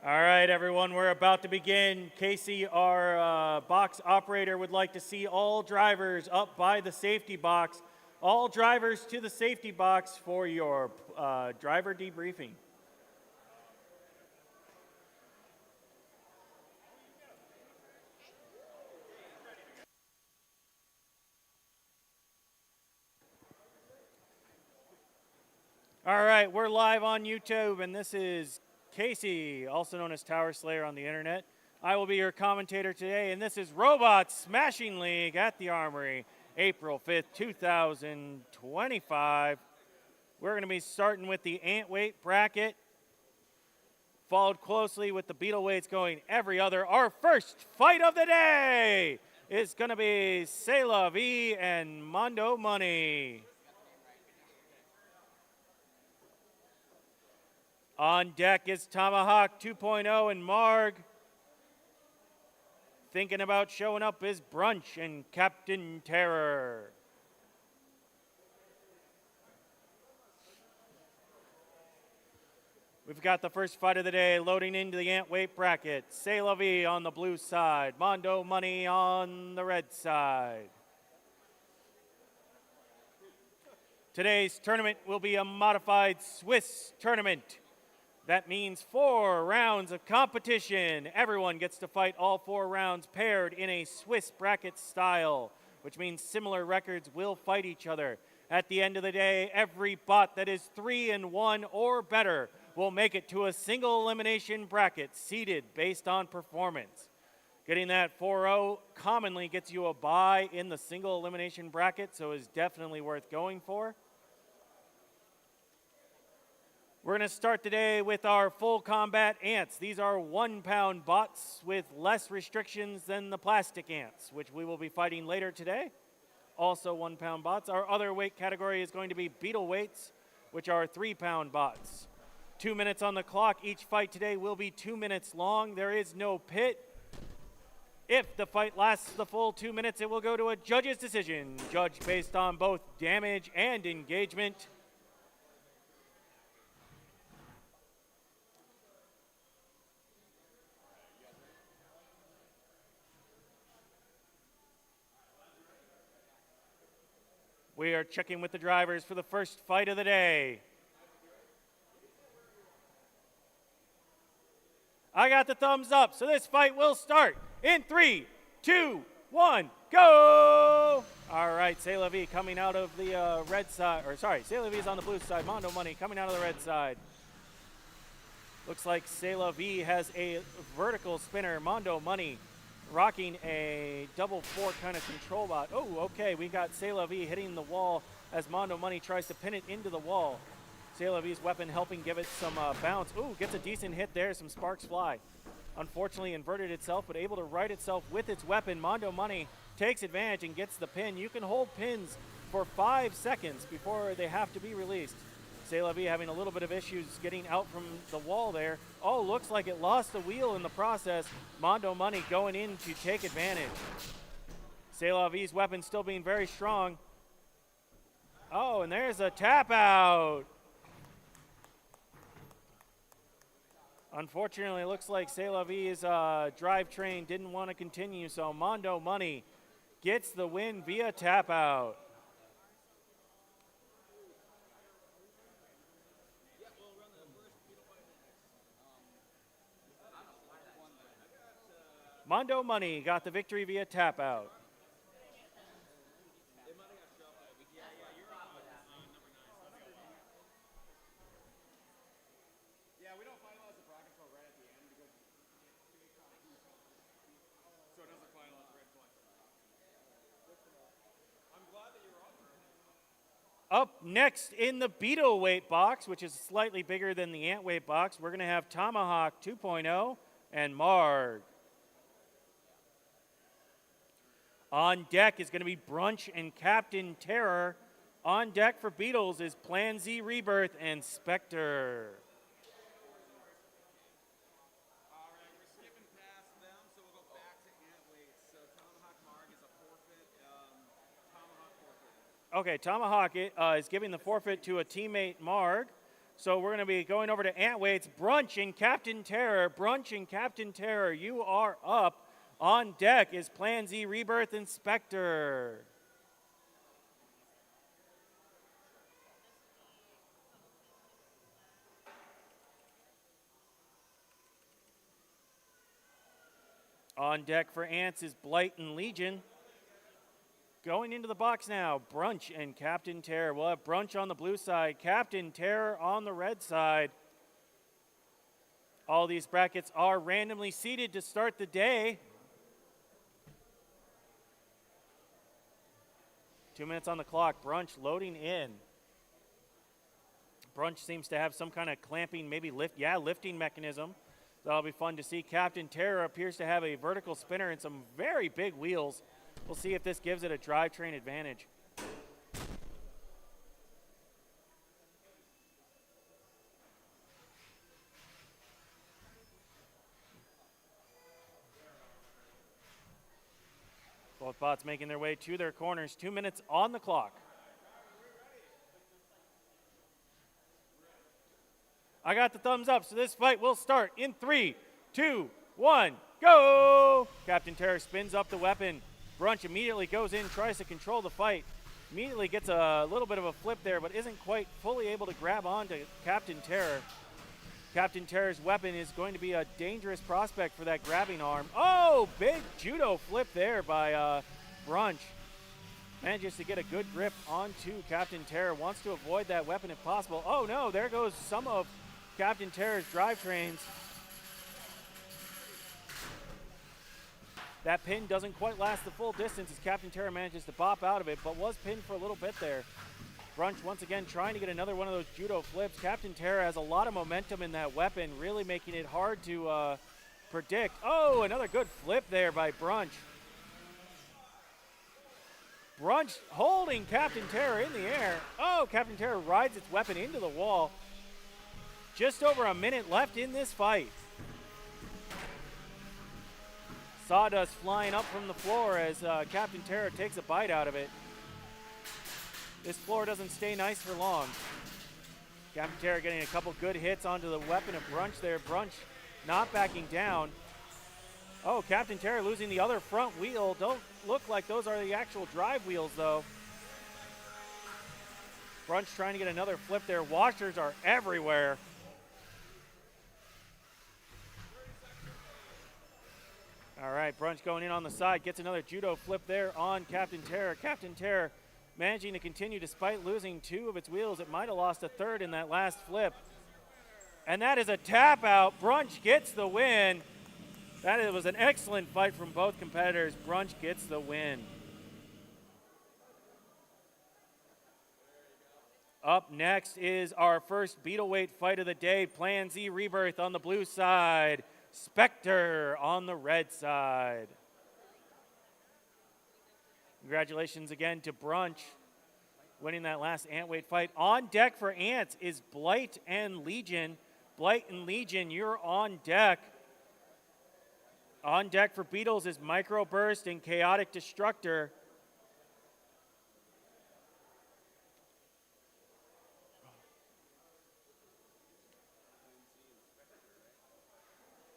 All right, everyone, we're about to begin. Casey, our box operator, would like to see all drivers up by the safety box. All drivers to the safety box for your driver debriefing. All right, we're live on YouTube, and this is Casey, also known as Tower Slayer on the internet. I will be your commentator today, and this is Robot Smashing League at the Armory, April 5th, 2025. We're going to be starting with the ant weight bracket, followed closely with the beetle weights going every other. Our first fight of the day is going to be C'est La Vie and Mondo Money. On deck is Tomahawk 2.0 and Marg. Thinking about showing up is Brunch and Captain Terror. We've got the first fight of the day loading into the ant weight bracket. C'est La Vie on the blue side, Mondo Money on the red side. Today's tournament will be a modified Swiss tournament. That means 4 rounds of competition. Everyone gets to fight all 4 rounds paired in a Swiss bracket style, which means similar records will fight each other. At the end of the day, every bot that is 3-1 or better will make it to a single elimination bracket seeded based on performance. Getting that 4-0 commonly gets you a bye in the single elimination bracket, so is definitely worth going for. We're going to start today with our full combat ants. These are 1-pound bots with less restrictions than the plastic ants, which we will be fighting later today. Also 1-pound bots. Our other weight category is going to be beetle weights, which are 3-pound bots. 2 minutes on the clock. Each fight today will be 2 minutes long. There is no pit. If the fight lasts the full 2 minutes, it will go to a judge's decision, judged based on both damage and engagement. We are checking with the drivers for the first fight of the day. I got the thumbs up, so this fight will start in 3, 2, 1, go! All right, C'est La Vie coming out of the red side, or sorry, C'est La Vie is on the blue side, Mondo Money coming out of the red side. Looks like C'est La Vie has a vertical spinner, Mondo Money rocking a double fork kind of control bot. Oh, okay, we got C'est La Vie hitting the wall as Mondo Money tries to pin it into the wall. C'est La Vie's weapon helping give it some bounce. Ooh, gets a decent hit there, some sparks fly. Unfortunately inverted itself, but able to right itself with its weapon. Mondo Money takes advantage and gets the pin. You can hold pins for 5 seconds before they have to be released. C'est La Vie having a little bit of issues getting out from the wall there. Oh, looks like it lost the wheel in the process. Mondo Money going in to take advantage. C'est La Vie's weapon still being very strong. Oh, and there's a tap out. Unfortunately, it looks like C'est La Vie's drivetrain didn't want to continue, so Mondo Money gets the win via tap out. Mondo Money got the victory via tap out. Up next in the beetle weight box, which is slightly bigger than the ant weight box, we're going to have Tomahawk 2.0 and Marg. On deck is going to be Brunch and Captain Terror. On deck for beetles is Plan Z Rebirth and Specture. Okay, Tomahawk is giving the forfeit to a teammate, Marg. So we're going to be going over to Ant Weights. Brunch and Captain Terror. Brunch and Captain Terror, you are up. On deck is Plan Z, Rebirth, and Specture. On deck for Ants is Blight and Legion. Going into the box now, Brunch and Captain Terror. We'll have Brunch on the blue side, Captain Terror on the red side. All these brackets are randomly seeded to start the day. 2 minutes on the clock. Brunch loading in. Brunch seems to have some kind of clamping, maybe lifting mechanism. That'll be fun to see. Captain Terror appears to have a vertical spinner and some very big wheels. We'll see if this gives it a drivetrain advantage. Both bots making their way to their corners. 2 minutes on the clock. I got the thumbs up, so this fight will start in 3, 2, 1, go! Captain Terror spins up the weapon. Brunch immediately goes in, tries to control the fight. Immediately gets a little bit of a flip there, but isn't quite fully able to grab onto Captain Terror. Captain Terror's weapon is going to be a dangerous prospect for that grabbing arm. Oh, big judo flip there by Brunch. Manages to get a good grip onto Captain Terror. Wants to avoid that weapon if possible. Oh no, there goes some of Captain Terror's drivetrains. That pin doesn't quite last the full distance as Captain Terror manages to bop out of it, but was pinned for a little bit there. Brunch once again trying to get another one of those judo flips. Captain Terror has a lot of momentum in that weapon, really making it hard to predict. Oh, another good flip there by Brunch. Brunch holding Captain Terror in the air. Oh, Captain Terror rides its weapon into the wall. Just over a minute left in this fight. Sawdust flying up from the floor as Captain Terror takes a bite out of it. This floor doesn't stay nice for long. Captain Terror getting a couple good hits onto the weapon of Brunch there. Brunch not backing down. Oh, Captain Terror losing the other front wheel. Don't look like those are the actual drive wheels, though. Brunch trying to get another flip there. Washers are everywhere. All right, Brunch going in on the side. Gets another judo flip there on Captain Terror. Captain Terror managing to continue despite losing 2 of its wheels. It might have lost a third in that last flip. And that is a tap out. Brunch gets the win. That was an excellent fight from both competitors. Brunch gets the win. Up next is our first Beetleweight fight of the day. Plan Z Rebirth on the blue side. Spectre on the red side. Congratulations again to Brunch winning that last Antweight fight. On deck for Ants is Blight and Legion. Blight and Legion, you're on deck. On deck for Beetles is Microburst and Chaotic Destructor.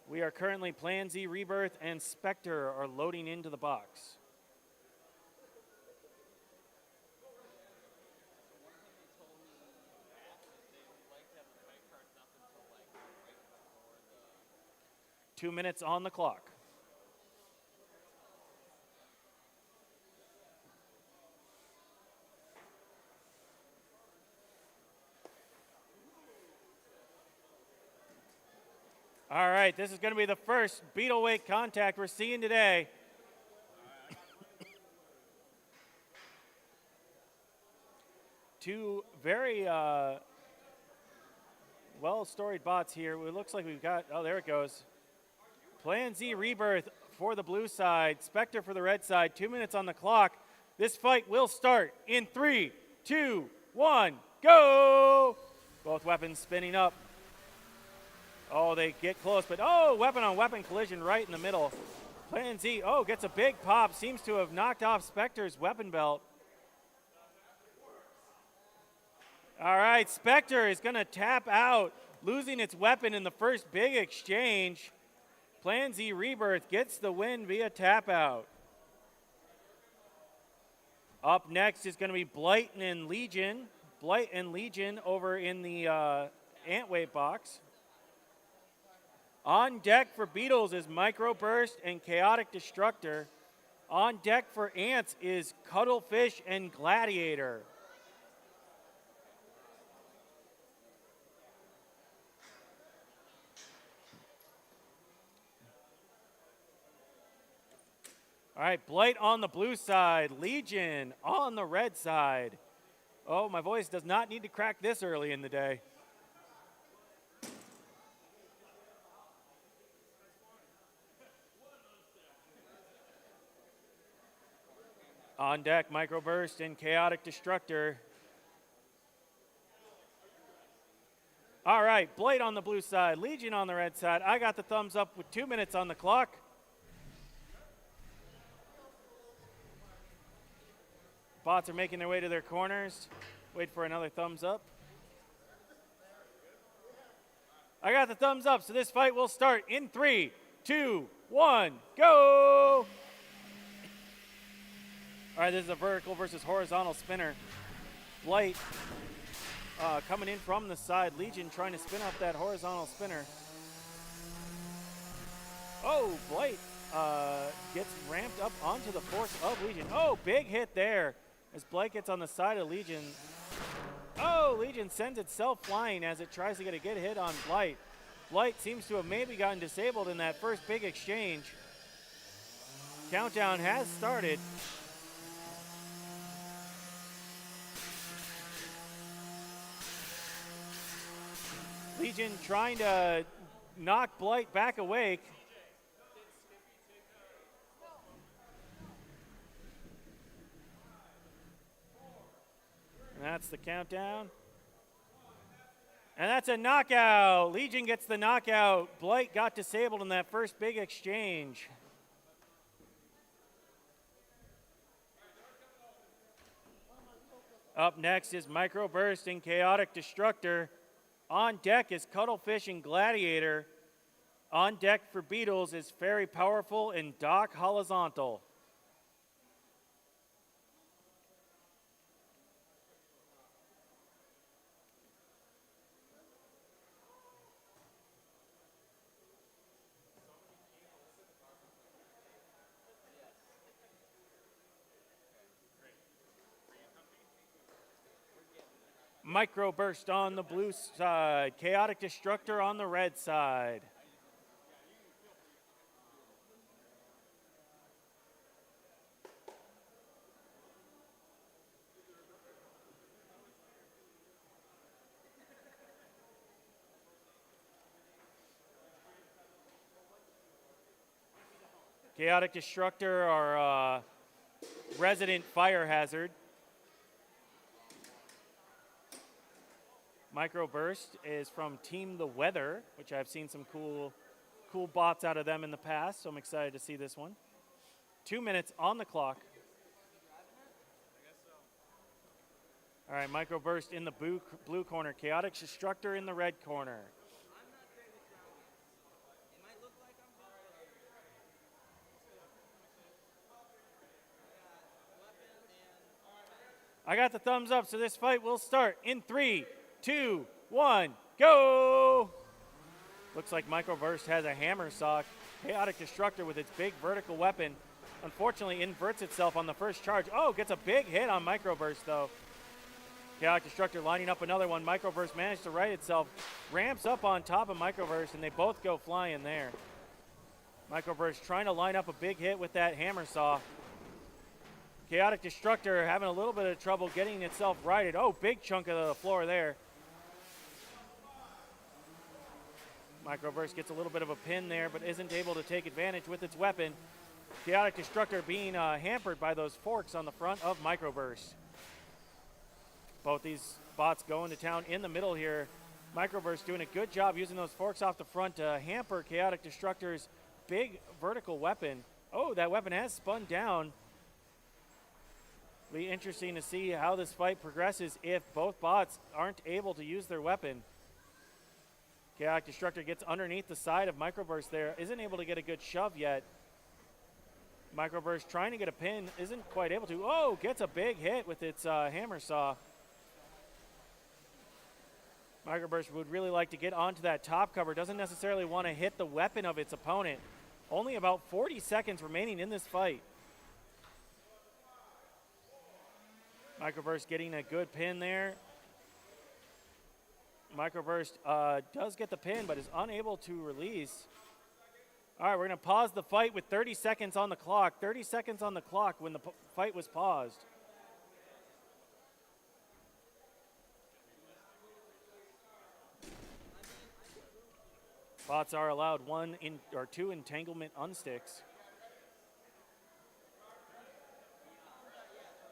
We are currently Plan Z, Rebirth, and Spectre are loading into the box. Two minutes on the clock. All right, this is going to be the first Beetleweight contact we're seeing today. Two very well-storied bots here. It looks like we've got, oh, there it goes. Plan Z Rebirth for the blue side, Spectre for the red side. 2 minutes on the clock. This fight will start in 3, 2, 1, go! Both weapons spinning up. Oh, they get close, but oh, weapon-on-weapon collision right in the middle. Plan Z, oh, gets a big pop. Seems to have knocked off Spectre's weapon belt. All right, Specture is going to tap out, losing its weapon in the first big exchange. Plan Z Rebirth gets the win via tap out. Up next is going to be Blight and Legion. Blight and Legion over in the Antweight box. On deck for Beetles is Microburst and Chaotic Destructor. On deck for Ants is Cuttlefish and Gladiator. All right, Blight on the blue side, Legion on the red side. Oh, my voice does not need to crack this early in the day. On deck, Microburst and Chaotic Destructor. All right, Blight on the blue side, Legion on the red side. I got the thumbs up with 2 minutes on the clock. Bots are making their way to their corners. Wait for another thumbs up. I got the thumbs up, so this fight will start in 3, 2, 1, go! All right, this is a vertical versus horizontal spinner. Blight coming in from the side. Legion trying to spin up that horizontal spinner. Oh, Blight gets ramped up onto the force of Legion. Oh, big hit there as Blight gets on the side of Legion. Oh, Legion sends itself flying as it tries to get a good hit on Blight. Blight seems to have maybe gotten disabled in that first big exchange. Countdown has started. Legion trying to knock Blight back awake. And that's the countdown. And that's a knockout. Legion gets the knockout. Blight got disabled in that first big exchange. Up next is Microburst and Chaotic Destructor. On deck is Cuttlefish and Gladiator. On deck for Beetles is Very Powerful and Doc Hollizontal. Microburst on the blue side, Chaotic Destructor on the red side. Chaotic Destructor, our resident fire hazard. Microburst is from Team The Weather, which I've seen some cool bots out of them in the past, so I'm excited to see this one. 2 minutes on the clock. All right, Microburst in the blue corner, Chaotic Destructor in the red corner. I got the thumbs up, so this fight will start in 3, 2, 1, go! Looks like Microburst has a hammer saw. Chaotic Destructor with its big vertical weapon unfortunately inverts itself on the first charge. Oh, gets a big hit on Microburst though. Chaotic Destructor lining up another one. Microburst managed to right itself, ramps up on top of Microburst, and they both go flying there. Microburst trying to line up a big hit with that hammer saw. Chaotic Destructor having a little bit of trouble getting itself righted. Oh, big chunk of the floor there. Microburst gets a little bit of a pin there, but isn't able to take advantage with its weapon. Chaotic Destructor being hampered by those forks on the front of Microburst. Both these bots going to town in the middle here. Microburst doing a good job using those forks off the front to hamper Chaotic Destructor's big vertical weapon. Oh, that weapon has spun down. Be interesting to see how this fight progresses if both bots aren't able to use their weapon. Chaotic Destructor gets underneath the side of Microburst there. Isn't able to get a good shove yet. Microburst trying to get a pin. Isn't quite able to. Oh, gets a big hit with its hammer saw. Microburst would really like to get onto that top cover. Doesn't necessarily want to hit the weapon of its opponent. Only about 40 seconds remaining in this fight. Microburst getting a good pin there. Microburst does get the pin, but is unable to release. All right, we're going to pause the fight with 30 seconds on the clock. 30 seconds on the clock when the fight was paused. Bots are allowed 2 entanglement unsticks.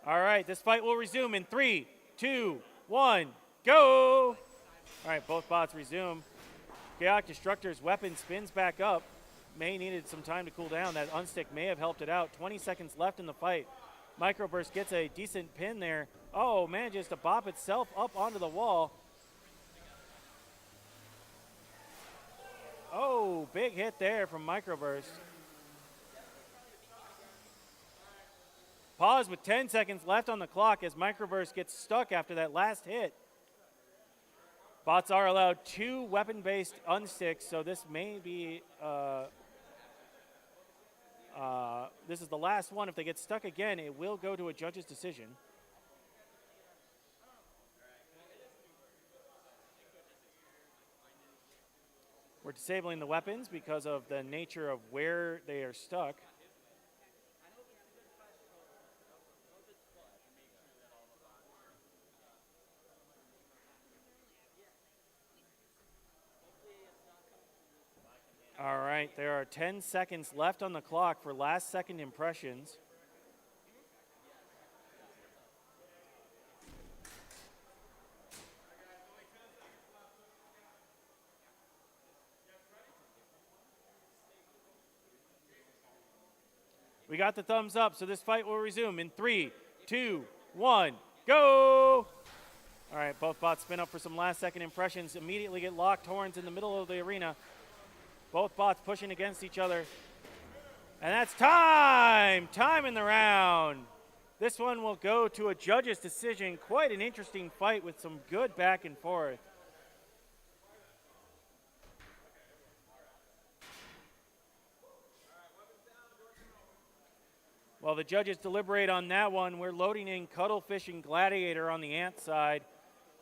All right, this fight will resume in 3, 2, 1, go! All right, both bots resume. Chaotic Destructor's weapon spins back up. May needed some time to cool down. That unstick may have helped it out. 20 seconds left in the fight. Microburst gets a decent pin there. Oh, manages to bop itself up onto the wall. Oh, big hit there from Microburst. Pause with 10 seconds left on the clock as Microburst gets stuck after that last hit. Bots are allowed 2 weapon-based unsticks, so this may be, this is the last one. If they get stuck again, it will go to a judge's decision. We're disabling the weapons because of the nature of where they are stuck. All right, there are 10 seconds left on the clock for last second impressions. We got the thumbs up, so this fight will resume in 3, 2, 1, go! All right, both bots spin up for some last second impressions, immediately get locked horns in the middle of the arena. Both bots pushing against each other. And that's time! Time in the round. This one will go to a judge's decision. Quite an interesting fight with some good back and forth. While the judges deliberate on that one, we're loading in Cuttlefish and Gladiator on the Ant side.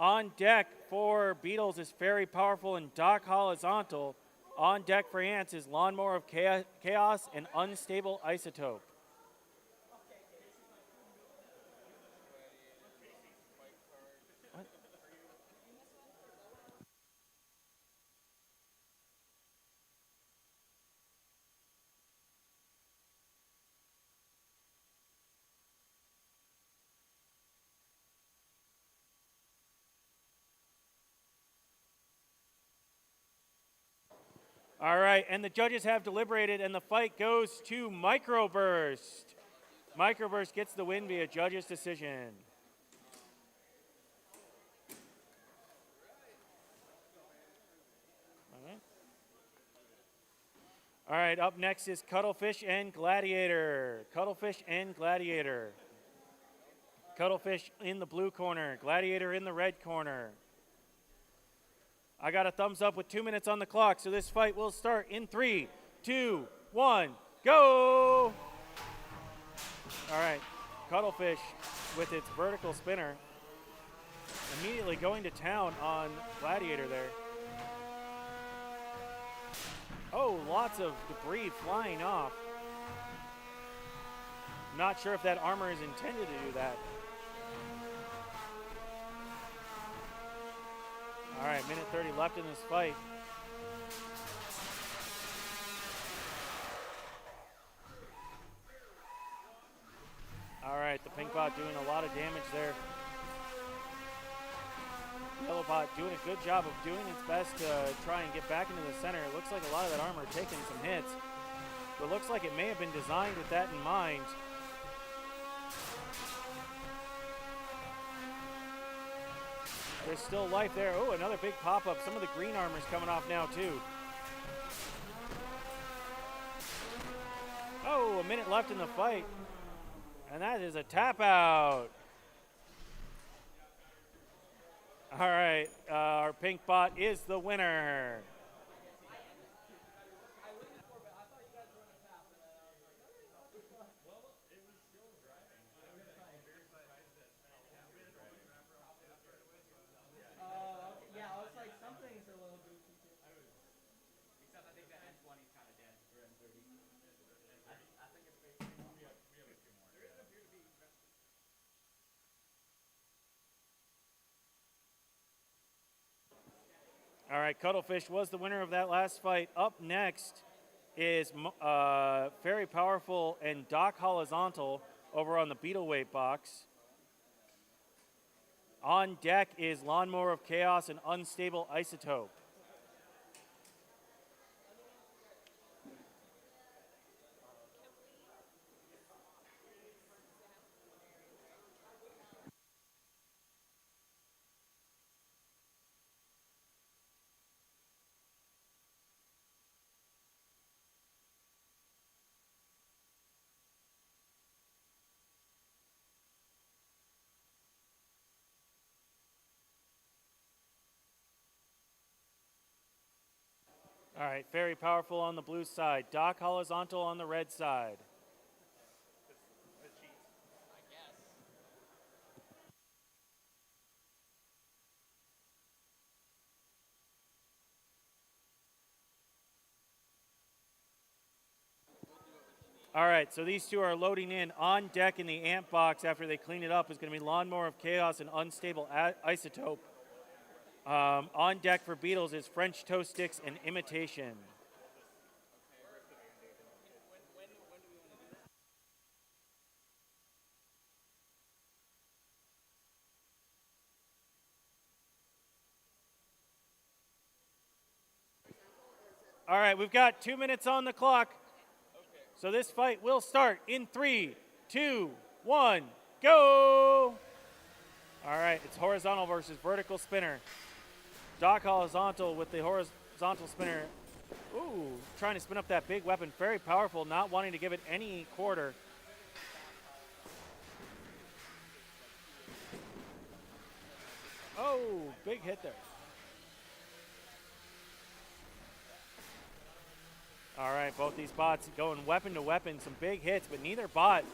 On deck for Beetles is Very Powerful and Doc Hollizontal. On deck for Ants is Lawnmower of Chaos and Unstable Isotope. What? All right, and the judges have deliberated, and the fight goes to Microburst. Microburst gets the win via judge's decision. All right, up next is Cuttlefish and Gladiator. Cuttlefish and Gladiator. Cuttlefish in the blue corner, Gladiator in the red corner. I got a thumbs up with 2 minutes on the clock, so this fight will start in 3, 2, 1, go! All right, Cuttlefish with its vertical spinner immediately going to town on Gladiator there. Oh, lots of debris flying off. Not sure if that armor is intended to do that. All right, minute 30 left in this fight. All right, the pink bot doing a lot of damage there. Yellow bot doing a good job of doing its best to try and get back into the center. It looks like a lot of that armor taking some hits. But it looks like it may have been designed with that in mind. There's still life there. Oh, another big pop-up. Some of the green armor's coming off now, too. Oh, a minute left in the fight. And that is a tap out. All right, our pink bot is the winner. All right, Cuttlefish was the winner of that last fight. Up next is Very Powerful and Doc Hollizontal over on the Beetle Weight box. On deck is Lawnmower of Chaos and Unstable Isotope. All right, Very Powerful on the blue side. Doc Hollizontal on the red side. All right, so these two are loading in. On deck in the amp box after they clean it up is going to be Lawnmower of Chaos and Unstable Isotope. On deck for Beetles is French Toast Sticks and Imitation. All right, we've got 2 minutes on the clock. So this fight will start in 3, 2, 1, go! All right, it's horizontal versus vertical spinner. Doc Hollizontal with the horizontal spinner. Ooh, trying to spin up that big weapon. Very powerful, not wanting to give it any quarter. Oh, big hit there. All right, both these bots going weapon to weapon, some big hits, but neither bot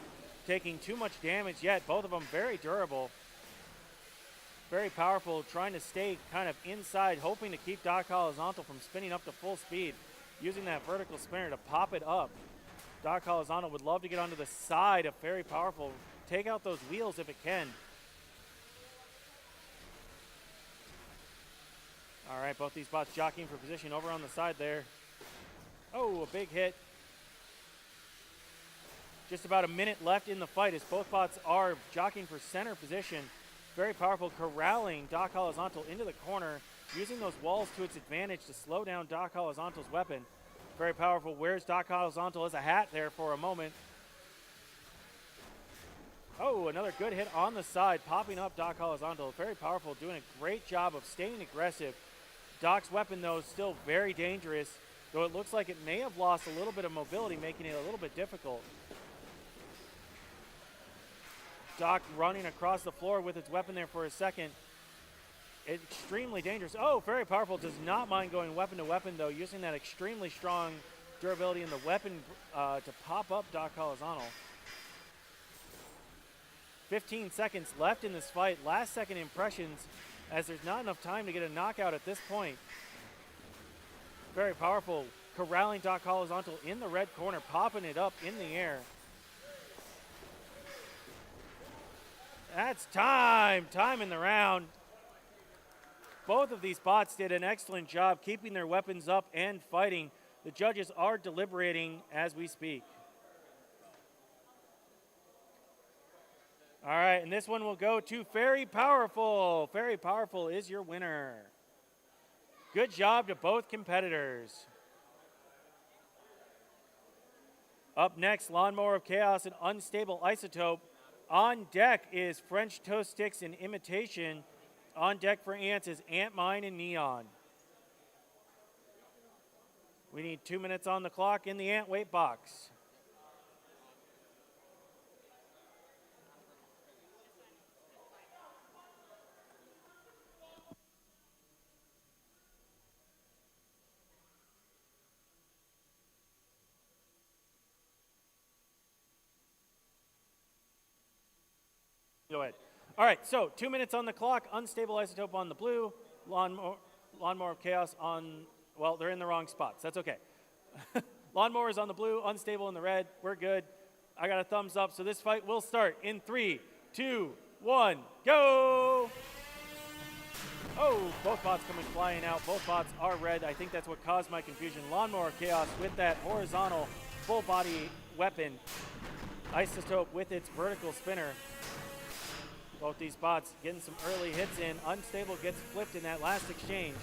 taking too much damage yet. Both of them very durable, very powerful, trying to stay kind of inside, hoping to keep Doc Hollizontal from spinning up to full speed, using that vertical spinner to pop it up. Doc Hollizontal would love to get onto the side of Very Powerful, take out those wheels if it can. All right, both these bots jockeying for position over on the side there. Oh, a big hit. Just about a minute left in the fight as both bots are jockeying for center position. Very Powerful corralling Doc Hollizontal into the corner, using those walls to its advantage to slow down Doc Hollizontal's weapon. Very Powerful wears Doc Hollizontal as a hat there for a moment. Oh, another good hit on the side, popping up Doc Hollizontal. Very Powerful doing a great job of staying aggressive. Doc's weapon, though, is still very dangerous, though it looks like it may have lost a little bit of mobility, making it a little bit difficult. Doc running across the floor with its weapon there for a second. Extremely dangerous. Oh, Very Powerful does not mind going weapon to weapon, though, using that extremely strong durability in the weapon to pop up Doc Hollizontal. 15 seconds left in this fight. Last second impressions, as there's not enough time to get a knockout at this point. Very Powerful corralling Doc Hollizontal in the red corner, popping it up in the air. That's time in the round. Both of these bots did an excellent job keeping their weapons up and fighting. The judges are deliberating as we speak. All right, and this one will go to Very Powerful. Very Powerful is your winner. Good job to both competitors. Up next, Lawnmower of Chaos and Unstable Isotope. On deck is French Toast Sticks and Imitation. On deck for ants is Ant Mine and Neon. We need 2 minutes on the clock in the ant weight box. Go ahead. All right, so 2 minutes on the clock, unstable isotope on the blue, Lawnmower of Chaos on, well, they're in the wrong spots. That's okay. Lawnmower is on the blue, unstable in the red. We're good. I got a thumbs up, so this fight will start in 3, 2, 1, go! Oh, both bots coming flying out. Both bots are red. I think that's what caused my confusion. Lawnmower of Chaos with that horizontal full body weapon. Isotope with its vertical spinner. Both these bots getting some early hits in. Unstable gets flipped in that last exchange.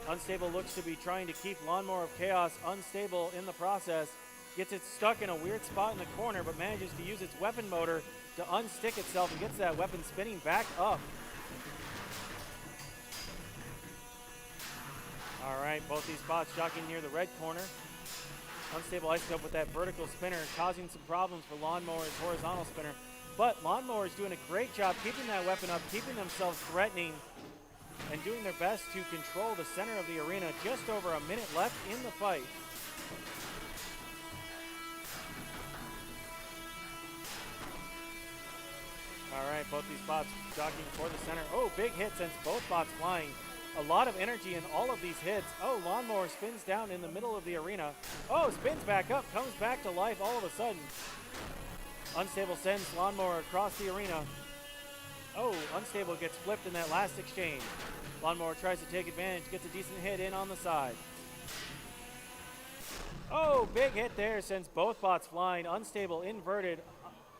Unstable looks to be trying to keep Lawnmower of Chaos unstable in the process. Gets it stuck in a weird spot in the corner, but manages to use its weapon motor to unstick itself and gets that weapon spinning back up. All right, both these bots jockeying near the red corner. Unstable isotope with that vertical spinner, causing some problems for Lawnmower's horizontal spinner. But Lawnmower is doing a great job keeping that weapon up, keeping themselves threatening, and doing their best to control the center of the arena. Just over a minute left in the fight. All right, both these bots jockeying for the center. Oh, big hit sends both bots flying. A lot of energy in all of these hits. Oh, Lawnmower spins down in the middle of the arena. Oh, spins back up, comes back to life all of a sudden. Unstable sends Lawnmower across the arena. Oh, Unstable gets flipped in that last exchange. Lawnmower tries to take advantage, gets a decent hit in on the side. Oh, big hit there, sends both bots flying. Unstable inverted.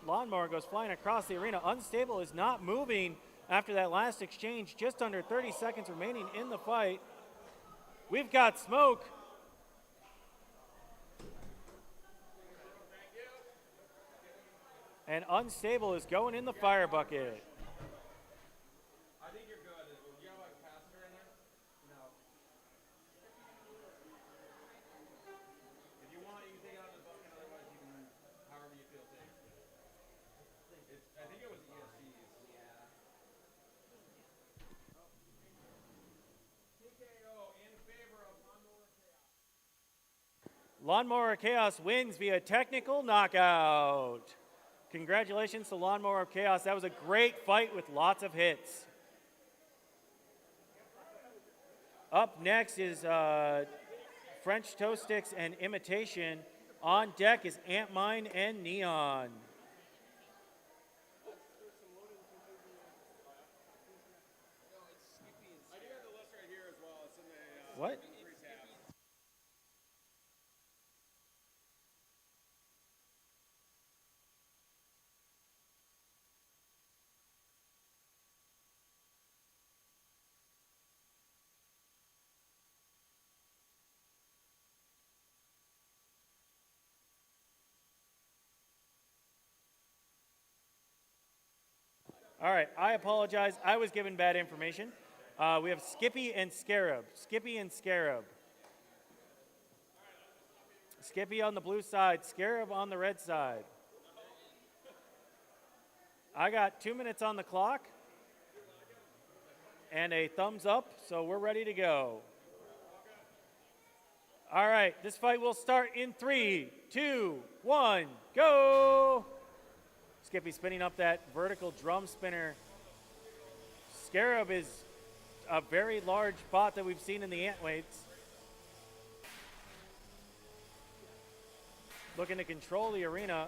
Lawnmower goes flying across the arena. Unstable is not moving after that last exchange. Just under 30 seconds remaining in the fight. We've got smoke. And Unstable is going in the fire bucket. I think you're good. Do you have a capacitor in there? No. If you want, you can take it out of the bucket. Otherwise, you can, however you feel safe. I think it was ESCs. Yeah. TKO in favor of Lawnmower Chaos. Lawnmower Chaos wins via technical knockout. Congratulations to Lawnmower of Chaos. That was a great fight with lots of hits. Up next is French Toast Sticks and Imitation. On deck is Ant Mine and Neon. I do have the list right here as well. It's in the What? All right, I apologize. I was given bad information. We have Skippy and Scarab. Skippy and Scarab. Skippy on the blue side, Scarab on the red side. I got 2 minutes on the clock and a thumbs up, so we're ready to go. All right, this fight will start in 3, 2, 1, go! Skippy spinning up that vertical drum spinner. Scarab is a very large bot that we've seen in the ant weights. Looking to control the arena.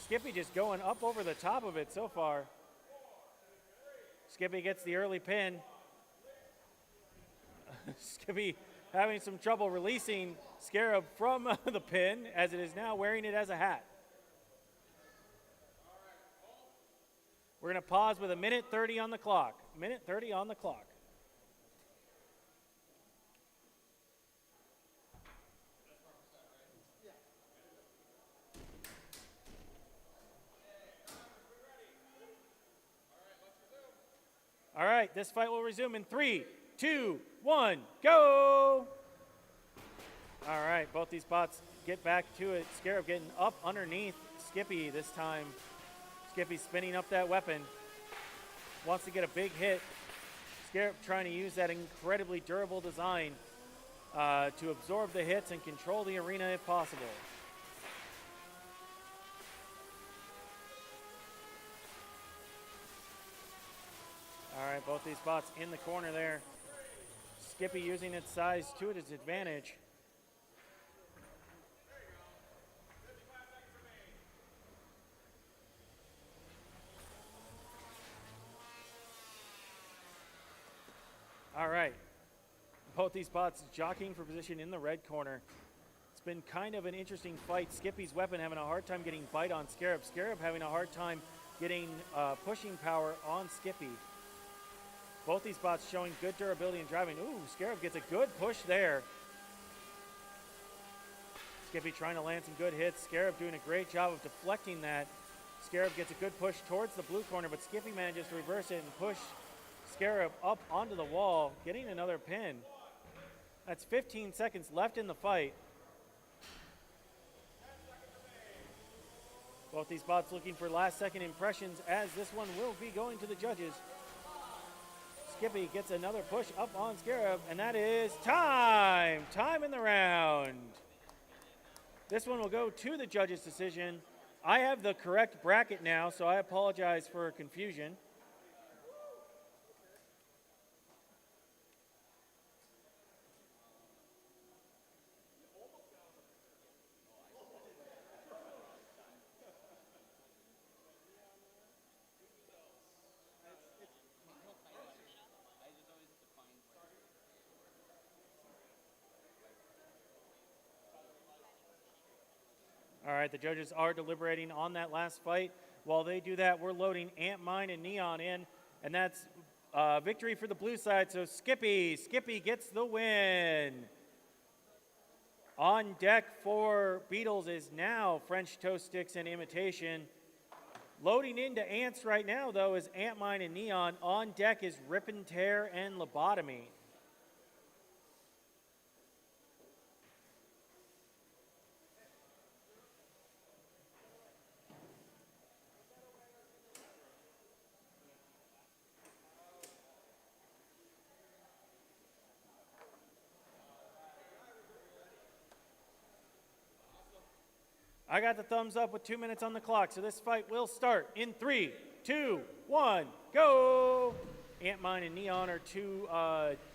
Skippy just going up over the top of it so far. Skippy gets the early pin. Skippy having some trouble releasing Scarab from the pin, as it is now wearing it as a hat. We're going to pause with a minute 30 on the clock. Minute 30 on the clock. All right. right, this fight will resume in 3, 2, 1, go! All right, both these bots get back to it. Scarab getting up underneath Skippy this time. Skippy spinning up that weapon. Wants to get a big hit. Scarab trying to use that incredibly durable design to absorb the hits and control the arena if possible. All right, both these bots in the corner there. Skippy using its size to its advantage. All right, both these bots jockeying for position in the red corner. It's been kind of an interesting fight. Skippy's weapon having a hard time getting bite on Scarab. Scarab having a hard time getting pushing power on Skippy. Both these bots showing good durability and driving. Ooh, Scarab gets a good push there. Skippy trying to land some good hits. Scarab doing a great job of deflecting that. Scarab gets a good push towards the blue corner, but Skippy manages to reverse it and push Scarab up onto the wall, getting another pin. That's 15 seconds left in the fight. Both these bots looking for last second impressions as this one will be going to the judges. Skippy gets another push up on Scarab, and that is time! Time in the round. This one will go to the judges' decision. I have the correct bracket now, so I apologize for confusion. All right, the judges are deliberating on that last fight. While they do that, we're loading Ant Mine and Neon in, and that's victory for the blue side. So Skippy gets the win. On deck for Beetles is now French Toast Sticks and Imitation. Loading into Ants right now, though, is Ant Mine and Neon. On deck is Rip and Tear and Lobotomy. I got the thumbs up with 2 minutes on the clock, so this fight will start in 3, 2, 1, go! Ant Mine and Neon are two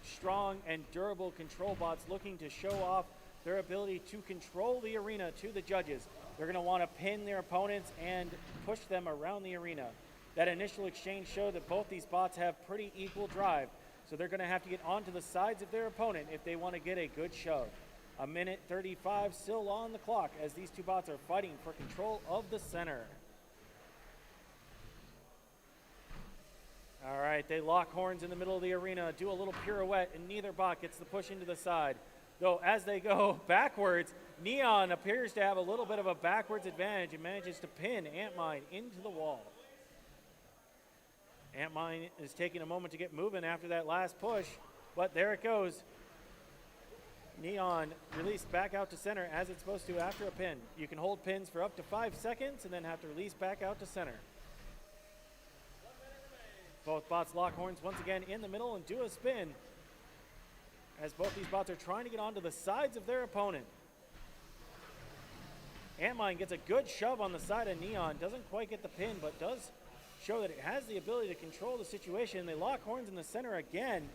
strong and durable control bots looking to show off their ability to control the arena to the judges. They're going to want to pin their opponents and push them around the arena. That initial exchange showed that both these bots have pretty equal drive, so they're going to have to get onto the sides of their opponent if they want to get a good shove. A minute 35 still on the clock as these two bots are fighting for control of the center. All right, they lock horns in the middle of the arena, do a little pirouette, and neither bot gets the push into the side. Though as they go backwards, Neon appears to have a little bit of a backwards advantage and manages to pin Ant Mine into the wall. Ant Mine is taking a moment to get moving after that last push, but there it goes. Neon released back out to center as it's supposed to after a pin. You can hold pins for up to 5 seconds and then have to release back out to center. Both bots lock horns once again in the middle and do a spin as both these bots are trying to get onto the sides of their opponent. Ant-Mine gets a good shove on the side of Neon. Doesn't quite get the pin, but does show that it has the ability to control the situation. They lock horns in the center again.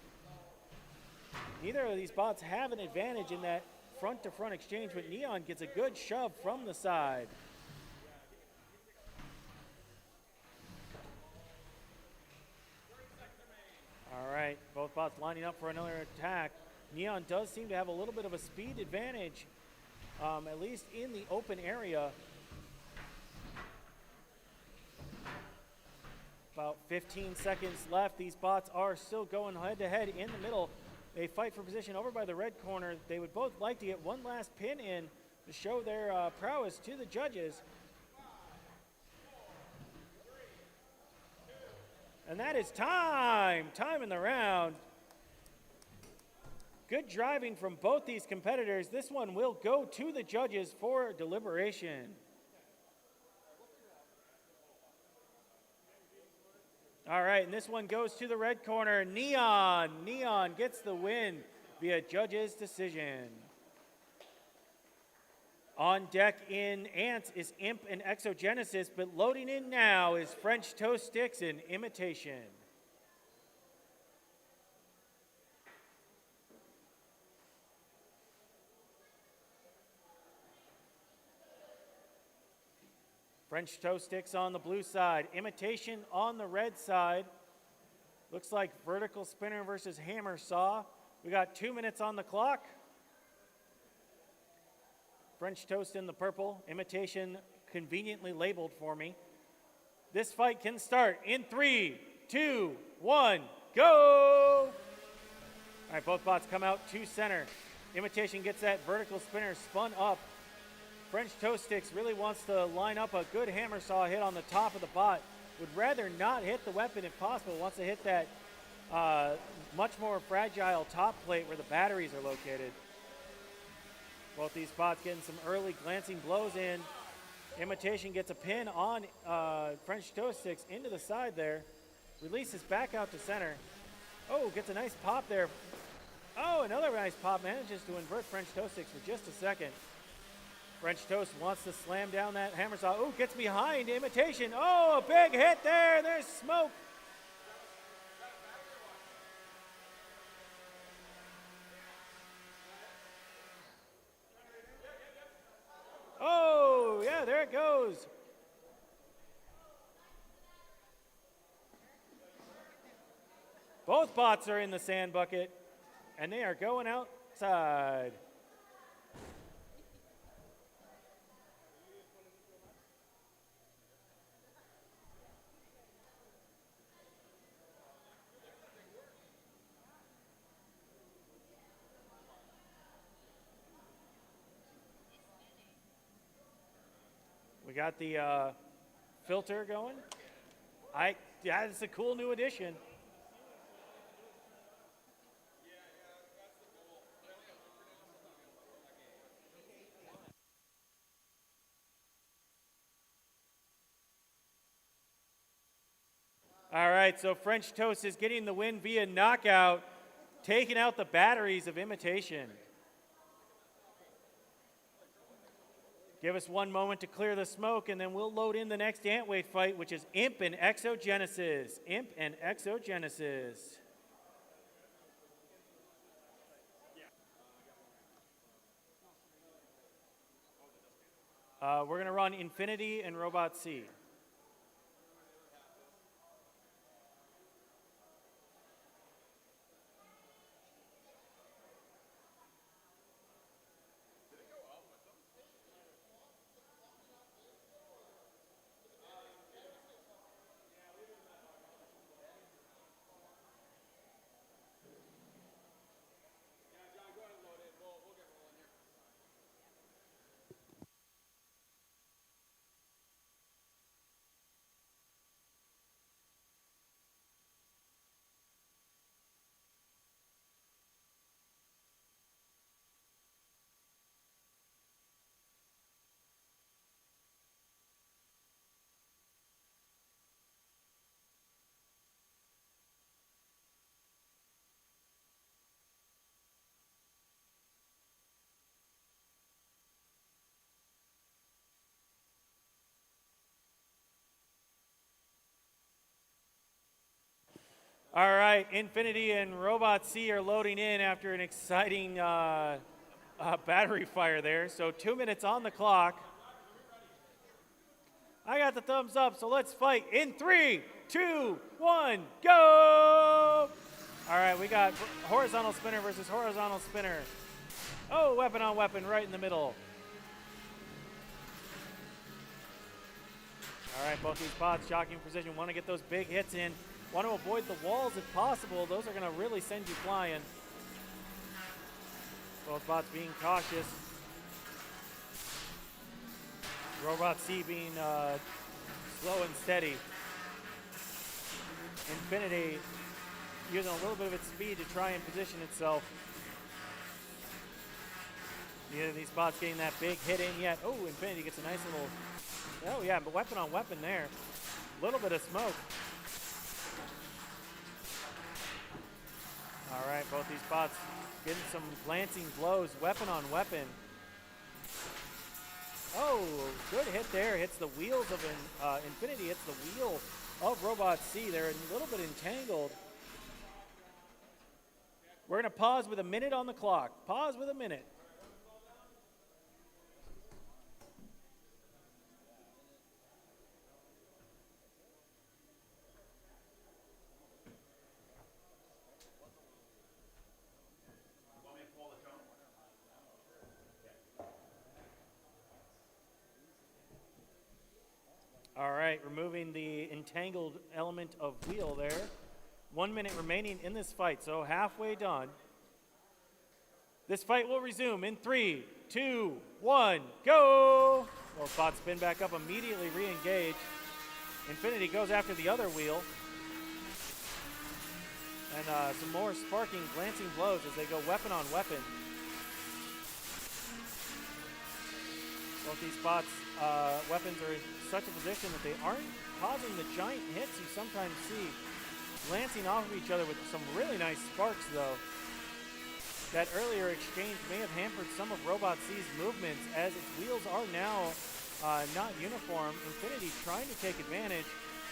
Neither of these bots have an advantage in that front-to-front exchange, but Neon gets a good shove from the side. All right, both bots lining up for another attack. Neon does seem to have a little bit of a speed advantage, at least in the open area. About 15 seconds left. These bots are still going head-to-head in the middle. They fight for position over by the red corner. They would both like to get one last pin in to show their prowess to the judges. And that is time. Time in the round. Good driving from both these competitors. This one will go to the judges for deliberation. All right, and this one goes to the red corner. Neon. Neon gets the win via judges' decision. On deck in Ants is Imp and Exogenesis, but loading in now is French Toast Sticks and Imitation. French Toast Sticks on the blue side, Imitation on the red side. Looks like vertical spinner versus hammer saw. We got 2 minutes on the clock. French Toast in the purple, Imitation conveniently labeled for me. This fight can start in 3, 2, 1, go! All right, both bots come out to center. Imitation gets that vertical spinner spun up. French Toast Sticks really wants to line up a good hammer saw hit on the top of the bot. Would rather not hit the weapon if possible. Wants to hit that much more fragile top plate where the batteries are located. Both these bots getting some early glancing blows in. Imitation gets a pin on French Toast Sticks into the side there. Releases back out to center. Oh, gets a nice pop there. Oh, another nice pop. Manages to invert French Toast Sticks for just a second. French Toast wants to slam down that hammer saw. Oh, gets behind Imitation. Oh, a big hit there. There's smoke. Oh, yeah, there it goes. Both bots are in the sand bucket, and they are going outside. We got the filter going. Yeah, it's a cool new addition. All right, so French Toast is getting the win via knockout, taking out the batteries of Imitation. Give us 1 moment to clear the smoke, and then we'll load in the next Antweight fight, which is Imp and Exogenesis. Imp and Exogenesis. We're going to run Infinity and Robot C. All right, Infinity and Robot C are loading in after an exciting battery fire there. So 2 minutes on the clock. I got the thumbs up, so let's fight in 3, 2, 1, go! All right, we got horizontal spinner versus horizontal spinner. Oh, weapon on weapon right in the middle. All right, both these bots jockeying precision, want to get those big hits in. Want to avoid the walls if possible. Those are going to really send you flying. Both bots being cautious. Robot C being slow and steady. Infinity using a little bit of its speed to try and position itself. Neither of these spots getting that big hit in yet. Oh, Infinity gets a nice little, oh yeah, but weapon on weapon there. A little bit of smoke. All right, both these spots getting some glancing blows, weapon on weapon. Oh, good hit there. Hits the wheels of Infinity, hits the wheel of Robot C. They're a little bit entangled. We're going to pause with a minute on the clock. Pause with a minute. All right, removing the entangled element of wheel there. 1 minute remaining in this fight, so halfway done. This fight will resume in 3, 2, 1, go! Well, spots spin back up, immediately re-engage. Infinity goes after the other wheel. And some more sparking, glancing blows as they go weapon on weapon. Both these spots, weapons are in such a position that they aren't causing the giant hits you sometimes see. Glancing off of each other with some really nice sparks, though. That earlier exchange may have hampered some of Robot C's movements as its wheels are now not uniform. Infinity trying to take advantage,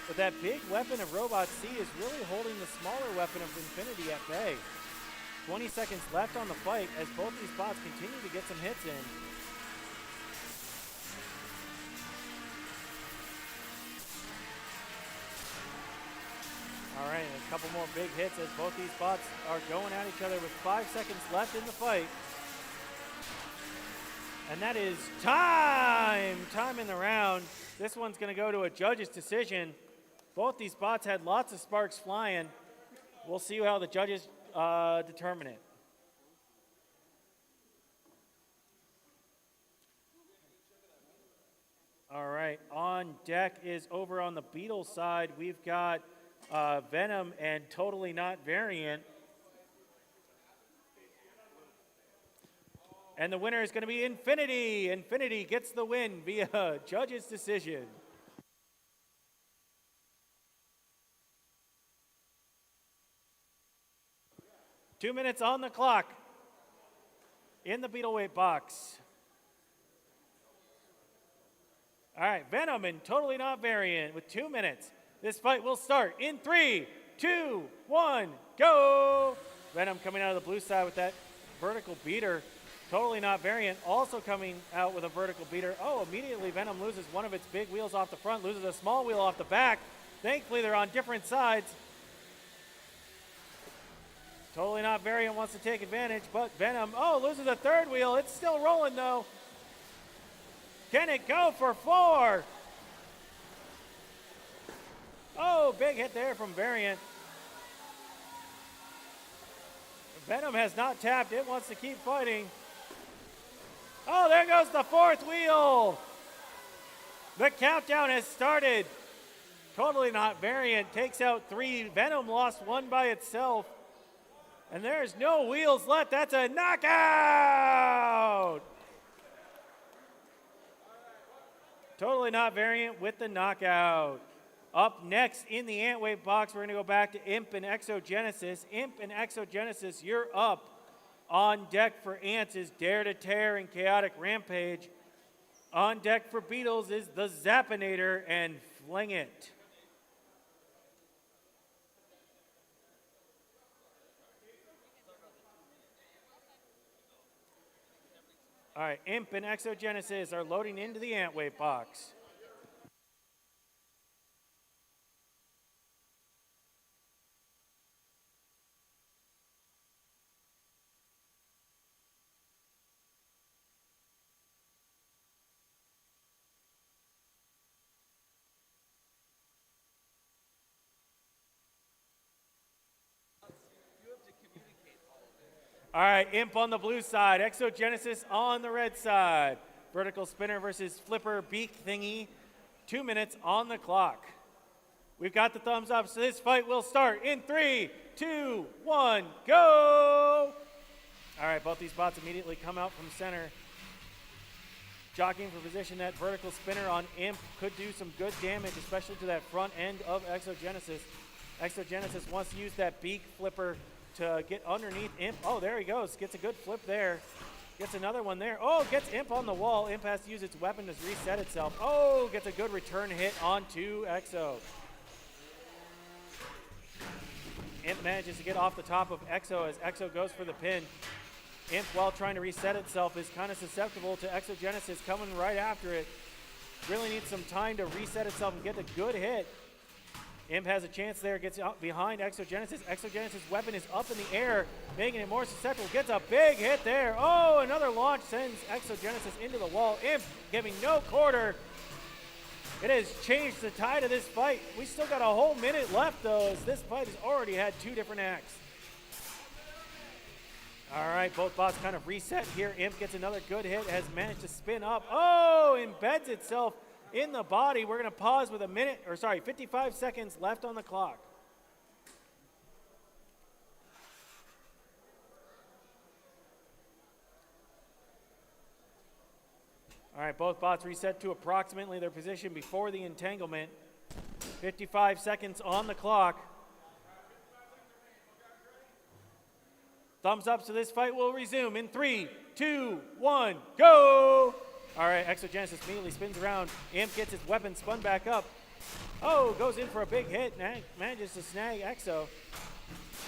but that big weapon of Robot C is really holding the smaller weapon of Infinity at bay. 20 seconds left on the fight as both these spots continue to get some hits in. All right, a couple more big hits as both these spots are going at each other with 5 seconds left in the fight. And that is time! Time in the round. This one's going to go to a judge's decision. Both these spots had lots of sparks flying. We'll see how the judges determine it. All right, on deck is over on the Beetle side. We've got Venom and Totally Not Variant. And the winner is going to be Infinity. Infinity gets the win via judge's decision. Two minutes on the clock in the Beetleweight box. All right, Venom and Totally Not Variant with 2 minutes. This fight will start in 3, 2, 1, go! Venom coming out of the blue side with that vertical beater. Totally Not Variant also coming out with a vertical beater. Oh, immediately Venom loses one of its big wheels off the front, loses a small wheel off the back. Thankfully, they're on different sides. Totally Not Variant wants to take advantage, but Venom, oh, loses a third wheel. It's still rolling, though. Can it go for 4? Oh, big hit there from Variant. Venom has not tapped. It wants to keep fighting. Oh, there goes the 4th wheel. The countdown has started. Totally Not Variant takes out 3. Venom lost 1 by itself. And there's no wheels left. That's a knockout. Totally Not Variant with the knockout. Up next in the Antwave box, we're going to go back to Imp and Exogenesis. Imp and Exogenesis, you're up. On deck for Ants is Dare to Tear and Chaotic Rampage. On deck for Beetles is the Zappinator and Fling It. All right, Imp and Exogenesis are loading into the Antwave box. All right, Imp on the blue side, Exogenesis on the red side. Vertical spinner versus flipper beak thingy. 2 minutes on the clock. We've got the thumbs up, so this fight will start in 3, 2, 1, go! All right, both these bots immediately come out from center. Jockeying for position, that vertical spinner on Imp could do some good damage, especially to that front end of Exogenesis. Exogenesis wants to use that beak flipper to get underneath Imp. Oh, there he goes. Gets a good flip there. Gets another one there. Oh, gets Imp on the wall. Imp has to use its weapon to reset itself. Oh, gets a good return hit onto Exo. Imp manages to get off the top of Exo as Exo goes for the pin. Imp, while trying to reset itself, is kind of susceptible to Exogenesis coming right after it. Really needs some time to reset itself and get a good hit. Imp has a chance there, gets out behind Exogenesis. Exogenesis' weapon is up in the air, making it more susceptible. Gets a big hit there. Oh, another launch sends Exogenesis into the wall. Imp giving no quarter. It has changed the tide of this fight. We still got a whole minute left, though, as this fight has already had 2 different acts. All right, both bots kind of reset here. Imp gets another good hit, has managed to spin up. Oh, embeds itself in the body. We're going to pause with 55 seconds left on the clock. All right, both bots reset to approximately their position before the entanglement. 55 seconds on the clock. Thumbs up, so this fight will resume in 3, 2, 1, go! All right, Exogenesis immediately spins around. Imp gets his weapon spun back up. Oh, goes in for a big hit, manages to snag Exo.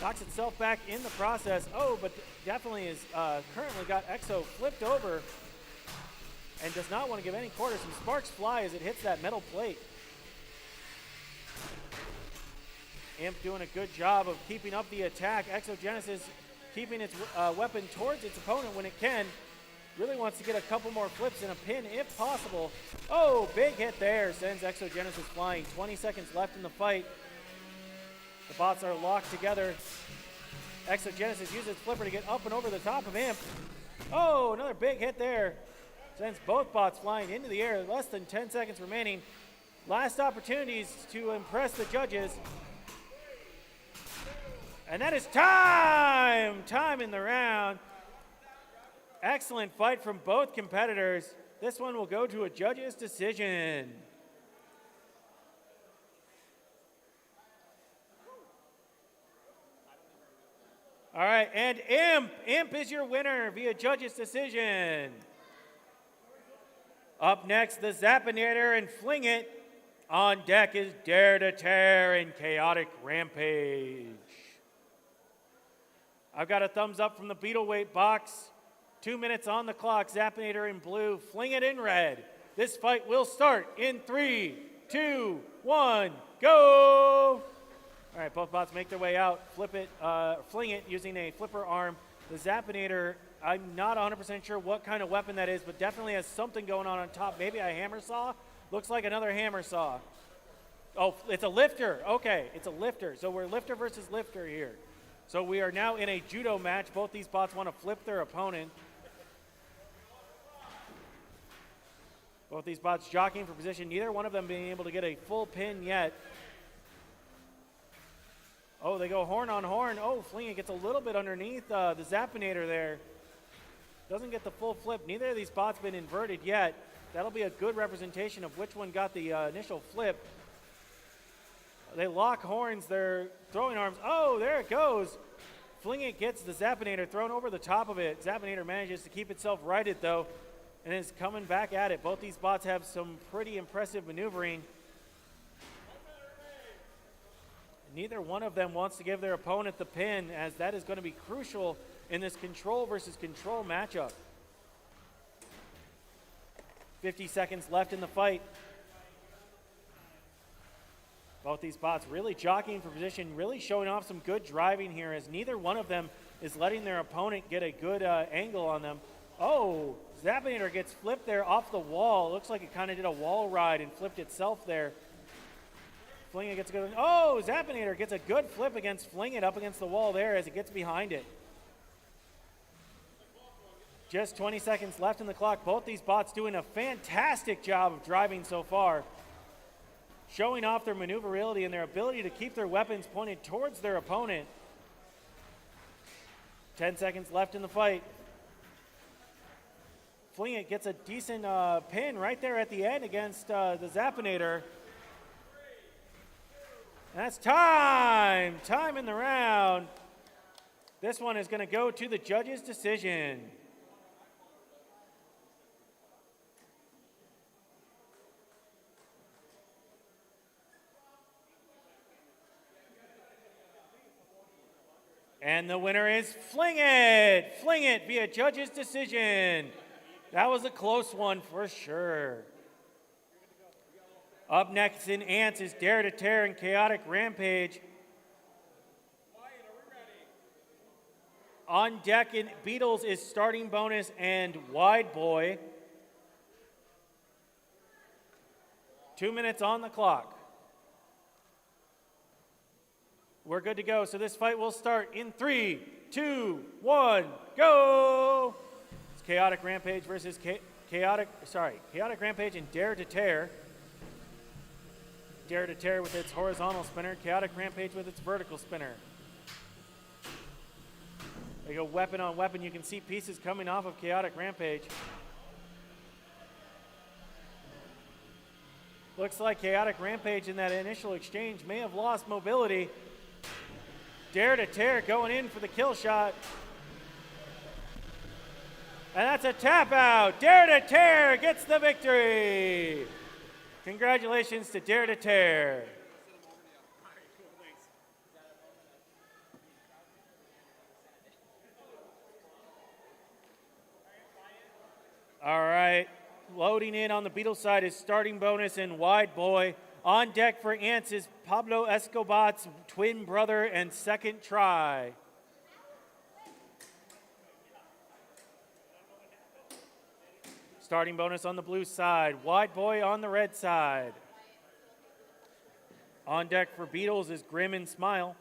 Knocks itself back in the process. Oh, but definitely is currently got Exo flipped over and does not want to give any quarter. Some sparks fly as it hits that metal plate. Imp doing a good job of keeping up the attack. Exogenesis keeping its weapon towards its opponent when it can. Really wants to get a couple more flips and a pin if possible. Oh, big hit there. Sends Exogenesis flying. 20 seconds left in the fight. The bots are locked together. Exogenesis uses flipper to get up and over the top of Imp. Oh, another big hit there. Sends both bots flying into the air. Less than 10 seconds remaining. Last opportunities to impress the judges. And that is time! Time in the round. Excellent fight from both competitors. This one will go to a judge's decision. All right, and Imp is your winner via judge's decision. Up next, the Zapinator and Fling It. On deck is Dare to Tear and Chaotic Rampage. I've got a thumbs up from the Beetleweight box. 2 minutes on the clock. Zapinator in blue, Fling It in red. This fight will start in 3, 2, 1, go! All right, both bots make their way out. Fling It using a flipper arm. The Zapinator, I'm not 100% sure what kind of weapon that is, but definitely has something going on top. Maybe a hammer saw? Looks like another hammer saw. Oh, it's a lifter. Okay, it's a lifter. So we're lifter versus lifter here. So we are now in a judo match. Both these bots want to flip their opponent. Both these bots jockeying for position. Neither one of them being able to get a full pin yet. Oh, they go horn on horn. Oh, Fling It gets a little bit underneath the Zapinator there. Doesn't get the full flip. Neither of these bots been inverted yet. That'll be a good representation of which one got the initial flip. They lock horns, they're throwing arms. Oh, there it goes. Fling It gets the Zapinator thrown over the top of it. Zapinator manages to keep itself righted, though, and is coming back at it. Both these bots have some pretty impressive maneuvering. Neither one of them wants to give their opponent the pin, as that is going to be crucial in this control versus control matchup. 50 seconds left in the fight. Both these bots really jockeying for position, really showing off some good driving here, as neither one of them is letting their opponent get a good angle on them. Oh, Zapinator gets flipped there off the wall. Looks like it kind of did a wall ride and flipped itself there. Fling It gets a good one. Oh, Zapinator gets a good flip against Fling It up against the wall there as it gets behind it. Just 20 seconds left in the clock. Both these bots doing a fantastic job of driving so far. showing off their maneuverability and their ability to keep their weapons pointed towards their opponent. 10 seconds left in the fight. Fling It gets a decent pin right there at the end against the Zappinator. And that's time! Time in the round. This one is going to go to the judge's decision. And the winner is Fling It! Fling It via judge's decision. That was a close one for sure. Up next in Ants is Dare to Tear and Chaotic Rampage. On deck in Beetles is Starting Bonus and Wide Boy. 2 minutes on the clock. We're good to go. So this fight will start in 3, 2, 1, go! It's Chaotic Rampage versus Chaotic Rampage and Dare to Tear. Dare to Tear with its horizontal spinner, Chaotic Rampage with its vertical spinner. They go weapon on weapon. You can see pieces coming off of Chaotic Rampage. Looks like Chaotic Rampage in that initial exchange may have lost mobility. Dare to Tear going in for the kill shot. And that's a tap out. Dare to Tear gets the victory. Congratulations to Dare to Tear. All right, loading in on the Beetle side is Starting Bonus and Wide Boy. On deck for Ants is Pablo Escobar's twin brother and second try. Starting Bonus on the blue side, Wide Boy on the red side. On deck for Beetles is Grim and Smile.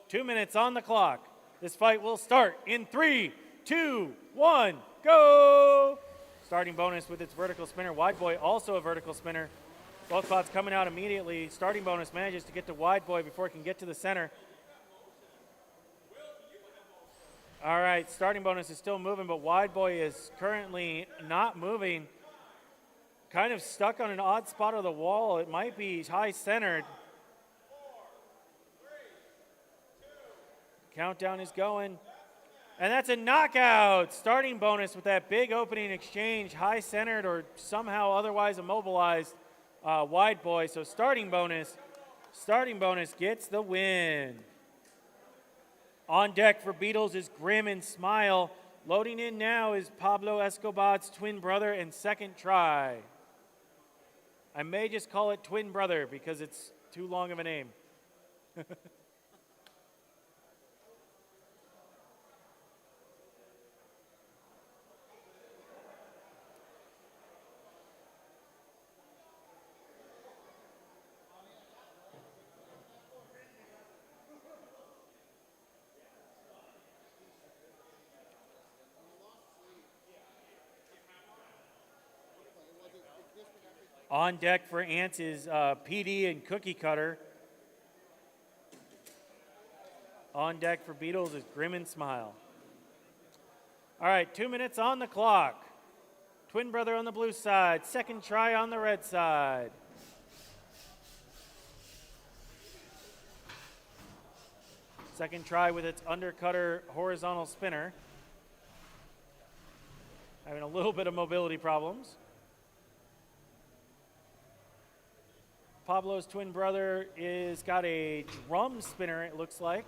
Two minutes on the clock. This fight will start in 3, 2, 1, go! Starting Bonus with its vertical spinner. Wide Boy also a vertical spinner. Both pots coming out immediately. Starting Bonus manages to get to Wide Boy before it can get to the center. All right, Starting Bonus is still moving, but Wide Boy is currently not moving. Kind of stuck on an odd spot of the wall. It might be high centered. Countdown is going. And that's a knockout. Starting Bonus with that big opening exchange, high centered or somehow otherwise immobilized Wide Boy. So Starting Bonus gets the win. On deck for Beetles is Grim and Smile. Loading in now is Pablo Escobar's twin brother and second try. I may just call it twin brother because it's too long of a name. On deck for Ants is PD and Cookie Cutter. On deck for Beetles is Grim and Smile. All right, 2 minutes on the clock. Twin brother on the blue side, second try on the red side. Second try with its undercutter horizontal spinner. Having a little bit of mobility problems. Pablo's twin brother is got a drum spinner, it looks like.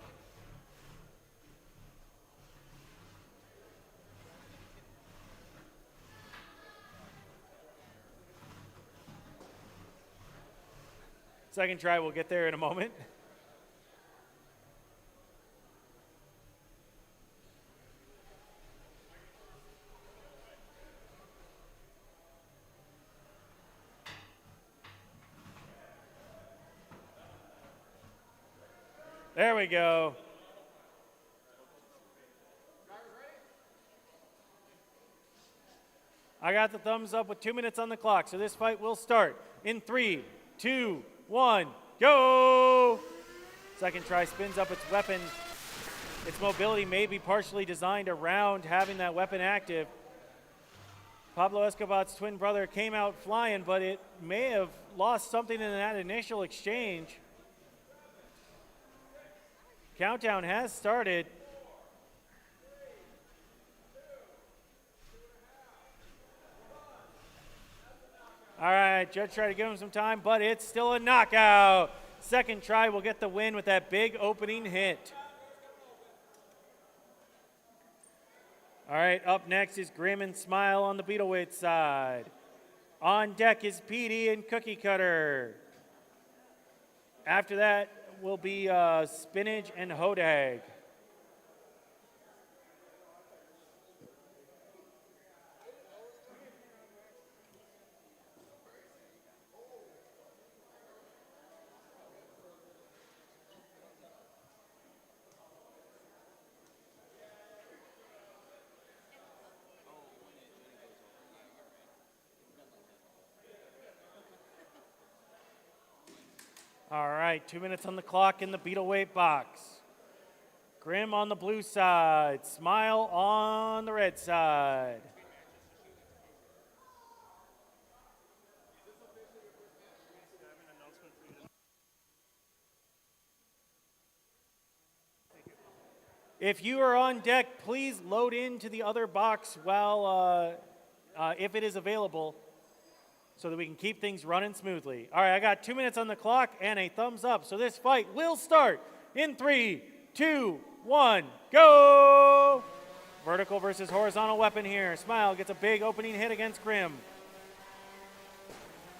Second try, we'll get there in a moment. There we go. I got the thumbs up with 2 minutes on the clock, so this fight will start in 3, 2, 1, go! Second try spins up its weapon. Its mobility may be partially designed around having that weapon active. Pablo Escobar's twin brother came out flying, but it may have lost something in that initial exchange. Countdown has started. All right, Judge tried to give him some time, but it's still a knockout. Second try will get the win with that big opening hit. All right, up next is Grim and Smile on the Beetleweight side. On deck is PD and Cookie Cutter. After that will be Spinach and Hodag. All right, 2 minutes on the clock in the Beetleweight box. Grim on the blue side, Smile on the red side. If you are on deck, please load into the other box while, if it is available, so that we can keep things running smoothly. All right, I got 2 minutes on the clock and a thumbs up. So this fight will start in 3, 2, 1, go! Vertical versus horizontal weapon here. Smile gets a big opening hit against Grim.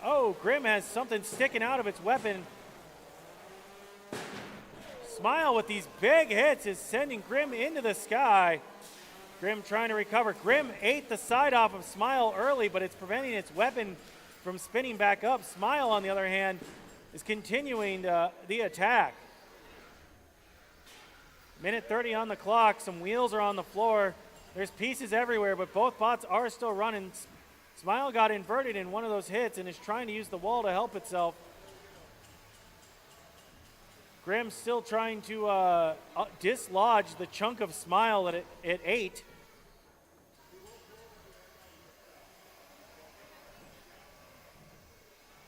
Oh, Grim has something sticking out of its weapon. Smile with these big hits is sending Grim into the sky. Grim trying to recover. Grim ate the side off of Smile early, but it's preventing its weapon from spinning back up. Smile, on the other hand, is continuing the attack. Minute 30 on the clock. Some wheels are on the floor. There's pieces everywhere, but both bots are still running. Smile got inverted in one of those hits and is trying to use the wall to help itself. Grim's still trying to dislodge the chunk of Smile that it ate.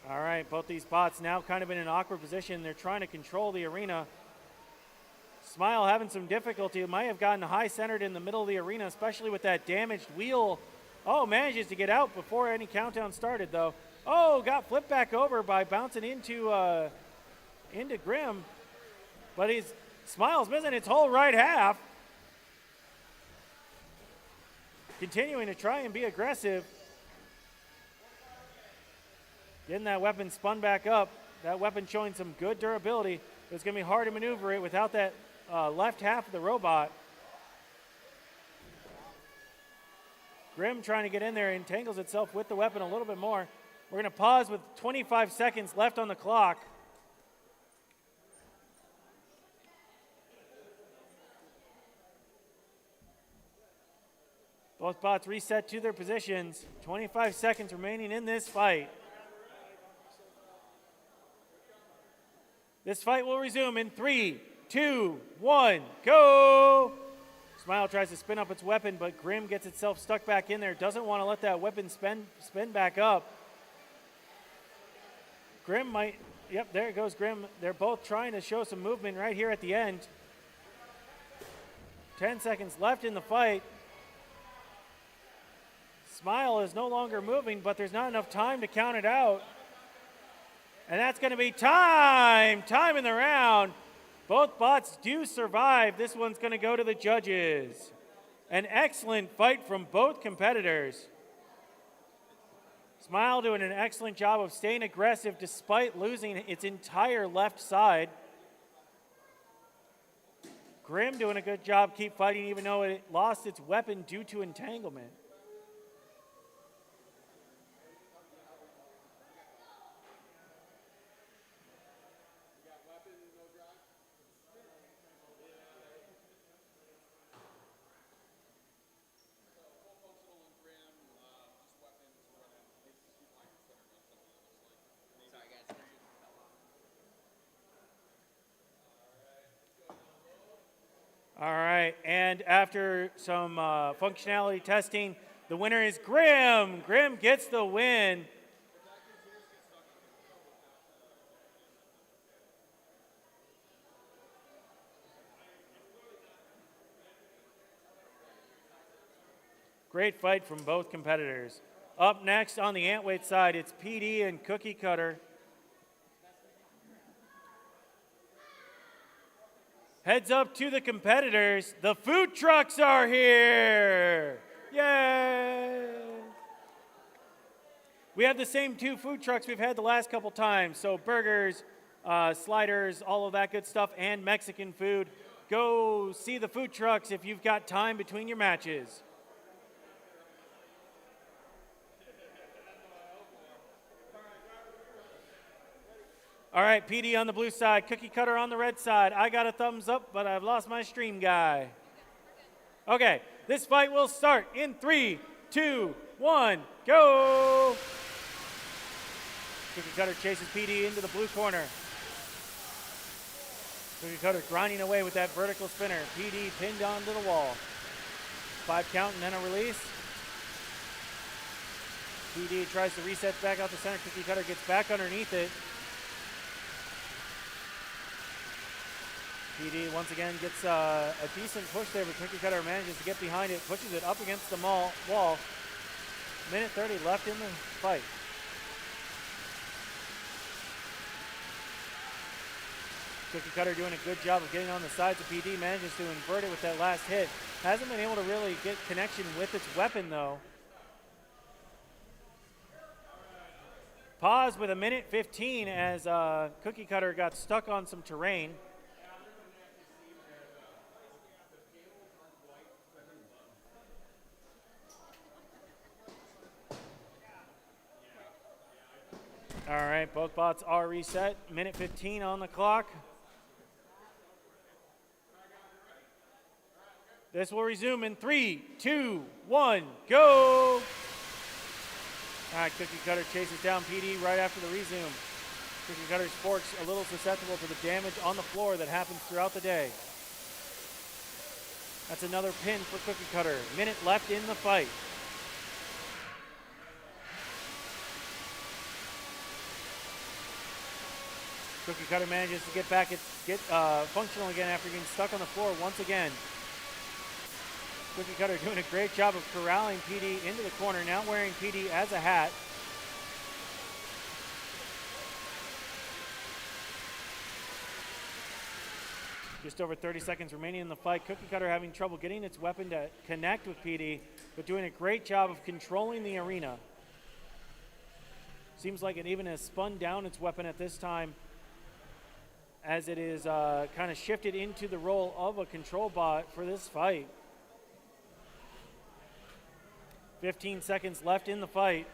All right, both these bots now kind of in an awkward position. They're trying to control the arena. Smile having some difficulty. It might have gotten high-centered in the middle of the arena, especially with that damaged wheel. Oh, manages to get out before any countdown started, though. Oh, got flipped back over by bouncing into Grim. But Smile's missing its whole right half. Continuing to try and be aggressive. Getting that weapon spun back up. That weapon showing some good durability. It's going to be hard to maneuver it without that left half of the robot. Grim trying to get in there, entangles itself with the weapon a little bit more. We're going to pause with 25 seconds left on the clock. Both bots reset to their positions. 25 seconds remaining in this fight. This fight will resume in 3, 2, 1, go! Smile tries to spin up its weapon, but Grim gets itself stuck back in there. Doesn't want to let that weapon spin back up. Grim might, yep, there goes Grim. They're both trying to show some movement right here at the end. 10 seconds left in the fight. Smile is no longer moving, but there's not enough time to count it out. And that's going to be time in the round. Both bots do survive. This one's going to go to the judges. An excellent fight from both competitors. Smile doing an excellent job of staying aggressive despite losing its entire left side. Grim doing a good job, keep fighting even though it lost its weapon due to entanglement. right, and after some functionality testing, the winner is Grim. Grim gets the win. Great fight from both competitors. Up next on the Antweight side, it's PD and Cookie Cutter. Heads up to the competitors. The food trucks are here. Yay! We have the same 2 food trucks we've had the last couple times. So burgers, sliders, all of that good stuff, and Mexican food. Go see the food trucks if you've got time between your matches. All right, PD on the blue side, Cookie Cutter on the red side. I got a thumbs up, but I've lost my stream guy. Okay, this fight will start in 3, 2, 1, go! Cookie Cutter chases PD into the blue corner. Cookie Cutter grinding away with that vertical spinner. PD pinned onto the wall. 5 count and then a release. PD tries to reset back out the center. Cookie Cutter gets back underneath it. PD once again gets a decent push there, but Cookie Cutter manages to get behind it, pushes it up against the wall. Minute 30 left in the fight. Cookie Cutter doing a good job of getting on the sides of PD, manages to invert it with that last hit. Hasn't been able to really get connection with its weapon though. Pause with a minute 15 as Cookie Cutter got stuck on some terrain. All right, both bots are reset. Minute 15 on the clock. This will resume in 3, 2, 1, go! All right, Cookie Cutter chases down PD right after the resume. Cookie Cutter's fork's a little susceptible to the damage on the floor that happens throughout the day. That's another pin for Cookie Cutter. Minute left in the fight. Cookie Cutter manages to get back, get functional again after getting stuck on the floor once again. Cookie Cutter doing a great job of corralling PD into the corner, now wearing PD as a hat. Just over 30 seconds remaining in the fight. Cookie Cutter having trouble getting its weapon to connect with PD, but doing a great job of controlling the arena. Seems like it even has spun down its weapon at this time, as it is kind of shifted into the role of a control bot for this fight. 15 seconds left in the fight.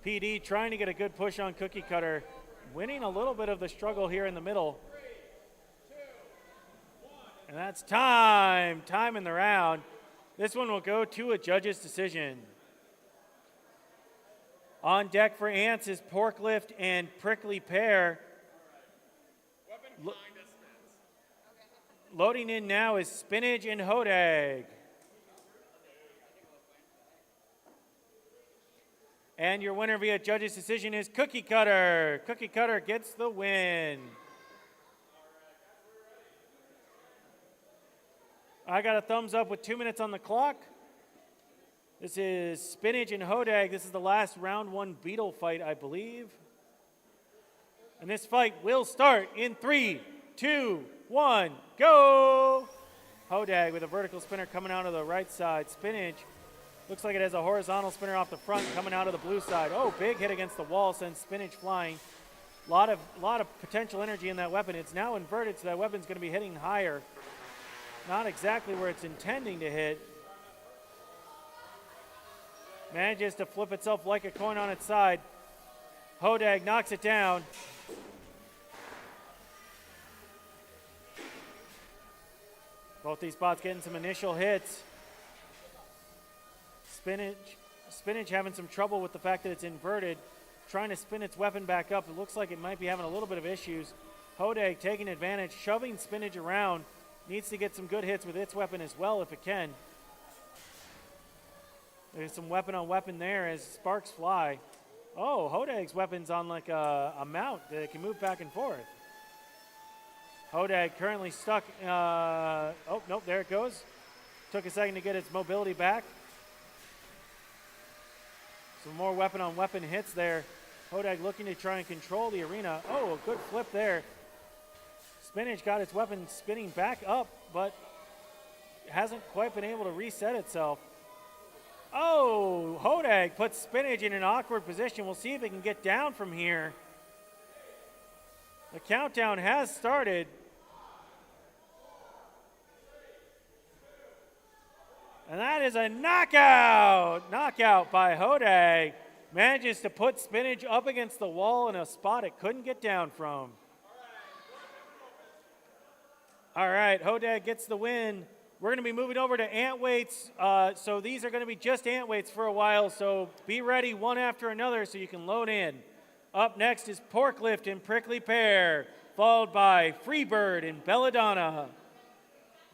PD trying to get a good push on Cookie Cutter, winning a little bit of the struggle here in the middle. And that's time in the round. This one will go to a judge's decision. On deck for Ants is Porklift and Prickly Pear. Loading in now is Spinach and Hodag. And your winner via judge's decision is Cookie Cutter. Cookie Cutter gets the win. I got a thumbs up with 2 minutes on the clock. This is Spinach and Hodag. This is the last round 1 beetle fight, I believe. And this fight will start in 3, 2, 1, go! Hodag with a vertical spinner coming out of the right side. Spinach looks like it has a horizontal spinner off the front coming out of the blue side. Oh, big hit against the wall, sends Spinach flying. Lot of potential energy in that weapon. It's now inverted, so that weapon's going to be hitting higher. Not exactly where it's intending to hit. Manages to flip itself like a coin on its side. Hodag knocks it down. Both these bots getting some initial hits. Spinach having some trouble with the fact that it's inverted. trying to spin its weapon back up. It looks like it might be having a little bit of issues. Hodag taking advantage, shoving spinach around. Needs to get some good hits with its weapon as well if it can. There's some weapon on weapon there as sparks fly. Oh, Hodag's weapon's on like a mount that it can move back and forth. Hodag currently stuck. Oh, nope, there it goes. Took a second to get its mobility back. Some more weapon on weapon hits there. Hodag looking to try and control the arena. Oh, a good flip there. Spinach got its weapon spinning back up, but hasn't quite been able to reset itself. Oh, Hodag puts Spinach in an awkward position. We'll see if it can get down from here. The countdown has started. And that is a knockout! Knockout by Hodag. Manages to put Spinach up against the wall in a spot it couldn't get down from. All right, Hodag gets the win. We're going to be moving over to ant weights. So these are going to be just ant weights for a while. So be ready one after another so you can load in. Up next is Pork Lift and Prickly Pear, followed by Freebird and Belladonna.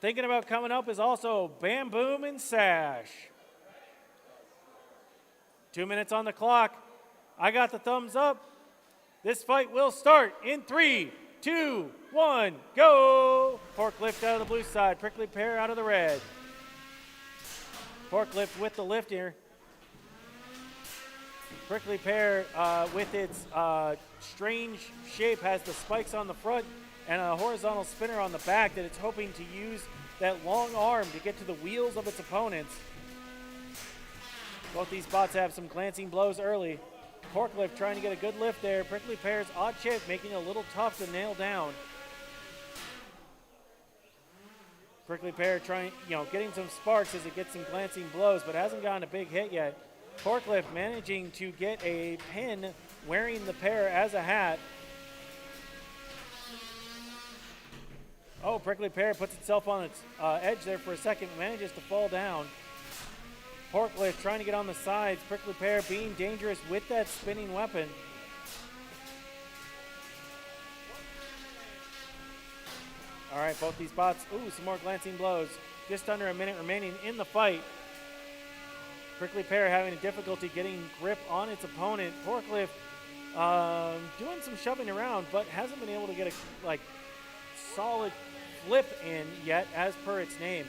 Thinking about coming up is also Bamboom and Sash. 2 minutes on the clock. I got the thumbs up. This fight will start in 3, 2, 1, go! Pork Lift out of the blue side, Prickly Pear out of the red. Pork Lift with the lift here. Prickly Pear with its strange shape has the spikes on the front and a horizontal spinner on the back that it's hoping to use that long arm to get to the wheels of its opponents. Both these bots have some glancing blows early. Pork Lift trying to get a good lift there. Prickly Pear's odd shape making it a little tough to nail down. Prickly Pear trying, getting some sparks as it gets some glancing blows, but hasn't gotten a big hit yet. Pork Lift managing to get a pin wearing the pear as a hat. Oh, Prickly Pear puts itself on its edge there for a second, manages to fall down. Pork Lift trying to get on the sides. Prickly Pear being dangerous with that spinning weapon. All right, both these bots. Ooh, some more glancing blows. Just under a minute remaining in the fight. Prickly Pear having a difficulty getting grip on its opponent. Pork Lift doing some shoving around, but hasn't been able to get a solid flip in yet, as per its name.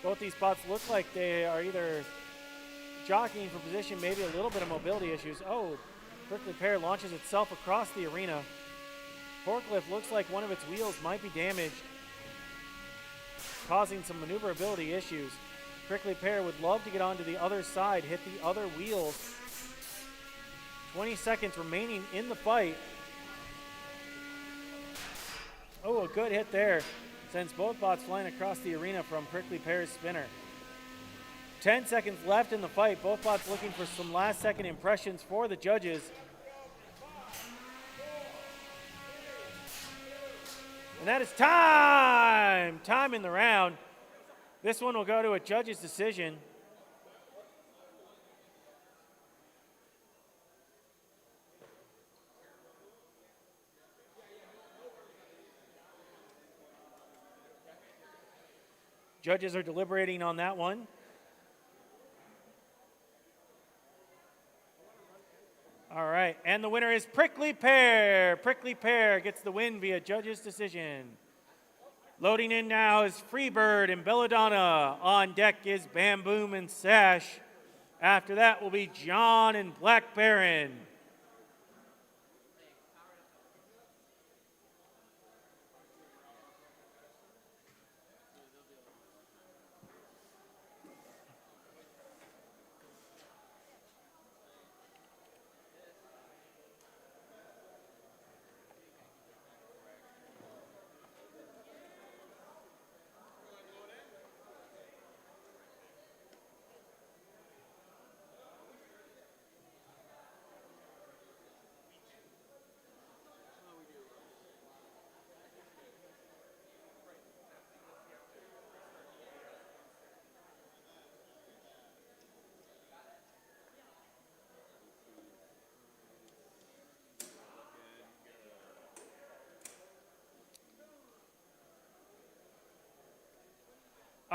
Both these bots look like they are either jockeying for position, maybe a little bit of mobility issues. Oh, Prickly Pear launches itself across the arena. Pork Lift looks like one of its wheels might be damaged, causing some maneuverability issues. Prickly Pear would love to get onto the other side, hit the other wheels. 20 seconds remaining in the fight. Oh, a good hit there. Sends both bots flying across the arena from Prickly Pear's spinner. 10 seconds left in the fight. Both bots looking for some last second impressions for the judges. And that is time! Time in the round. This one will go to a judge's decision. Judges are deliberating on that one. All right, and the winner is Prickly Pear. Prickly Pear gets the win via judge's decision. Loading in now is Freebird and Belladonna. On deck is Bamboom and Sash. After that will be John and Black Baron.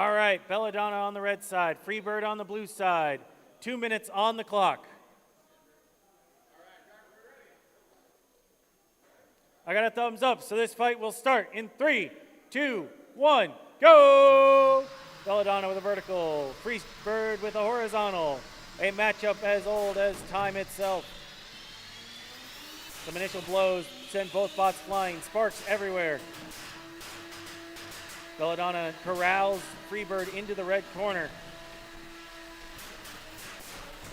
All right, Belladonna on the red side, Freebird on the blue side. 2 minutes on the clock. I got a thumbs up, so this fight will start in 3, 2, 1, go! Belladonna with a vertical, Freebird with a horizontal. A matchup as old as time itself. Some initial blows send both bots flying, sparks everywhere. Belladonna corrals Freebird into the red corner.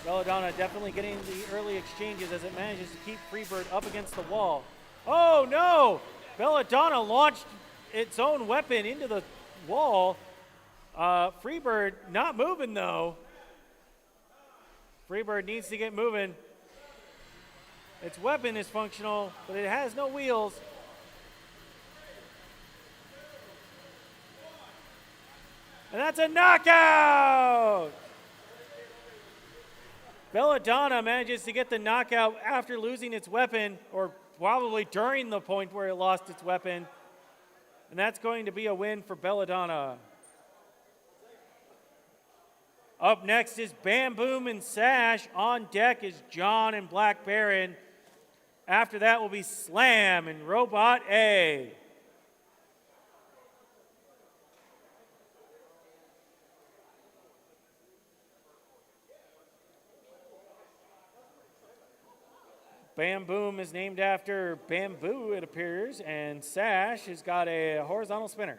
Belladonna definitely getting the early exchanges as it manages to keep Freebird up against the wall. Oh no! Belladonna launched its own weapon into the wall. Freebird not moving though. Freebird needs to get moving. Its weapon is functional, but it has no wheels. And that's a knockout! Belladonna manages to get the knockout after losing its weapon, or probably during the point where it lost its weapon. And that's going to be a win for Belladonna. Up next is Bamboom and Sash. On deck is John and Black Baron. After that will be Slam and Robot A. Bamboom is named after bamboo, it appears, and Sash has got a horizontal spinner.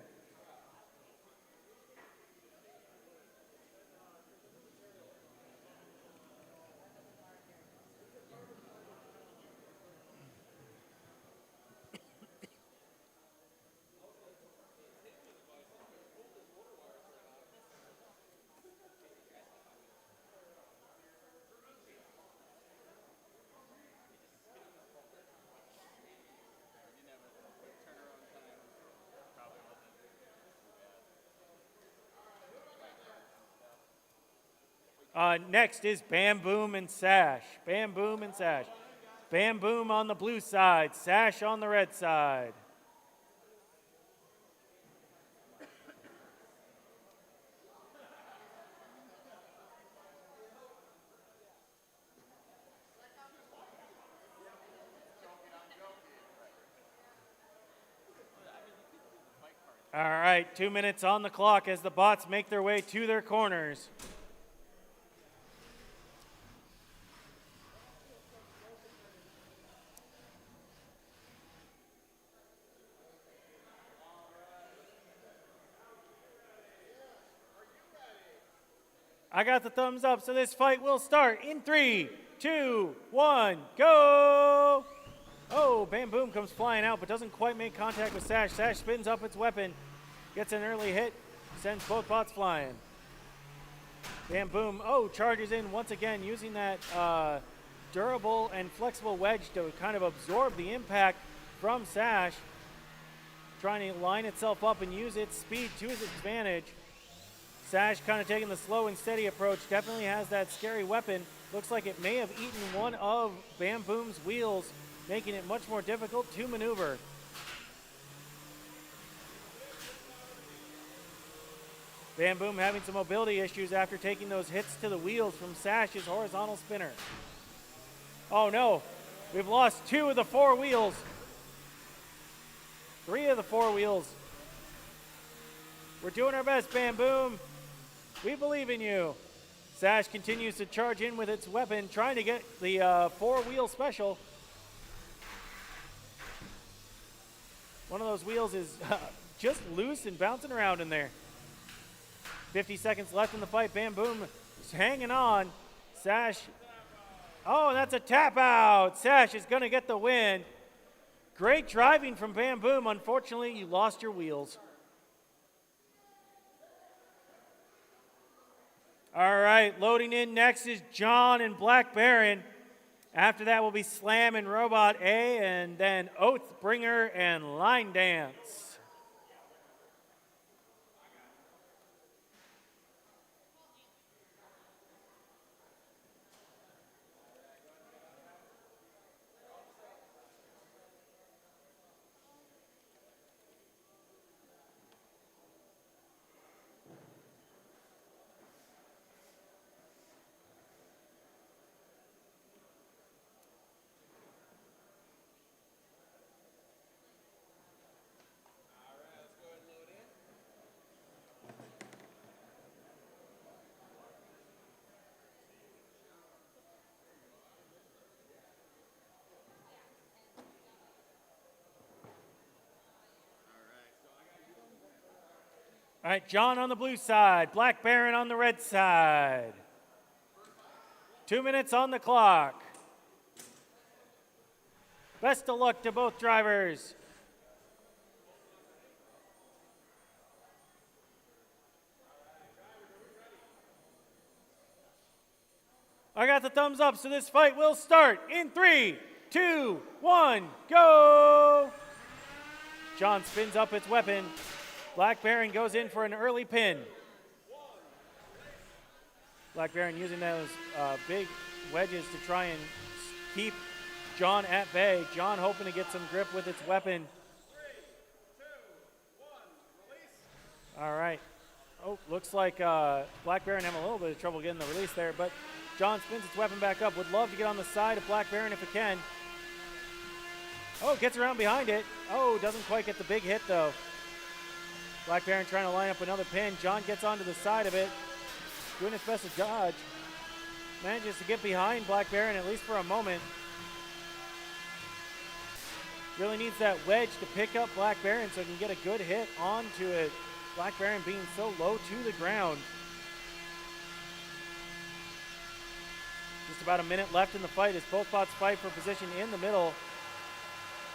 Next is Bamboom and Sash. Bamboom and Sash. Bamboom on the blue side, Sash on the red side. All right, 2 minutes on the clock as the bots make their way to their corners. I got the thumbs up, so this fight will start in 3, 2, 1, go! Oh, Bamboom comes flying out, but doesn't quite make contact with Sash. Sash spins up its weapon, gets an early hit, sends both bots flying. Bamboom, charges in once again, using that durable and flexible wedge to kind of absorb the impact from Sash, trying to line itself up and use its speed to its advantage. Sash kind of taking the slow and steady approach, definitely has that scary weapon. Looks like it may have eaten one of Bamboom's wheels, making it much more difficult to maneuver. Bamboom having some mobility issues after taking those hits to the wheels from Sash's horizontal spinner. Oh no, we've lost 2 of the 4 wheels. 3 of the 4 wheels. We're doing our best, Bamboom. We believe in you. Sash continues to charge in with its weapon, trying to get the 4-wheel special. One of those wheels is just loose and bouncing around in there. 50 seconds left in the fight. Bamboom is hanging on. Sash. Oh, that's a tap out. Sash is going to get the win. Great driving from Bamboom. Unfortunately, you lost your wheels. All right, loading in next is John and Black Baron. After that will be Slam and Robot A, and then Oathbringer and Line Dance. All right, John on the blue side, Black Baron on the red side. 2 minutes on the clock. Best of luck to both drivers. I got the thumbs up, so this fight will start in 3, 2, 1, go! John spins up its weapon. Black Baron goes in for an early pin. Black Baron using those big wedges to try and keep John at bay. John hoping to get some grip with its weapon. 3, 2, 1, release. All right. Oh, looks like Black Baron having a little bit of trouble getting the release there, but John spins its weapon back up. Would love to get on the side of Black Baron if it can. Oh, gets around behind it. Oh, doesn't quite get the big hit though. Black Baron trying to line up another pin. John gets onto the side of it, doing his best to dodge. Manages to get behind Black Baron at least for a moment. Really needs that wedge to pick up Black Baron so he can get a good hit onto it. Black Baron being so low to the ground. Just about a minute left in the fight as both bots fight for position in the middle.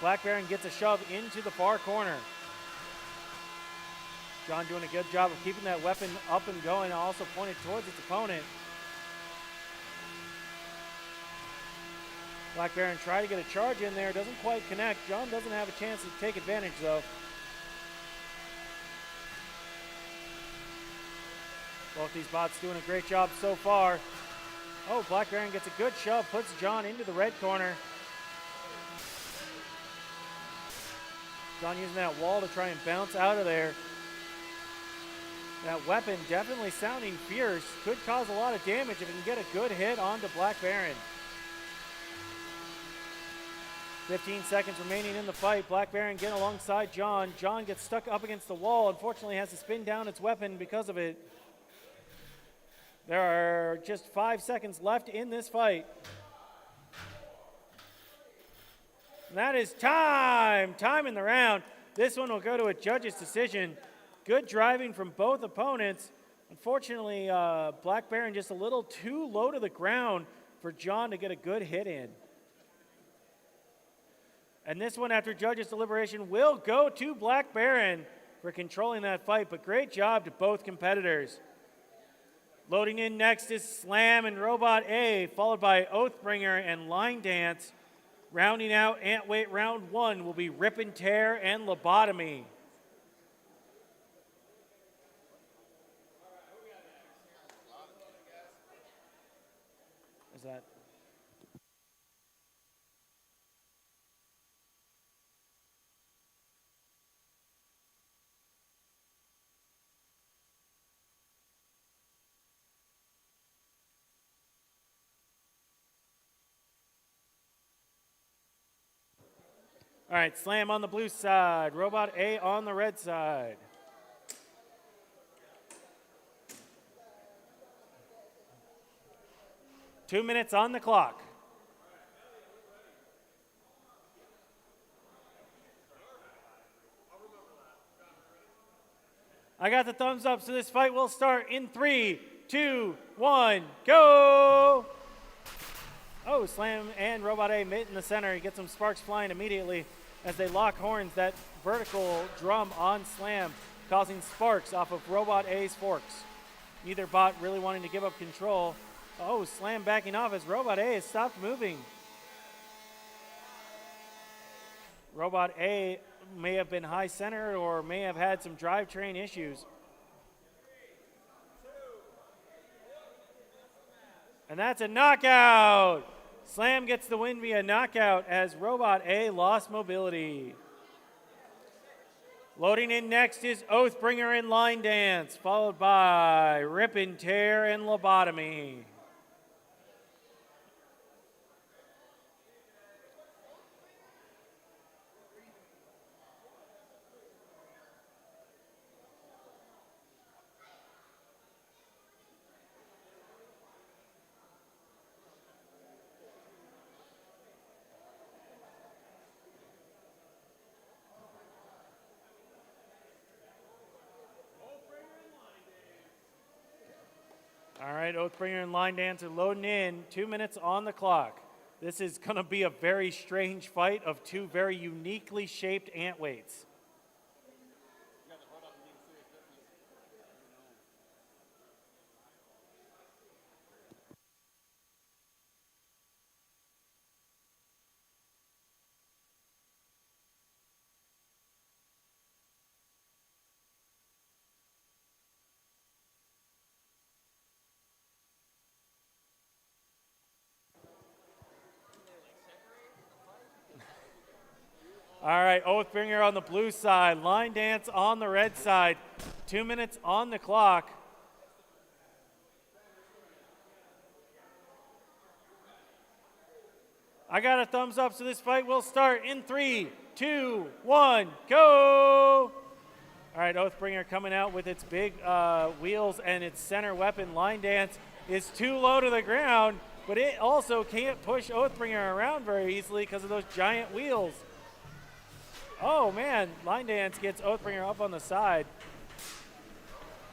Black Baron gets a shove into the far corner. John doing a good job of keeping that weapon up and going, also pointed towards its opponent. Black Baron tried to get a charge in there, doesn't quite connect. John doesn't have a chance to take advantage though. Both these bots doing a great job so far. Oh, Black Baron gets a good shove, puts John into the red corner. John using that wall to try and bounce out of there. That weapon definitely sounding fierce. Could cause a lot of damage if it can get a good hit onto Black Baron. 15 seconds remaining in the fight. Black Baron getting alongside John. John gets stuck up against the wall. Unfortunately has to spin down its weapon because of it. There are just 5 seconds left in this fight. And that is time. Time in the round. This one will go to a judge's decision. Good driving from both opponents. Unfortunately, Black Baron just a little too low to the ground for John to get a good hit in. And this one, after judges' deliberation, will go to Black Baron for controlling that fight. But great job to both competitors. Loading in next is Slam and Robot A, followed by Oathbringer and Line Dance. Rounding out Antweight round 1 will be Rip and Tear and Lobotomy. Is that? All right, Slam on the blue side, Robot A on the red side. Two minutes on the clock. I got the thumbs up, so this fight will start in 3, 2, 1, go! Oh, Slam and Robot A meet in the center. He gets some sparks flying immediately as they lock horns. That vertical drum on Slam causing sparks off of Robot A's forks. Neither bot really wanting to give up control. Oh, Slam backing off as Robot A has stopped moving. Robot A may have been high-centered or may have had some drivetrain issues. And that's a knockout. Slam gets the win via knockout as Robot A lost mobility. Loading in next is Oathbringer and Line Dance, followed by Rip and Tear and Lobotomy. right, Oathbringer and Line Dance are loading in. 2 minutes on the clock. This is going to be a very strange fight of two very uniquely shaped ant weights. All right, Oathbringer on the blue side, Line Dance on the red side. 2 minutes on the clock. I got a thumbs up, so this fight will start in 3, 2, 1, go! All right, Oathbringer coming out with its big wheels and its center weapon. Line Dance is too low to the ground, but it also can't push Oathbringer around very easily because of those giant wheels. Oh man, Line Dance gets Oathbringer up on the side.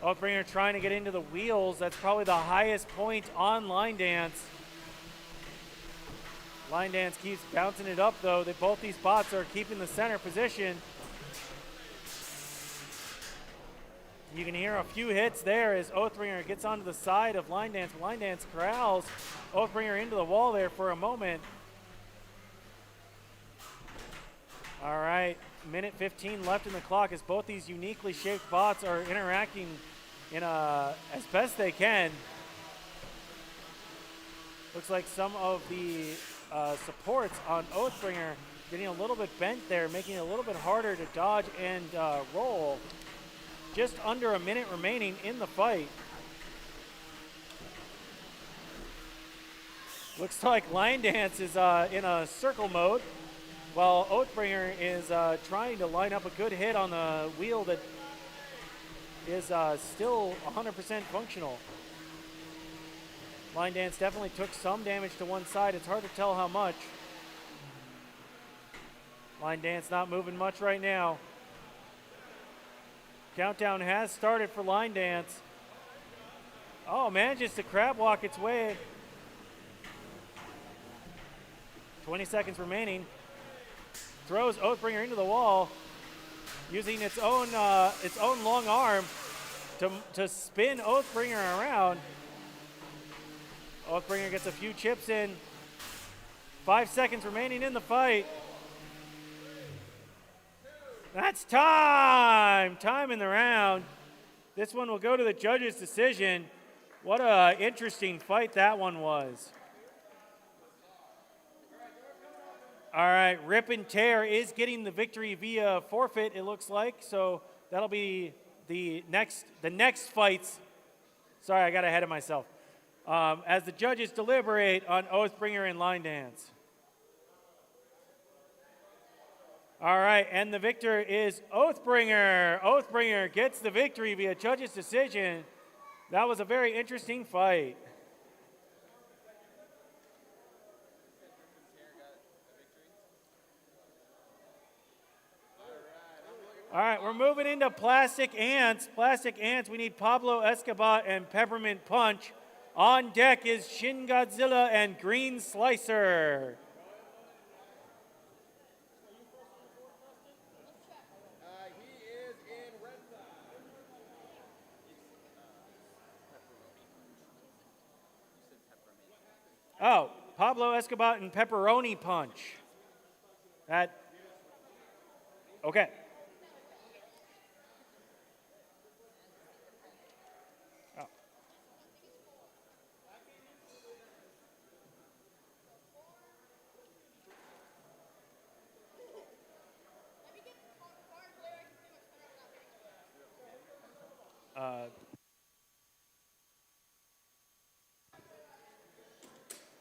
Oathbringer trying to get into the wheels. That's probably the highest point on Line Dance. Line Dance keeps bouncing it up though. Both these bots are keeping the center position. You can hear a few hits there as Oathbringer gets onto the side of Line Dance. Line Dance corrals Oathbringer into the wall there for a moment. All right, minute 15 left in the clock as both these uniquely shaped bots are interacting in as best they can. Looks like some of the supports on Oathbringer getting a little bit bent there, making it a little bit harder to dodge and roll. Just under a minute remaining in the fight. Looks like Line Dance is in a circle mode, while Oathbringer is trying to line up a good hit on the wheel that is still 100% functional. Line Dance definitely took some damage to one side. It's hard to tell how much. Line Dance not moving much right now. Countdown has started for Line Dance. Oh, manages to crab walk its way. 20 seconds remaining. Throws Oathbringer into the wall, using its own long arm to spin Oathbringer around. Oathbringer gets a few chips in. 5 seconds remaining in the fight. That's time! Time in the round. This one will go to the judges' decision. What an interesting fight that one was. All right, Rip and Tear is getting the victory via forfeit, it looks like. So that'll be the next fights. Sorry, I got ahead of myself. As the judges deliberate on Oathbringer and Line Dance. All right, and the victor is Oathbringer. Oathbringer gets the victory via judges' decision. That was a very interesting fight. All right, we're moving into Plastic Ants. Plastic Ants, we need Pablo Escobar and Peppermint Punch. On deck is Shin Godzilla and Green Slicer. Oh, Pablo Escobar and Pepperoni Punch. Okay. Oh.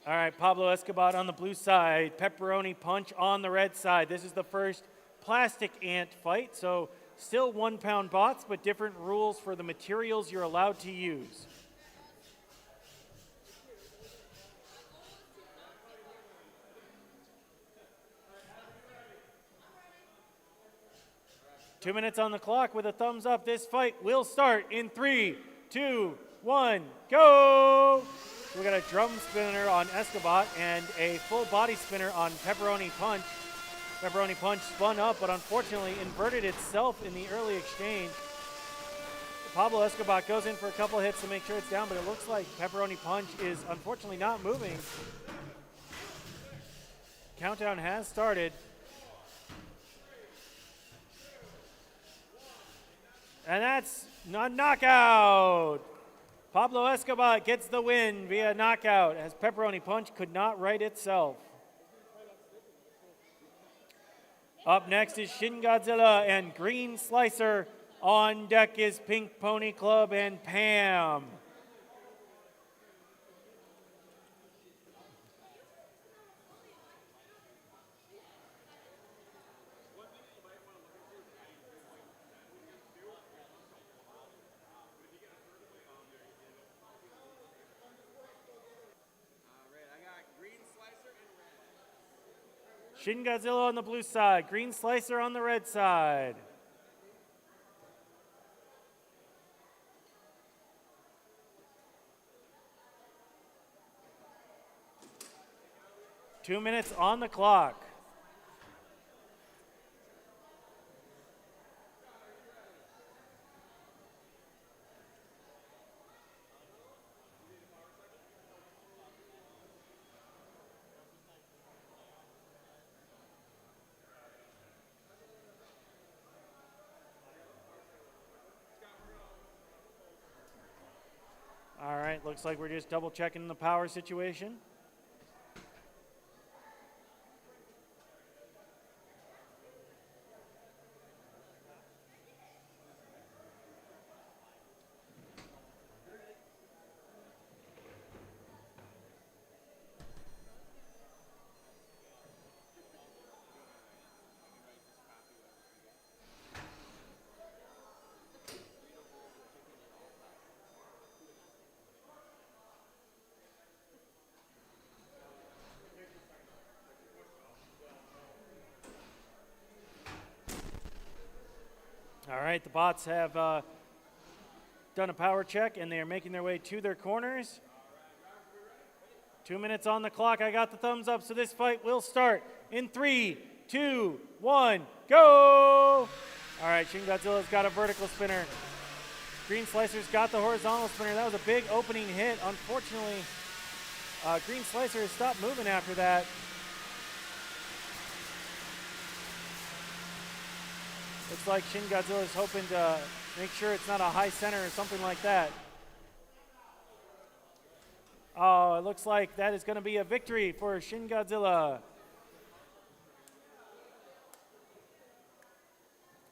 All right, Pablo Escobar on the blue side, Pepperoni Punch on the red side. This is the first Plastic Ant fight, so still 1 pound bots, but different rules for the materials you're allowed to use. Two minutes on the clock with a thumbs up. This fight will start in 3, 2, 1, go! We got a drum spinner on Escabot and a full body spinner on Pepperoni Punch. Pepperoni Punch spun up, but unfortunately inverted itself in the early exchange. Pablo Escabot goes in for a couple hits to make sure it's down, but it looks like Pepperoni Punch is unfortunately not moving. Countdown has started. And that's a knockout. Pablo Escabot gets the win via knockout as Pepperoni Punch could not right itself. Up next is Shin Godzilla and Green Slicer. On deck is Pink Pony Club and Pam. Shin Godzilla on the blue side, Green Slicer on the red side. Two minutes on the clock. All right, looks like we're just double checking the power situation. All right, the bots have done a power check, and they are making their way to their corners. 2 minutes on the clock. I got the thumbs up, so this fight will start in 3, 2, 1, go! All right, Shin Godzilla's got a vertical spinner. Green Slicer's got the horizontal spinner. That was a big opening hit. Unfortunately, Green Slicer has stopped moving after that. Looks like Shin Godzilla is hoping to make sure it's not a high center or something like that. Oh, it looks like that is going to be a victory for Shin Godzilla.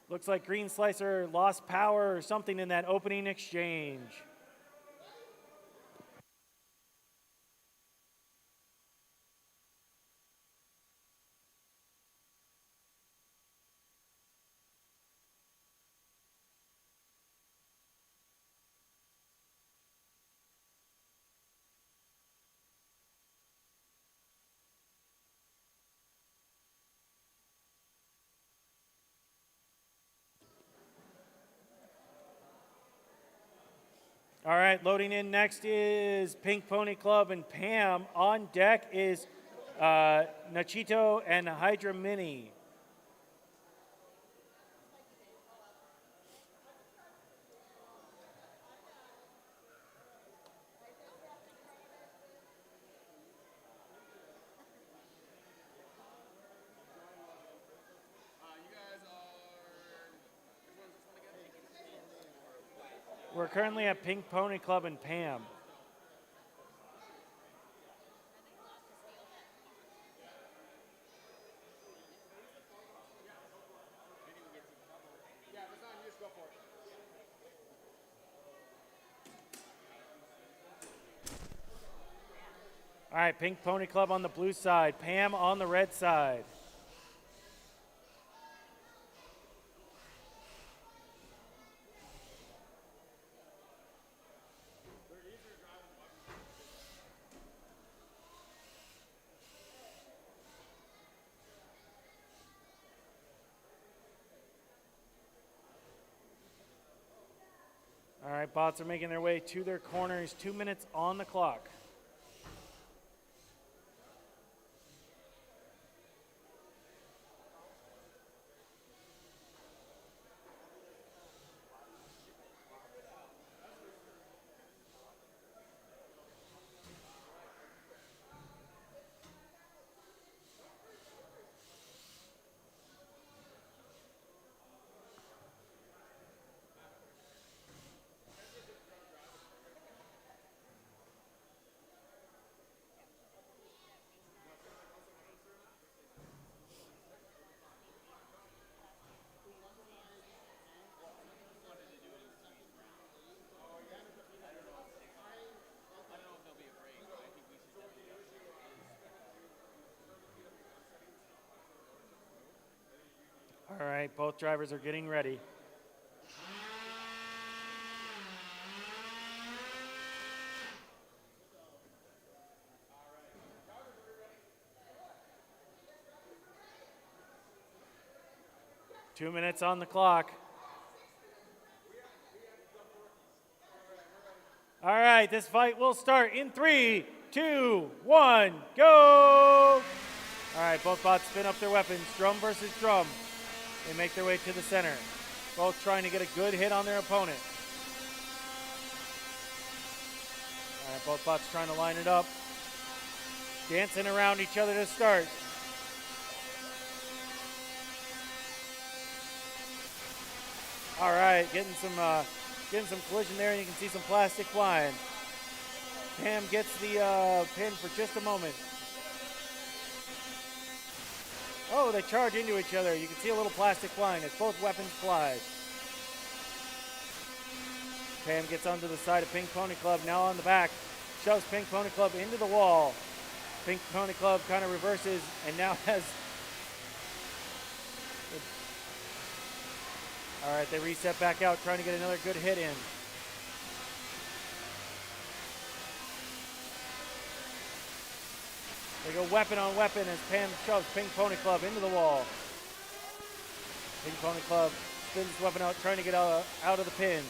Looks like Green Slicer lost power or something in that opening exchange. All right, loading in next is Pink Pony Club and Pam. On deck is Nachito and Hydra Mini. We're currently at Pink Pony Club and Pam. All right, Pink Pony Club on the blue side, Pam on the red side. All right, bots are making their way to their corners. 2 minutes on the clock. All right, both drivers are getting ready. Two minutes on the clock. All right, this fight will start in 3, 2, 1, go! All right, both bots spin up their weapons, drum versus drum. They make their way to the center, both trying to get a good hit on their opponent. All right, both bots trying to line it up, dancing around each other to start. All right, getting some collision there, and you can see some plastic flying. Pam gets the pin for just a moment. Oh, they charge into each other. You can see a little plastic flying as both weapons fly. Pam gets onto the side of Pink Pony Club, now on the back. Shoves Pink Pony Club into the wall. Pink Pony Club kind of reverses and now has... All right, they reset back out, trying to get another good hit in. They go weapon on weapon as Pam shoves Pink Pony Club into the wall. Pink Pony Club spins his weapon out, trying to get out of the pin.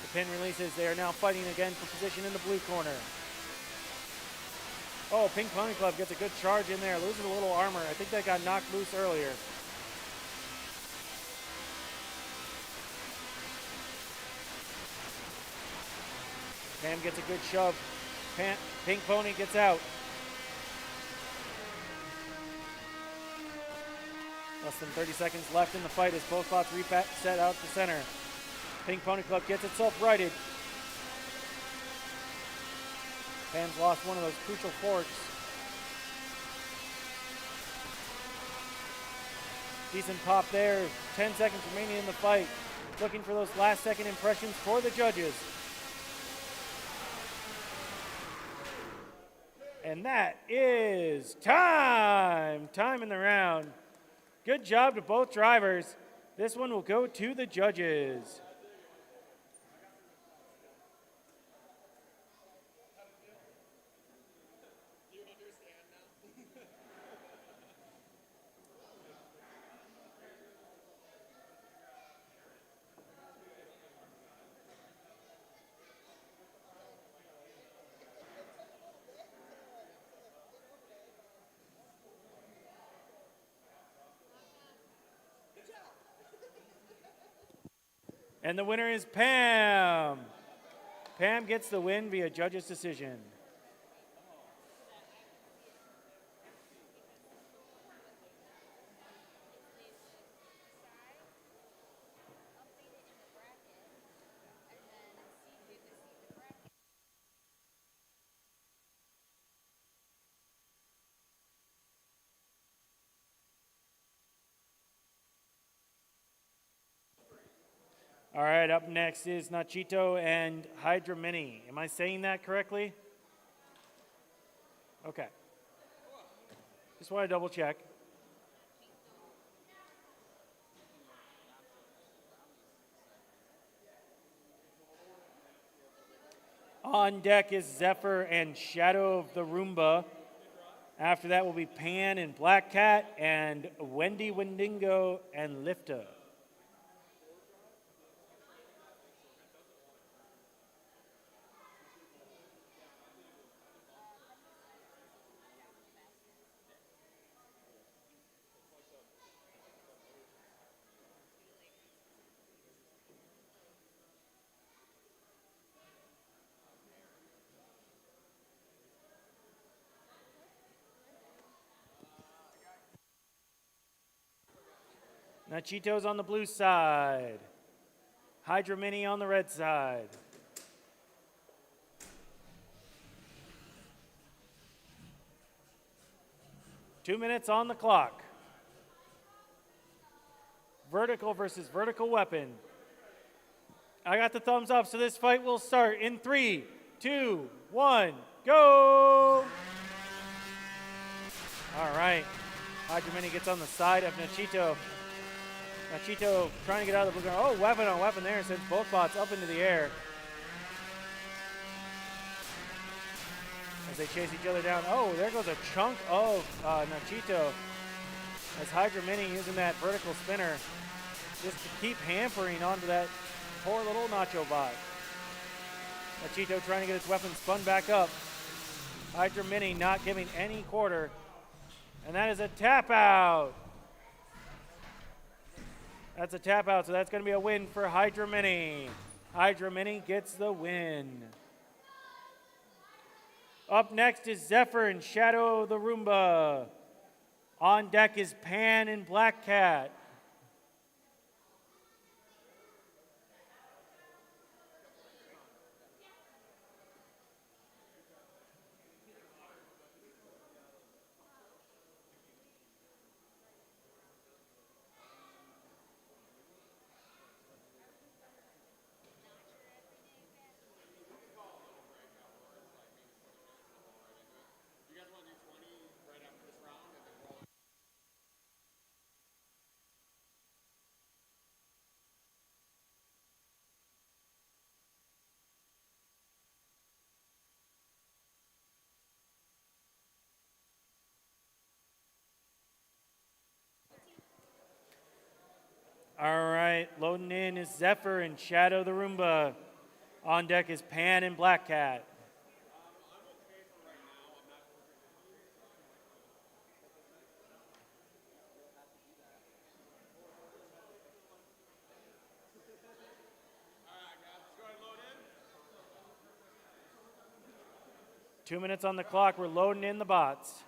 The pin releases. They are now fighting again for position in the blue corner. Oh, Pink Pony Club gets a good charge in there, loses a little armor. I think that got knocked loose earlier. Pam gets a good shove. Pink Pony gets out. Less than 30 seconds left in the fight as both bots reset out to center. Pink Pony Club gets itself righted. Pam's lost one of those crucial forks. Decent pop there. 10 seconds remaining in the fight. Looking for those last second impressions for the judges. And that is time. Time in the round. Good job to both drivers. This one will go to the judges. And the winner is Pam. Pam gets the win via judge's decision. All right, up next is Nachito and Hydra Mini. Am I saying that correctly? Okay. Just want to double check. On deck is Zephyr and Shadow of the Roomba. After that will be Pan and Black Cat and Wendy Wendigo and Lifta. Nachito's on the blue side. Hydra Mini on the red side. Two minutes on the clock. Vertical versus vertical weapon. I got the thumbs up, so this fight will start in 3, 2, 1, go! All right. Hydra Mini gets on the side of Nachito. Nachito trying to get out of the blue corner. Oh, weapon on weapon there, sends both bots up into the air. As they chase each other down. Oh, there goes a chunk of Nachito. As Hydra Mini using that vertical spinner just to keep hampering onto that poor little Nacho bot. Nachito trying to get his weapon spun back up. Hydra Mini not giving any quarter. And that is a tap out. That's a tap out, so that's going to be a win for Hydra Mini. Hydra Mini gets the win. Up next is Zephyr and Shadow the Roomba. On deck is Pan and Black Cat. All right, loading in is Zephyr and Shadow the Roomba. On deck is Pan and Black Cat. Two minutes on the clock, we're loading in the bots.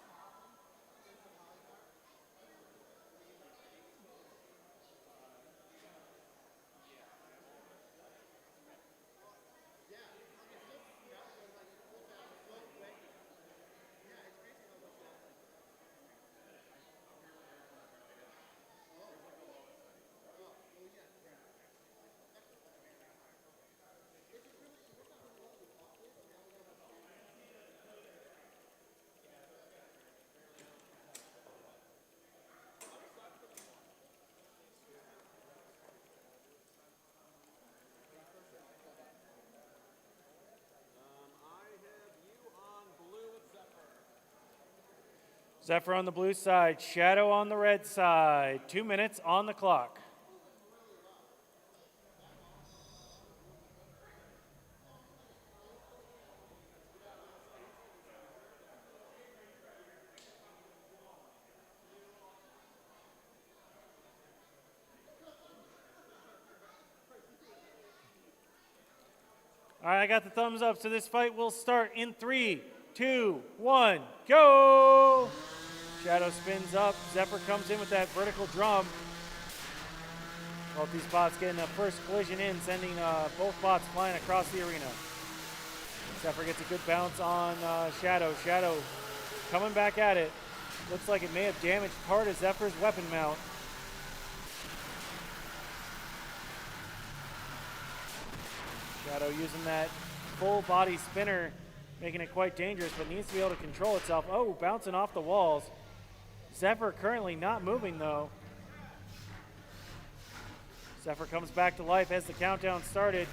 Zephyr on the blue side, Shadow on the red side. 2 minutes on the clock. All right, I got the thumbs up, so this fight will start in 3, 2, 1, go! Shadow spins up. Zephyr comes in with that vertical drum. Both these bots getting a first collision in, sending both bots flying across the arena. Zephyr gets a good bounce on Shadow. Shadow coming back at it. Looks like it may have damaged part of Zephyr's weapon mount. Shadow using that full body spinner, making it quite dangerous, but needs to be able to control itself. Oh, bouncing off the walls. Zephyr currently not moving though. Zephyr comes back to life as the countdown started.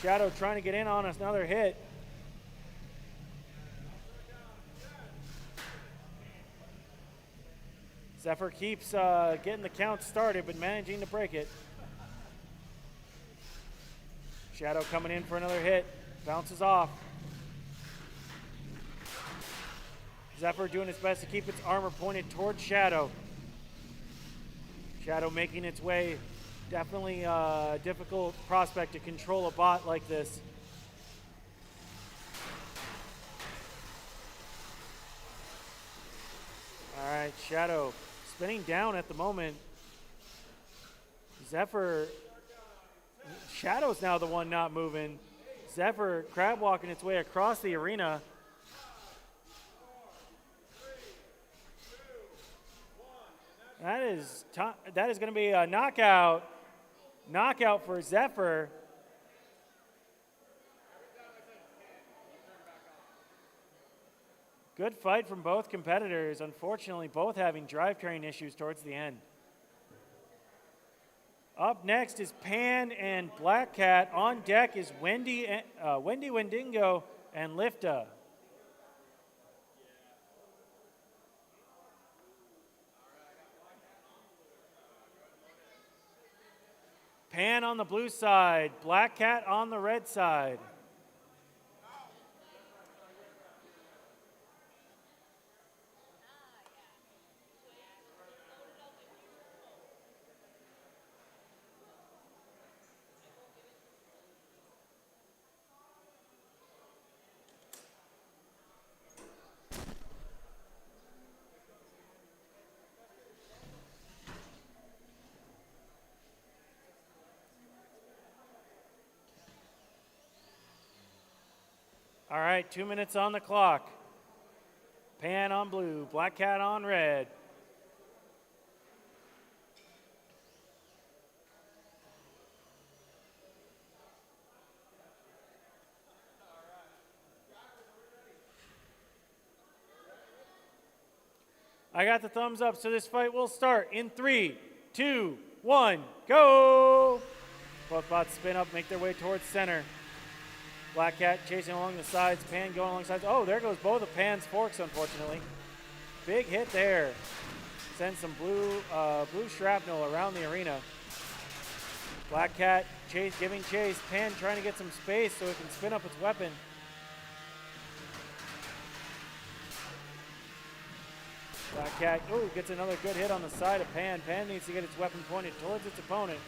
Shadow trying to get in on another hit. Zephyr keeps getting the count started, but managing to break it. Shadow coming in for another hit. Bounces off. Zephyr doing its best to keep its armor pointed towards Shadow. Shadow making its way. Definitely a difficult prospect to control a bot like this. All right, Shadow spinning down at the moment. Zephyr, Shadow's now the one not moving. Zephyr crab walking its way across the arena. That is going to be a knockout. Knockout for Zephyr. Good fight from both competitors. Unfortunately, both having drivetrain issues towards the end. Up next is Pan and Black Cat. On deck is Wendy Wendigo and Lifta. Pan on the blue side, Black Cat on the red side. All right, 2 minutes on the clock. Pan on blue, Black Cat on red. I got the thumbs up, so this fight will start in 3, 2, 1, go! Both bots spin up, make their way towards center. Black Cat chasing along the sides, Pan going along the sides. Oh, there goes both of Pan's forks, unfortunately. Big hit there. Sends some blue shrapnel around the arena. Black Cat giving chase. Pan trying to get some space so it can spin up its weapon. Black Cat, gets another good hit on the side of Pan. Pan needs to get its weapon pointed towards its opponent.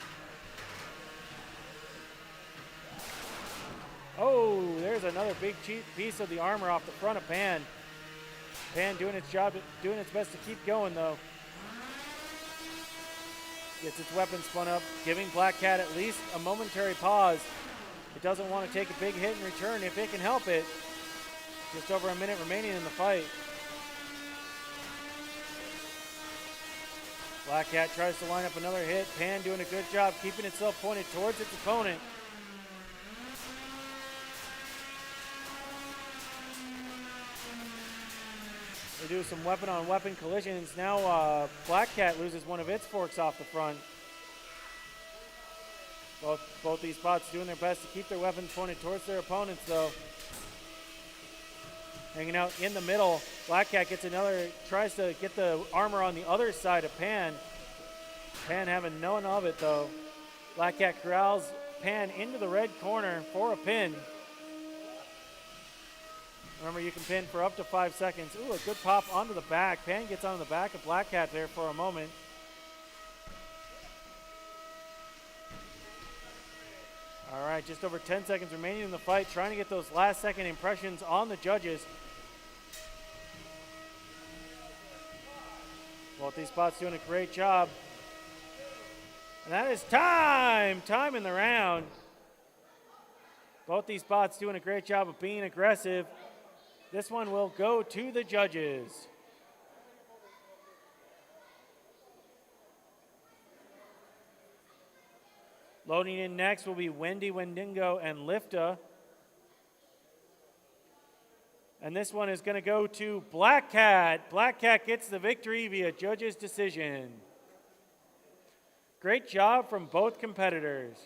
Oh, there's another big piece of the armor off the front of Pan. Pan doing its job, doing its best to keep going, though. Gets its weapon spun up, giving Black Cat at least a momentary pause. It doesn't want to take a big hit in return if it can help it. Just over a minute remaining in the fight. Black Cat tries to line up another hit. Pan doing a good job keeping itself pointed towards its opponent. They do some weapon-on-weapon collisions. Now Black Cat loses one of its forks off the front. Both these bots doing their best to keep their weapons pointed towards their opponents, though. Hanging out in the middle, Black Cat tries to get the armor on the other side of Pan. Pan having none of it, though. Black Cat corrals Pan into the red corner for a pin. Remember, you can pin for up to 5 seconds. Ooh, a good pop onto the back. Pan gets onto the back of Black Cat there for a moment. All right, just over 10 seconds remaining in the fight. Trying to get those last second impressions on the judges. Both these spots doing a great job. And that is time! Time in the round. Both these spots doing a great job of being aggressive. This one will go to the judges. Loading in next will be Wendy Wendigo and Lifta. And this one is going to go to Black Cat. Black Cat gets the victory via judges' decision. Great job from both competitors.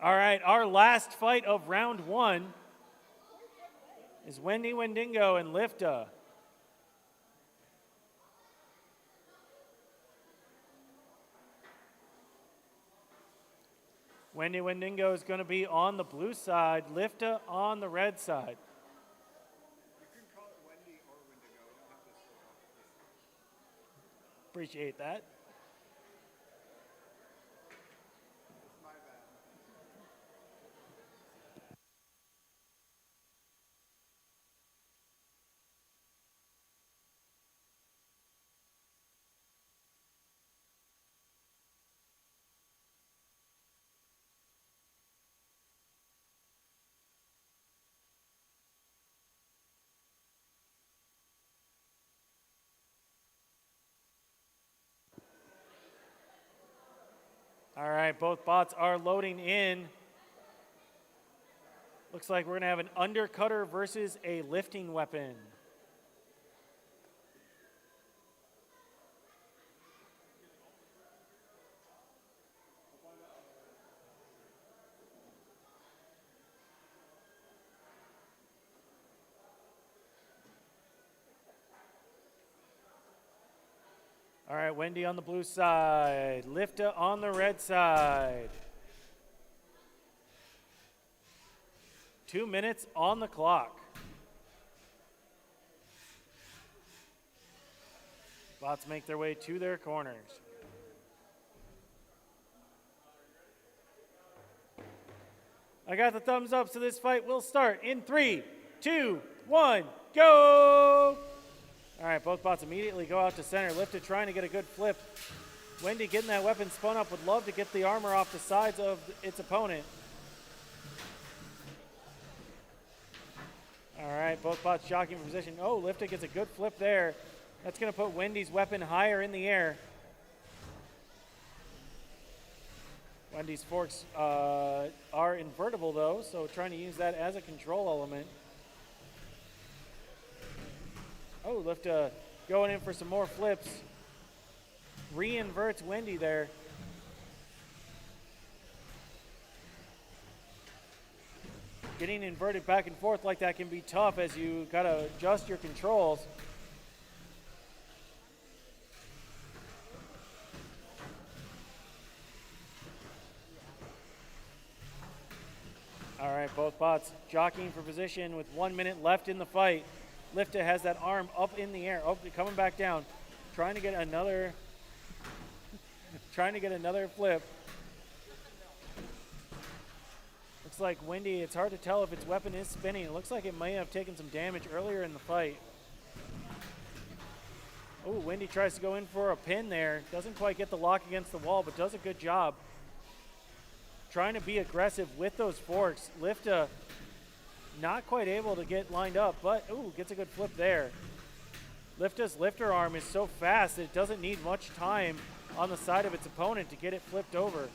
All right, our last fight of round 1 is Wendy Wendigo and Lifta. Wendy Wendigo is going to be on the blue side, Lifta on the red side. You can call it Wendy or Wendigo. You don't have to say it. Appreciate that. It's my bad. right, both bots are loading in. Looks like we're going to have an undercutter versus a lifting weapon. All right, Wendy on the blue side, Lifta on the red side. 2 minutes on the clock. Bots make their way to their corners. I got the thumbs up, so this fight will start in 3, 2, 1, go! All right, both bots immediately go out to center. Lifta trying to get a good flip. Wendy getting that weapon spun up. Would love to get the armor off the sides of its opponent. All right, both bots jockeying for position. Oh, Lifta gets a good flip there. That's going to put Wendy's weapon higher in the air. Wendy's forks are invertible, though, so trying to use that as a control element. Oh, Lifta going in for some more flips. Re-inverts Wendy there. Getting inverted back and forth like that can be tough as you gotta adjust your controls. All right, both bots jockeying for position with 1 minute left in the fight. Lifta has that arm up in the air. Oh, coming back down. Trying to get another flip. Looks like Wendy, it's hard to tell if its weapon is spinning. It looks like it may have taken some damage earlier in the fight. Oh, Wendy tries to go in for a pin there. Doesn't quite get the lock against the wall, but does a good job. Trying to be aggressive with those forks. Lifta not quite able to get lined up, but ooh, gets a good flip there. Lifta's lifter arm is so fast that it doesn't need much time on the side of its opponent to get it flipped over.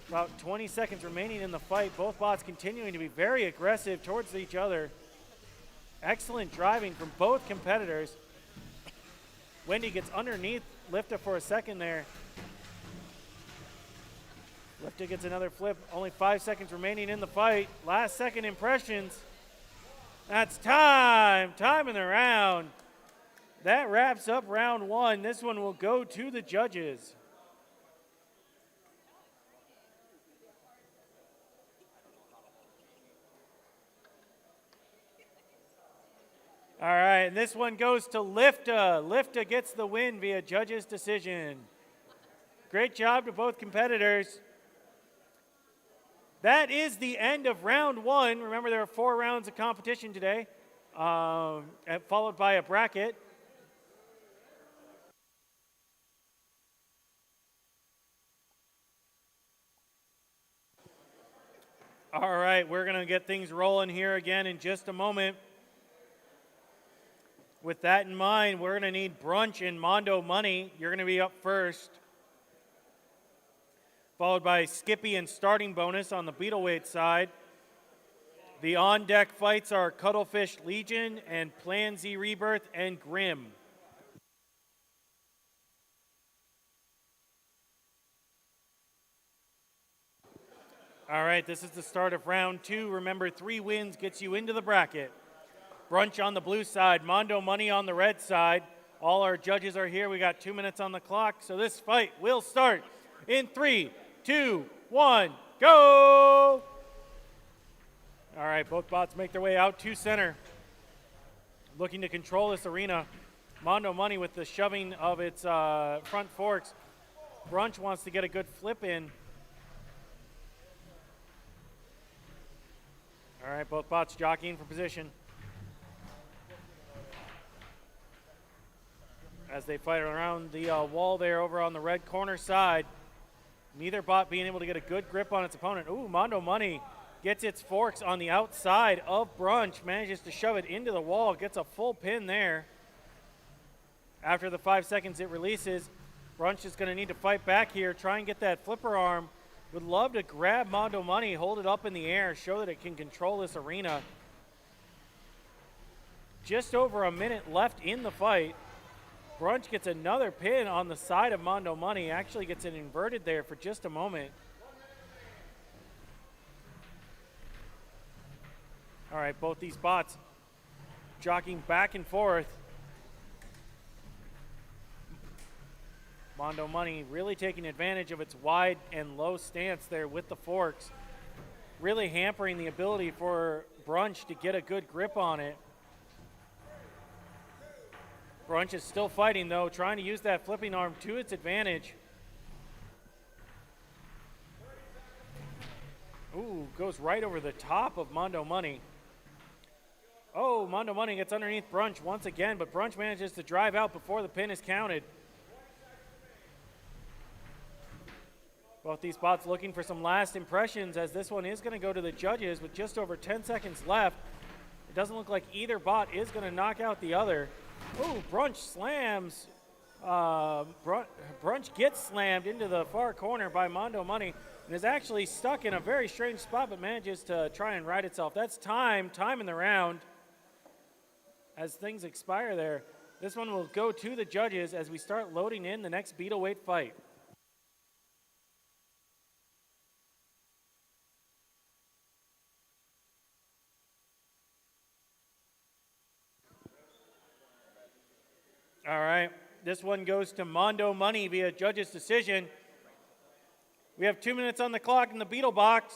About 20 seconds remaining in the fight. Both bots continuing to be very aggressive towards each other. Excellent driving from both competitors. Wendy gets underneath Lifta for a second there. Lifta gets another flip. Only 5 seconds remaining in the fight. Last second impressions. That's time. Time in the round. That wraps up round one. This one will go to the judges. All right, and this one goes to Lifta. Lifta gets the win via judges' decision. Great job to both competitors. That is the end of round one. Remember, there are 4 rounds of competition today, followed by a bracket. All right, we're going to get things rolling here again in just a moment. With that in mind, we're going to need Brunch and Mondo money. You're going to be up first. Followed by Skippy and starting bonus on the Beetleweight side. The on-deck fights are Cuttlefish Legion and Plan Z Rebirth and Grim. All right, this is the start of round 2. Remember, 3 wins gets you into the bracket. Brunch on the blue side, Mondo money on the red side. All our judges are here. We got 2 minutes on the clock, so this fight will start in 3, 2, 1, go! All right, both bots make their way out to center. Looking to control this arena. Mondo money with the shoving of its front forks. Brunch wants to get a good flip in. All right, both bots jockeying for position. As they fight around the wall there over on the red corner side. Neither bot being able to get a good grip on its opponent. Ooh, Mondo money gets its forks on the outside of Brunch. Manages to shove it into the wall. Gets a full pin there. After the 5 seconds it releases. Brunch is going to need to fight back here, try and get that flipper arm. Would love to grab Mondo Money, hold it up in the air, show that it can control this arena. Just over a minute left in the fight. Brunch gets another pin on the side of Mondo Money, actually gets it inverted there for just a moment. All right, both these bots jockeying back and forth. Mondo Money really taking advantage of its wide and low stance there with the forks, really hampering the ability for Brunch to get a good grip on it. Brunch is still fighting though, trying to use that flipping arm to its advantage. Ooh, goes right over the top of Mondo Money. Oh, Mondo Money gets underneath Brunch once again, but Brunch manages to drive out before the pin is counted. Both these spots looking for some last impressions, as this one is going to go to the judges with just over 10 seconds left. It doesn't look like either bot is going to knock out the other. Oh, Brunch slams. Brunch gets slammed into the far corner by Mondo Money and is actually stuck in a very strange spot, but manages to try and right itself. That's time in the round as things expire there. This one will go to the judges as we start loading in the next beetle weight fight. All right, this one goes to Mondo Money via judge's decision. We have 2 minutes on the clock in the beetle box.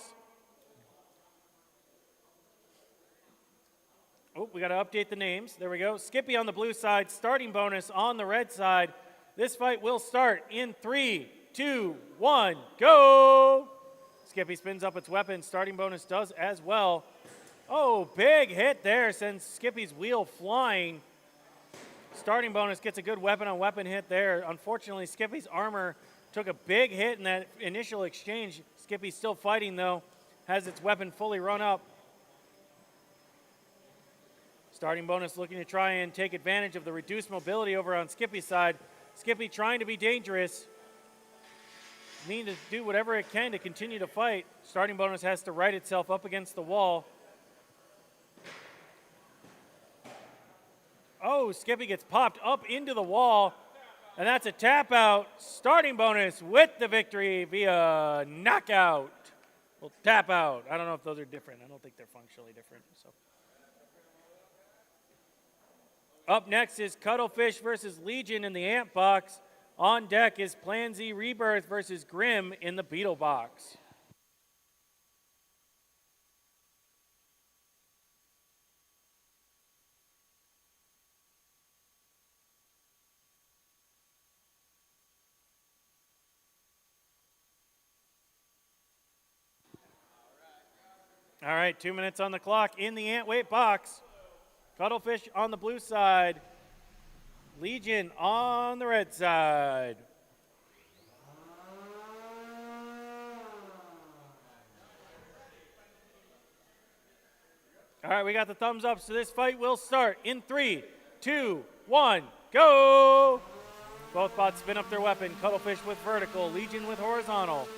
Oh, we got to update the names. There we go. Skippy on the blue side, starting bonus on the red side. This fight will start in 3, 2, 1, go! Skippy spins up its weapon. Starting bonus does as well. Oh, big hit there, sends Skippy's wheel flying. Starting bonus gets a good weapon-on-weapon hit there. Unfortunately, Skippy's armor took a big hit in that initial exchange. Skippy's still fighting, though. Has its weapon fully run up. Starting bonus looking to try and take advantage of the reduced mobility over on Skippy's side. Skippy trying to be dangerous. Needing to do whatever it can to continue to fight. Starting bonus has to right itself up against the wall. Oh, Skippy gets popped up into the wall, and that's a tap out. Starting bonus with the victory via knockout. Well, tap out. I don't know if those are different. I don't think they're functionally different. So, up next is Cuttlefish versus Legion in the Ant box. On deck is Plan Z Rebirth versus Grim in the Beetle box. All right, 2 minutes on the clock in the ant weight box. Cuttlefish on the blue side. Legion on the red side. All right, we got the thumbs up, so this fight will start in 3, 2, 1, go! Both bots spin up their weapon. Cuttlefish with vertical, Legion with horizontal.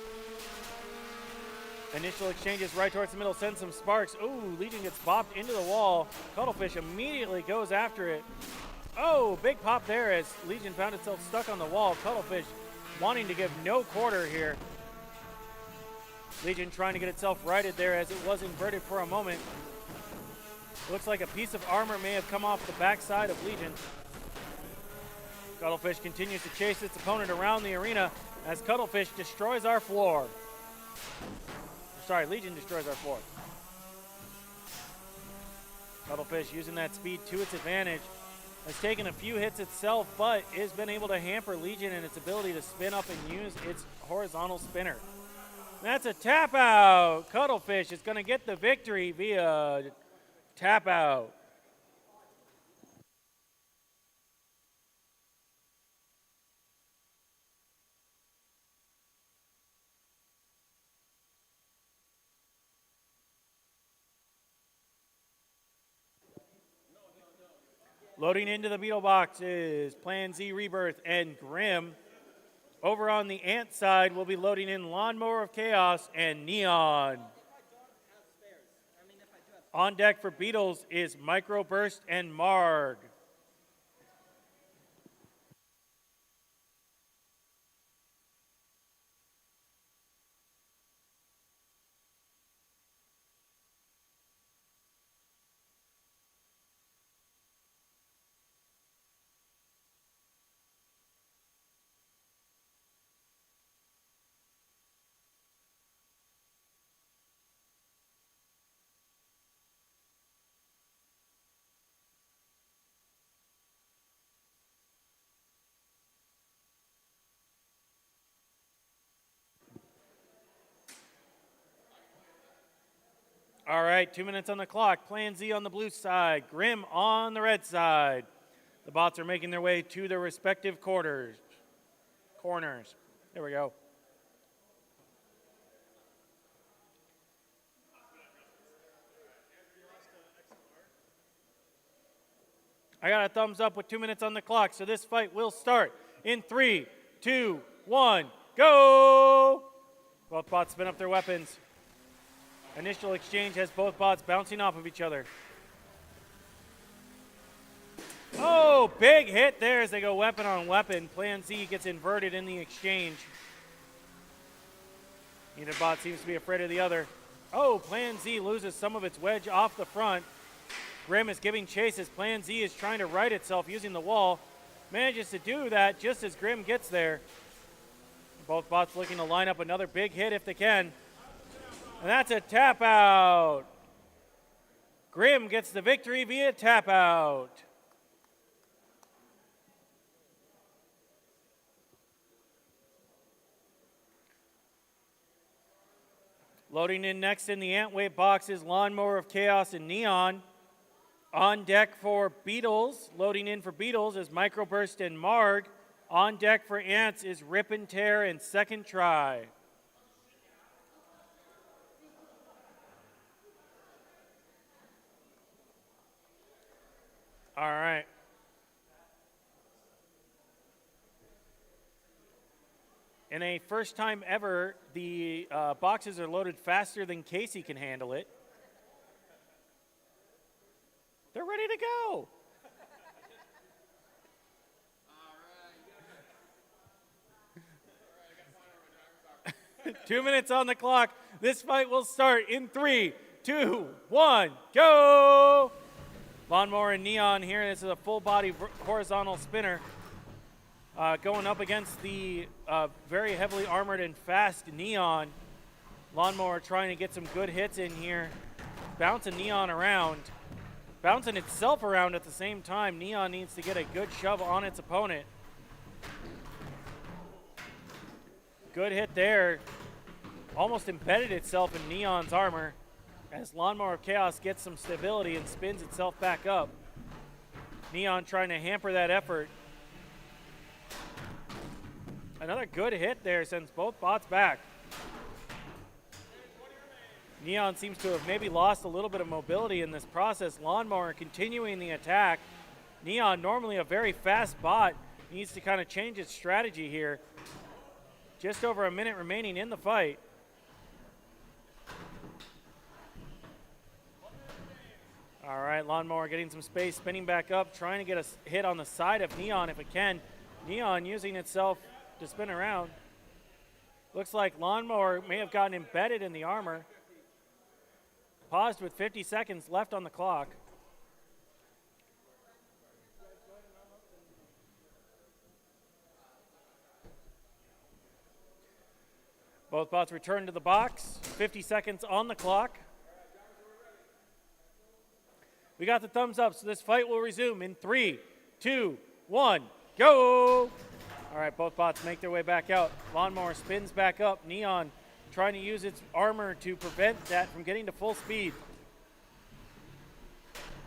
Initial exchanges right towards the middle, sends some sparks. Ooh, Legion gets bopped into the wall. Cuttlefish immediately goes after it. Oh, big pop there as Legion found itself stuck on the wall. Cuttlefish wanting to give no quarter here. Legion trying to get itself righted there as it was inverted for a moment. Looks like a piece of armor may have come off the backside of Legion. Cuttlefish continues to chase its opponent around the arena as Cuttlefish destroys our floor. Sorry, Legion destroys our floor. Cuttlefish using that speed to its advantage. Has taken a few hits itself, but has been able to hamper Legion in its ability to spin up and use its horizontal spinner. That's a tap out. Cuttlefish is going to get the victory via tap out. Loading into the beetle box is Plan Z Rebirth and Grim. Over on the Ant side, we'll be loading in Lawnmower of Chaos and Neon. On deck for Beetles is Microburst and Marg. All right, 2 minutes on the clock. Plan Z on the blue side, Grim on the red side. The bots are making their way to their respective corners. There we go. I got a thumbs up with 2 minutes on the clock, so this fight will start in 3, 2, 1, go! Both bots spin up their weapons. Initial exchange has both bots bouncing off of each other. Oh, big hit there as they go weapon on weapon. Plan Z gets inverted in the exchange. Neither bot seems to be afraid of the other. Oh, Plan Z loses some of its wedge off the front. Grim is giving chase as Plan Z is trying to right itself using the wall. Manages to do that just as Grim gets there. Both bots looking to line up another big hit if they can. And that's a tap out. Grim gets the victory via tap out. Loading in next in the Ant-Wave box is Lawnmower of Chaos and Neon. On deck for Beetles, loading in for Beetles is Microburst and Marg. On deck for Ants is Rip and Tear and Second Try. All right. In a first time ever, the boxes are loaded faster than Casey can handle it. They're ready to go. 2 minutes on the clock. This fight will start in 3, 2, 1, go! Lawnmower and Neon here. This is a full body horizontal spinner. Going up against the very heavily armored and fast Neon. Lawnmower trying to get some good hits in here. Bouncing Neon around. Bouncing itself around at the same time. Neon needs to get a good shove on its opponent. Good hit there. Almost embedded itself in Neon's armor as Lawnmower of Chaos gets some stability and spins itself back up. Neon trying to hamper that effort. Another good hit there sends both bots back. Neon seems to have maybe lost a little bit of mobility in this process. Lawnmower continuing the attack. Neon, normally a very fast bot, needs to kind of change its strategy here. Just over a minute remaining in the fight. All right, Lawnmower getting some space, spinning back up, trying to get a hit on the side of Neon if it can. Neon using itself to spin around. Looks like Lawnmower may have gotten embedded in the armor. Paused with 50 seconds left on the clock. Both bots return to the box. 50 seconds on the clock. We got the thumbs up, so this fight will resume in 3, 2, 1, go! All right, both bots make their way back out. Lawnmower spins back up. Neon trying to use its armor to prevent that from getting to full speed.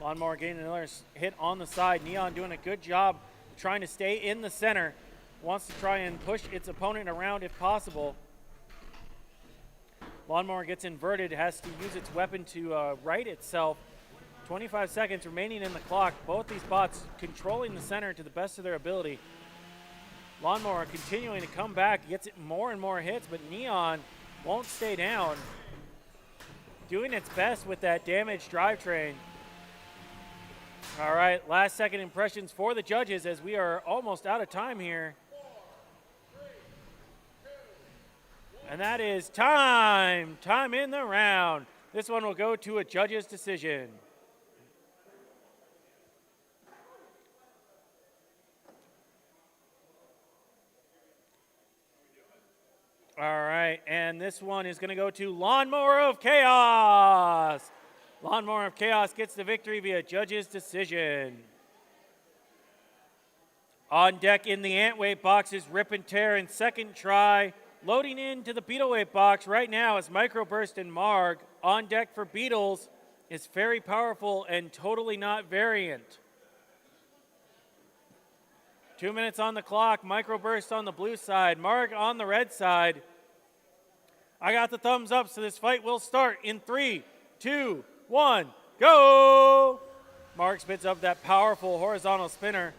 Lawnmower getting another hit on the side. Neon doing a good job trying to stay in the center. Wants to try and push its opponent around if possible. Lawnmower gets inverted, has to use its weapon to right itself. 25 seconds remaining in the clock. Both these bots controlling the center to the best of their ability. Lawnmower continuing to come back, gets it more and more hits, but Neon won't stay down. Doing its best with that damaged drivetrain. All right, last second impressions for the judges as we are almost out of time here. And that is time. Time in the round. This one will go to a judge's decision. All right, and this one is going to go to Lawnmower of Chaos. Lawnmower of Chaos gets the victory via judge's decision. On deck in the ant weight box is Rip and Tear in second try. Loading into the beetle weight box right now is Microburst and Marg. On deck for beetles is Very Powerful and Totally Not Variant. 2 minutes on the clock. Microburst on the blue side. Marg on the red side. I got the thumbs up, so this fight will start in 3, 2, 1, go! Marg spits up that powerful horizontal spinner.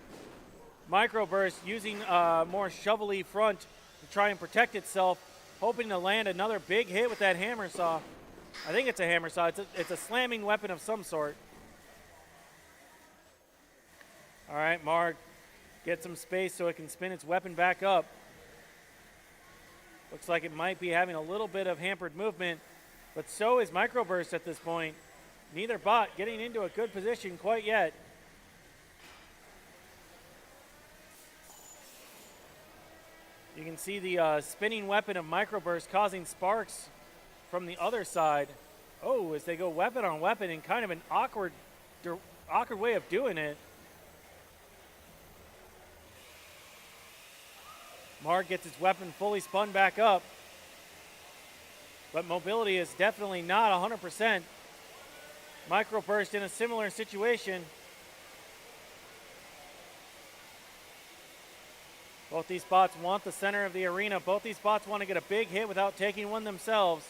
Microburst using a more shovelly front to try and protect itself, hoping to land another big hit with that hammer saw. I think it's a hammer saw. It's a slamming weapon of some sort. All right, Marg gets some space so it can spin its weapon back up. Looks like it might be having a little bit of hampered movement, but so is Microburst at this point. Neither bot getting into a good position quite yet. You can see the spinning weapon of Microburst causing sparks from the other side. Oh, as they go weapon on weapon in kind of an awkward way of doing it. Marg gets his weapon fully spun back up. But mobility is definitely not 100%. Microburst in a similar situation. Both these bots want the center of the arena. Both these bots want to get a big hit without taking one themselves.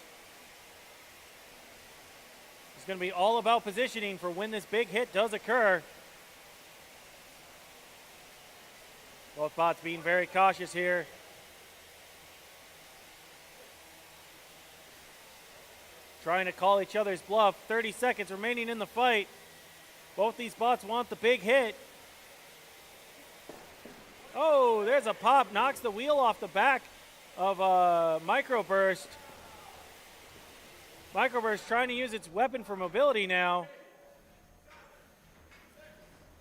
It's going to be all about positioning for when this big hit does occur. Both bots being very cautious here. Trying to call each other's bluff. 30 seconds remaining in the fight. Both these bots want the big hit. Oh, there's a pop. Knocks the wheel off the back of Microburst. Microburst trying to use its weapon for mobility now.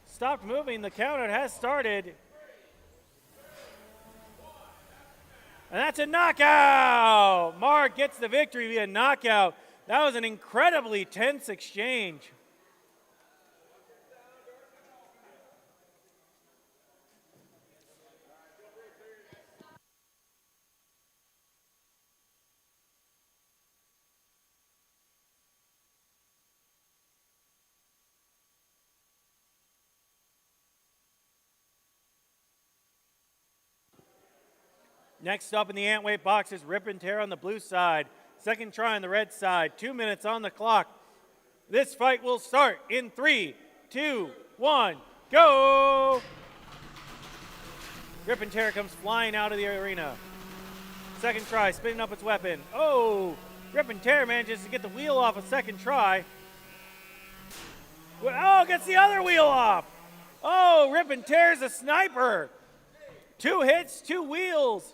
Stopped moving. The counter has started. And that's a knockout! Marg gets the victory via knockout. That was an incredibly tense exchange. Next up in the ant weight box is Rip and Tear on the blue side. Second try on the red side. 2 minutes on the clock. This fight will start in 3, 2, 1, go! Rip and Tear comes flying out of the arena. Second try, spinning up its weapon. Oh, Rip and Tear manages to get the wheel off a second try. Oh, gets the other wheel off. Oh, Rip and Tear's a sniper. 2 hits, 2 wheels.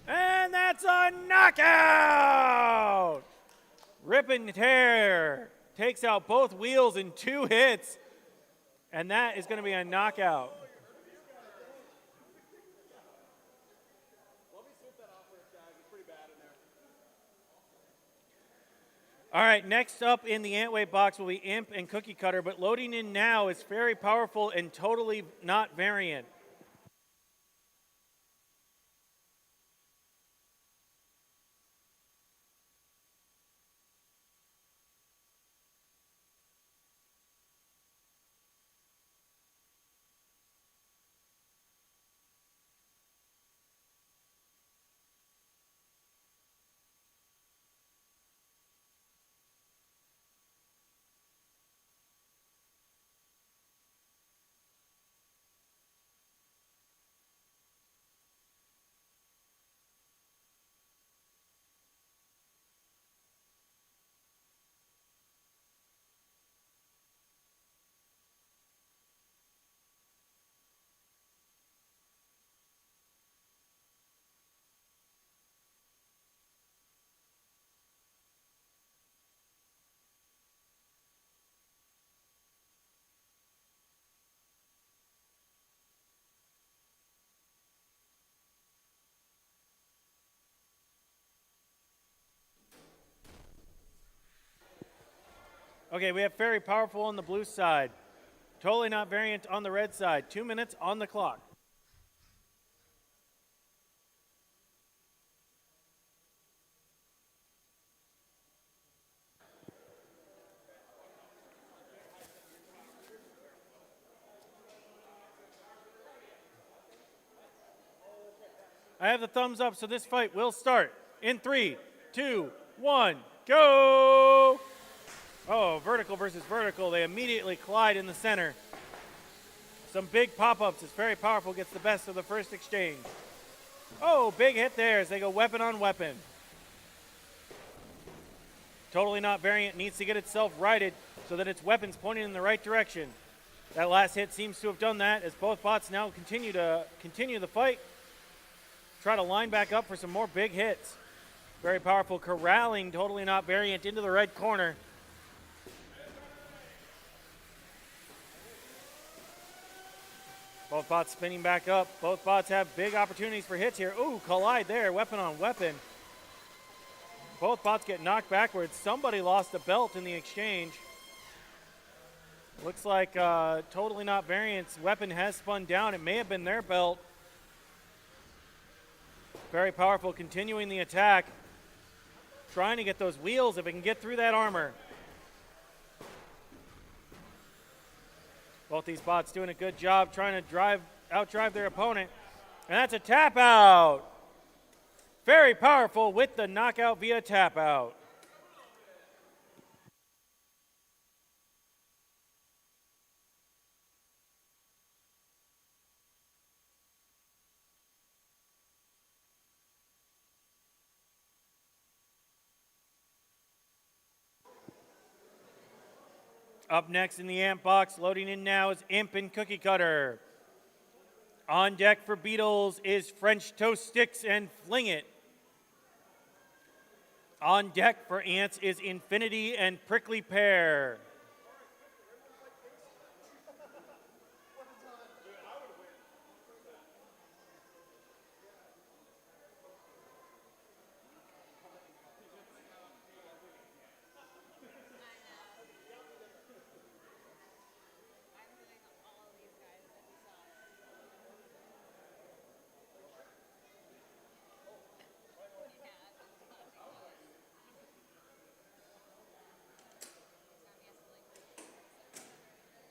And that's a knockout! Rip and Tear takes out both wheels in 2 hits. And that is going to be a knockout. All right, next up in the ant weight box will be Imp and Cookie Cutter, but loading in now is Very Powerful and Totally Not Variant. Okay, we have Very Powerful on the blue side. Totally Not Variant on the red side. 2 minutes on the clock. I have the thumbs up, so this fight will start in 3, 2, 1, go! Oh, vertical versus vertical. They immediately collide in the center. Some big pop-ups as Very Powerful gets the best of the first exchange. Oh, big hit there as they go weapon on weapon. Totally Not Variant needs to get itself righted so that its weapon's pointing in the right direction. That last hit seems to have done that as both bots now continue the fight. Try to line back up for some more big hits. Very Powerful corralling Totally Not Variant into the red corner. Both bots spinning back up. Both bots have big opportunities for hits here. Ooh, collide there, weapon on weapon. Both bots get knocked backwards. Somebody lost a belt in the exchange. Looks like Totally Not Variant's weapon has spun down. It may have been their belt. Very Powerful continuing the attack. Trying to get those wheels if it can get through that armor. Both these bots doing a good job trying to outdrive their opponent. And that's a tap out. Very Powerful with the knockout via tap out. Up next in the amp box, loading in now is Imp and Cookie Cutter. On deck for Beetles is French Toast Sticks and Fling It. On deck for Ants is Infinity and Prickly Pear.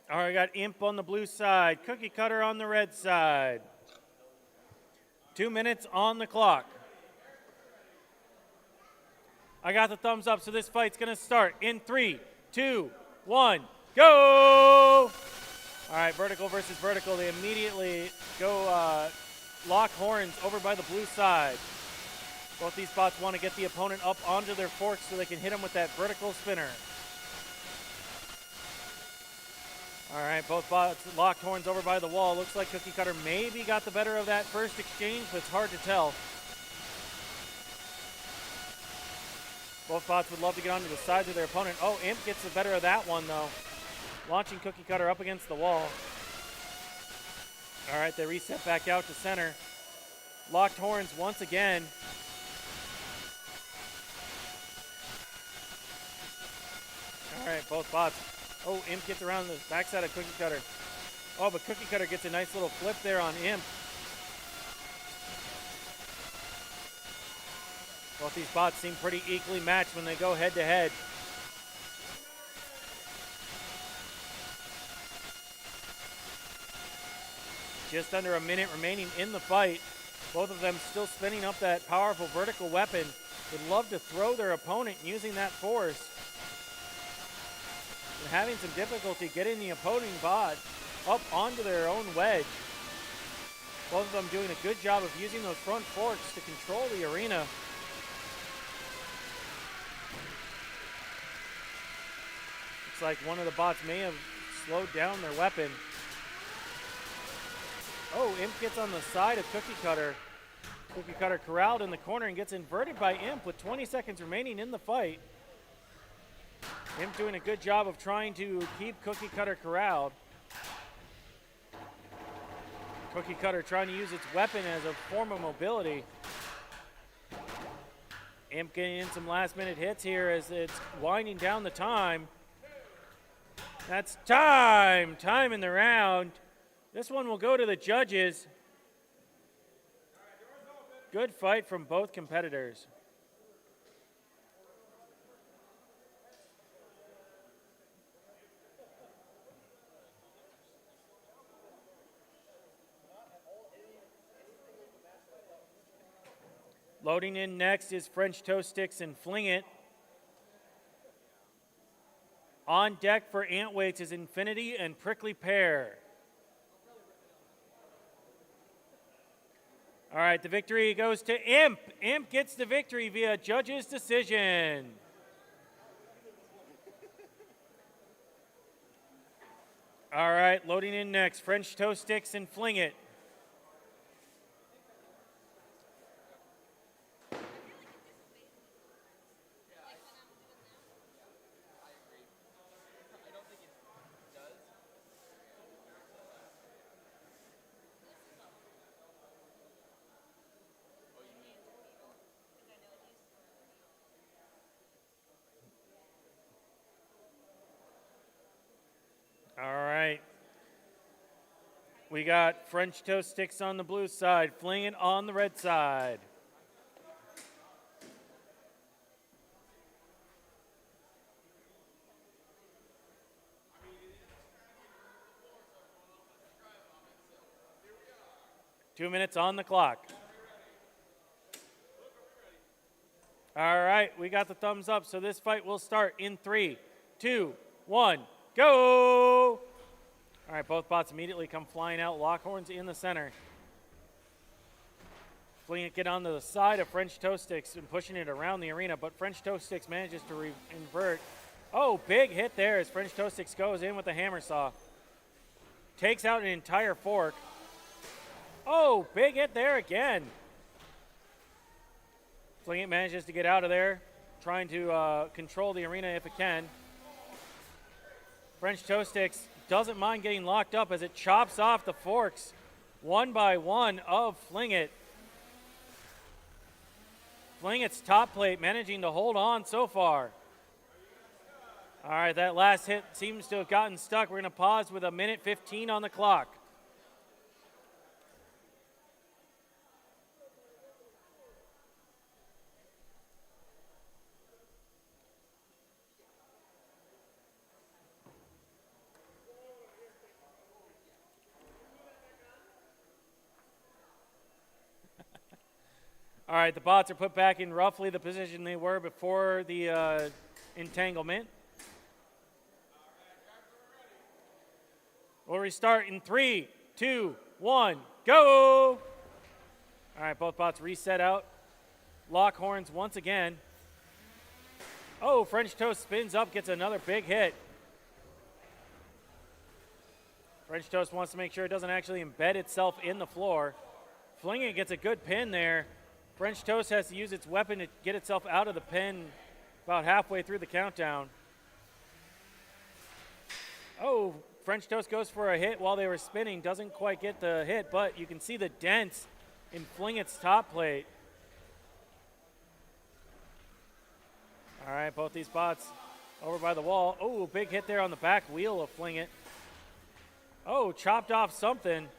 All right, got Imp on the blue side, Cookie Cutter on the red side. 2 minutes on the clock. I got the thumbs up, so this fight's gonna start in 3, 2, 1, go! All right, vertical versus vertical. They immediately go lock horns over by the blue side. Both these bots want to get the opponent up onto their forks so they can hit them with that vertical spinner. All right, both bots locked horns over by the wall. Looks like Cookie Cutter maybe got the better of that first exchange, but it's hard to tell. Both bots would love to get onto the sides of their opponent. Oh, Imp gets the better of that one, though. Launching Cookie Cutter up against the wall. All right, they reset back out to center. Locked horns once again. All right, both bots. Oh, Imp gets around the backside of Cookie Cutter. Oh, but Cookie Cutter gets a nice little flip there on Imp. Both these bots seem pretty equally matched when they go head to head. Just under a minute remaining in the fight. Both of them still spinning up that powerful vertical weapon. Would love to throw their opponent using that force. And having some difficulty getting the opposing bot up onto their own wedge. Both of them doing a good job of using those front forks to control the arena. Looks like one of the bots may have slowed down their weapon. Oh, Imp gets on the side of Cookie Cutter. Cookie Cutter corralled in the corner and gets inverted by Imp with 20 seconds remaining in the fight. Imp doing a good job of trying to keep Cookie Cutter corralled. Cookie Cutter trying to use its weapon as a form of mobility. Imp getting in some last minute hits here as it's winding down the time. That's time. Time in the round. This one will go to the judges. Good fight from both competitors. Loading in next is French Toast Sticks and Fling It. On deck for ant weights is Infinity and Prickly Pear. All right, the victory goes to Imp. Imp gets the victory via judge's decision. All right, loading in next, French Toast Sticks and Fling It. All right. We got French Toast Sticks on the blue side, Fling It on the red side. Two minutes on the clock. All right, we got the thumbs up, so this fight will start in 3, 2, 1. Go! All right, both bots immediately come flying out. Lockhorns in the center. Fling It get onto the side of French Toast Sticks and pushing it around the arena, but French Toast Sticks manages to invert. Oh, big hit there as French Toast Sticks goes in with the hammer saw. Takes out an entire fork. Oh, big hit there again. Fling It manages to get out of there, trying to control the arena if it can. French Toast Sticks doesn't mind getting locked up as it chops off the forks one by one of Fling It. Fling It's top plate managing to hold on so far. All right, that last hit seems to have gotten stuck. We're going to pause with 1:15 on the clock. All right, the bots are put back in roughly the position they were before the entanglement. We'll restart in 3, 2, 1, go! All right, both bots reset out. Lock horns once again. Oh, French Toast spins up, gets another big hit. French Toast wants to make sure it doesn't actually embed itself in the floor. Fling It gets a good pin there. French Toast has to use its weapon to get itself out of the pin about halfway through the countdown. Oh, French Toast goes for a hit while they were spinning. Doesn't quite get the hit, but you can see the dents in Fling It's top plate. All right, both these bots over by the wall. Oh, big hit there on the back wheel of Fling It. Oh, chopped off something.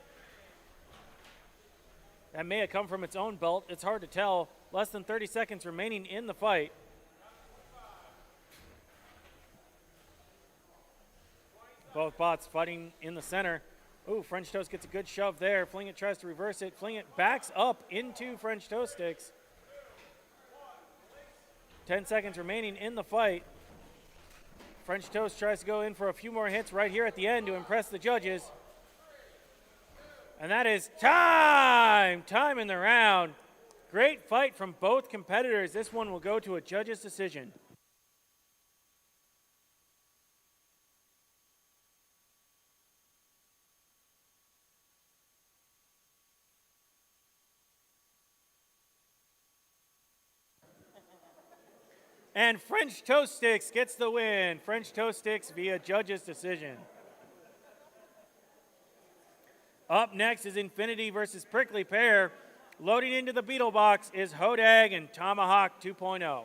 That may have come from its own belt. It's hard to tell. Less than 30 seconds remaining in the fight. Both bots fighting in the center. Ooh, French Toast gets a good shove there. Fling It tries to reverse it. Fling It backs up into French Toast Sticks. 10 seconds remaining in the fight. French Toast tries to go in for a few more hits right here at the end to impress the judges. And that is time! Time in the round. Great fight from both competitors. This one will go to a judge's decision. And French Toast Sticks gets the win. French Toast Sticks via judge's decision. Up next is Infinity versus Prickly Pear. Loading into the Beetle box is Hodag and Tomahawk 2.0.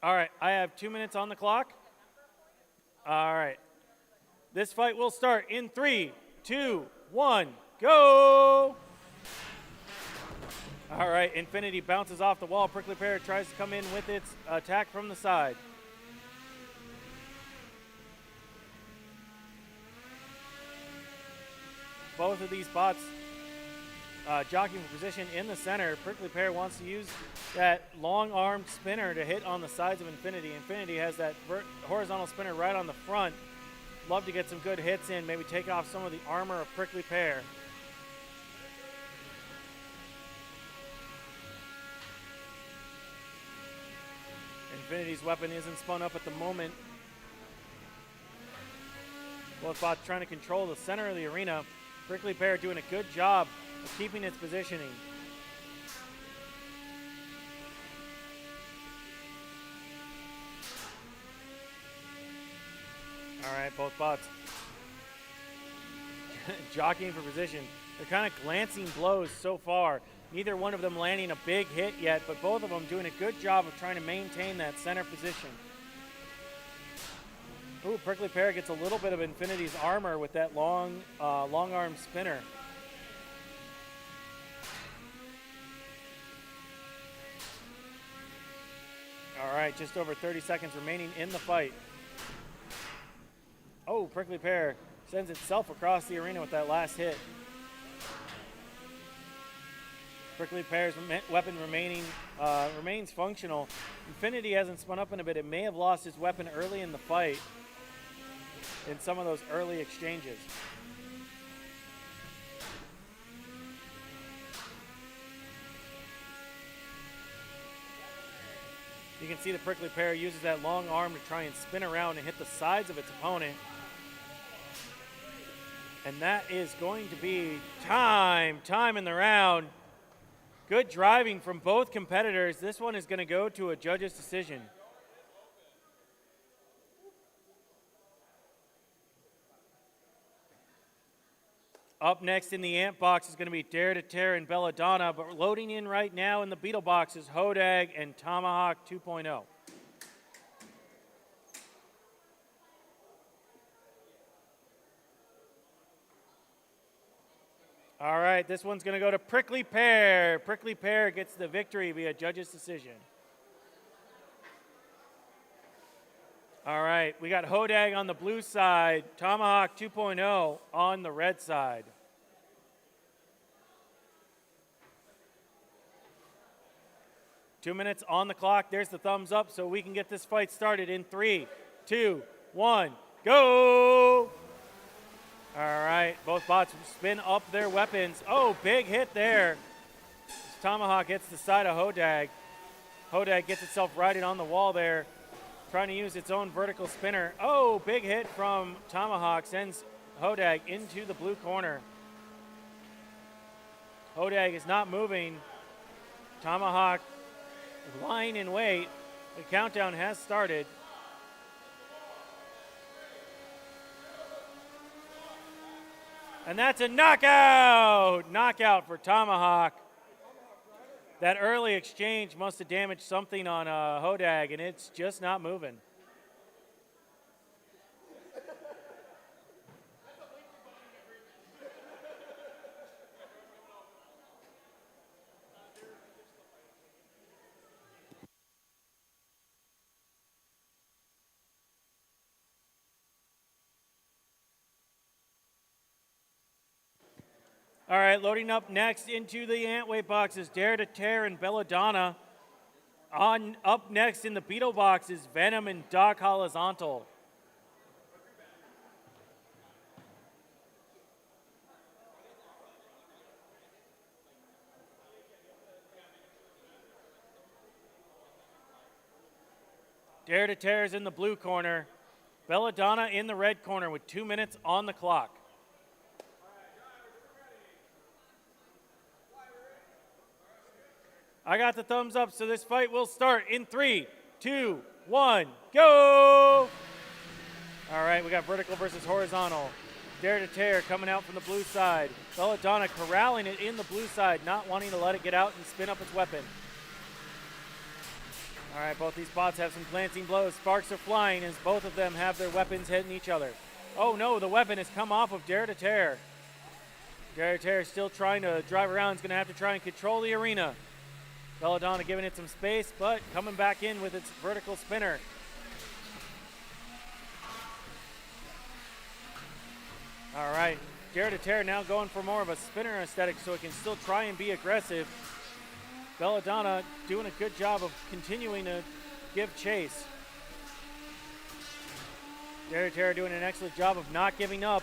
All right, I have 2 minutes on the clock. All right. This fight will start in 3, 2, 1, go! All right, Infinity bounces off the wall. Prickly Pear tries to come in with its attack from the side. Both of these bots jockeying for position in the center. Prickly Pear wants to use that long-armed spinner to hit on the sides of Infinity. Infinity has that horizontal spinner right on the front. Love to get some good hits in, maybe take off some of the armor of Prickly Pear. Infinity's weapon isn't spun up at the moment. Both bots trying to control the center of the arena. Prickly Pear doing a good job of keeping its positioning. All right, both bots jockeying for position. They're kind of glancing blows so far. Neither one of them landing a big hit yet, but both of them doing a good job of trying to maintain that center position. Ooh, Prickly Pear gets a little bit of Infinity's armor with that long arm spinner. All right, just over 30 seconds remaining in the fight. Oh, Prickly Pear sends itself across the arena with that last hit. Prickly Pear's weapon remains functional. Infinity hasn't spun up in a bit. It may have lost his weapon early in the fight in some of those early exchanges. You can see the Prickly Pear uses that long arm to try and spin around and hit the sides of its opponent. And that is going to be time in the round. Good driving from both competitors. This one is going to go to a judge's decision. Up next in the ant box is going to be Dare to Tear and Belladonna, but loading in right now in the beetle box is Hodag and Tomahawk 2.0. All right, this one's going to go to Prickly Pear. Prickly Pear gets the victory via judge's decision. All right, we got Hodag on the blue side, Tomahawk 2.0 on the red side. Two minutes on the clock. There's the thumbs up so we can get this fight started in 3, 2, 1, go! All right, both bots spin up their weapons. Oh, big hit there. Tomahawk hits the side of Hodag. Hodag gets itself righted on the wall there, trying to use its own vertical spinner. Oh, big hit from Tomahawk sends Hodag into the blue corner. Hodag is not moving. Tomahawk lying in wait. The countdown has started. And that's a knockout! Knockout for Tomahawk. That early exchange must have damaged something on Hodag, and it's just not moving. All right, loading up next into the Antway boxes, Dare to Tear and Belladonna. Up next in the Beetle box is Venom and Doc Hollizontal. Dare to Tear is in the blue corner. Belladonna in the red corner with 2 minutes on the clock. I got the thumbs up, so this fight will start in 3, 2, 1, go! All right, we got vertical versus horizontal. Dare to Tear coming out from the blue side. Belladonna corralling it in the blue side, not wanting to let it get out and spin up its weapon. All right, both these bots have some glancing blows. Sparks are flying as both of them have their weapons hitting each other. Oh no, the weapon has come off of Dare to Tear. Dare to Tear is still trying to drive around. He's going to have to try and control the arena. Belladonna giving it some space, but coming back in with its vertical spinner. All right, Dare to Tear now going for more of a spinner aesthetic so it can still try and be aggressive. Belladonna doing a good job of continuing to give chase. Dare to Tear doing an excellent job of not giving up.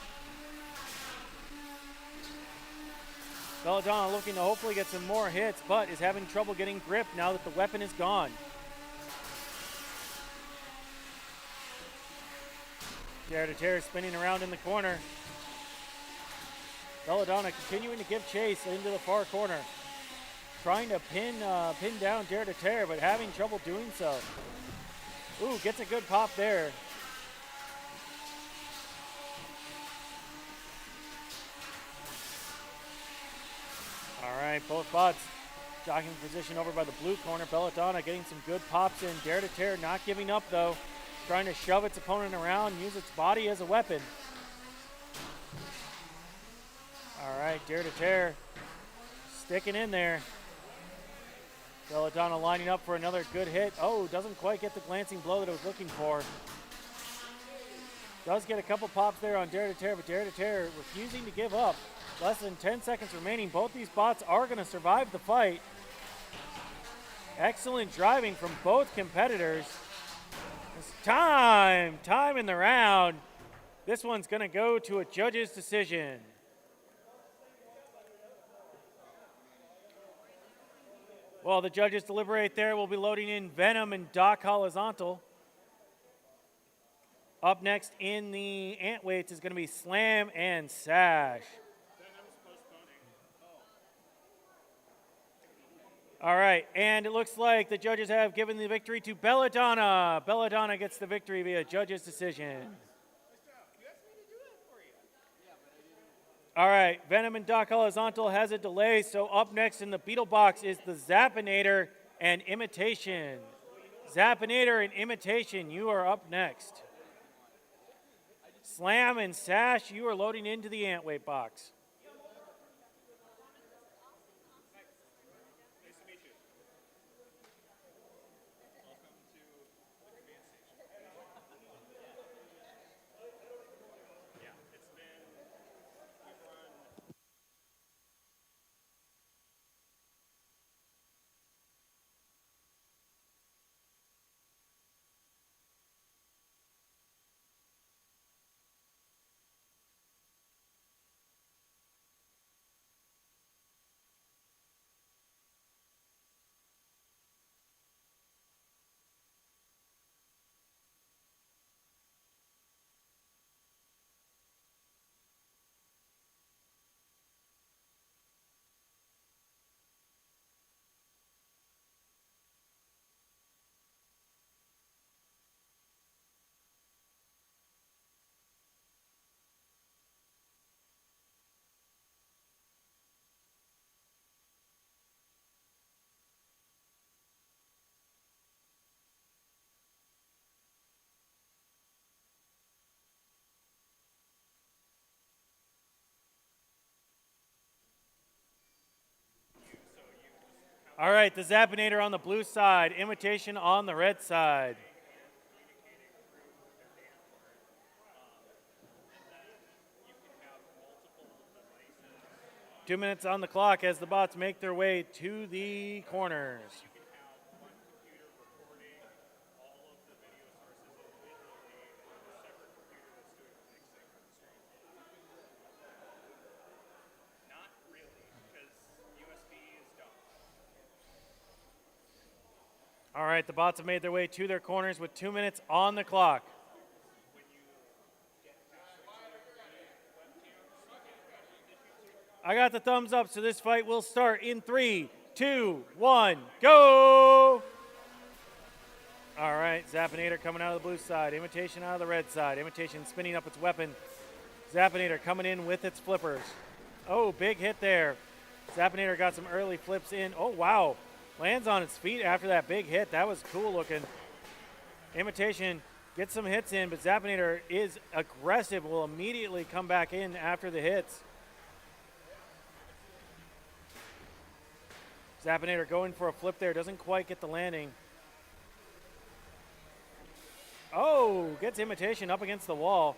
Belladonna looking to hopefully get some more hits, but is having trouble getting grip now that the weapon is gone. Dare to Tear spinning around in the corner. Belladonna continuing to give chase into the far corner. Trying to pin down Dare to Tear, but having trouble doing so. Ooh, gets a good pop there. All right, both bots jockeying position over by the blue corner. Belladonna getting some good pops in. Dare to Tear not giving up though. Trying to shove its opponent around, use its body as a weapon. All right, Dare to Tear sticking in there. Belladonna lining up for another good hit. Oh, doesn't quite get the glancing blow that it was looking for. Does get a couple pops there on Dare to Tear, but Dare to Tear refusing to give up. Less than 10 seconds remaining. Both these bots are going to survive the fight. Excellent driving from both competitors. It's time in the round. This one's going to go to a judge's decision. While the judges deliberate there, we'll be loading in Venom and Doc Hollizontal. Up next in the ant weights is going to be Slam and Sash. All right, and it looks like the judges have given the victory to Belladonna. Belladonna gets the victory via judge's decision. All right, Venom and Doc Horizontal has a delay, so up next in the Beetle box is the Zappinator and Imitation. Zappinator and Imitation, you are up next. Slam and Sash, you are loading into the ant weight box. All right, the Zappinator on the blue side, Imitation on the red side. Two minutes on the clock as the bots make their way to the corners. All right, the bots have made their way to their corners with 2 minutes on the clock. I got the thumbs up, so this fight will start in 3, 2, 1, go! All right, Zappinator coming out of the blue side, Imitation out of the red side. Imitation spinning up its weapon. Zappinator coming in with its flippers. Oh, big hit there. Zappinator got some early flips in. Oh, wow. Lands on its feet after that big hit. That was cool looking. Imitation gets some hits in, but Zapinator is aggressive, will immediately come back in after the hits. Zapinator going for a flip there, doesn't quite get the landing. Oh, gets Imitation up against the wall.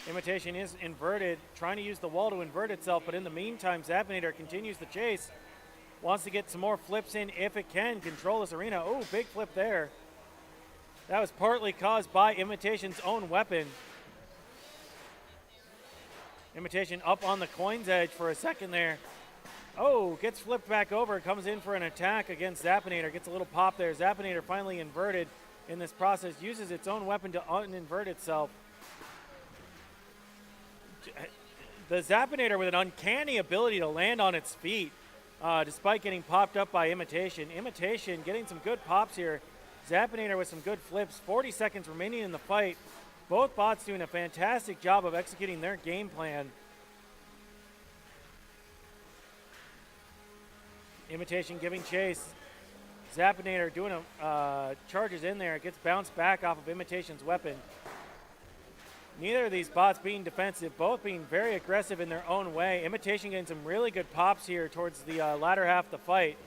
Imitation is inverted, trying to use the wall to invert itself, but in the meantime, Zapinator continues the chase. Wants to get some more flips in if it can control this arena. Oh, big flip there. That was partly caused by Imitation's own weapon. Imitation up on the coin's edge for a second there. Oh, gets flipped back over, comes in for an attack against Zapinator, gets a little pop there. Zapinator finally inverted in this process, uses its own weapon to uninvert itself. The Zapinator with an uncanny ability to land on its feet, despite getting popped up by Imitation. Imitation getting some good pops here. Zapinator with some good flips. 40 seconds remaining in the fight. Both bots doing a fantastic job of executing their game plan. Imitation giving chase. Zapinator doing charges in there. It gets bounced back off of Imitation's weapon. Neither of these bots being defensive, both being very aggressive in their own way. Imitation getting some really good pops here towards the latter half of the fight.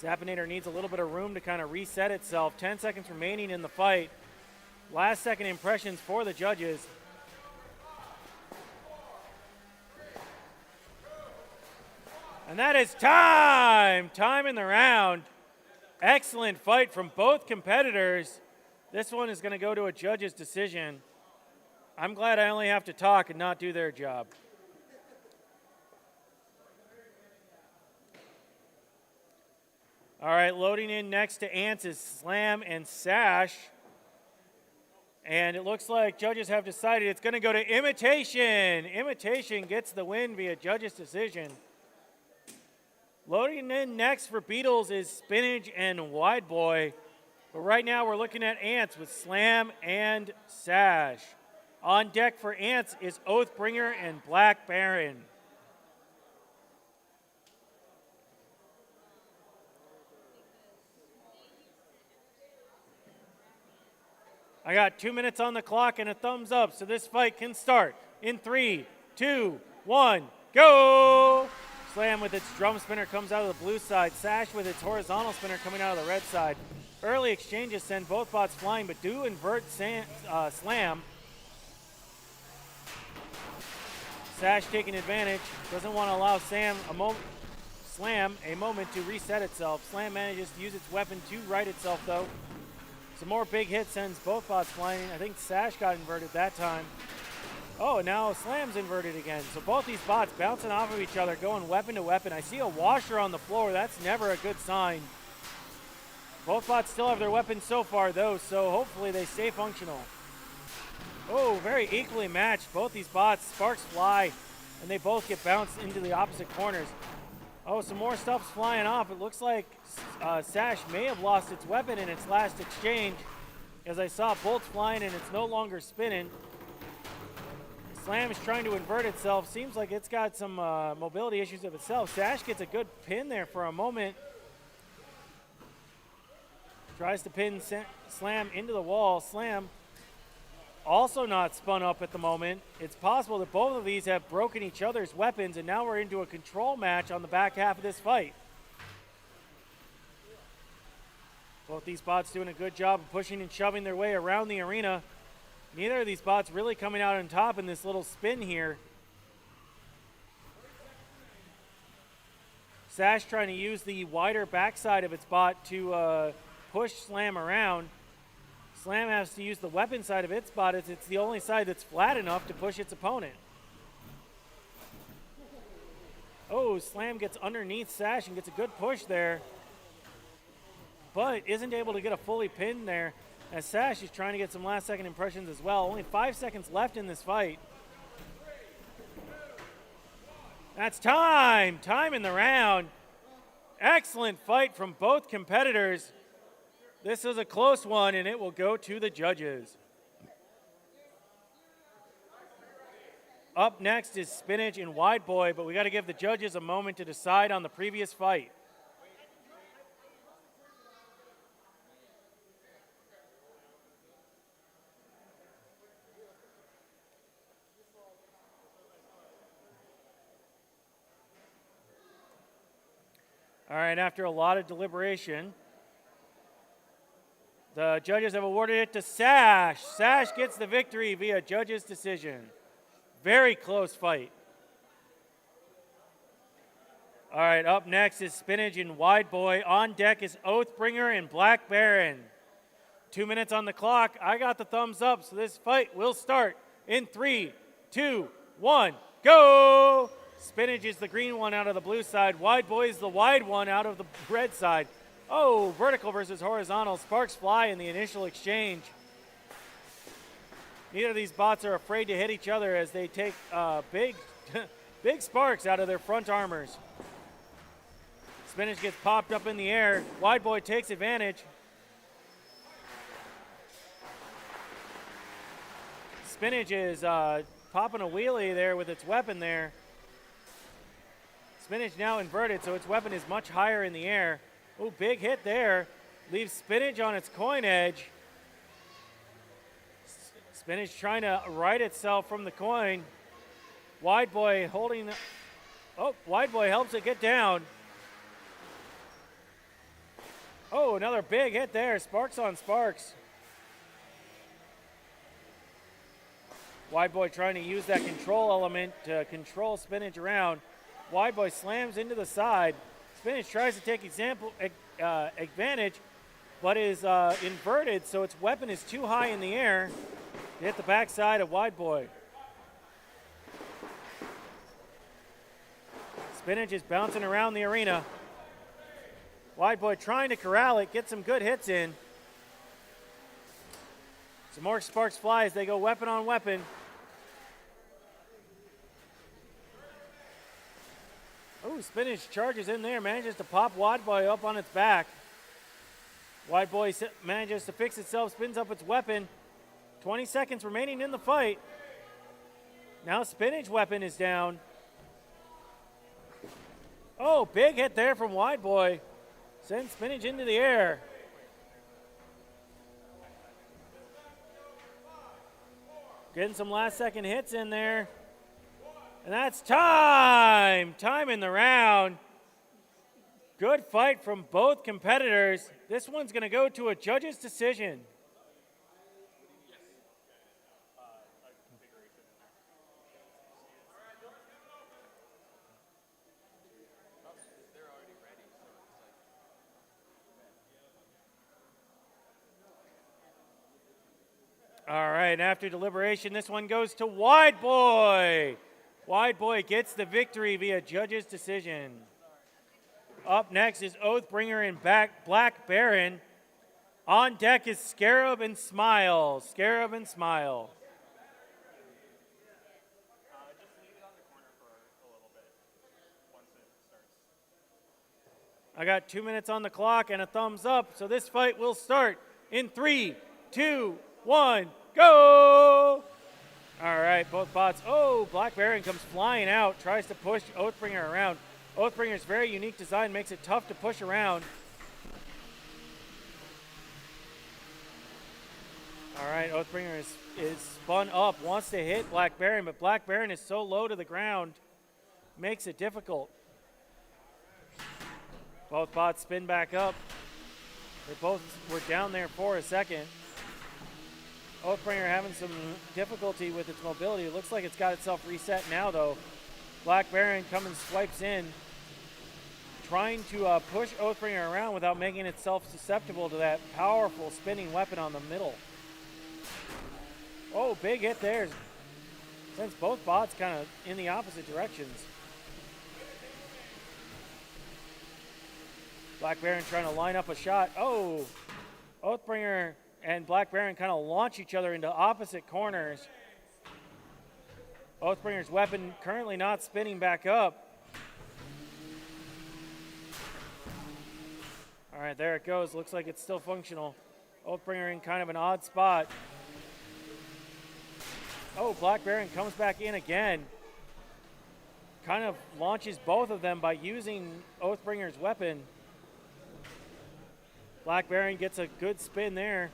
Zapinator needs a little bit of room to kind of reset itself. 10 seconds remaining in the fight. Last second impressions for the judges. And that is time! Time in the round. Excellent fight from both competitors. This one is going to go to a judge's decision. I'm glad I only have to talk and not do their job. All right, loading in next to Ants is Slam and Sash. And it looks like judges have decided it's going to go to Imitation. Imitation gets the win via judge's decision. Loading in next for Beetles is Spinach and Wide Boy. But right now we're looking at Ants with Slam and Sash. On deck for Ants is Oathbringer and Black Baron. I got 2 minutes on the clock and a thumbs up, so this fight can start in 3, 2, 1, go! Slam with its drum spinner comes out of the blue side. Sash with its horizontal spinner coming out of the red side. Early exchanges send both bots flying, but do invert Slam. Sash taking advantage. Doesn't want to allow Slam a moment to reset itself. Slam manages to use its weapon to right itself, though. Some more big hits sends both bots flying. I think Sash got inverted that time. Oh, and now Slam's inverted again. So both these bots bouncing off of each other, going weapon to weapon. I see a washer on the floor. That's never a good sign. Both bots still have their weapons so far, though, so hopefully they stay functional. Oh, very equally matched. Both these bots, sparks fly, and they both get bounced into the opposite corners. Oh, some more stuff's flying off. It looks like Sash may have lost its weapon in its last exchange, as I saw bolts flying and it's no longer spinning. Slam is trying to invert itself. Seems like it's got some mobility issues of itself. Sash gets a good pin there for a moment. Tries to pin Slam into the wall. Slam also not spun up at the moment. It's possible that both of these have broken each other's weapons, and now we're into a control match on the back half of this fight. Both these bots doing a good job of pushing and shoving their way around the arena. Neither of these bots really coming out on top in this little spin here. Sash trying to use the wider backside of its bot to push Slam around. Slam has to use the weapon side of its bot as it's the only side that's flat enough to push its opponent. Oh, Slam gets underneath Sash and gets a good push there, but isn't able to get a fully pinned there, as Sash is trying to get some last second impressions as well. Only 5 seconds left in this fight. That's time! Time in the round. Excellent fight from both competitors. This is a close one, and it will go to the judges. Up next is Spinach and Wide Boy, but we got to give the judges a moment to decide on the previous fight. All right, after a lot of deliberation, the judges have awarded it to Sash. Sash gets the victory via judges' decision. Very close fight. All right, up next is Spinach and Wide Boy. On deck is Oathbringer and Black Baron. 2 minutes on the clock. I got the thumbs up, so this fight will start in 3, 2, 1, go! Spinach is the green one out of the blue side. Wide Boy is the wide one out of the red side. Oh, vertical versus horizontal. Sparks fly in the initial exchange. Neither of these bots are afraid to hit each other as they take big, big sparks out of their front armors. Spinach gets popped up in the air. Wide Boy takes advantage. Spinach is popping a wheelie there with its weapon there. Spinach now inverted, so its weapon is much higher in the air. Oh, big hit there. Leaves Spinach on its coin edge. Spinach trying to right itself from the coin. Wide Boy holding the... Oh, Wide Boy helps it get down. Oh, another big hit there. Sparks on sparks. Wide Boy trying to use that control element to control Spinach around. Wide Boy slams into the side. Spinach tries to take advantage, but is inverted, so its weapon is too high in the air to hit the backside of Wide Boy. Spinach is bouncing around the arena. Wide Boy trying to corral it, get some good hits in. Some more sparks fly as they go weapon on weapon. Oh, Spinach charges in there, manages to pop Wide Boy up on its back. Wide Boy manages to fix itself, spins up its weapon. 20 seconds remaining in the fight. Now Spinach weapon is down. Oh, big hit there from Wide Boy. Sends Spinach into the air. Getting some last second hits in there. And that's time! Time in the round. Good fight from both competitors. This one's going to go to a judge's decision. All right, after deliberation, this one goes to Wide Boy. Wide Boy gets the victory via judge's decision. Up next is Oathbringer and Black Baron. On deck is Scarab and Smile. Scarab and Smile. Just leave it on the corner for a little bit once it starts. I got 2 minutes on the clock and a thumbs up, so this fight will start in 3, 2, 1, go! All right, both bots. Oh, Black Baron comes flying out, tries to push Oathbringer around. Oathbringer's very unique design makes it tough to push around. All right, Oathbringer is spun up, wants to hit Black Baron, but Black Baron is so low to the ground, makes it difficult. Both bots spin back up. They both were down there for a second. Oathbringer having some difficulty with its mobility. It looks like it's got itself reset now, though. Black Baron comes and swipes in, trying to push Oathbringer around without making itself susceptible to that powerful spinning weapon on the middle. Oh, big hit there. Sends both bots kind of in the opposite directions. Black Baron trying to line up a shot. Oh, Oathbringer and Black Baron kind of launch each other into opposite corners. Oathbringer's weapon currently not spinning back up. All right, there it goes. Looks like it's still functional. Oathbringer in kind of an odd spot. Oh, Black Baron comes back in again. Kind of launches both of them by using Oathbringer's weapon. Black Baron gets a good spin there.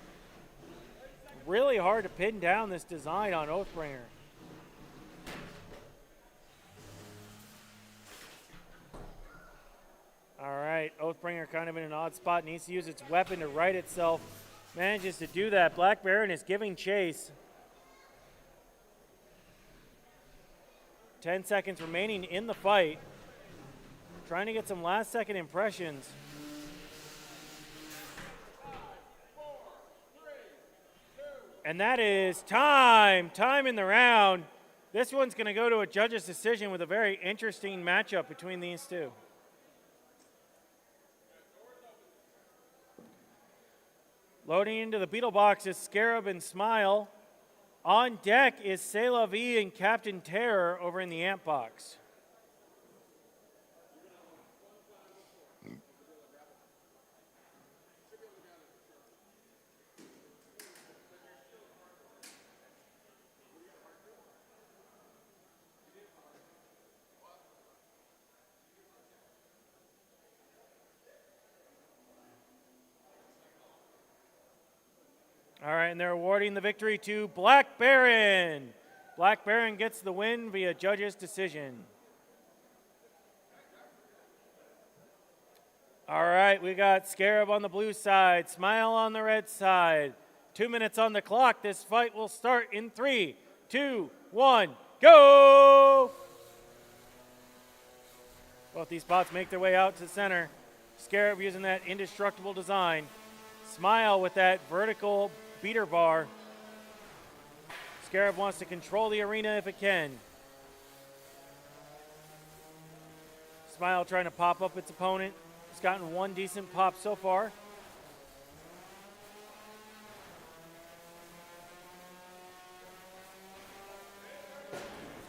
Really hard to pin down this design on Oathbringer. All right, Oathbringer kind of in an odd spot, needs to use its weapon to right itself. Manages to do that. Black Baron is giving chase. 10 seconds remaining in the fight. Trying to get some last second impressions. And that is time. Time in the round. This one's going to go to a judge's decision with a very interesting matchup between these two. Loading into the Beetle box is Scarab and Smile. On deck is C'est La Vie and Captain Terror over in the Ant box. All right, and they're awarding the victory to Black Baron. Black Baron gets the win via judge's decision. All right, we got Scarab on the blue side, Smile on the red side. 2 minutes on the clock. This fight will start in 3, 2, 1, go! Both these spots make their way out to the center. Scarab using that indestructible design. Smile with that vertical beater bar. Scarab wants to control the arena if it can. Smile trying to pop up its opponent. It's gotten one decent pop so far.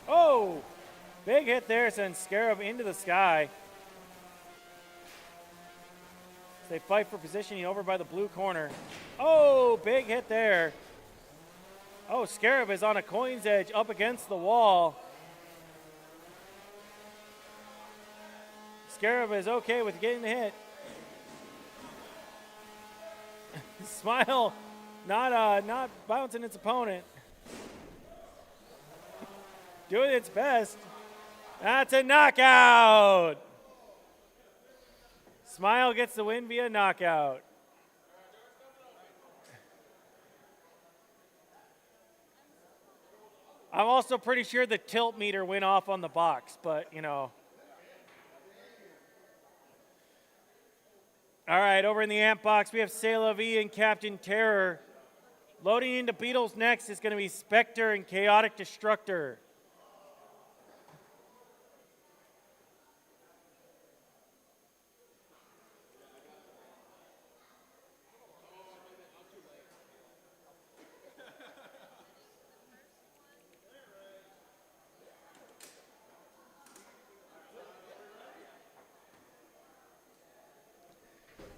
Oh! Big hit there, sends Scarab into the sky. They fight for positioning over by the blue corner. Oh, big hit there. Oh, Scarab is on a coin's edge up against the wall. Scarab is okay with getting the hit. Smile not bouncing its opponent. Doing its best. That's a knockout. Smile gets the win via knockout. I'm also pretty sure the tilt meter went off on the box, but you know. All right, over in the Ant box, we have C'est La Vie and Captain Terror. Loading into Beetles next is going to be Specture and Chaotic Destructor.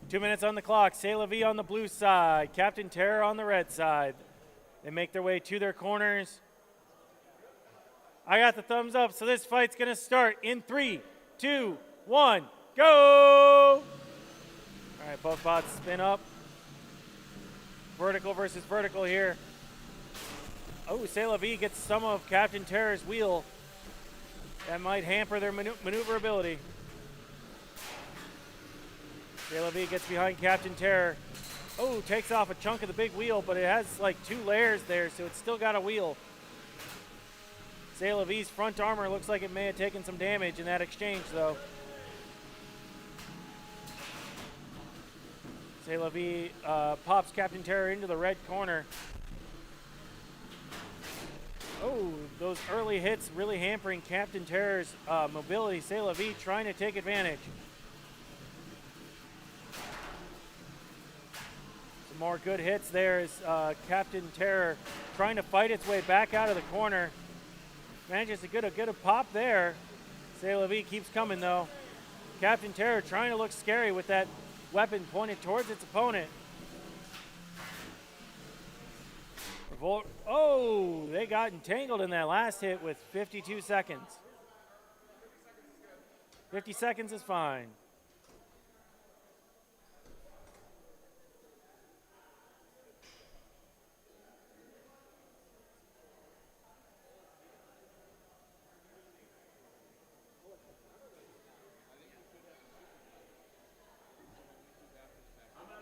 Two minutes on the clock. C'est La Vie on the blue side. Captain Terror on the red side. They make their way to their corners. I got the thumbs up, so this fight's going to start in 3, 2, 1, go! All right, both bots spin up. Vertical versus vertical here. Oh, C'est La Vie gets some of Captain Terror's wheel. That might hamper their maneuverability. C'est La Vie gets behind Captain Terror. Oh, takes off a chunk of the big wheel, but it has like 2 layers there, so it's still got a wheel. C'est La Vie's front armor looks like it may have taken some damage in that exchange, though. C'est La Vie pops Captain Terror into the red corner. Oh, those early hits really hampering Captain Terror's mobility. C'est La Vie trying to take advantage. More good hits there as Captain Terror trying to fight its way back out of the corner. Manages to get a good pop there. C'est La Vie keeps coming though. Captain Terror trying to look scary with that weapon pointed towards its opponent. Oh, they got entangled in that last hit with 52 seconds. 50 seconds is fine.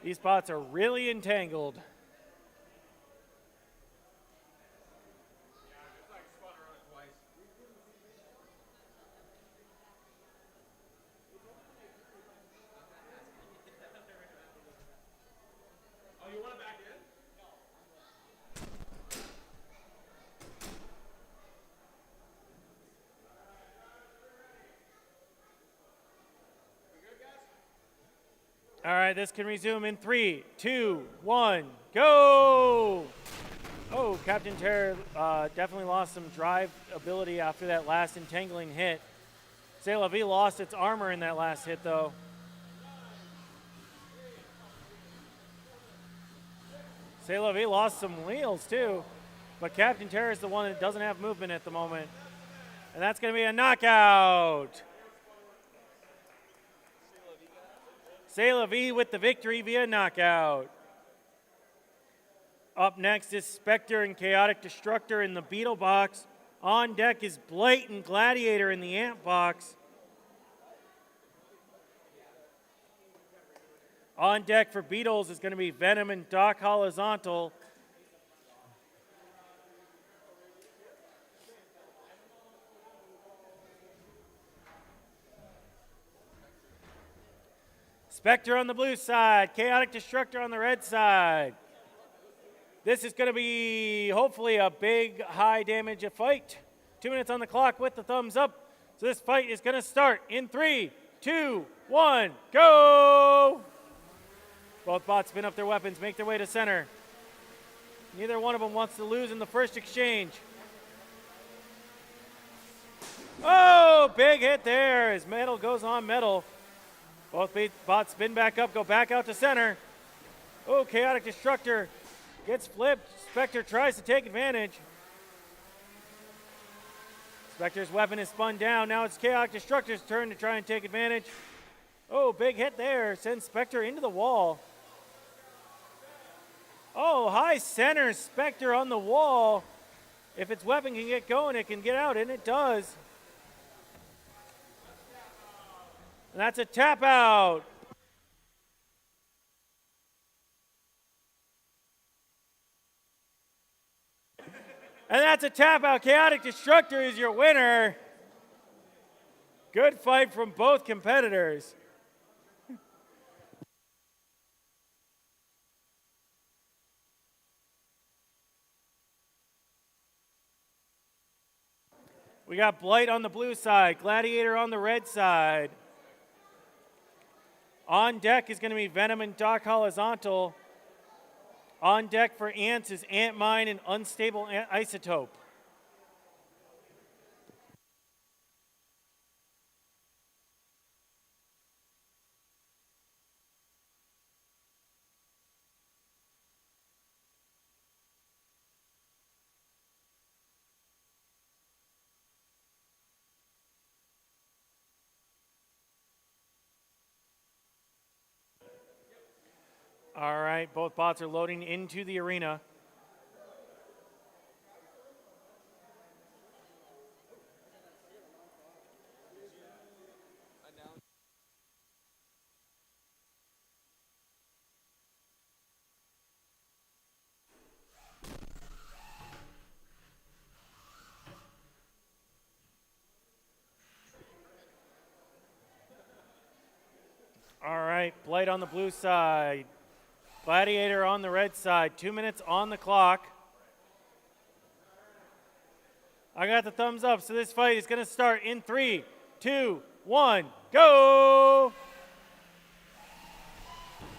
These bots are really entangled. Oh, you want it back in? All right, this can resume in 3, 2, 1, go! Oh, Captain Terror definitely lost some drive ability after that last entangling hit. C'est La Vie lost its armor in that last hit, though. C'est La Vie lost some wheels, too. But Captain Terror is the one that doesn't have movement at the moment. And that's going to be a knockout. C'est La Vie with the victory via knockout. Up next is Specture and Chaotic Destructor in the Beetle box. On deck is Blight and Gladiator in the Ant box. On deck for Beetles is going to be Venom and Doc Hollizontal. Spectre on the blue side, Chaotic Destructor on the red side. This is going to be hopefully a big high damage fight. 2 minutes on the clock with the thumbs up. So this fight is going to start in 3, 2, 1, go! Both bots spin up their weapons, make their way to center. Neither one of them wants to lose in the first exchange. Oh, big hit there as metal goes on metal. Both bots spin back up, go back out to center. Oh, Chaotic Destructor gets flipped. Spectre tries to take advantage. Spectre's weapon is spun down. Now it's Chaotic Destructor's turn to try and take advantage. Oh, big hit there. Sends Spectre into the wall. Oh, high center. Spectre on the wall. If its weapon can get going, it can get out, and it does. And that's a tap out. And that's a tap out. Chaotic Destructor is your winner. Good fight from both competitors. We got Blight on the blue side, Gladiator on the red side. On deck is going to be Venom and Doc Hollizontal. On deck for Ants is Ant Mine and Unstable Isotope. All right, both bots are loading into the arena. All right, Blight on the blue side. Gladiator on the red side. 2 minutes on the clock. I got the thumbs up, so this fight is going to start in 3, 2, 1, go!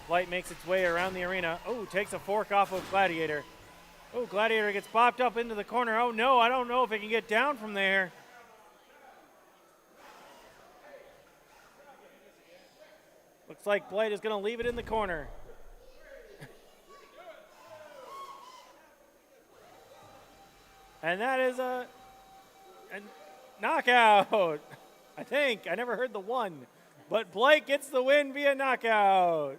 Blight makes its way around the arena. Oh, takes a fork off of Gladiator. Oh, Gladiator gets popped up into the corner. Oh, no, I don't know if it can get down from there. Looks like Blight is going to leave it in the corner. And that is a knockout. I think. I never heard the one. But Blight gets the win via knockout.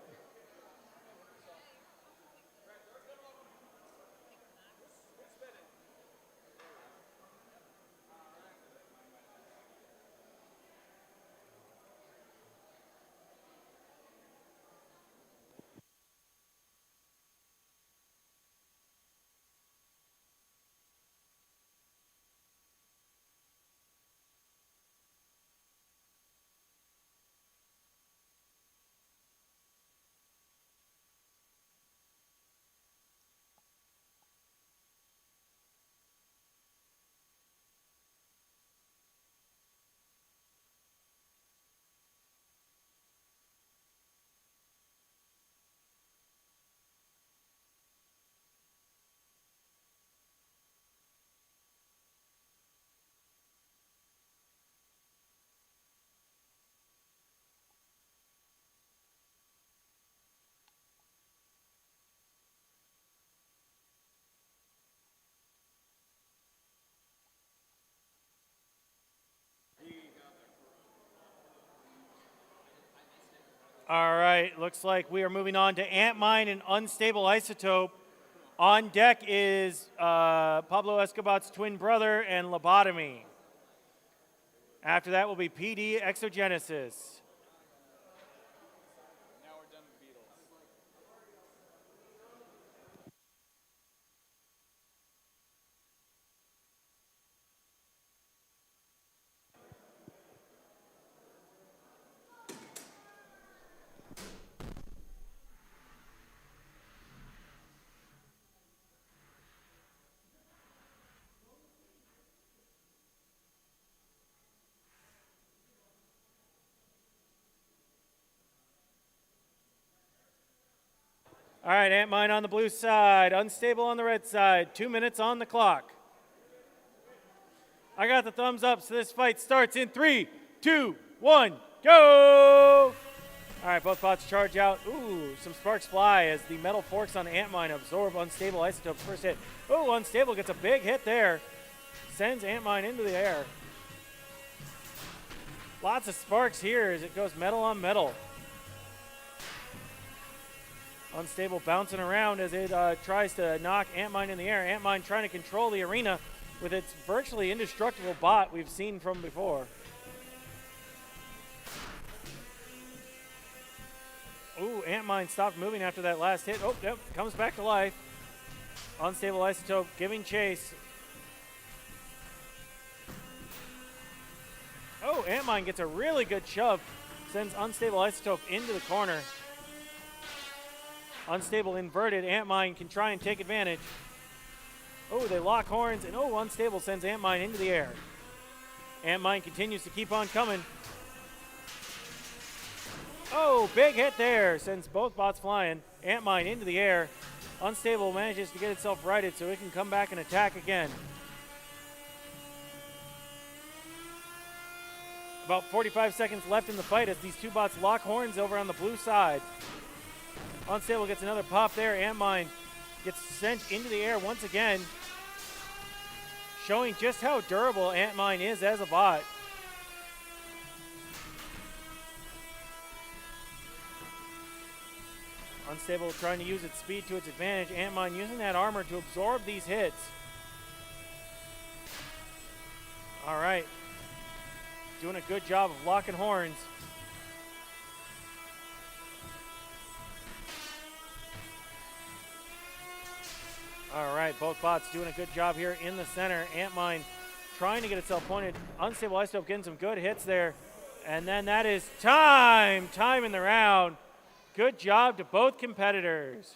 All right, looks like we are moving on to Antmine and Unstable Isotope. On deck is Pablo Escobar's twin brother and Lobotomy. After that will be PD Exogenesis. Now we're done with Beatles. All right, Antmine on the blue side, Unstable on the red side. 2 minutes on the clock. I got the thumbs up, so this fight starts in 3, 2, 1, go! All right, both bots charge out. Ooh, some sparks fly as the metal forks on Antmine absorb Unstable Isotope's first hit. Ooh, Unstable gets a big hit there. Sends Antmine into the air. Lots of sparks here as it goes metal on metal. Unstable bouncing around as it tries to knock Antmine in the air. Antmine trying to control the arena with its virtually indestructible bot we've seen from before. Ooh, Antmine stopped moving after that last hit. Oh, yep, comes back to life. Unstable Isotope giving chase. Oh, Antmine gets a really good shove. Sends Unstable Isotope into the corner. Unstable inverted. Antmine can try and take advantage. Oh, they lock horns, and oh, Unstable sends Antmine into the air. Antmine continues to keep on coming. Oh, big hit there. Sends both bots flying. Antmine into the air. Unstable manages to get itself righted so it can come back and attack again. About 45 seconds left in the fight as these two bots lock horns over on the blue side. Unstable gets another pop there. Antmine gets sent into the air once again, showing just how durable Antmine is as a bot. Unstable trying to use its speed to its advantage. Antmine using that armor to absorb these hits. All right. Doing a good job of locking horns. All right, both bots doing a good job here in the center. Antmine trying to get itself pointed. Unstable Isotope getting some good hits there. And then that is time. Time in the round. Good job to both competitors.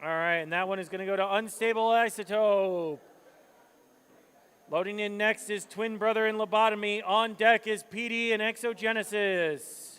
All right, and that one is going to go to Unstable Isotope. Loading in next is Twin Brother and Lobotomy. On deck is PD and Exogenesis.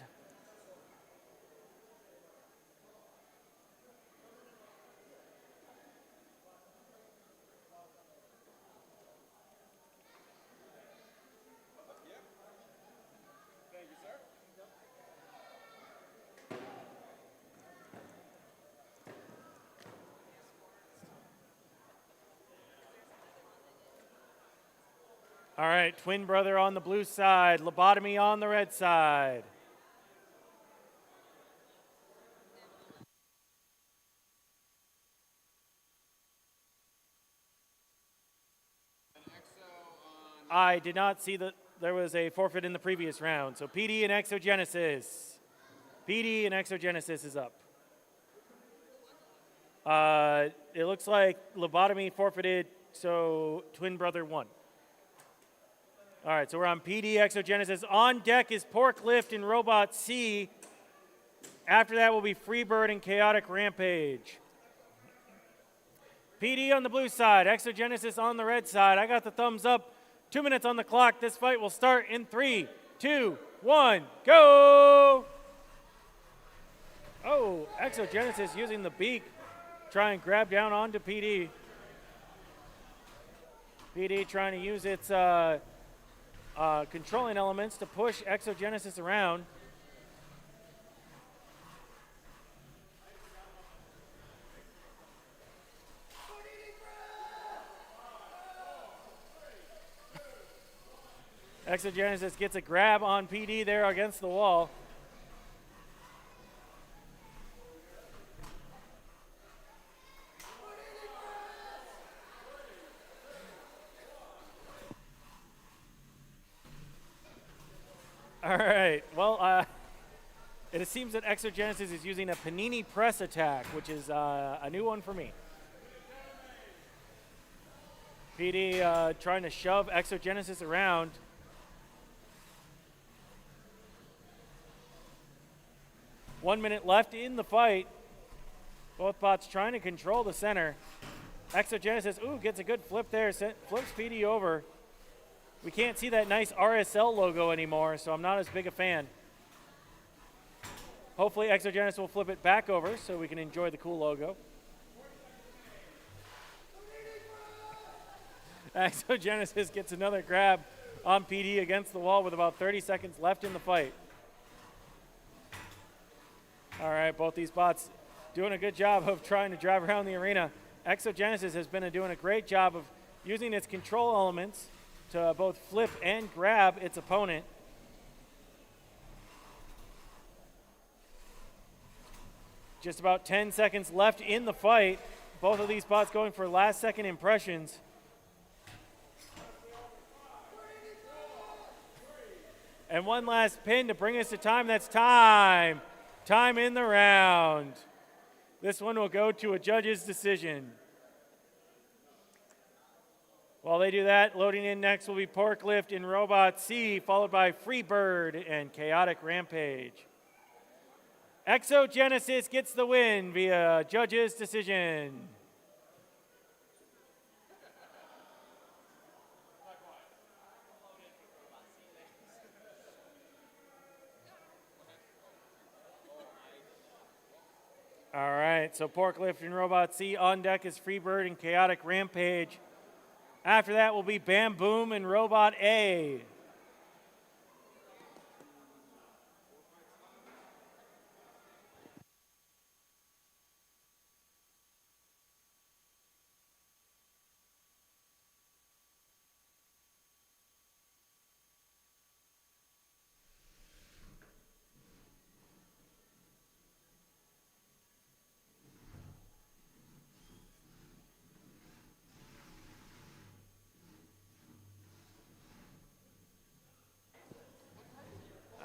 All right, Twin Brother on the blue side, Lobotomy on the red side. I did not see that there was a forfeit in the previous round. So PD and Exogenesis. PD and Exogenesis is up. It looks like Lobotomy forfeited, so Twin Brother won. All right, so we're on PD, Exogenesis. On deck is Pork Lift and Robot C. After that will be Freebird and Chaotic Rampage. PD on the blue side, Exogenesis on the red side. I got the thumbs up. 2 minutes on the clock. This fight will start in 3, 2, 1, go! Oh, Exogenesis using the beak. Try and grab down onto PD. PD trying to use its controlling elements to push Exogenesis around. Exogenesis gets a grab on PD there against the wall. All right, well, it seems that Exogenesis is using a Panini Press attack, which is a new one for me. PD trying to shove Exogenesis around. One minute left in the fight. Both bots trying to control the center. Exogenesis, gets a good flip there, flips PD over. We can't see that nice RSL logo anymore, so I'm not as big a fan. Hopefully Exogenesis will flip it back over so we can enjoy the cool logo. Exogenesis gets another grab on PD against the wall with about 30 seconds left in the fight. All right, both these bots doing a good job of trying to drive around the arena. Exogenesis has been doing a great job of using its control elements to both flip and grab its opponent. Just about 10 seconds left in the fight. Both of these bots going for last second impressions. And one last pin to bring us to time. That's time. Time in the round. This one will go to a judge's decision. While they do that, loading in next will be Pork Lift and Robot C, followed by Freebird and Chaotic Rampage. Exogenesis gets the win via judge's decision. All right, so Pork Lift and Robot C. On deck is Freebird and Chaotic Rampage. After that will be Bamboom and Robot A.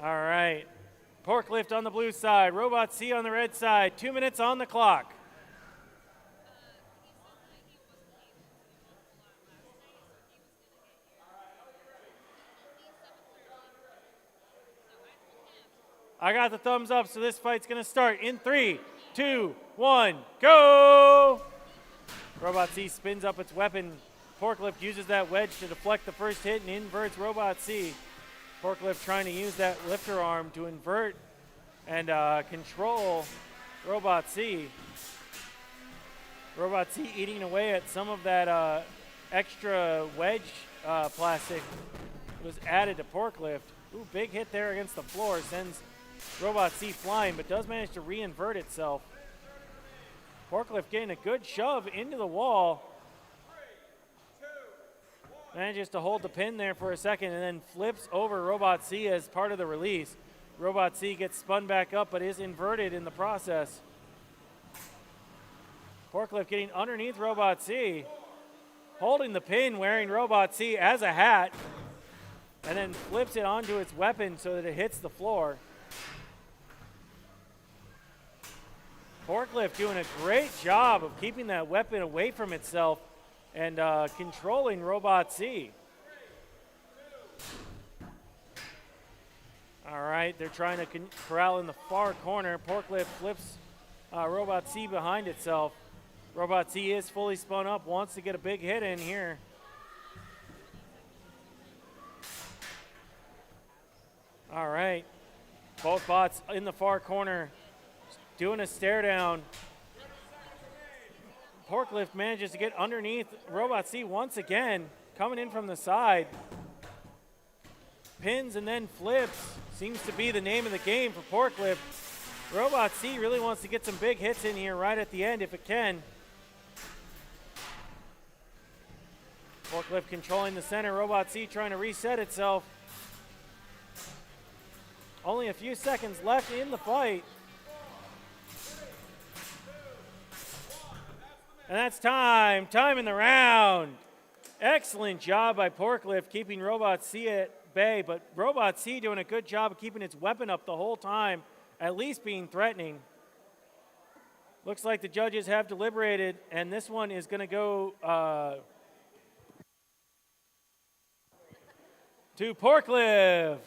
All right. Pork Lift on the blue side, Robot C on the red side. 2 minutes on the clock. I got the thumbs up, so this fight's going to start in 3, 2, 1, go! Robot C spins up its weapon. Pork Lift uses that wedge to deflect the first hit and inverts Robot C. Pork Lift trying to use that lifter arm to invert and control Robot C. Robot C eating away at some of that extra wedge plastic that was added to Pork Lift. Ooh, big hit there against the floor. Sends Robot C flying, but does manage to re-invert itself. Pork Lift getting a good shove into the wall. Manages to hold the pin there for a second and then flips over Robot C as part of the release. Robot C gets spun back up but is inverted in the process. Porcliff getting underneath Robot C, holding the pin, wearing Robot C as a hat, and then flips it onto its weapon so that it hits the floor. Porcliff doing a great job of keeping that weapon away from itself and controlling Robot C. All right, they're trying to corral in the far corner. Porcliff flips Robot C behind itself. Robot C is fully spun up, wants to get a big hit in here. All right, both bots in the far corner doing a stare down. Porcliff manages to get underneath Robot C once again, coming in from the side. Pins and then flips seems to be the name of the game for Porcliff. Robot C really wants to get some big hits in here right at the end if it can. Porcliff controlling the center. Robot C trying to reset itself. Only a few seconds left in the fight. And that's time. Time in the round. Excellent job by Porcliff keeping Robot C at bay, but Robot C doing a good job of keeping its weapon up the whole time, at least being threatening. Looks like the judges have deliberated, and this one is going to go to Porcliff.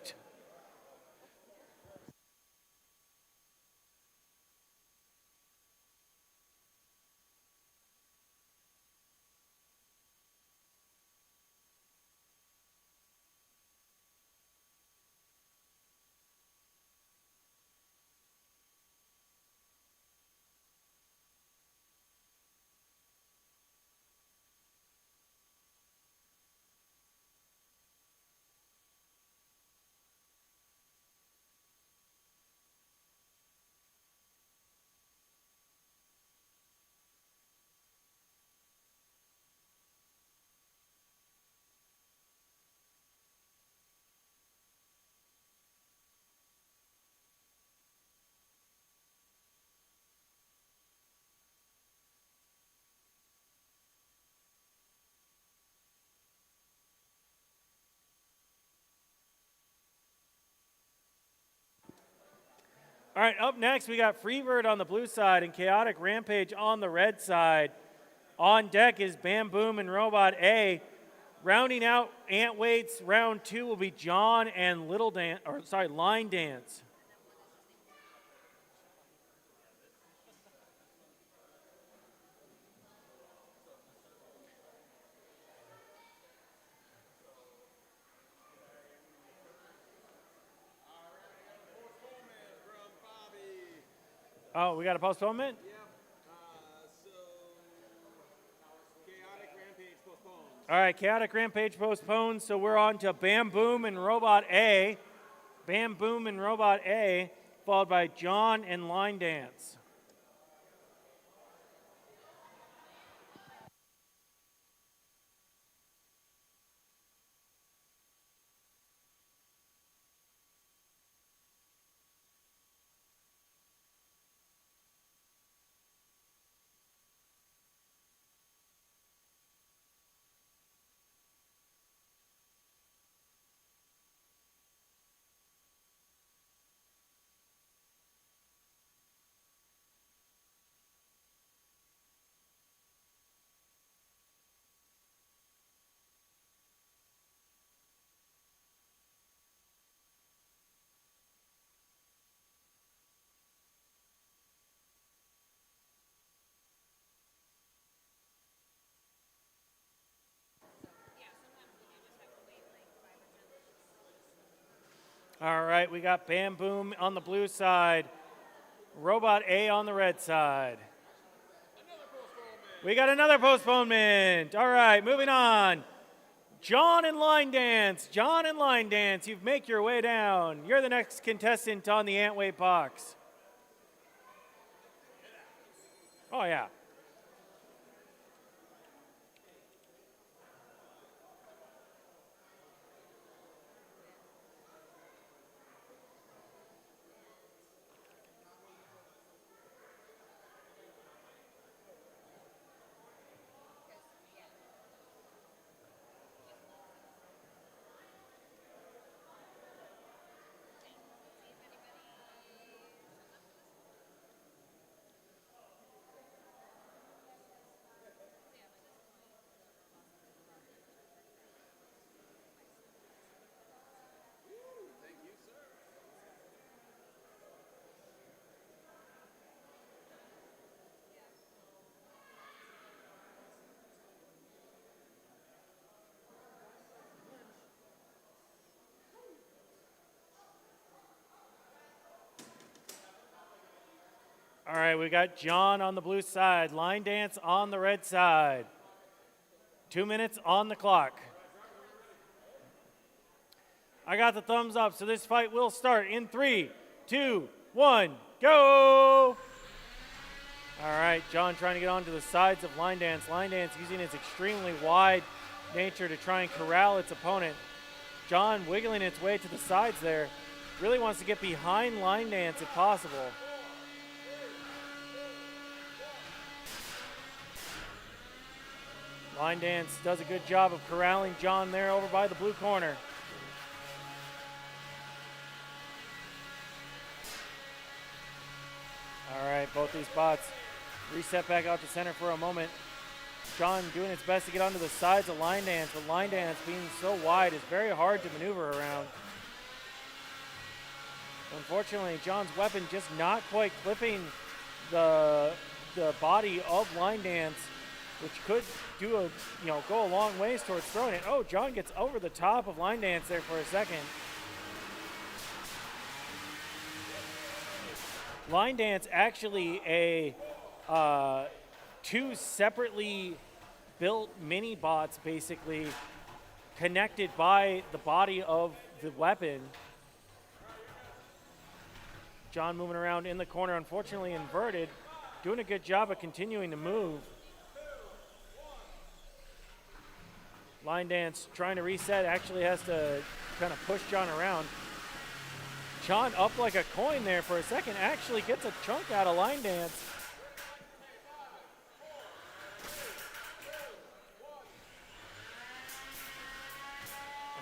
All right, up next, we got Freebird on the blue side and Chaotic Rampage on the red side. On deck is Bamboom and Robot A. Rounding out Antweight's round 2 will be John and Line Dance. Oh, we got a postponement? Yep. So Chaotic Rampage postponed. All right, Chaotic Rampage postponed, so we're on to Bamboom and Robot A. Bamboom and Robot A, followed by John and Line Dance. All right, we got Bamboom on the blue side, Robot A on the red side. We got another postponement. All right, moving on. John and Line Dance. John and Line Dance, you make your way down. You're the next contestant on the Antweight box. Oh, yeah. All right, we got John on the blue side, Line Dance on the red side. 2 minutes on the clock. I got the thumbs up, so this fight will start in 3, 2, 1, go! All right, John trying to get onto the sides of Line Dance. Line Dance using its extremely wide nature to try and corral its opponent. John wiggling its way to the sides there. Really wants to get behind Line Dance if possible. Line Dance does a good job of corralling John there over by the blue corner. All right, both these bots reset back out to center for a moment. John doing its best to get onto the sides of Line Dance, but Line Dance being so wide is very hard to maneuver around. Unfortunately, John's weapon just not quite clipping the body of Line Dance, which could do go a long ways towards throwing it. Oh, John gets over the top of Line Dance there for a second. Line Dance actually a 2 separately built mini bots, basically connected by the body of the weapon. John moving around in the corner, unfortunately inverted, doing a good job of continuing to move. Line Dance trying to reset, actually has to kind of push John around. John up like a coin there for a second, actually gets a chunk out of Line Dance.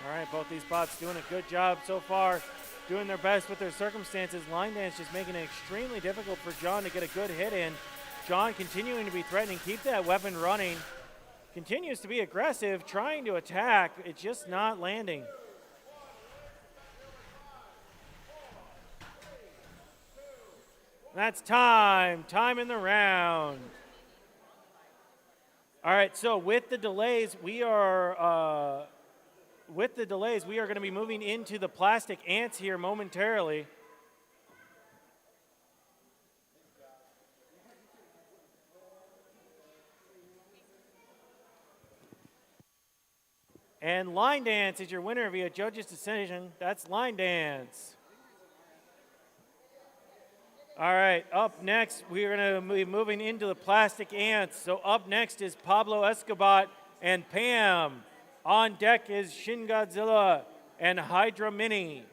All right, both these bots doing a good job so far, doing their best with their circumstances. Line Dance just making it extremely difficult for John to get a good hit in. John continuing to be threatening, keep that weapon running. Continues to be aggressive, trying to attack. It's just not landing. That's time. Time in the round. All right, so with the delays, we are going to be moving into the plastic ants here momentarily. And Line Dance is your winner via judge's decision. That's Line Dance. All right, up next, we're going to be moving into the plastic ants. So up next is Pablo Escobar and Pam. On deck is Shin Godzilla and Hydra Mini.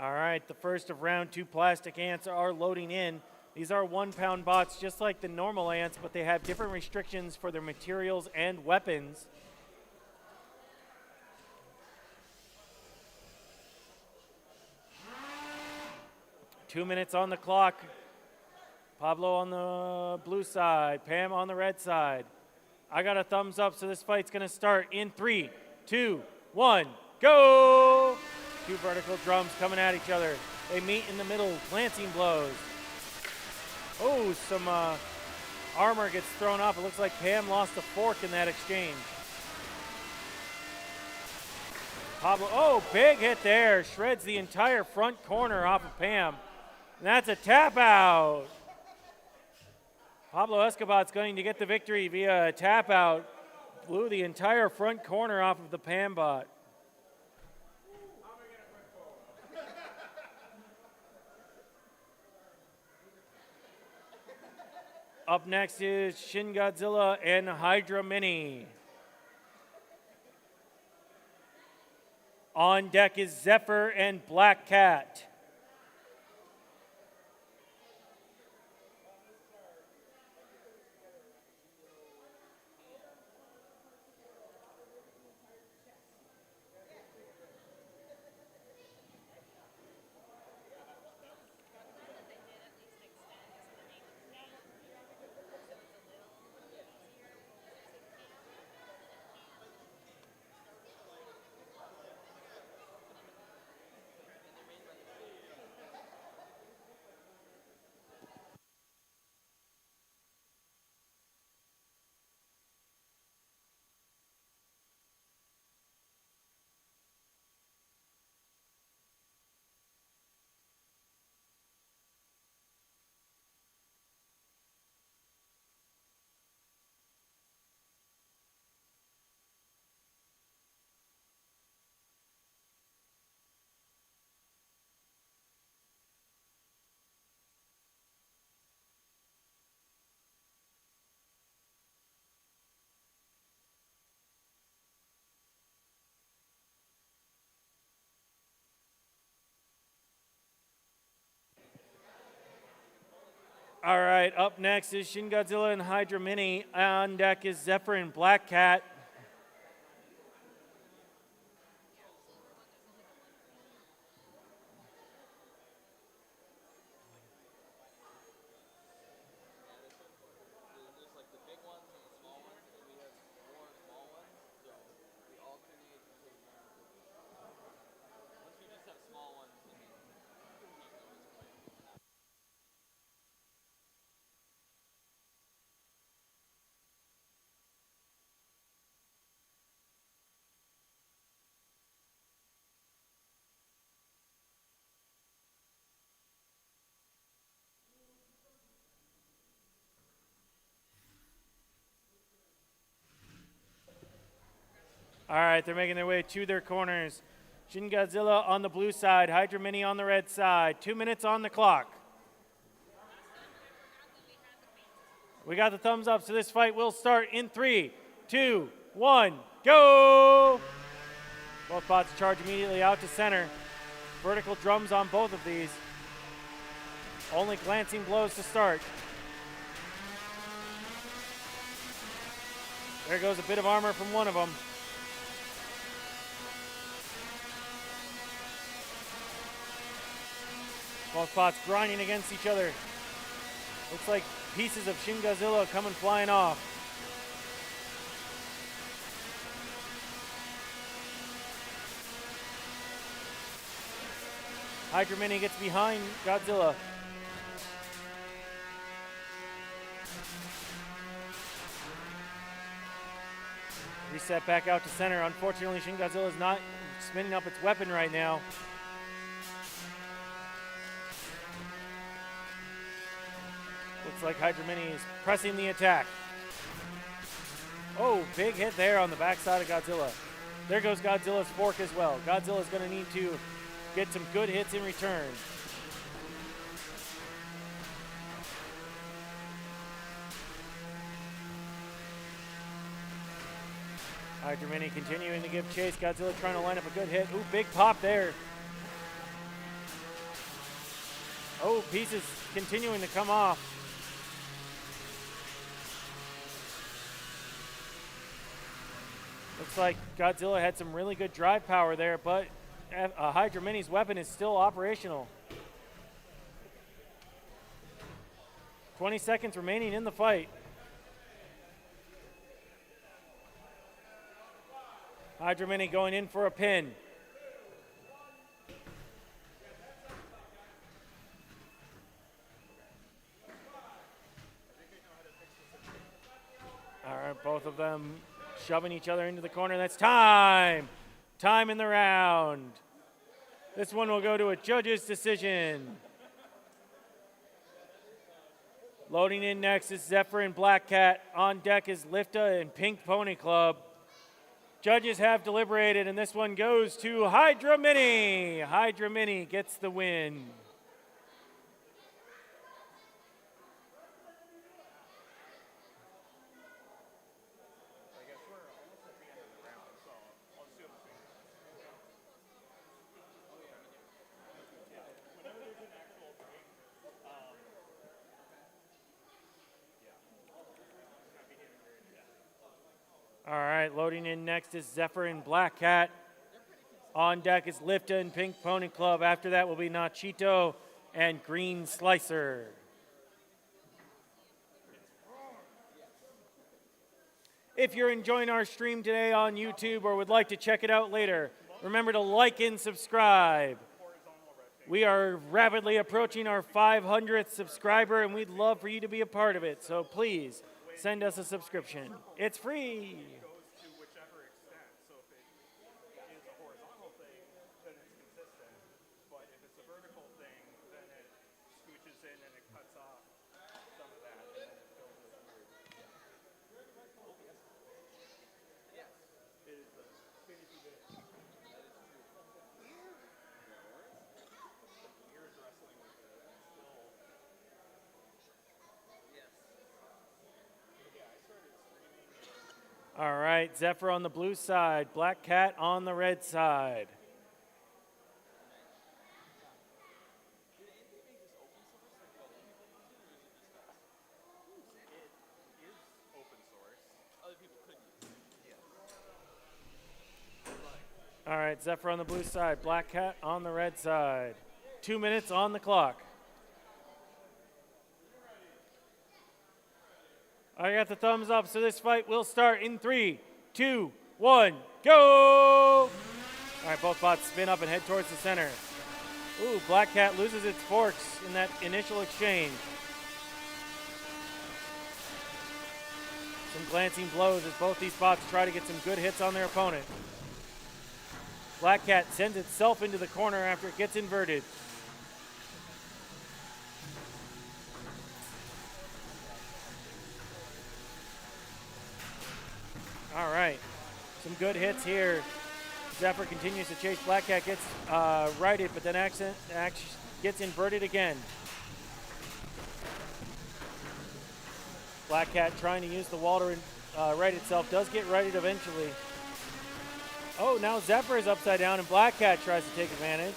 All right, the first of round 2 plastic ants are loading in. These are 1-pound bots just like the normal ants, but they have different restrictions for their materials and weapons. Two minutes on the clock. Pablo on the blue side, Pam on the red side. I got a thumbs up, so this fight's gonna start in 3, 2, 1, go! 2 vertical drums coming at each other. They meet in the middle, glancing blows. Oh, some armor gets thrown off. It looks like Pam lost a fork in that exchange. Pablo, oh, big hit there. Shreds the entire front corner off of Pam. And that's a tap out. Pablo Escobar's going to get the victory via a tap out. Blew the entire front corner off of the Pam bot. Up next is Shin Godzilla and Hydra Mini. On deck is Zephyr and Black Cat. All right, up next is Shin Godzilla and Hydra Mini. On deck is Zephyr and Black Cat. All right, they're making their way to their corners. Shin Godzilla on the blue side, Hydra Mini on the red side. 2 minutes on the clock. We got the thumbs up, so this fight will start in 3, 2, 1, go! Both bots charge immediately out to center. Vertical drums on both of these. Only glancing blows to start. There goes a bit of armor from one of them. Both bots grinding against each other. Looks like pieces of Shin Godzilla coming flying off. Hydra Mini gets behind Godzilla. Reset back out to center. Unfortunately, Shin Godzilla is not spinning up its weapon right now. Looks like Hydra Mini is pressing the attack. Oh, big hit there on the backside of Godzilla. There goes Godzilla's fork as well. Godzilla's going to need to get some good hits in return. Hydra Mini continuing to give chase. Godzilla trying to line up a good hit. Ooh, big pop there. Oh, pieces continuing to come off. Looks like Godzilla had some really good drive power there, but Hydra Mini's weapon is still operational. 20 seconds remaining in the fight. Hydra Mini going in for a pin. All right, both of them shoving each other into the corner. That's time. Time in the round. This one will go to a judge's decision. Loading in next is Zephyr and Black Cat. On deck is Lifta and Pink Pony Club. Judges have deliberated, and this one goes to Hydra Mini. Hydra Mini gets the win. All right, loading in next is Zephyr and Black Cat. On deck is Lifta and Pink Pony Club. After that will be Nachito and Green Slicer. If you're enjoying our stream today on YouTube or would like to check it out later, remember to like and subscribe. We are rapidly approaching our 500th subscriber, and we'd love for you to be a part of it. So please send us a subscription. It's free. Goes to whichever extent. So if it is a horizontal thing, then it's consistent. But if it's a vertical thing, then it scooches in and it cuts off some of that, and then it fills it weird. Yes. It is a skinny bit. That is true. Years wrestling with it, and still. Yes. All right, Zephyr on the blue side, Black Cat on the red side. All right, Zephyr on the blue side, Black Cat on the red side. 2 minutes on the clock. I got the thumbs up, so this fight will start in 3, 2, 1, go! All right, both bots spin up and head towards the center. Ooh, Black Cat loses its forks in that initial exchange. Some glancing blows as both these bots try to get some good hits on their opponent. Black Cat sends itself into the corner after it gets inverted. All right, some good hits here. Zephyr continues to chase. Black Cat gets righted, but then gets inverted again. Black Cat trying to use the wall to right itself. Does get righted eventually. Oh, now Zephyr is upside down and Black Cat tries to take advantage.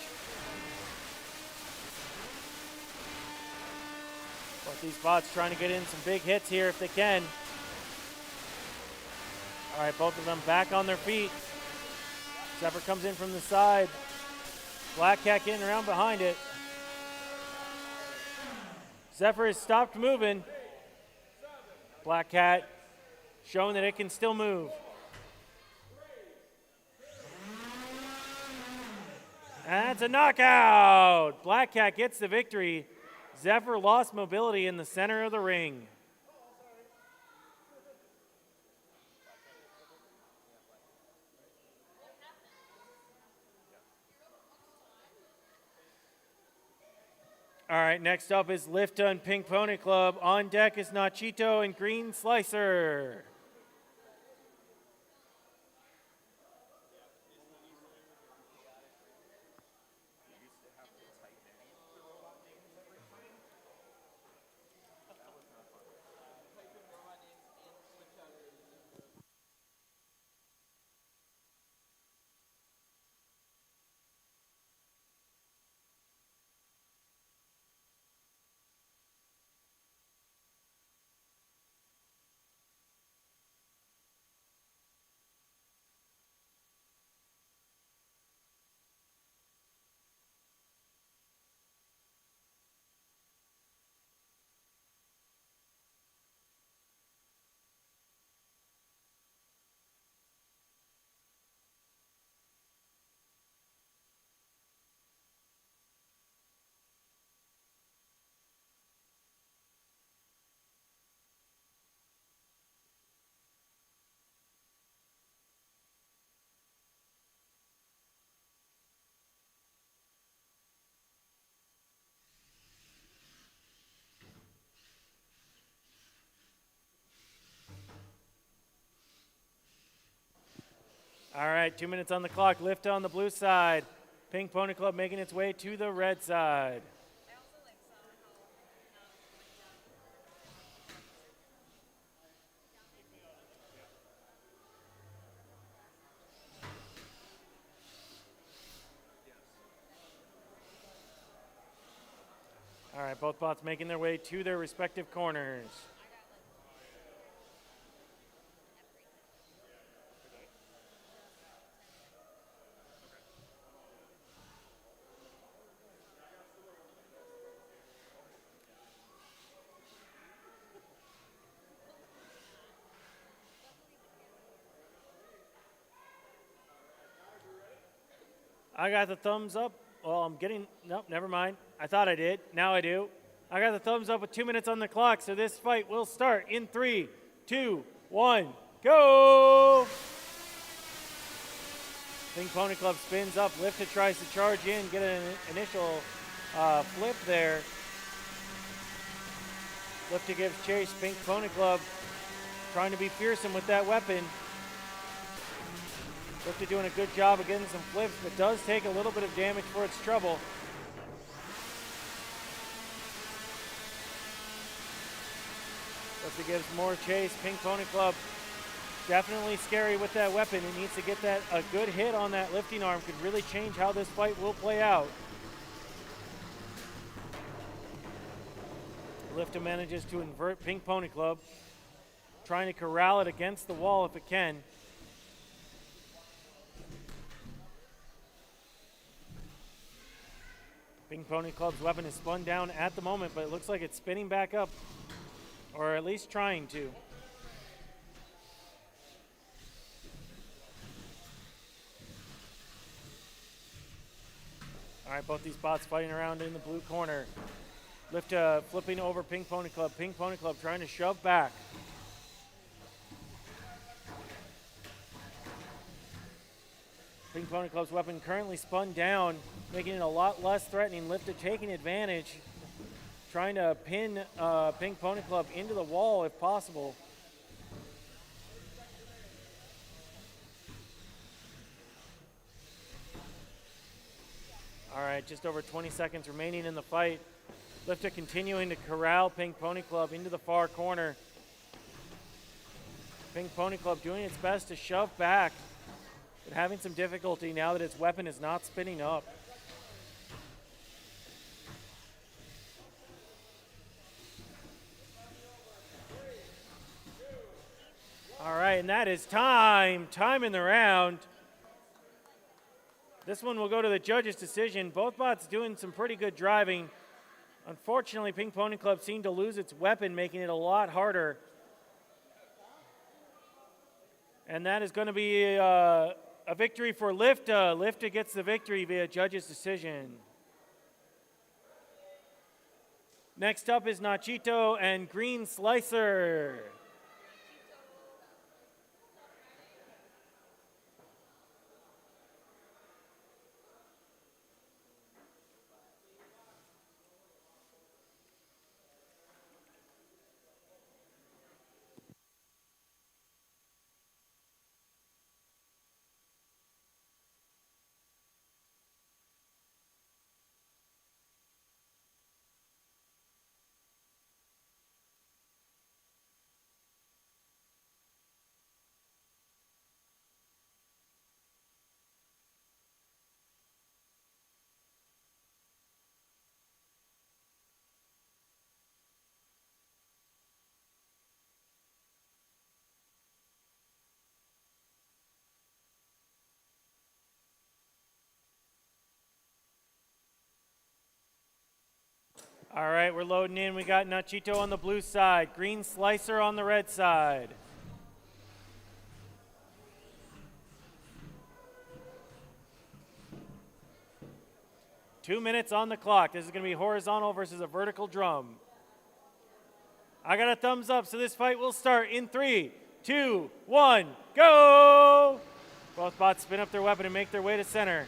But these bots trying to get in some big hits here if they can. All right, both of them back on their feet. Zephyr comes in from the side. Black Cat getting around behind it. Zephyr has stopped moving. Black Cat showing that it can still move. And that's a knockout. Black Cat gets the victory. Zephyr lost mobility in the center of the ring. All right, next up is Lifta and Pink Pony Club. On deck is Nachito and Green Slicer. All right, 2 minutes on the clock. Lifta on the blue side. Pink Pony Club making its way to the red side. All right, both bots making their way to their respective corners. I got the thumbs up. Well, I'm getting, nope, never mind. I thought I did. Now I do. I got the thumbs up with 2 minutes on the clock, so this fight will start in 3, 2, 1, go! Pink Pony Club spins up. Lifta tries to charge in, get an initial flip there. Lifta gives chase. Pink Pony Club trying to be fearsome with that weapon. Lifta doing a good job of getting some flips, but does take a little bit of damage for its trouble. Lifta gives more chase. Pink Pony Club definitely scary with that weapon. It needs to get that a good hit on that lifting arm. Could really change how this fight will play out. Lifta manages to invert Pink Pony Club, trying to corral it against the wall if it can. Ping Pony Club's weapon is spun down at the moment, but it looks like it's spinning back up, or at least trying to. All right, both these bots fighting around in the blue corner. Lift flipping over Ping Pony Club. Ping Pony Club trying to shove back. Ping Pony Club's weapon currently spun down, making it a lot less threatening. Lifted taking advantage, trying to pin Ping Pony Club into the wall if possible. All right, just over 20 seconds remaining in the fight. Lifter continuing to corral Ping Pony Club into the far corner. Ping Pony Club doing its best to shove back, but having some difficulty now that its weapon is not spinning up. All right, and that is time in the round. This one will go to the judge's decision. Both bots doing some pretty good driving. Unfortunately, Ping Pony Club seemed to lose its weapon, making it a lot harder. And that is going to be a victory for Lifta. Lifta gets the victory via judge's decision. Next up is Nachito and Green Slicer. All right, we're loading in. We got Nachito on the blue side, Green Slicer on the red side. Two minutes on the clock. This is going to be horizontal versus a vertical drum. I got a thumbs up, so this fight will start in 3, 2, 1, go! Both bots spin up their weapon and make their way to center.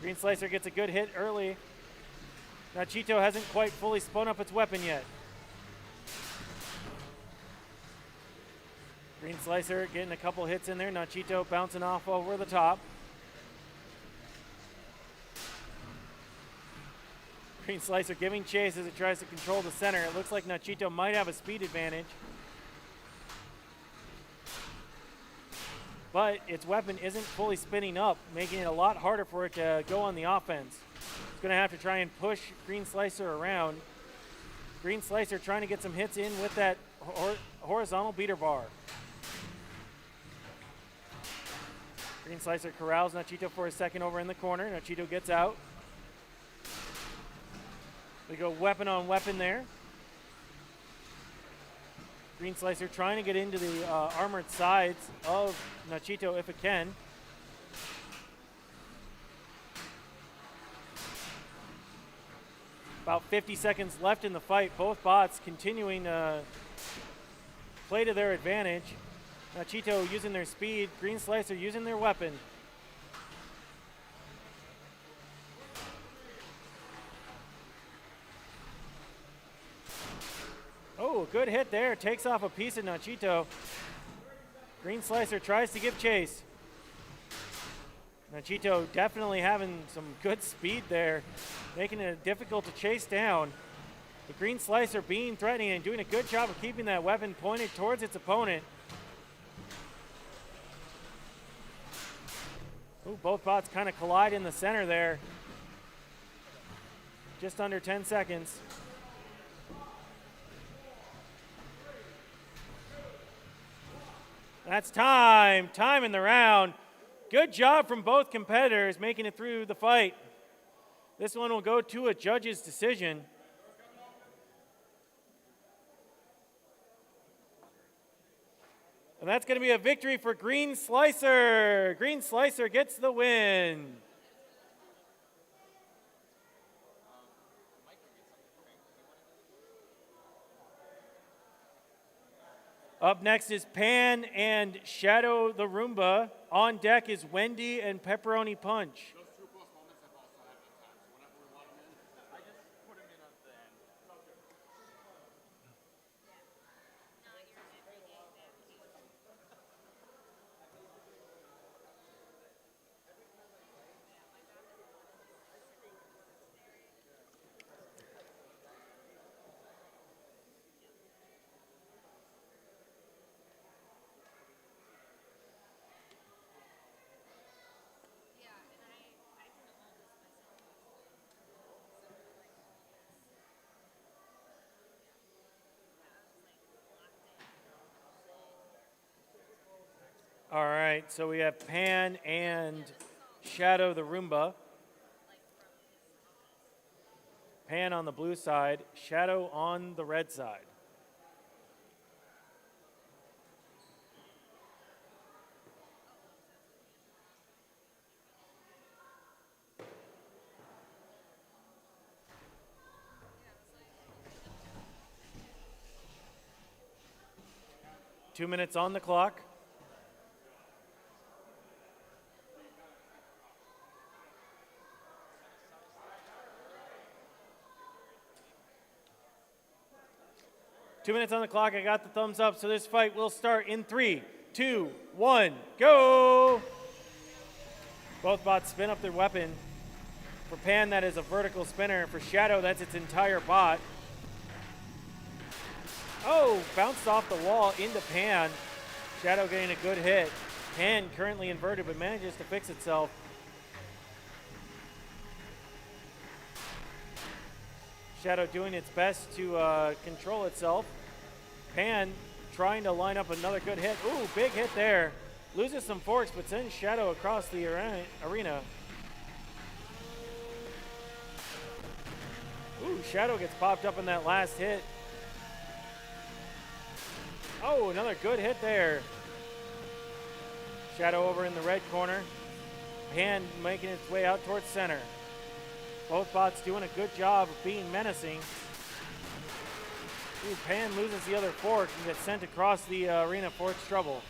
Green Slicer gets a good hit early. Nachito hasn't quite fully spun up its weapon yet. Green Slicer getting a couple hits in there. Nachito bouncing off over the top. Green Slicer giving chase as it tries to control the center. It looks like Nachito might have a speed advantage. But its weapon isn't fully spinning up, making it a lot harder for it to go on the offense. It's going to have to try and push Green Slicer around. Green Slicer trying to get some hits in with that horizontal beater bar. Green Slicer corrals Nachito for a second over in the corner. Nachito gets out. We go weapon on weapon there. Green Slicer trying to get into the armored sides of Nachito if it can. About 50 seconds left in the fight. Both bots continuing to play to their advantage. Nachito using their speed. Green Slicer using their weapon. Oh, good hit there. Takes off a piece of Nachito. Green Slicer tries to give chase. Nachito definitely having some good speed there, making it difficult to chase down. The Green Slicer being threatening and doing a good job of keeping that weapon pointed towards its opponent. Ooh, both bots kind of collide in the center there. Just under 10 seconds. That's time. Time in the round. Good job from both competitors making it through the fight. This one will go to a judge's decision. And that's going to be a victory for Green Slicer. Green Slicer gets the win. Up next is Pan and Shadow the Roomba. On deck is Wendy and Pepperoni Punch. Those two postponements have also happened times. Whenever we want them in, I just put them in at the end. All right, so we have Pan and Shadow the Roomba. Pan on the blue side, Shadow on the red side. Two minutes on the clock. Two minutes on the clock. I got the thumbs up. So this fight will start in 3, 2, 1, go! Both bots spin up their weapon. For Pan, that is a vertical spinner. For Shadow, that's its entire bot. Oh, bounced off the wall into Pan. Shadow getting a good hit. Pan currently inverted, but manages to fix itself. Shadow doing its best to control itself. Pan trying to line up another good hit. Ooh, big hit there. Loses some forks, but sends Shadow across the arena. Ooh, Shadow gets popped up in that last hit. Oh, another good hit there. Shadow over in the red corner. Pan making its way out towards center. Both bots doing a good job of being menacing. Ooh, Pan loses the other fork and gets sent across the arena for its trouble.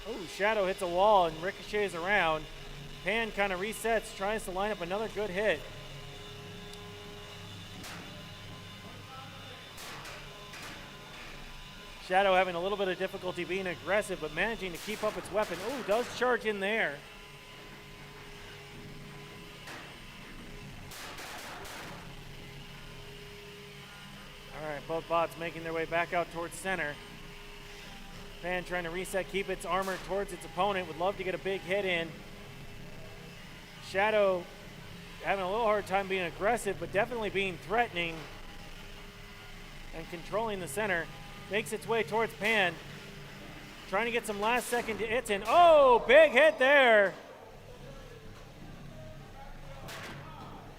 Ooh, Shadow hits a wall and ricochets around. Pan kind of resets, tries to line up another good hit. Shadow having a little bit of difficulty being aggressive, but managing to keep up its weapon. Ooh, does charge in there. All right, both bots making their way back out towards center. Pan trying to reset, keep its armor towards its opponent. Would love to get a big hit in. Shadow having a little hard time being aggressive, but definitely being threatening and controlling the center. Makes its way towards Pan. Trying to get some last second hits in. Oh, big hit there.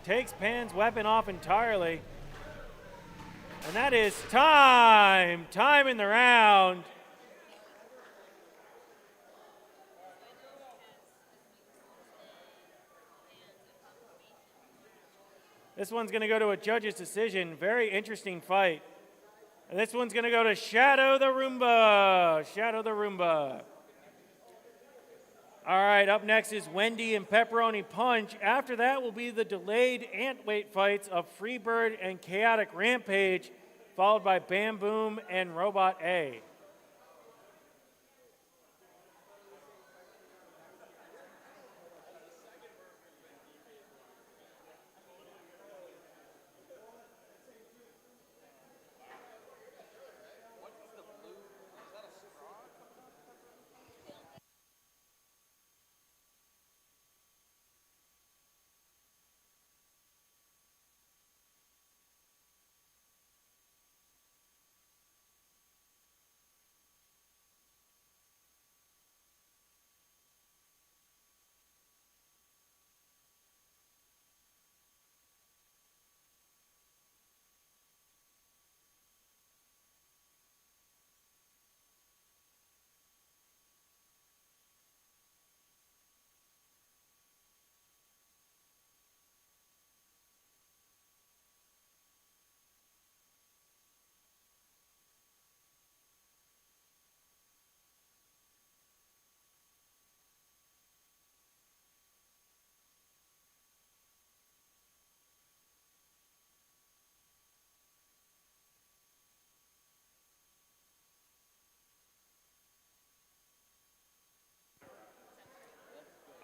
Takes Pan's weapon off entirely. And that is time. Time in the round. This one's going to go to a judge's decision. Very interesting fight. And this one's going to go to Shadow the Roomba. Shadow the Roomba. All right, up next is Wendy and Pepperoni Punch. After that will be the delayed ant weight fights of Freebird and Chaotic Rampage, followed by Bamboom and Robot A.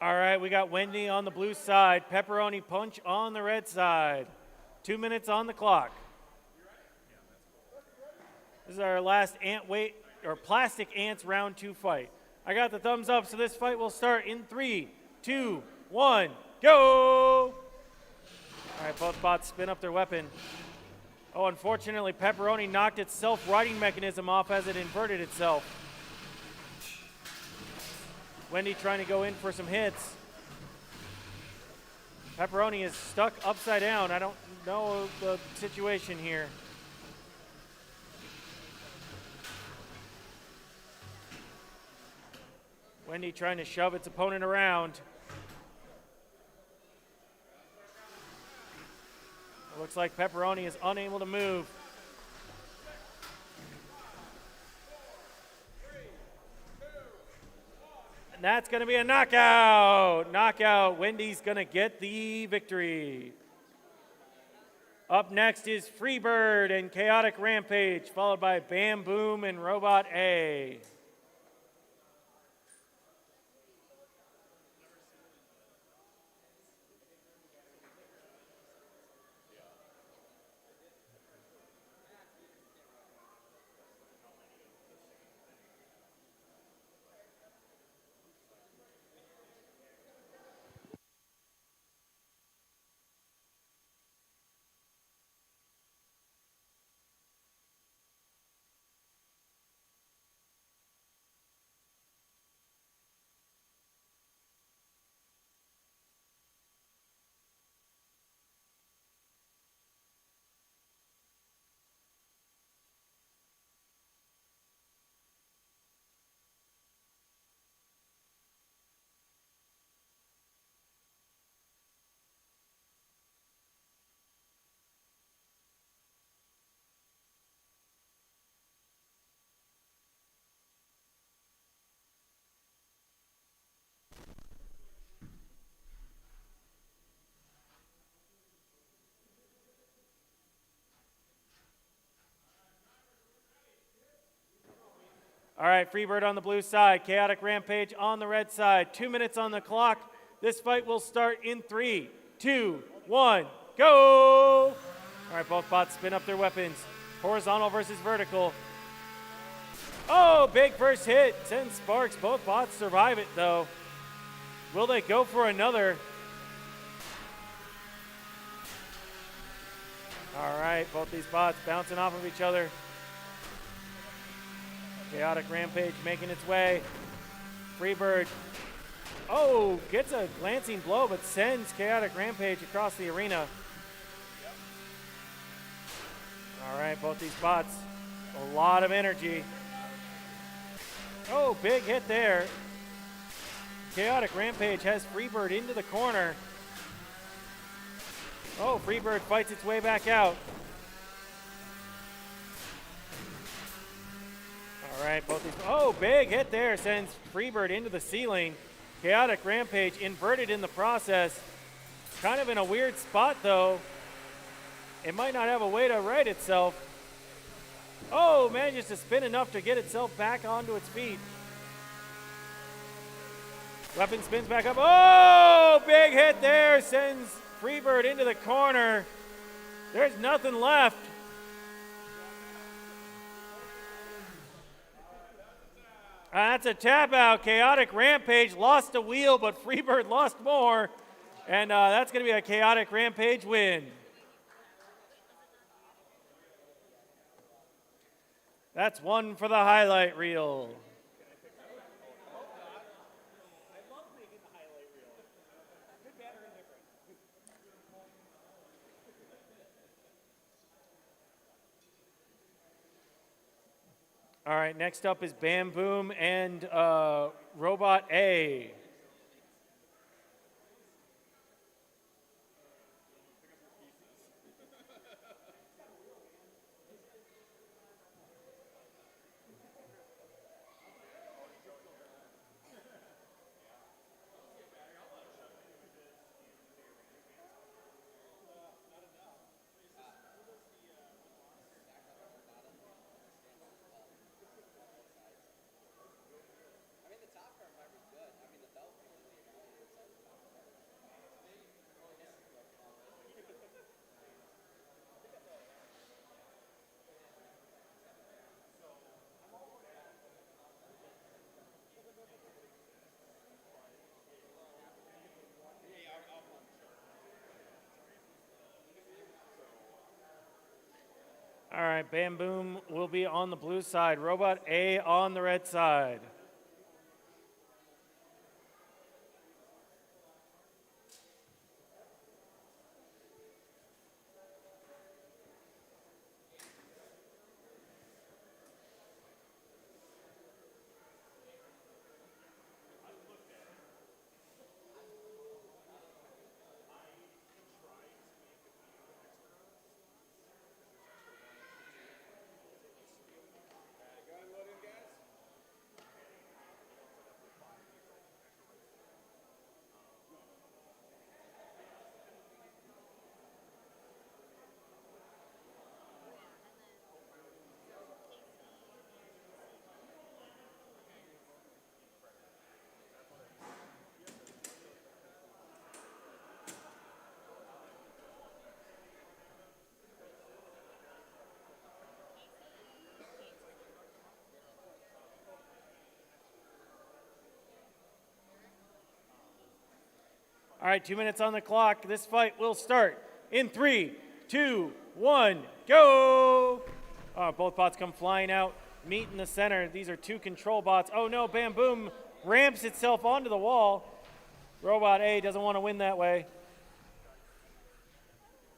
All right, we got Wendy on the blue side, Pepperoni Punch on the red side. 2 minutes on the clock. This is our last plastic ants round 2 fight. I got the thumbs up, so this fight will start in 3, 2, 1, go! All right, both bots spin up their weapon. Oh, unfortunately, Pepperoni knocked its self-righting mechanism off as it inverted itself. Wendy trying to go in for some hits. Pepperoni is stuck upside down. I don't know the situation here. Wendy trying to shove its opponent around. It looks like Pepperoni is unable to move. And that's going to be a knockout. Knockout. Wendy's going to get the victory. Up next is Freebird and Chaotic Rampage, followed by Bamboom and Robot A. All right, Freebird on the blue side, Chaotic Rampage on the red side. 2 minutes on the clock. This fight will start in 3, 2, 1, go! All right, both bots spin up their weapons. Horizontal versus vertical. Oh, big first hit. Sends sparks. Both bots survive it, though. Will they go for another? All right, both these bots bouncing off of each other. Chaotic Rampage making its way. Freebird, oh, gets a glancing blow, but sends Chaotic Rampage across the arena. All right, both these bots, a lot of energy. Oh, big hit there. Chaotic Rampage has Freebird into the corner. Oh, Freebird fights its way back out. All right, both these, oh, big hit there, sends Freebird into the ceiling. Chaotic Rampage inverted in the process. Kind of in a weird spot, though. It might not have a way to right itself. Oh, manages to spin enough to get itself back onto its feet. Weapon spins back up. Oh, big hit there, sends Freebird into the corner. There's nothing left. That's a tap out. Chaotic Rampage lost a wheel, but Freebird lost more. And that's going to be a Chaotic Rampage win. That's one for the highlight reel. All right, next up is Bamboom and Robot A. All right, Bamboom will be on the blue side. Robot A on the red side. All right, 2 minutes on the clock. This fight will start in 3, 2, 1, go! Both bots come flying out, meet in the center. These are 2 control bots. Oh no, Bamboom ramps itself onto the wall. Robot A doesn't want to win that way.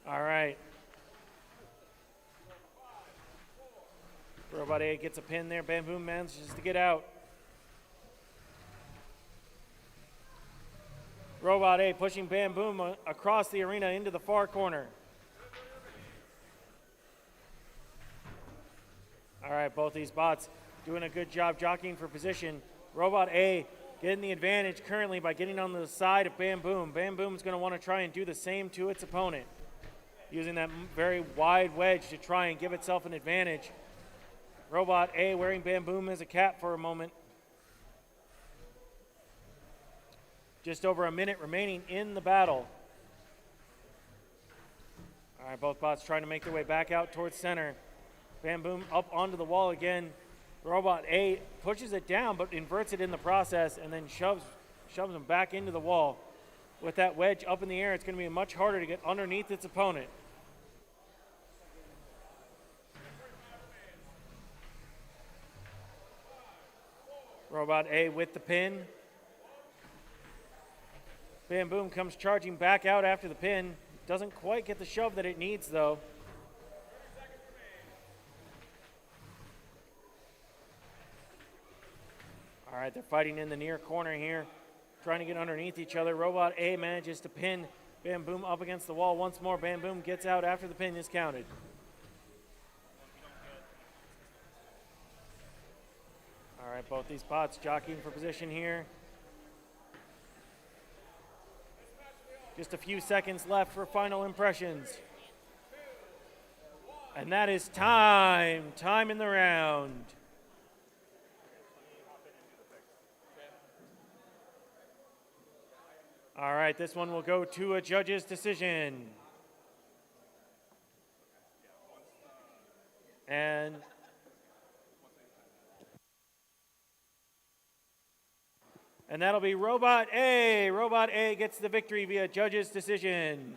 All right. Robot A gets a pin there. Bamboom manages to get out. Robot A pushing Bamboom across the arena into the far corner. All right, both these bots doing a good job jockeying for position. Robot A getting the advantage currently by getting on the side of Bamboom. Bamboom's going to want to try and do the same to its opponent, using that very wide wedge to try and give itself an advantage. Robot A wearing Bamboom as a cap for a moment. Just over a minute remaining in the battle. All right, both bots trying to make their way back out towards center. Bamboom up onto the wall again. Robot A pushes it down but inverts it in the process and then shoves them back into the wall. With that wedge up in the air, it's going to be much harder to get underneath its opponent. Robot A with the pin. Bamboom comes charging back out after the pin. Doesn't quite get the shove that it needs, though. All right, they're fighting in the near corner here, trying to get underneath each other. Robot A manages to pin Bamboom up against the wall once more. Bamboom gets out after the pin is counted. All right, both these bots jockeying for position here. Just a few seconds left for final impressions. And that is time. Time in the round. All right, this one will go to a judge's decision. And that'll be Robot A. Robot A gets the victory via judge's decision.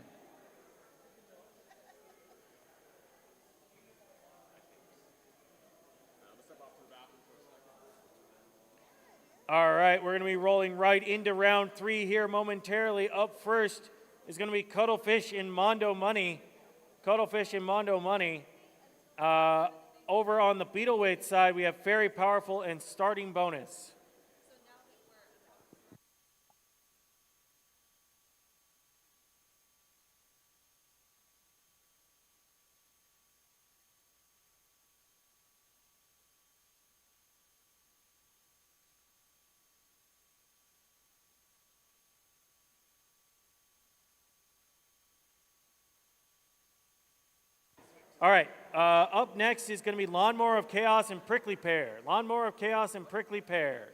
All right, we're going to be rolling right into round 3 here momentarily. Up first is going to be Cuttlefish and Mondo Money. Cuttlefish and Mondo Money. Over on the Beetleweight side, we have Very Powerful and Starting Bonus. All right, up next is going to be Lawnmower of Chaos and Prickly Pear. Lawnmower of Chaos and Prickly Pear.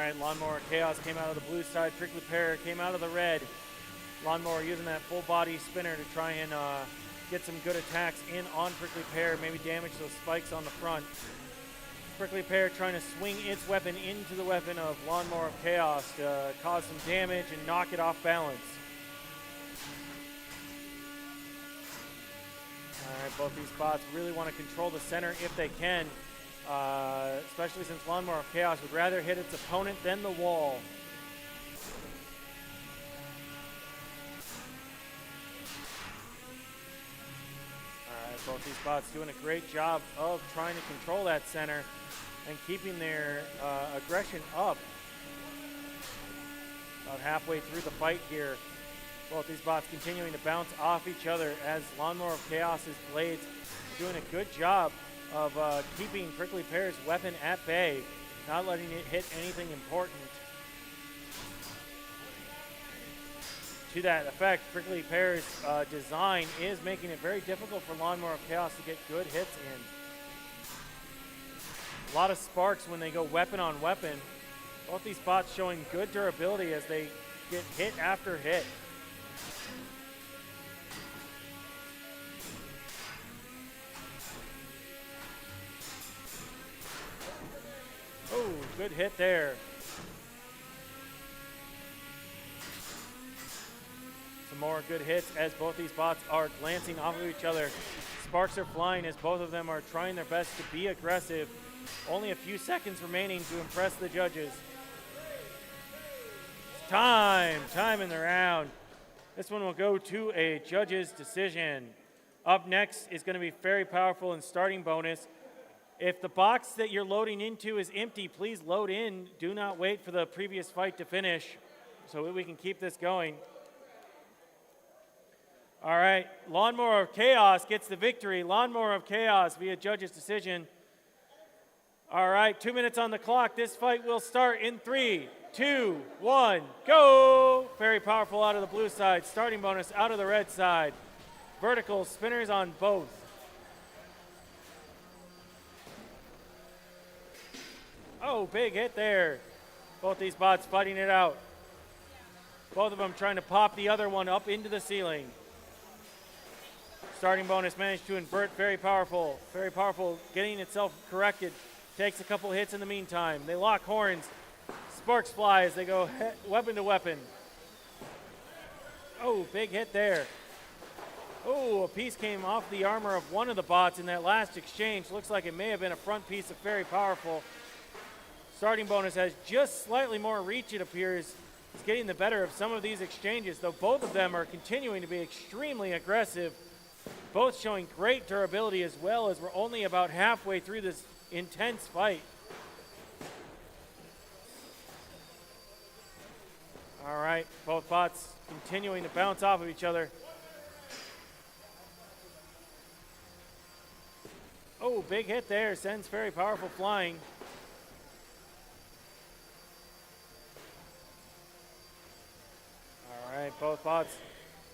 right, Lawnmower Chaos came out of the blue side. Prickly Pear came out of the red. Lawnmower using that full body spinner to try and get some good attacks in on Prickly Pear, maybe damage those spikes on the front. Prickly Pear trying to swing its weapon into the weapon of Lawnmower of Chaos to cause some damage and knock it off balance. All right, both these bots really want to control the center if they can, especially since Lawnmower of Chaos would rather hit its opponent than the wall. All right, both these bots doing a great job of trying to control that center and keeping their aggression up. About halfway through the fight here. Both these bots continuing to bounce off each other as Lawnmower of Chaos's blades are doing a good job of keeping Prickly Pear's weapon at bay, not letting it hit anything important. To that effect, Prickly Pear's design is making it very difficult for Lawnmower of Chaos to get good hits in. A lot of sparks when they go weapon on weapon. Both these bots showing good durability as they get hit after hit. Oh, good hit there. Some more good hits as both these bots are glancing off of each other. Sparks are flying as both of them are trying their best to be aggressive. Only a few seconds remaining to impress the judges. It's time in the round. This one will go to a judge's decision. Up next is going to be Very Powerful and starting bonus. If the box that you're loading into is empty, please load in. Do not wait for the previous fight to finish so we can keep this going. All right, Lawnmower of Chaos gets the victory. Lawnmower of Chaos via judge's decision. All right, 2 minutes on the clock. This fight will start in 3, 2, 1, go! Very Powerful out of the blue side. Starting bonus out of the red side. Vertical spinners on both. Oh, big hit there. Both these bots fighting it out. Both of them trying to pop the other one up into the ceiling. Starting bonus managed to invert Very Powerful. Very Powerful getting itself corrected. Takes a couple hits in the meantime. They lock horns. Sparks fly as they go weapon to weapon. Oh, big hit there. Oh, a piece came off the armor of one of the bots in that last exchange. Looks like it may have been a front piece of Very Powerful. Starting bonus has just slightly more reach, it appears. It's getting the better of some of these exchanges, though both of them are continuing to be extremely aggressive. Both showing great durability as well, as we're only about halfway through this intense fight. All right, both bots continuing to bounce off of each other. Oh, big hit there, sends Very Powerful flying. All right, both bots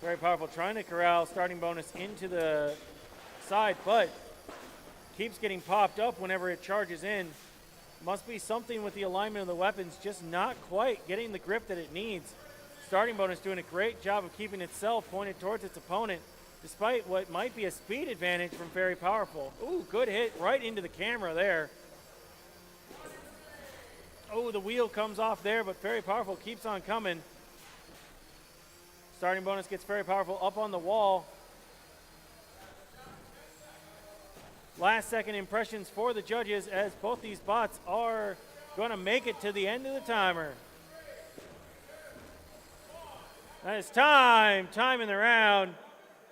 Very Powerful trying to corral starting bonus into the side, but keeps getting popped up whenever it charges in. Must be something with the alignment of the weapons, just not quite getting the grip that it needs. Starting bonus doing a great job of keeping itself pointed towards its opponent, despite what might be a speed advantage from Very Powerful. Ooh, good hit right into the camera there. Oh, the wheel comes off there, but Very Powerful keeps on coming. Starting bonus gets Very Powerful up on the wall. Last second impressions for the judges as both these bots are going to make it to the end of the timer. That is time in the round.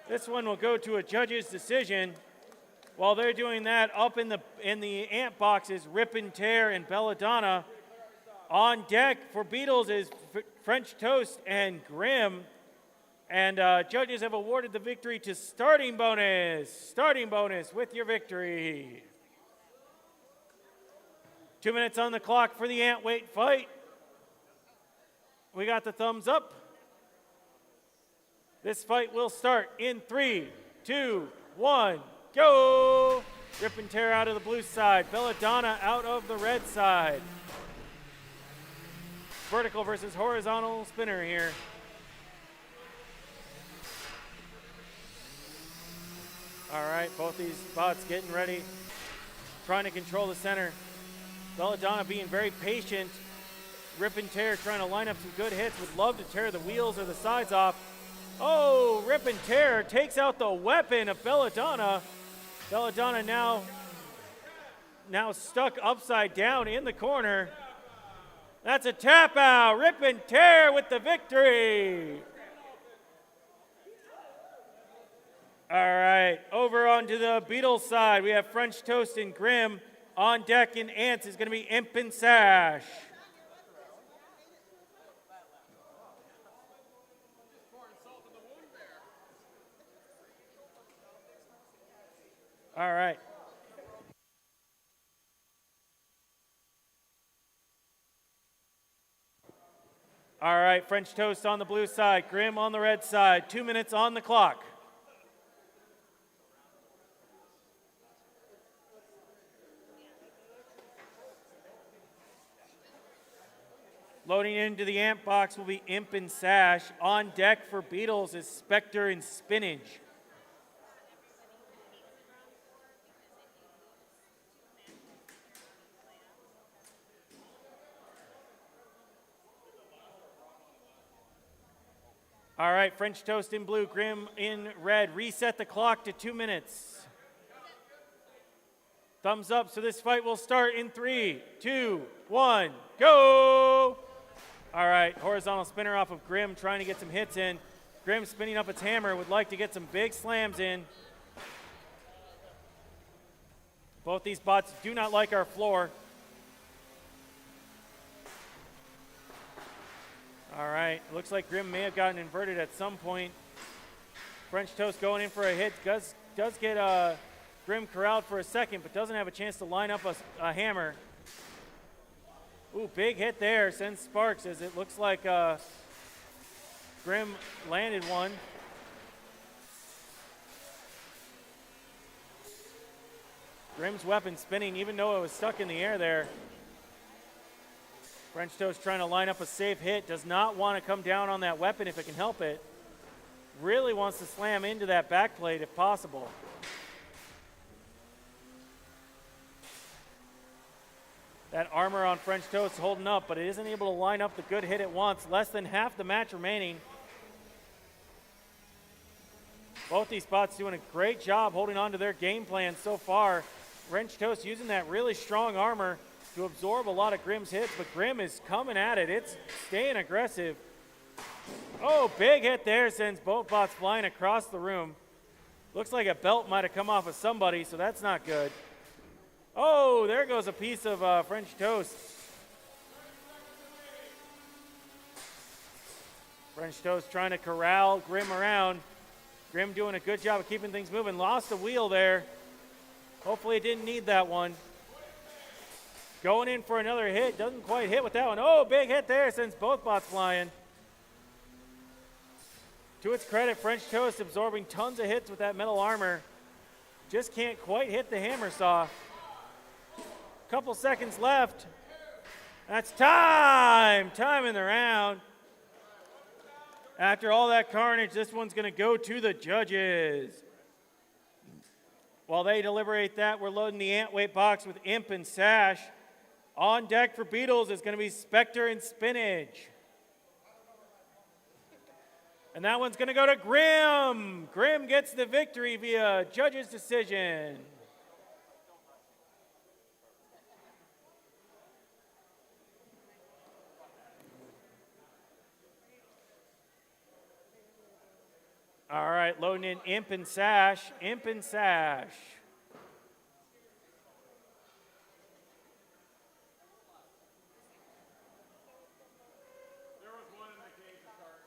This one will go to a judge's decision. While they're doing that, up in the ant boxes, Rip and Tear and Belladonna. On deck for Beatles is French Toast and Grim. And judges have awarded the victory to starting bonus. Starting bonus with your victory. 2 minutes on the clock for the ant weight fight. We got the thumbs up. This fight will start in 3, 2, 1, go! Rip and Tear out of the blue side. Belladonna out of the red side. vertical versus horizontal spinner here. All right, both these bots getting ready, trying to control the center. Belladonna being very patient. Rip and Tear trying to line up some good hits. Would love to tear the wheels or the sides off. Oh, Rip and Tear takes out the weapon of Belladonna. Belladonna now stuck upside down in the corner. That's a tap out. Rip and Tear with the victory. All right, over onto the Beatles side, we have French Toast and Grim. On deck in Ants is going to be Imp and Sash. All right. All right, French Toast on the blue side, Grim on the red side. 2 minutes on the clock. Loading into the Ant box will be Imp and Sash. On deck for Beatles is Specture and Spinach. All right, French Toast in blue, Grim in red. Reset the clock to 2 minutes. Thumbs up, so this fight will start in 3, 2, 1, go! All right, horizontal spinner off of Grim, trying to get some hits in. Grim spinning up its hammer, would like to get some big slams in. Both these bots do not like our floor. All right, looks like Grim may have gotten inverted at some point. French Toast going in for a hit. Does get Grim corralled for a second, but doesn't have a chance to line up a hammer. Ooh, big hit there, sends sparks as it looks like Grim landed one. Grim's weapon spinning even though it was stuck in the air there. French Toast trying to line up a safe hit. Does not want to come down on that weapon if it can help it. Really wants to slam into that backplate if possible. That armor on French Toast is holding up, but it isn't able to line up the good hit it wants. Less than half the match remaining. Both these spots doing a great job holding on to their game plan so far. French Toast using that really strong armor to absorb a lot of Grim's hits, but Grim is coming at it. It's staying aggressive. Oh, big hit there, sends both bots flying across the room. Looks like a belt might have come off of somebody, so that's not good. Oh, there goes a piece of French Toast. French Toast trying to corral Grim around. Grim doing a good job of keeping things moving. Lost a wheel there. Hopefully it didn't need that one. Going in for another hit. Doesn't quite hit with that one. Oh, big hit there, sends both bots flying. To its credit, French Toast absorbing tons of hits with that metal armor. Just can't quite hit the hammer saw. Couple seconds left. That's time! Time in the round. After all that carnage, this one's going to go to the judges. While they deliberate that, we're loading the ant weight box with Imp and Sash. On deck for Beatles is going to be Spectre and Spinach. And that one's going to go to Grim. Grim gets the victory via judge's decision. All right, loading in Imp and Sash. Imp and Sash. There was one in the cage to start.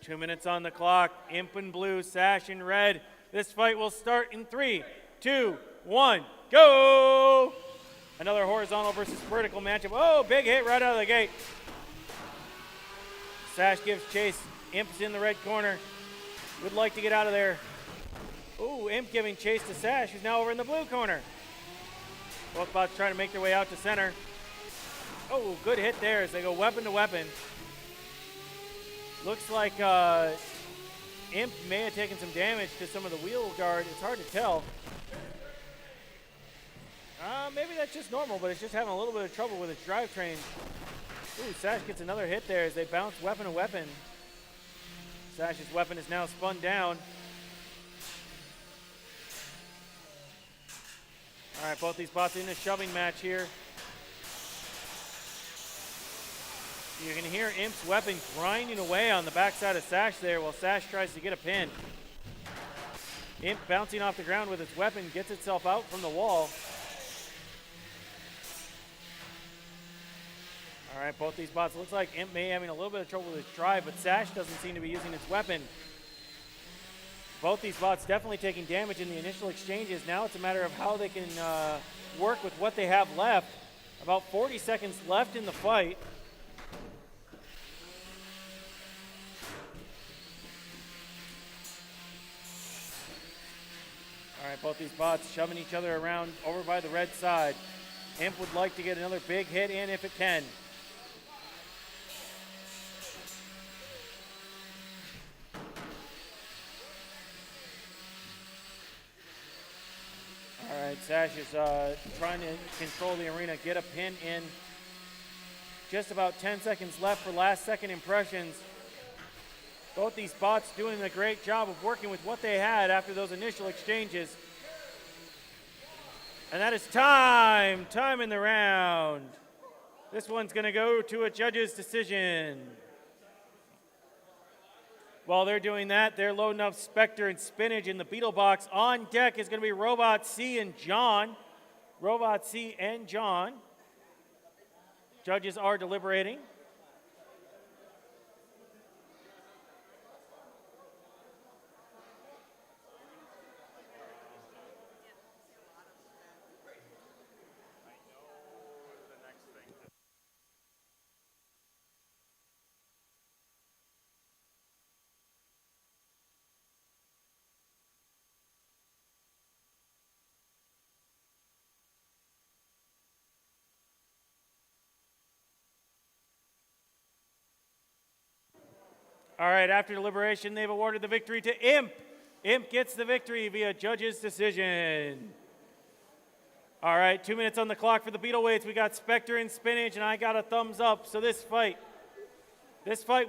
2 minutes on the clock. Imp in blue, Sash in red. This fight will start in 3, 2, 1, go! Another horizontal versus vertical matchup. Oh, big hit right out of the gate. Sash gives chase. Imp's in the red corner. Would like to get out of there. Ooh, Imp giving chase to Sash, who's now over in the blue corner. Both bots trying to make their way out to center. Oh, good hit there as they go weapon to weapon. Looks like Imp may have taken some damage to some of the wheel guard. It's hard to tell. Maybe that's just normal, but it's just having a little bit of trouble with its drivetrain. Ooh, Sash gets another hit there as they bounce weapon to weapon. Sash's weapon is now spun down. All right, both these bots in a shoving match here. You can hear Imp's weapon grinding away on the backside of Sash there while Sash tries to get a pin. Imp bouncing off the ground with its weapon gets itself out from the wall. All right, both these bots. Looks like Imp may be having a little bit of trouble with his drive, but Sash doesn't seem to be using its weapon. Both these bots definitely taking damage in the initial exchanges. Now it's a matter of how they can work with what they have left. About 40 seconds left in the fight. All right, both these bots shoving each other around over by the red side. Imp would like to get another big hit in if it can. All right, Sash is trying to control the arena, get a pin in. Just about 10 seconds left for last second impressions. Both these bots doing a great job of working with what they had after those initial exchanges. And that is time in the round. This one's gonna go to a judge's decision. While they're doing that, they're loading up Spectre and Spinach in the Beetle box. On deck is gonna be Robot C and John. Robot C and John. Judges are deliberating. All right, after deliberation, they've awarded the victory to Imp. Imp gets the victory via judge's decision. All right, 2 minutes on the clock for the Beetle weights. We got Spectre and Spinach, and I got a thumbs up. So this fight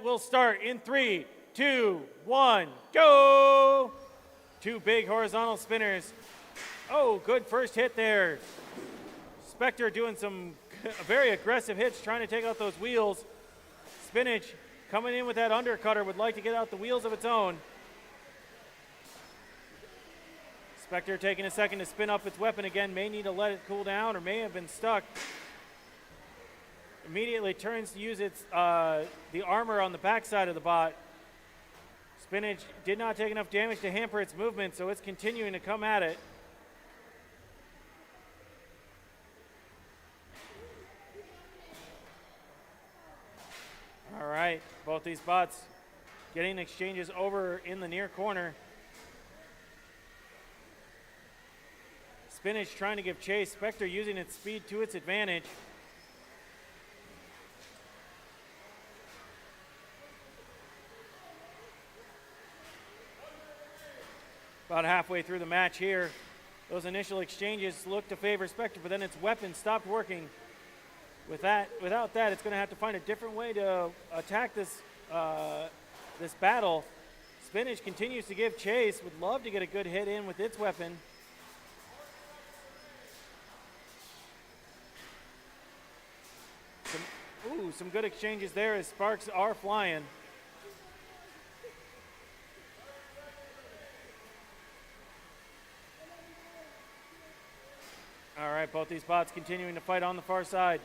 will start in 3, 2, 1, go! Two big horizontal spinners. Oh, good first hit there. Spectre doing some very aggressive hits, trying to take out those wheels. Spinach coming in with that undercutter, would like to get out the wheels of its own. Spectre taking a second to spin up its weapon again, may need to let it cool down or may have been stuck. Immediately turns to use its the armor on the backside of the bot. Spinach did not take enough damage to hamper its movement, so it's continuing to come at it. All right, both these bots getting exchanges over in the near corner. Spinach trying to give chase. Spectre using its speed to its advantage. About halfway through the match here. Those initial exchanges look to favor Spectre, but then its weapon stopped working. Without that, it's going to have to find a different way to attack this this battle. Spinach continues to give chase. Would love to get a good hit in with its weapon. Some good exchanges there as sparks are flying. All right, both these bots continuing to fight on the far side.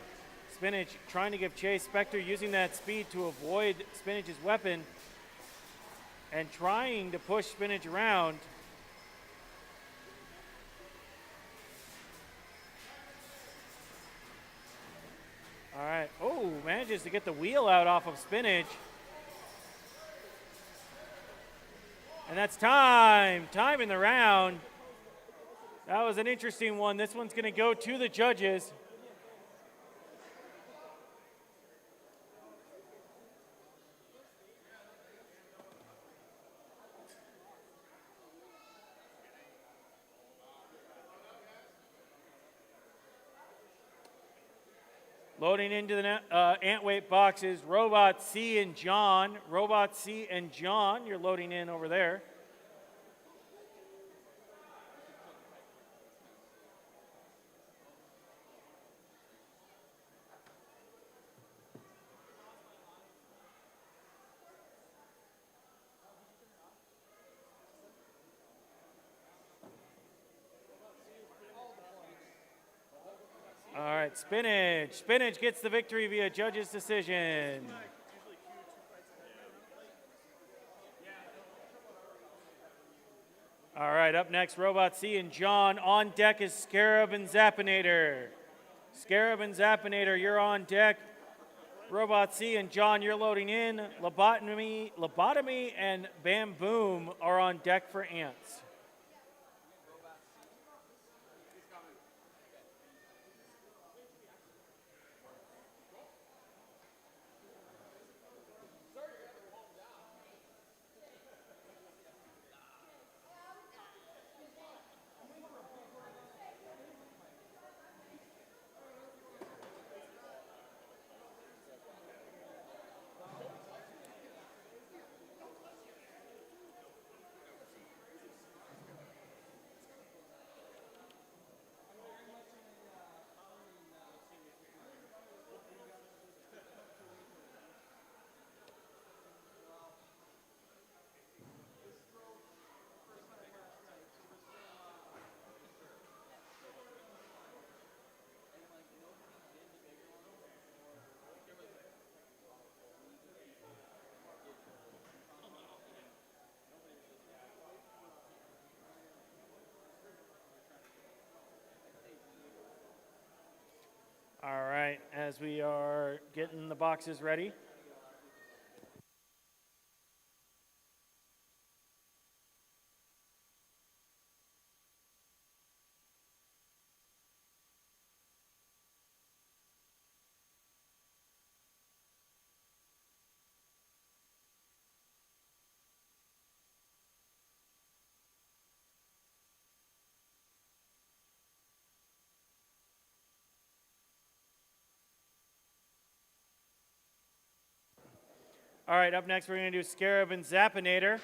Spinach trying to give chase. Spectre using that speed to avoid Spinach's weapon. and trying to push Spinach around. All right. Oh, manages to get the wheel out off of Spinach. And that's time. Time in the round. That was an interesting one. This one's going to go to the judges. Loading into the ant weight boxes, Robot C and John. Robot C and John, you're loading in over there. All right, Spinach. Spinach gets the victory via judge's decision. All right, up next, Robot C and John. On deck is Scarab and Zappinator. Scarab and Zappinator, you're on deck. Robot C and John, you're loading in. Lobotomy and Bamboom are on deck for ants. All right, as we are getting the boxes ready. All right, up next we're going to do Scarab and Zappinator.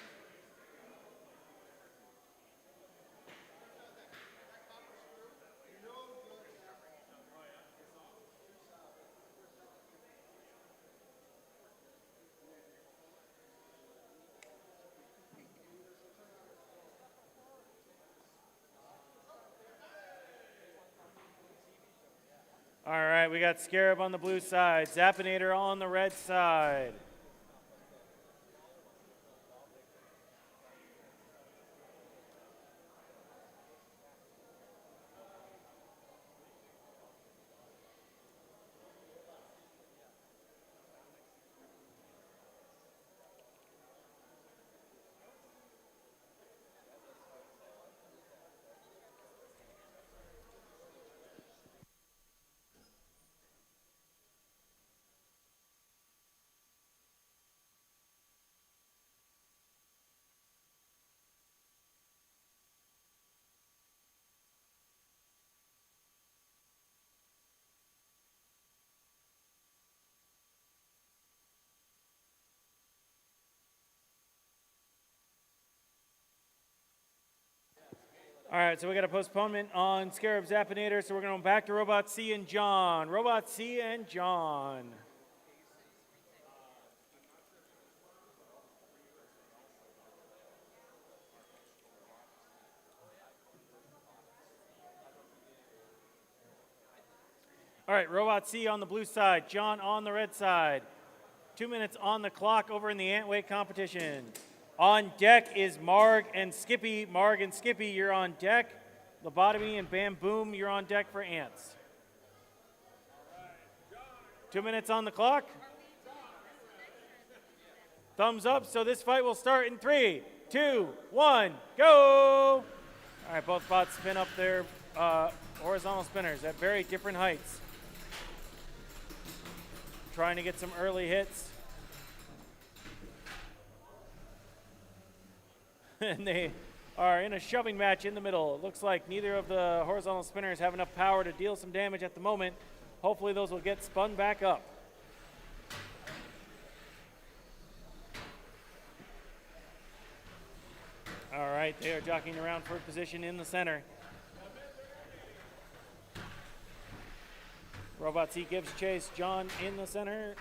All right, we got Scarab on the blue side, Zappinator on the red side. All right, so we got a postponement on Scarab Zappinator, so we're going back to Robot C and John. Robot C and John. All right, Robot C on the blue side, John on the red side. 2 minutes on the clock over in the ant weight competition. On deck is Marg and Skippy. Marg and Skippy, you're on deck. Lobotomy and Bamboom, you're on deck for ants. 2 minutes on the clock. Thumbs up, so this fight will start in 3, 2, 1, go! All right, both bots spin up their horizontal spinners at very different heights. Trying to get some early hits. And they are in a shoving match in the middle. It looks like neither of the horizontal spinners have enough power to deal some damage at the moment. Hopefully those will get spun back up. All right, they are jockeying around for position in the center. Robot C gives chase. John in the center.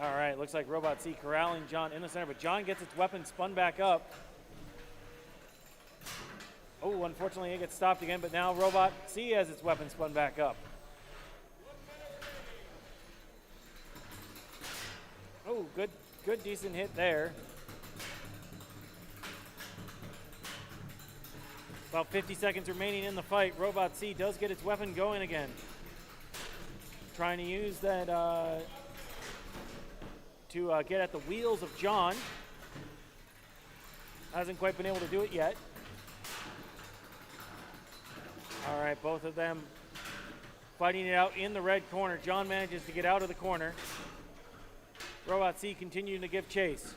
All right, looks like Robot C corralling John in the center, but John gets its weapon spun back up. Oh, unfortunately it gets stopped again, but now Robot C has its weapon spun back up. Oh, good decent hit there. About 50 seconds remaining in the fight. Robot C does get its weapon going again. Trying to use that to get at the wheels of John. Hasn't quite been able to do it yet. All right, both of them fighting it out in the red corner. John manages to get out of the corner. Robot C continuing to give chase.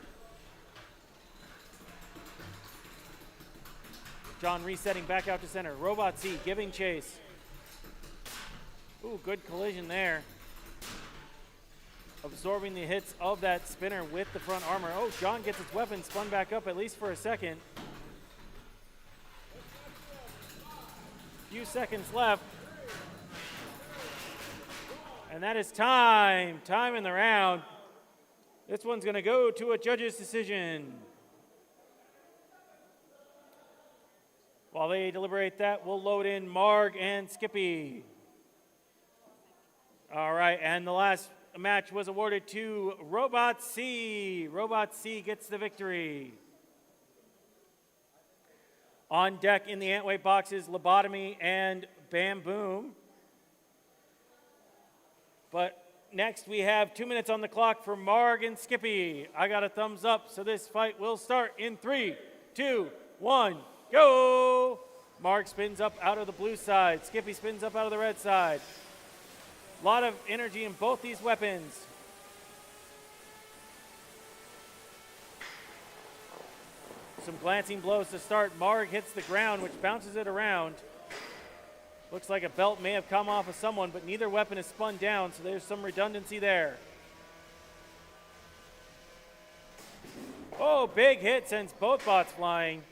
John resetting back out to center. Robot C giving chase. Ooh, good collision there. Absorbing the hits of that spinner with the front armor. Oh, John gets its weapon spun back up at least for a second. Few seconds left. And that is time. Time in the round. This one's going to go to a judge's decision. While they deliberate that, we'll load in Marg and Skippy. All right, and the last match was awarded to Robot C. Robot C gets the victory. On deck in the Antweight boxes, Lobotomy and Bamboom. But next we have 2 minutes on the clock for Marg and Skippy. I got a thumbs up, so this fight will start in 3, 2, 1, go! Marg spins up out of the blue side. Skippy spins up out of the red side. A lot of energy in both these weapons. Some glancing blows to start. Marg hits the ground, which bounces it around. Looks like a belt may have come off of someone, but neither weapon is spun down, so there's some redundancy there. Oh, big hit sends both bots flying.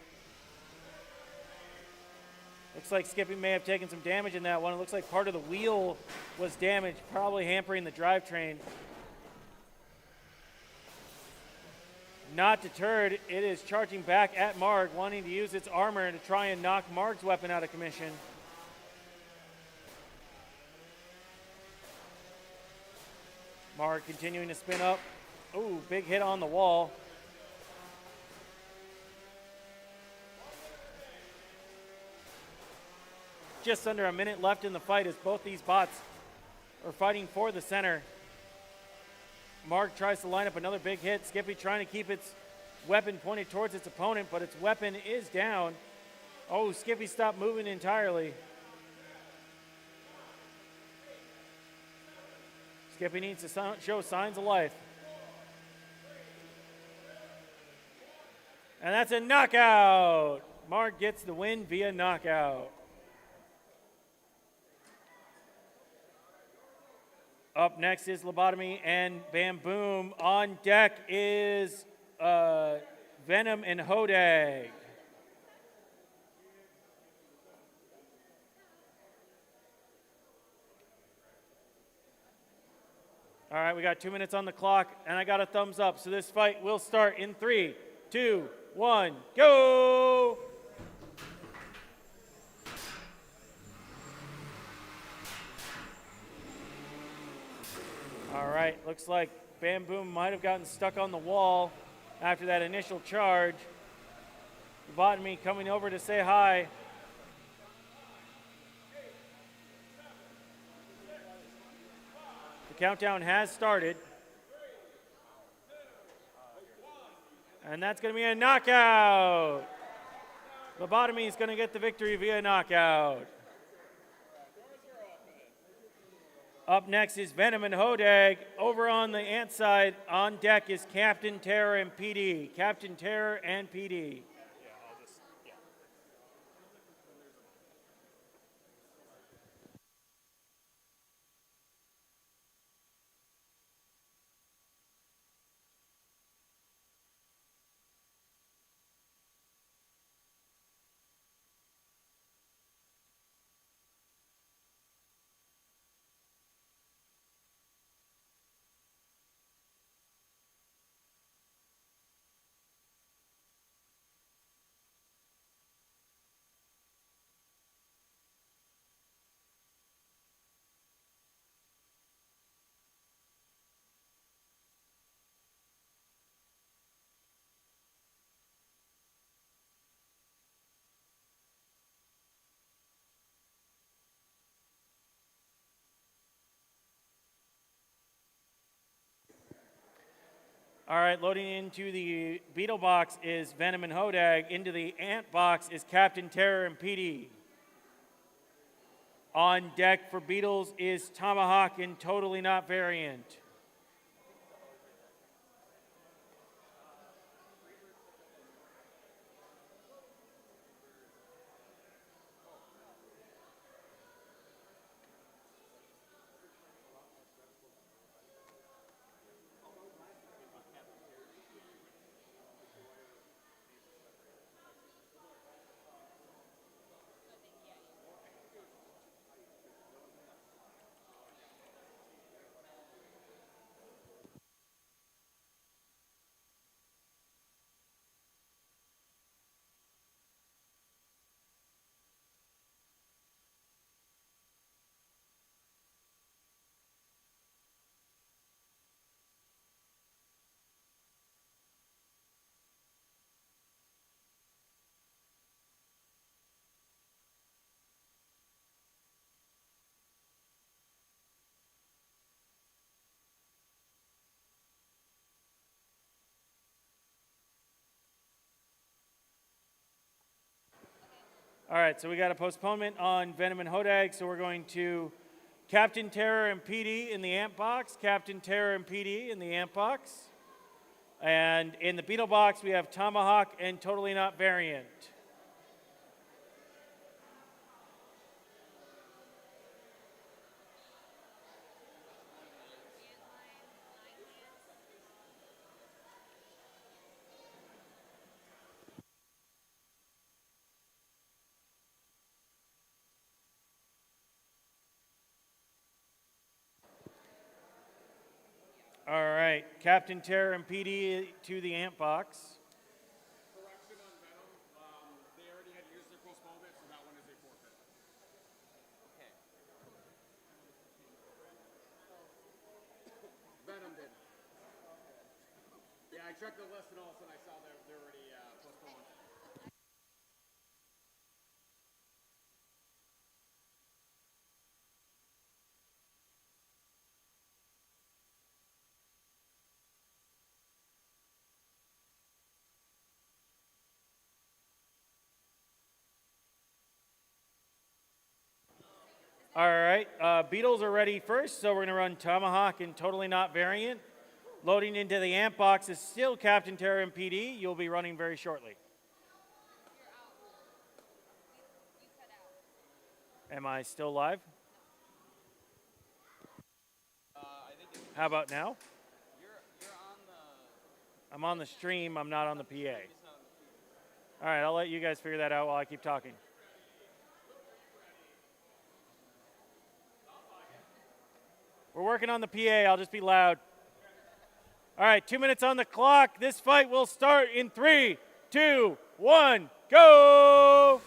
Looks like Skippy may have taken some damage in that one. It looks like part of the wheel was damaged, probably hampering the drivetrain. Not deterred, it is charging back at Marg, wanting to use its armor to try and knock Marg's weapon out of commission. Marg continuing to spin up. Ooh, big hit on the wall. Just under a minute left in the fight as both these bots are fighting for the center. Marg tries to line up another big hit. Skippy trying to keep its weapon pointed towards its opponent, but its weapon is down. Oh, Skippy stopped moving entirely. Skippy needs to show signs of life. And that's a knockout. Marg gets the win via knockout. Up next is Lobotomy and Bamboom. On deck is Venom and Hodag. All right, we got 2 minutes on the clock, and I got a thumbs up. So this fight will start in 3, 2, 1, go! All right, looks like Bamboom might have gotten stuck on the wall after that initial charge. Botany coming over to say hi. The countdown has started. And that's going to be a knockout. Lobotomy is going to get the victory via knockout. Up next is Venom and Hodag. Over on the ant side, on deck is Captain Terror and PD. Captain Terror and PD. All right, loading into the Beetle box is Venom and Hodag. Into the Ant box is Captain Terror and PD. On deck for Beetles is Tomahawk and Totally Not Variant. All right, so we got a postponement on Venom and Hodag, so we're going to Captain Terror and PD in the Ant box, Captain Terror and PD in the Ant box. And in the Beetle box, we have Tomahawk and Totally Not Variant. All right, Captain Terror and PD to the Ant box. Correction on Venom. They already had used their postponement, so that one is a forfeit. Okay. Venom did. Yeah, I checked the list and all of a sudden I saw they're already postponed. All right, Beetles are ready first, so we're going to run Tomahawk and Totally Not Variant. Loading into the Ant box is still Captain Terror and PD. You'll be running very shortly. Am I still live? How about now? You're on the... I'm on the stream. I'm not on the PA. All right, I'll let you guys figure that out while I keep talking. We're working on the PA. I'll just be loud. All right, 2 minutes on the clock. This fight will start in 3, 2, 1, go!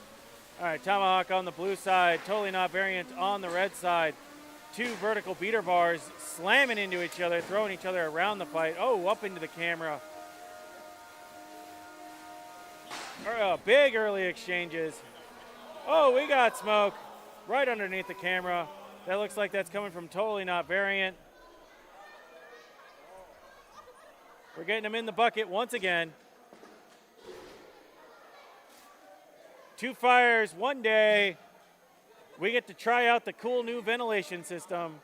All right, Tomahawk on the blue side. Totally Not Variant on the red side. two vertical beater bars slamming into each other, throwing each other around the fight. Oh, up into the camera. Big early exchanges. Oh, we got smoke right underneath the camera. That looks like that's coming from Totally Not Variant. We're getting him in the bucket once again. 2 fires, 1 day. We get to try out the cool new ventilation system.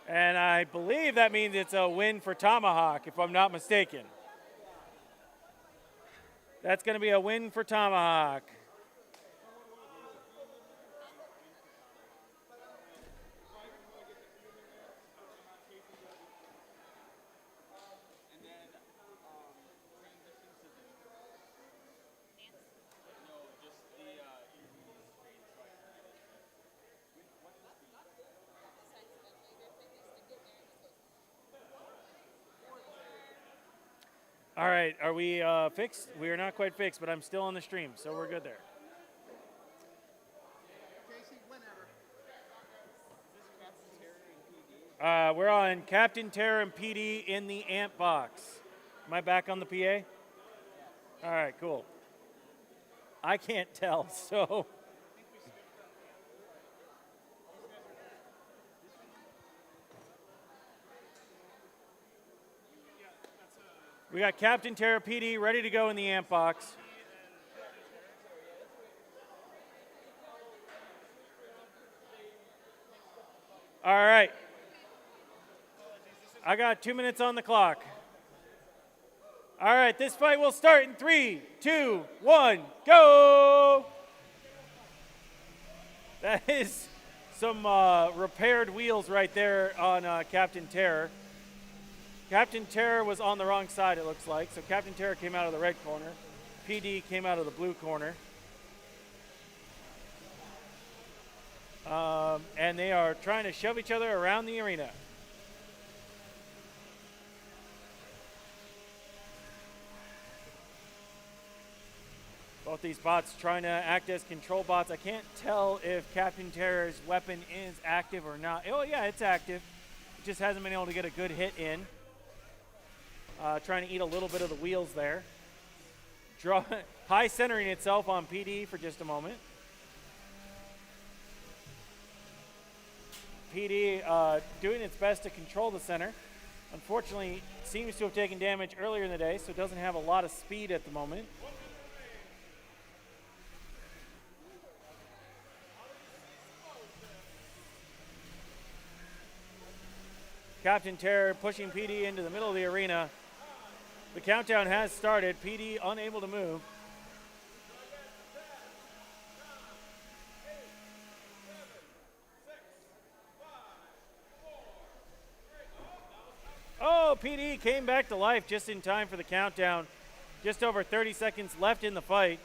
And I believe that means it's a win for Tomahawk, if I'm not mistaken. That's going to be a win for Tomahawk. All right, are we fixed? We are not quite fixed, but I'm still on the stream, so we're good there. We're on Captain Terror and PD in the amp box. Am I back on the PA? All right, cool. I can't tell, so. We got Captain Terror PD ready to go in the amp box. All right. I got 2 minutes on the clock. All right, this fight will start in 3, 2, 1, go! That is some repaired wheels right there on Captain Terror. Captain Terror was on the wrong side, it looks like. So Captain Terror came out of the red corner. PD came out of the blue corner. And they are trying to shove each other around the arena. Both these bots trying to act as control bots. I can't tell if Captain Terror's weapon is active or not. Oh yeah, it's active. It just hasn't been able to get a good hit in. Trying to eat a little bit of the wheels there. High centering itself on PD for just a moment. PD doing its best to control the center. Unfortunately, seems to have taken damage earlier in the day, so it doesn't have a lot of speed at the moment. Captain Terror pushing PD into the middle of the arena. The countdown has started. PD unable to move. Oh, PD came back to life just in time for the countdown. Just over 30 seconds left in the fight.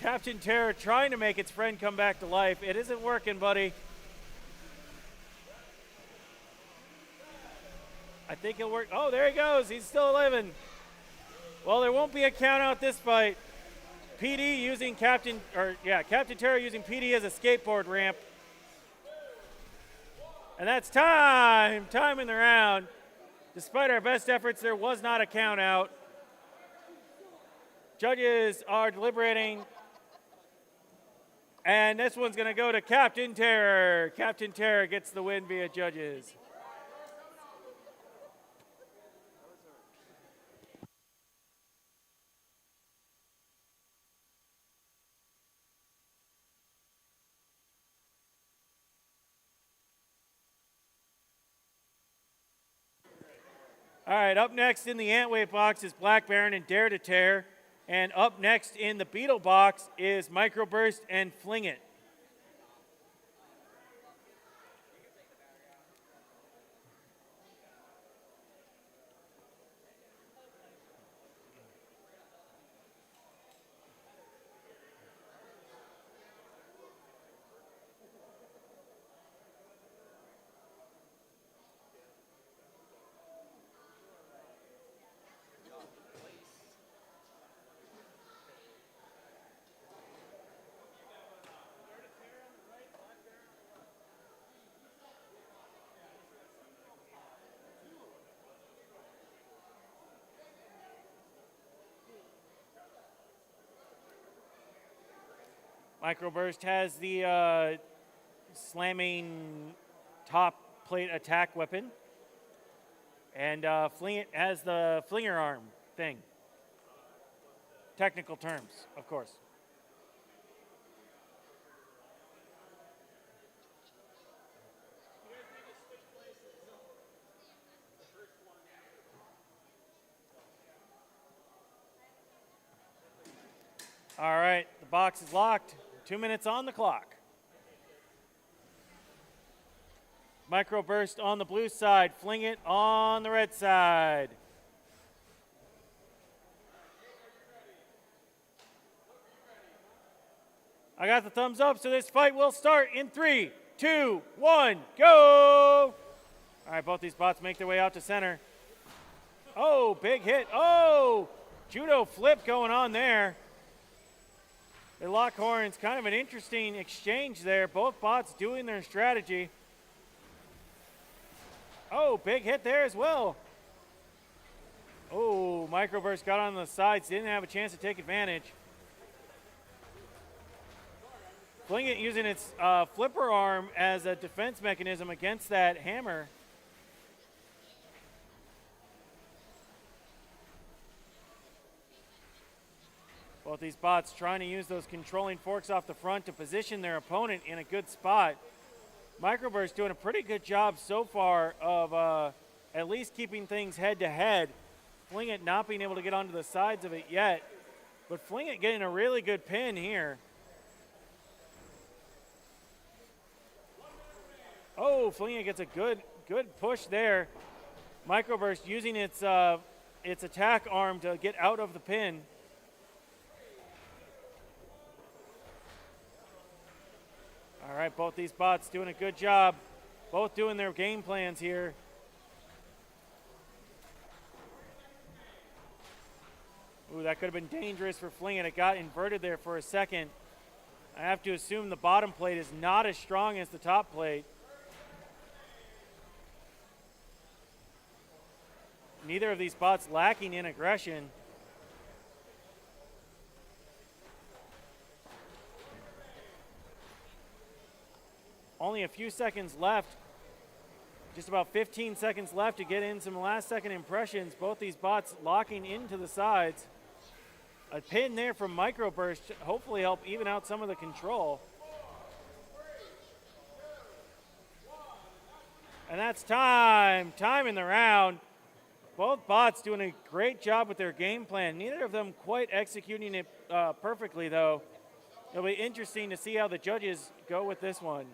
Captain Terror trying to make its friend come back to life. It isn't working, buddy. I think it'll work. Oh, there he goes. He's still living. Well, there won't be a count out this fight. PD using Captain Terror using PD as a skateboard ramp. And that's time. Time in the round. Despite our best efforts, there was not a count out. Judges are deliberating. And this one's going to go to Captain Terror. Captain Terror gets the win via judges. All right, up next in the Antweight box is Black Baron and Dare to Tear. And up next in the Beetle box is Microburst and Fling It. Microburst has the slamming top plate attack weapon. And Fling It has the flinger arm thing. Technical terms, of course. All right, the box is locked. 2 minutes on the clock. Microburst on the blue side, Fling It on the red side. I got the thumbs up, so this fight will start in 3, 2, 1, go! All right, both these bots make their way out to center. Oh, big hit. Oh, judo flip going on there. They lock horns, kind of an interesting exchange there. Both bots doing their strategy. Oh, big hit there as well. Oh, Microburst got on the sides, didn't have a chance to take advantage. Fling It using its flipper arm as a defense mechanism against that hammer. Both these bots trying to use those controlling forks off the front to position their opponent in a good spot. Microburst doing a pretty good job so far of at least keeping things head to head. Fling It not being able to get onto the sides of it yet, but Fling It getting a really good pin here. Oh, Fling It gets a good push there. Microburst using its attack arm to get out of the pin. All right, both these bots doing a good job. Both doing their game plans here. Ooh, that could have been dangerous for Fling It. It got inverted there for a second. I have to assume the bottom plate is not as strong as the top plate. Neither of these bots lacking in aggression. Only a few seconds left. Just about 15 seconds left to get in some last second impressions. Both these bots locking into the sides. A pin there from Microburst to hopefully help even out some of the control. And that's time. Time in the round. Both bots doing a great job with their game plan. Neither of them quite executing it perfectly, though. It'll be interesting to see how the judges go with this one.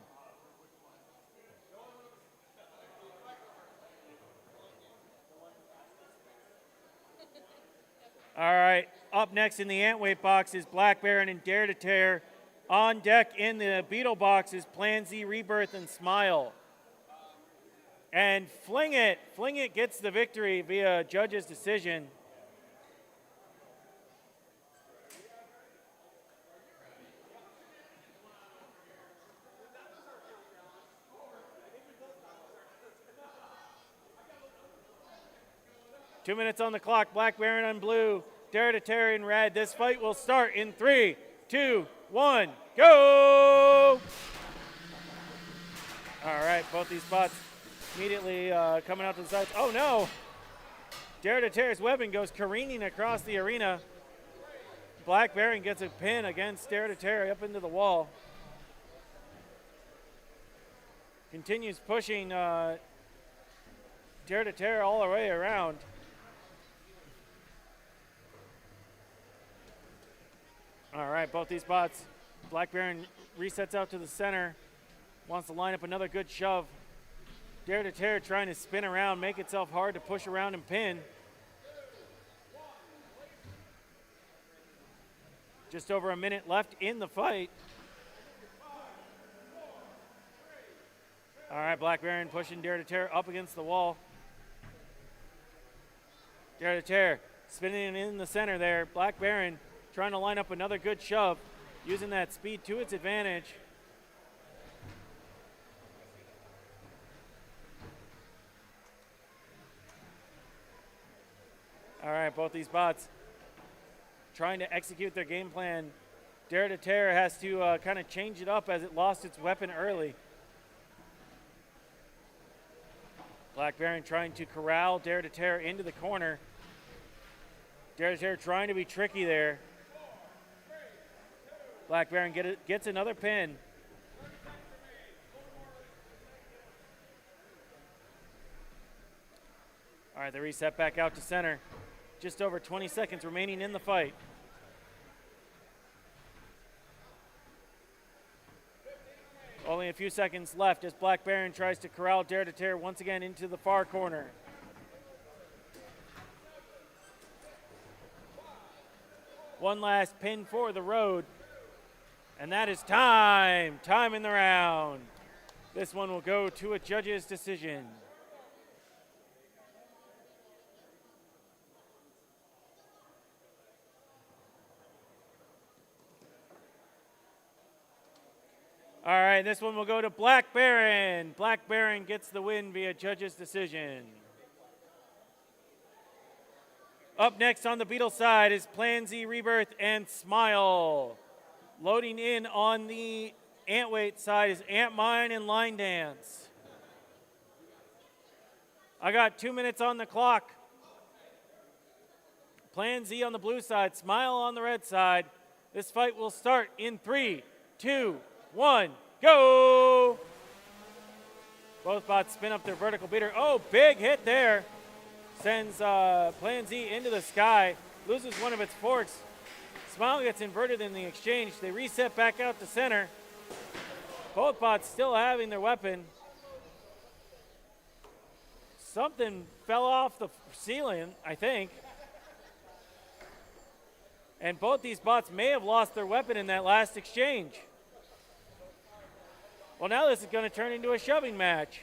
All right, up next in the Antweight box is Black Baron and Dare to Tear. On deck in the Beetle box is Plan Z, Rebirth, and Smile. And Fling It gets the victory via judge's decision. Two minutes on the clock. Black Baron on blue, Dare to Tear in red. This fight will start in 3, 2, 1, go! All right, both these spots immediately coming out to the sides. Oh no! Dare to Tear's weapon goes careening across the arena. Black Baron gets a pin against Dare to Tear up into the wall. Continues pushing Dare to Tear all the way around. All right, both these bots. Black Baron resets out to the center. Wants to line up another good shove. Dare to Tear trying to spin around, make itself hard to push around and pin. Just over a minute left in the fight. All right, Black Baron pushing Dare to Tear up against the wall. Dare to Tear spinning in the center there. Black Baron trying to line up another good shove, using that speed to its advantage. All right, both these bots trying to execute their game plan Dare to Tear has to kind of change it up as it lost its weapon early. Black Baron trying to corral Dare to Tear into the corner. Dare to Tear trying to be tricky there. Black Baron gets another pin. All right, the reset back out to center. Just over 20 seconds remaining in the fight. Only a few seconds left as Black Baron tries to corral Dare to Tear once again into the far corner. One last pin for the road. And that is time. Time in the round. This one will go to a judge's decision. All right, this one will go to Black Baron. Black Baron gets the win via judge's decision. Up next on the Beetle side is Plan Z, Rebirth, and Smile. Loading in on the Antweight side is Ant Mine and Line Dance. I got 2 minutes on the clock. Plan Z on the blue side, Smile on the red side. This fight will start in 3, 2, 1, go! Both bots spin up their vertical beater. Oh, big hit there. Sends Plan Z into the sky. Loses one of its forks. Smile gets inverted in the exchange. They reset back out to center. Both bots still having their weapon. Something fell off the ceiling, I think. And both these bots may have lost their weapon in that last exchange. Well, now this is going to turn into a shoving match.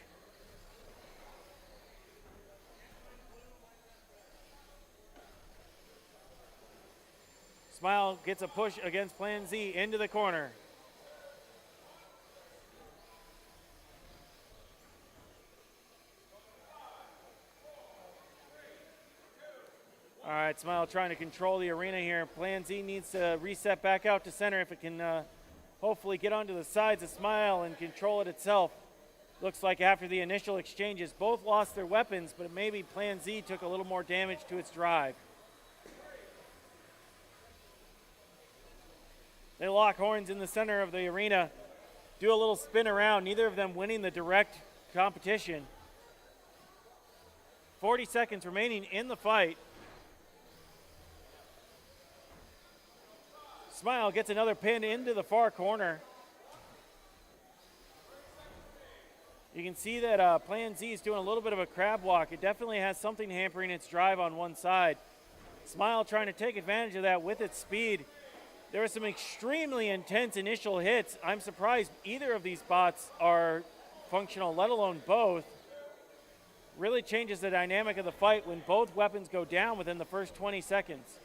Smile gets a push against Plan Z into the corner. All right, Smile trying to control the arena here. Plan Z needs to reset back out to center if it can hopefully get onto the sides of Smile and control it itself. Looks like after the initial exchanges, both lost their weapons, but maybe Plan Z took a little more damage to its drive. They lock horns in the center of the arena, do a little spin around, neither of them winning the direct competition. 40 seconds remaining in the fight. Smile gets another pin into the far corner. You can see that Plan Z is doing a little bit of a crab walk. It definitely has something hampering its drive on one side. Smile trying to take advantage of that with its speed. There were some extremely intense initial hits. I'm surprised either of these bots are functional, let alone both. Really changes the dynamic of the fight when both weapons go down within the first 20 seconds.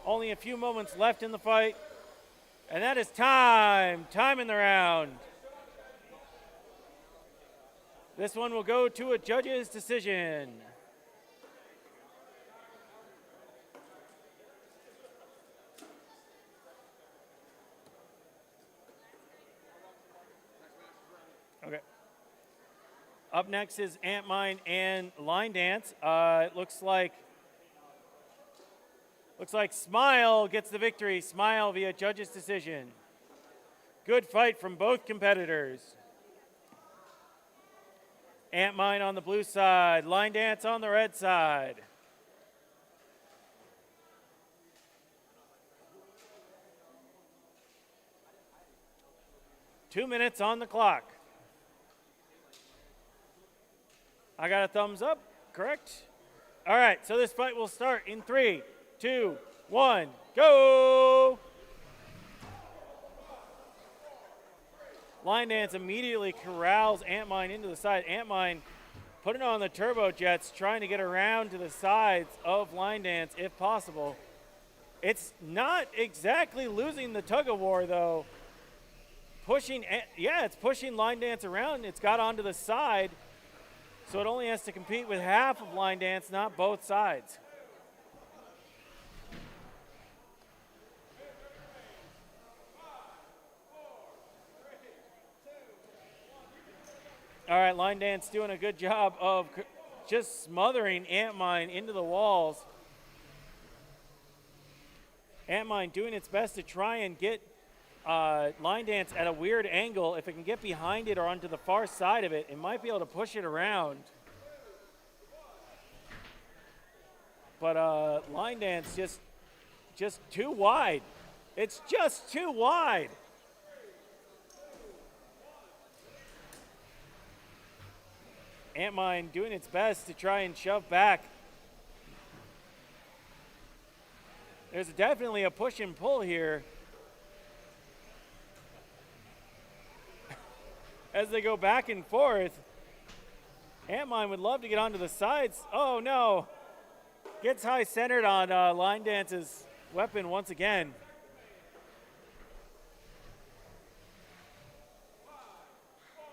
Only a few moments left in the fight. And that is time. Time in the round. This one will go to a judge's decision. Okay. Up next is Ant Mine and Line Dance. It looks like Smile gets the victory. Smile via judge's decision. Good fight from both competitors. Ant Mine on the blue side, Line Dance on the red side. Two minutes on the clock. I got a thumbs up, correct? All right, so this fight will start in 3, 2, 1, go! Line Dance immediately corrals Ant Mine into the side. Ant Mine putting on the turbo jets, trying to get around to the sides of Line Dance if possible. It's not exactly losing the tug of war though. It's pushing Line Dance around. It's got onto the side, so it only has to compete with half of Line Dance, not both sides. All right, Line Dance doing a good job of just smothering Antmine into the walls. Antmine doing its best to try and get Line Dance at a weird angle. If it can get behind it or onto the far side of it, it might be able to push it around. But Line Dance just too wide. It's just too wide. Antmine doing its best to try and shove back. There's definitely a push and pull here. As they go back and forth, Antmine would love to get onto the sides. Oh no. Gets high centered on Line Dance's weapon once again.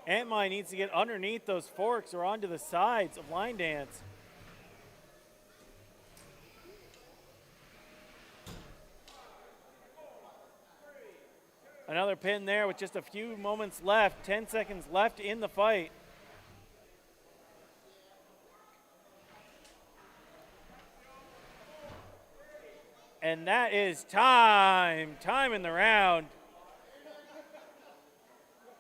Antmine needs to get underneath those forks or onto the sides of Line Dance. Another pin there with just a few moments left, 10 seconds left in the fight. And that is time in the round.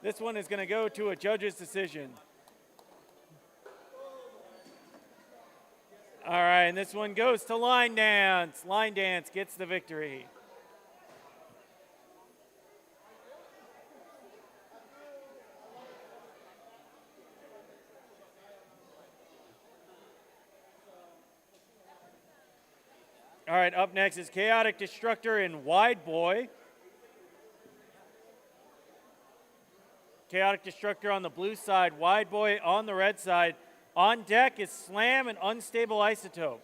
This one is going to go to a judge's decision. All right, and this one goes to Line Dance. Line Dance gets the victory. All right, up next is Chaotic Destructor and Wide Boy. Chaotic Destructor on the blue side, Wide Boy on the red side. On deck is Slam and Unstable Isotope.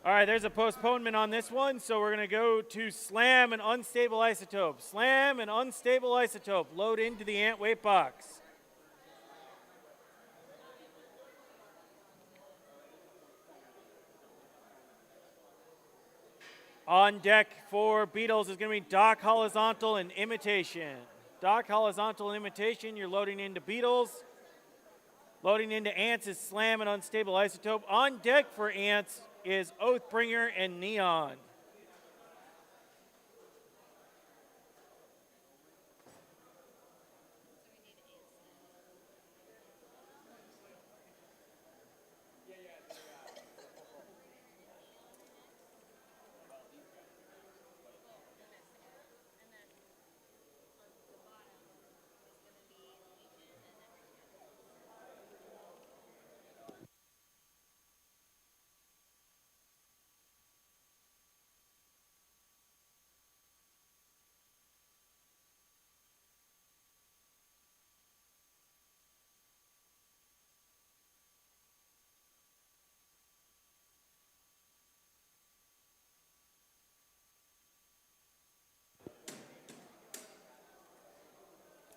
All right, there's a postponement on this one, so we're going to go to Slam and Unstable Isotope. Slam and Unstable Isotope load into the Ant weight box. On deck for Beetles is going to be Doc, Hollizontal, and Imitation. Doc, Hollizontal, and Imitation, you're loading into Beetles. Loading into Ants is Slam and Unstable Isotope. On deck for Ants is Oathbringer and Neon.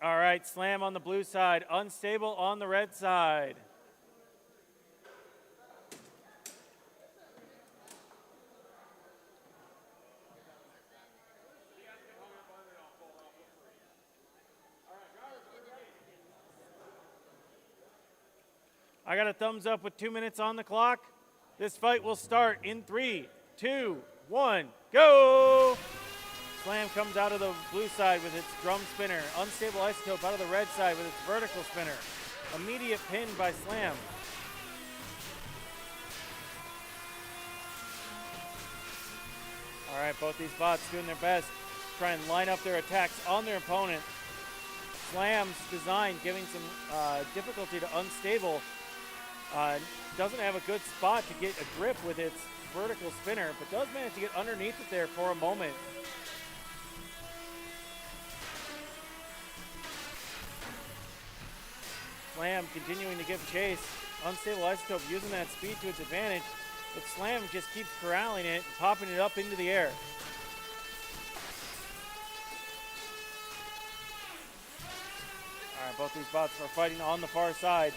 All right, Slam on the blue side, Unstable on the red side. I got a thumbs up with 2 minutes on the clock. This fight will start in 3, 2, 1, go! Slam comes out of the blue side with its drum spinner. Unstable Isotope out of the red side with its vertical spinner. Immediate pin by Slam. All right, both these bots doing their best. Try and line up their attacks on their opponent. Slam's design giving some difficulty to Unstable. Doesn't have a good spot to get a grip with its vertical spinner, but does manage to get underneath it there for a moment. Slam continuing to give chase. Unstable Isotope using that speed to its advantage, but Slam just keeps corralling it and popping it up into the air. All right, both these bots are fighting on the far side.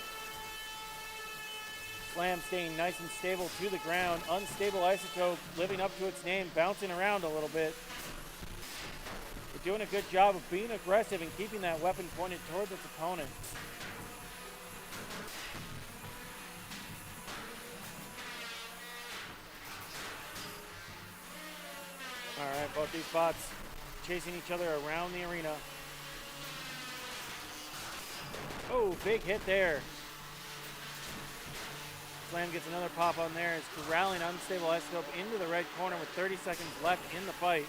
Slam staying nice and stable to the ground. Unstable Isotope living up to its name, bouncing around a little bit. They're doing a good job of being aggressive and keeping that weapon pointed towards its opponent. All right, both these bots chasing each other around the arena. Oh, big hit there. Slam gets another pop on there. Is corralling Unstable Isotope into the red corner with 30 seconds left in the fight.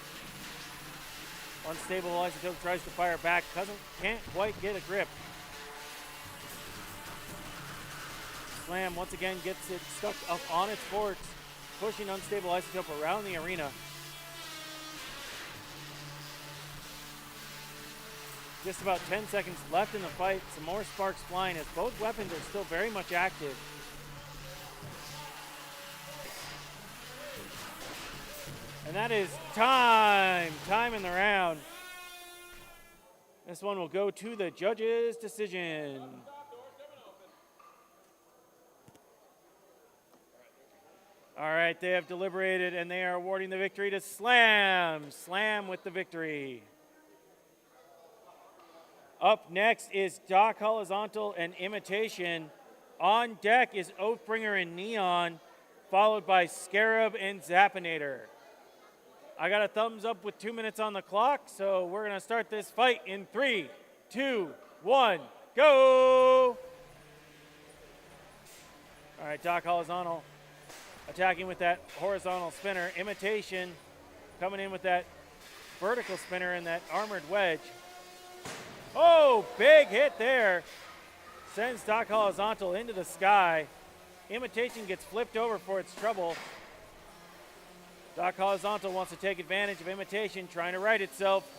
Unstable Isotope tries to fire back, can't quite get a grip. Slam once again gets it stuck up on its forks, pushing Unstable Isotope around the arena. Just about 10 seconds left in the fight. Some more sparks flying as both weapons are still very much active. And that is time. Time in the round. This one will go to the judges' decision. All right, they have deliberated and they are awarding the victory to Slam. Slam with the victory. Up next is Doc Hollizontal and Imitation. On deck is Oathbringer and Neon, followed by Scarab and Zappinator. I got a thumbs up with 2 minutes on the clock, so we're going to start this fight in 3, 2, 1, go! All right, Doc Hollizontal attacking with that horizontal spinner. Imitation coming in with that vertical spinner and that armored wedge. Oh, big hit there. Sends Doc Hollizontal into the sky. Imitation gets flipped over for its trouble. Doc Hollizontal wants to take advantage of Imitation, trying to right itself.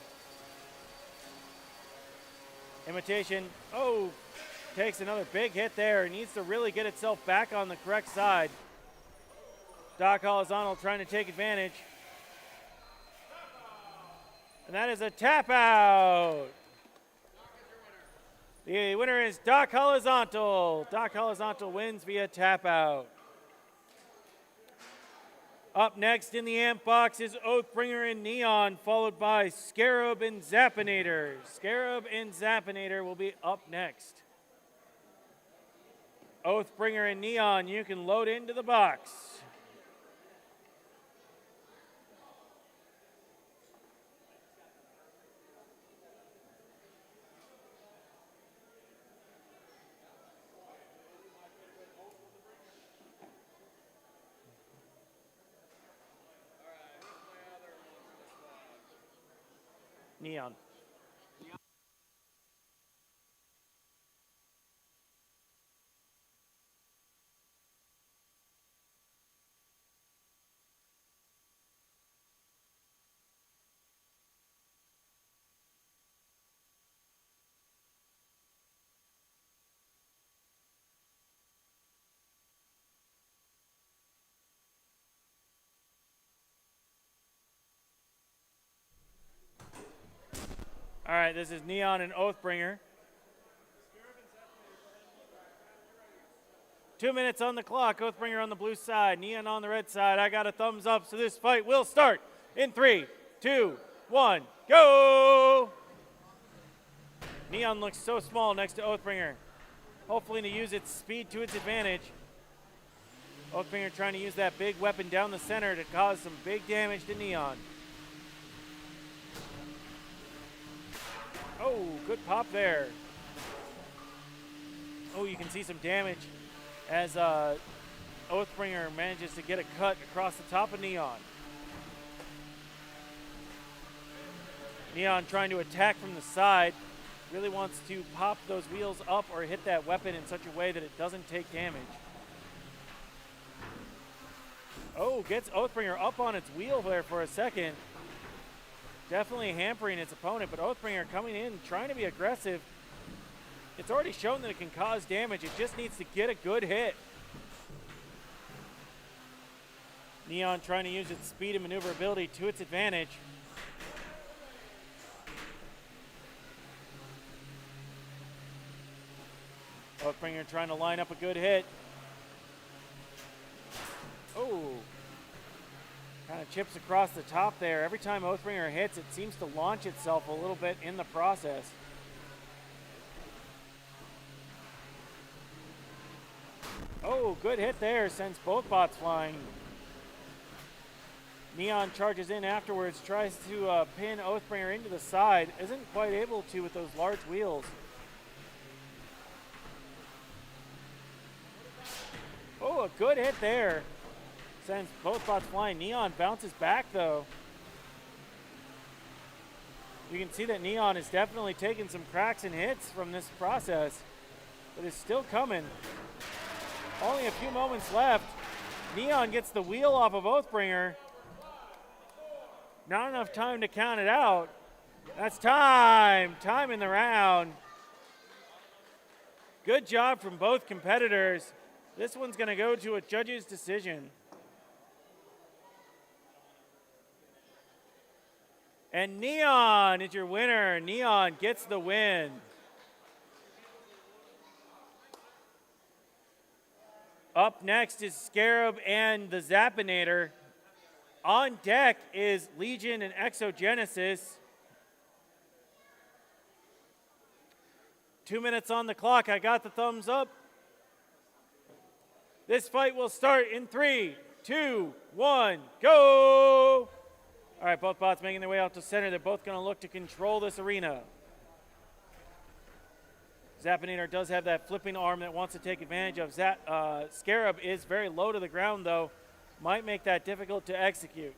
Imitation, takes another big hit there. Needs to really get itself back on the correct side. Doc Hollizontal trying to take advantage. And that is a tap out. The winner is Doc Hollizontal. Doc Hollizontal wins via tap out. Up next in the amp box is Oathbringer and Neon, followed by Scarab and Zappinator. Scarab and Zappinator will be up next. Oathbringer and Neon, you can load into the box. Neon. All right, this is Neon and Oathbringer. 2 minutes on the clock. Oathbringer on the blue side, Neon on the red side. I got a thumbs up, so this fight will start in 3, 2, 1, go! Neon looks so small next to Oathbringer. Hopefully to use its speed to its advantage. Oathbringer trying to use that big weapon down the center to cause some big damage to Neon. Oh, good pop there. Oh, you can see some damage as Oathbringer manages to get a cut across the top of Neon. Neon trying to attack from the side. Really wants to pop those wheels up or hit that weapon in such a way that it doesn't take damage. Oh, gets Oathbringer up on its wheel there for a second. Definitely hampering its opponent, but Oathbringer coming in, trying to be aggressive. It's already shown that it can cause damage. It just needs to get a good hit. Neon trying to use its speed and maneuverability to its advantage. Oathbringer trying to line up a good hit. Ooh. Kind of chips across the top there. Every time Oathbringer hits, it seems to launch itself a little bit in the process. Oh, good hit there. Sends both bots flying. Neon charges in afterwards, tries to pin Oathbringer into the side. Isn't quite able to with those large wheels. Oh, a good hit there. Sends both bots flying. Neon bounces back, though. You can see that Neon is definitely taking some cracks and hits from this process, but is still coming. Only a few moments left. Neon gets the wheel off of Oathbringer. Not enough time to count it out. That's time. Time in the round. Good job from both competitors. This one's going to go to a judge's decision. And Neon is your winner. Neon gets the win. Up next is Scarab and the Zapinator. On deck is Legion and Exogenesis. 2 minutes on the clock. I got the thumbs up. This fight will start in 3, 2, 1, go! All right, both bots making their way out to center. They're both going to look to control this arena. Zapinator does have that flipping arm that wants to take advantage of. Scarab is very low to the ground, though. Might make that difficult to execute.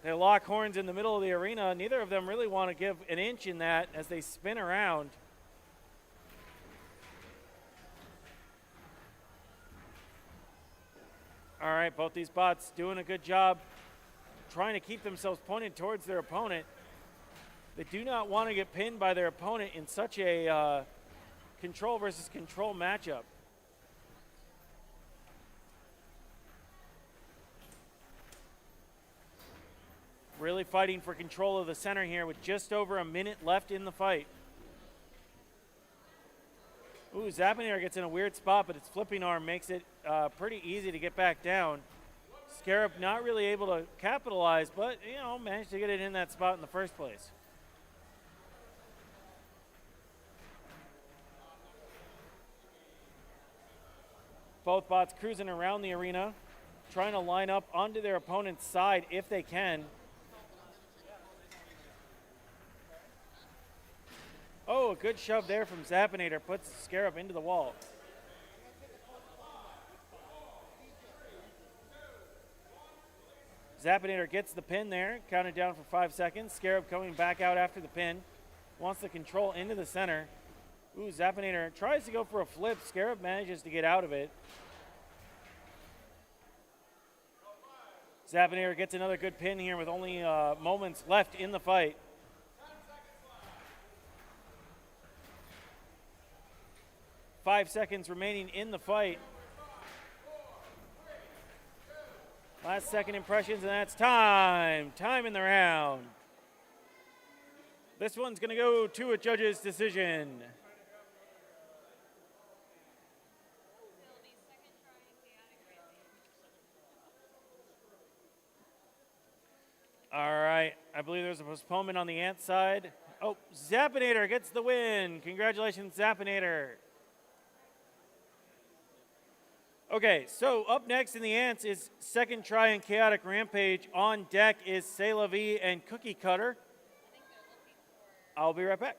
They lock horns in the middle of the arena. Neither of them really want to give an inch in that as they spin around. All right, both these bots doing a good job trying to keep themselves pointed towards their opponent. They do not want to get pinned by their opponent in such a control versus control matchup. Really fighting for control of the center here with just over a minute left in the fight. Ooh, Zapinator gets in a weird spot, but its flipping arm makes it pretty easy to get back down. Scarab not really able to capitalize, but, you know, managed to get it in that spot in the first place. Both bots cruising around the arena, trying to line up onto their opponent's side if they can. Oh, a good shove there from Zapinator puts Scarab into the wall. Zapinator gets the pin there, counted down for 5 seconds. Scarab coming back out after the pin. Wants the control into the center. Ooh, Zapinator tries to go for a flip. Scarab manages to get out of it. Zapinator gets another good pin here with only moments left in the fight. Five seconds remaining in the fight. Last second impressions, and that's time. Time in the round. This one's going to go to a judge's decision. All right. I believe there's a postponement on the ant side. Oh, Zapinator gets the win. Congratulations, Zapinator. Okay, so up next in the ants is Second Try and Chaotic Rampage. On deck is C'est La Vie and Cookie Cutter. I'll be right back.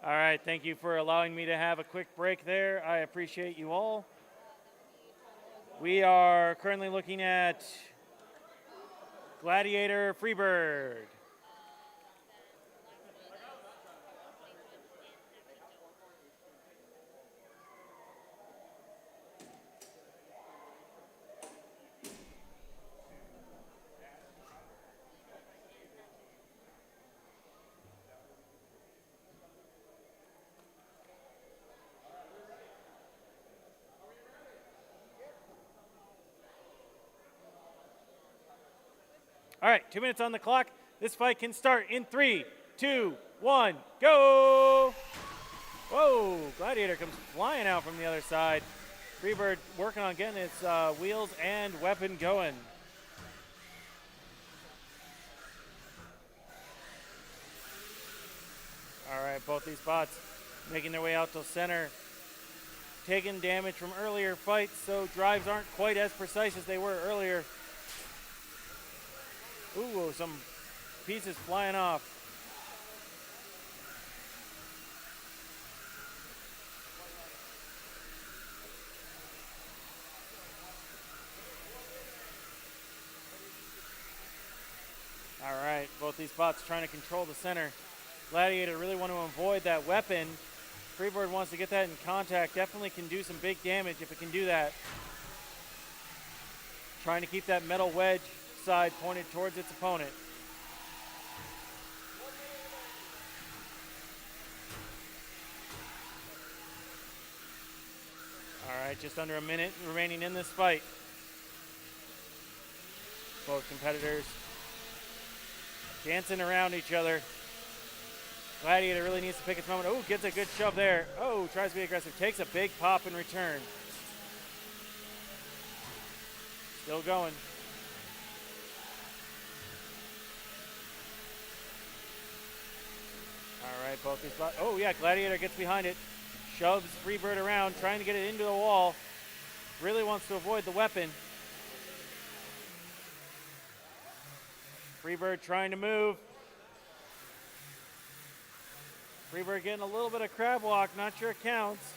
All right, thank you for allowing me to have a quick break there. I appreciate you all. We are currently looking at Gladiator Freebird. All right, 2 minutes on the clock. This fight can start in 3, 2, 1, go! Whoa, Gladiator comes flying out from the other side. Freebird working on getting its wheels and weapon going. All right, both these bots making their way out to center. Taking damage from earlier fights, so drives aren't quite as precise as they were earlier. Ooh, some pieces flying off. All right, both these bots trying to control the center. Gladiator really want to avoid that weapon. Freebird wants to get that in contact. Definitely can do some big damage if it can do that. Trying to keep that metal wedge side pointed towards its opponent. All right, just under a minute remaining in this fight. Both competitors dancing around each other. Gladiator really needs to pick its moment. Oh, gets a good shove there. Oh, tries to be aggressive. Takes a big pop in return. Still going. All right, both these. Oh, yeah, Gladiator gets behind it. Shoves Freebird around, trying to get it into the wall. Really wants to avoid the weapon. Freebird trying to move. Freebird getting a little bit of crab walk, not sure it counts.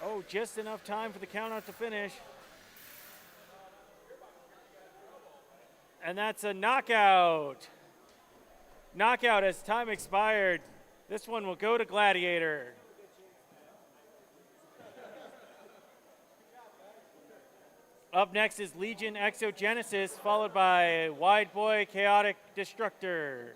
Oh, just enough time for the count out to finish. And that's a knockout. Knockout as time expired. This one will go to Gladiator. Up next is Legion Exogenesis, followed by Wide Boy Chaotic Destructor.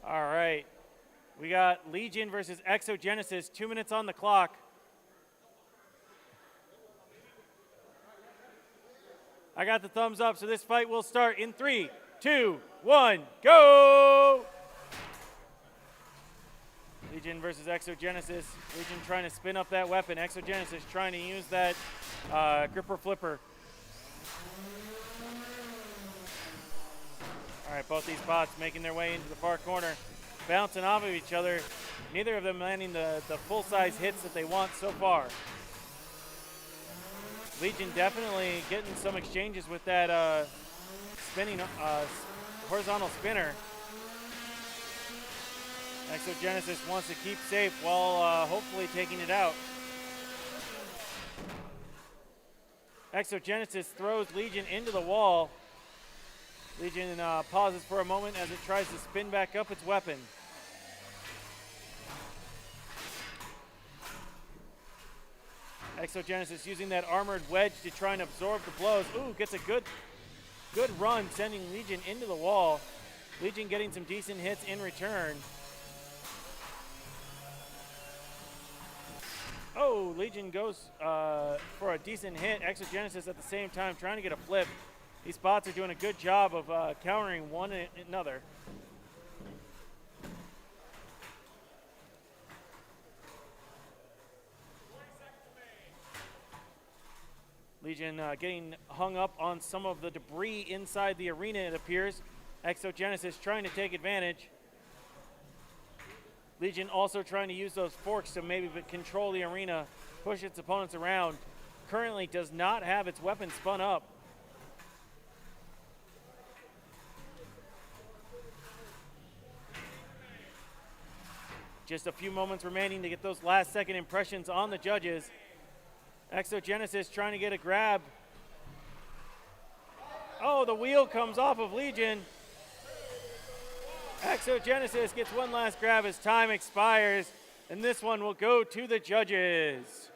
All right, we got Legion versus Exogenesis, 2 minutes on the clock. I got the thumbs up, so this fight will start in 3, 2, 1, go! Legion versus Exogenesis. Legion trying to spin up that weapon. Exogenesis trying to use that gripper flipper. All right, both these bots making their way into the far corner, bouncing off of each other. Neither of them landing the full-size hits that they want so far. Legion definitely getting some exchanges with that spinning horizontal spinner. Exogenesis wants to keep safe while hopefully taking it out. Exogenesis throws Legion into the wall. Legion pauses for a moment as it tries to spin back up its weapon. Exogenesis using that armored wedge to try and absorb the blows. Ooh, gets a good run, sending Legion into the wall. Legion getting some decent hits in return. Oh, Legion goes for a decent hit. Exogenesis at the same time trying to get a flip. These bots are doing a good job of countering one another. Legion getting hung up on some of the debris inside the arena, it appears. Exogenesis trying to take advantage. Legion also trying to use those forks to maybe control the arena, push its opponents around. Currently does not have its weapon spun up. Just a few moments remaining to get those last second impressions on the judges. Exogenesis trying to get a grab. Oh, the wheel comes off of Legion. Exogenesis gets one last grab as time expires, and this one will go to the judges.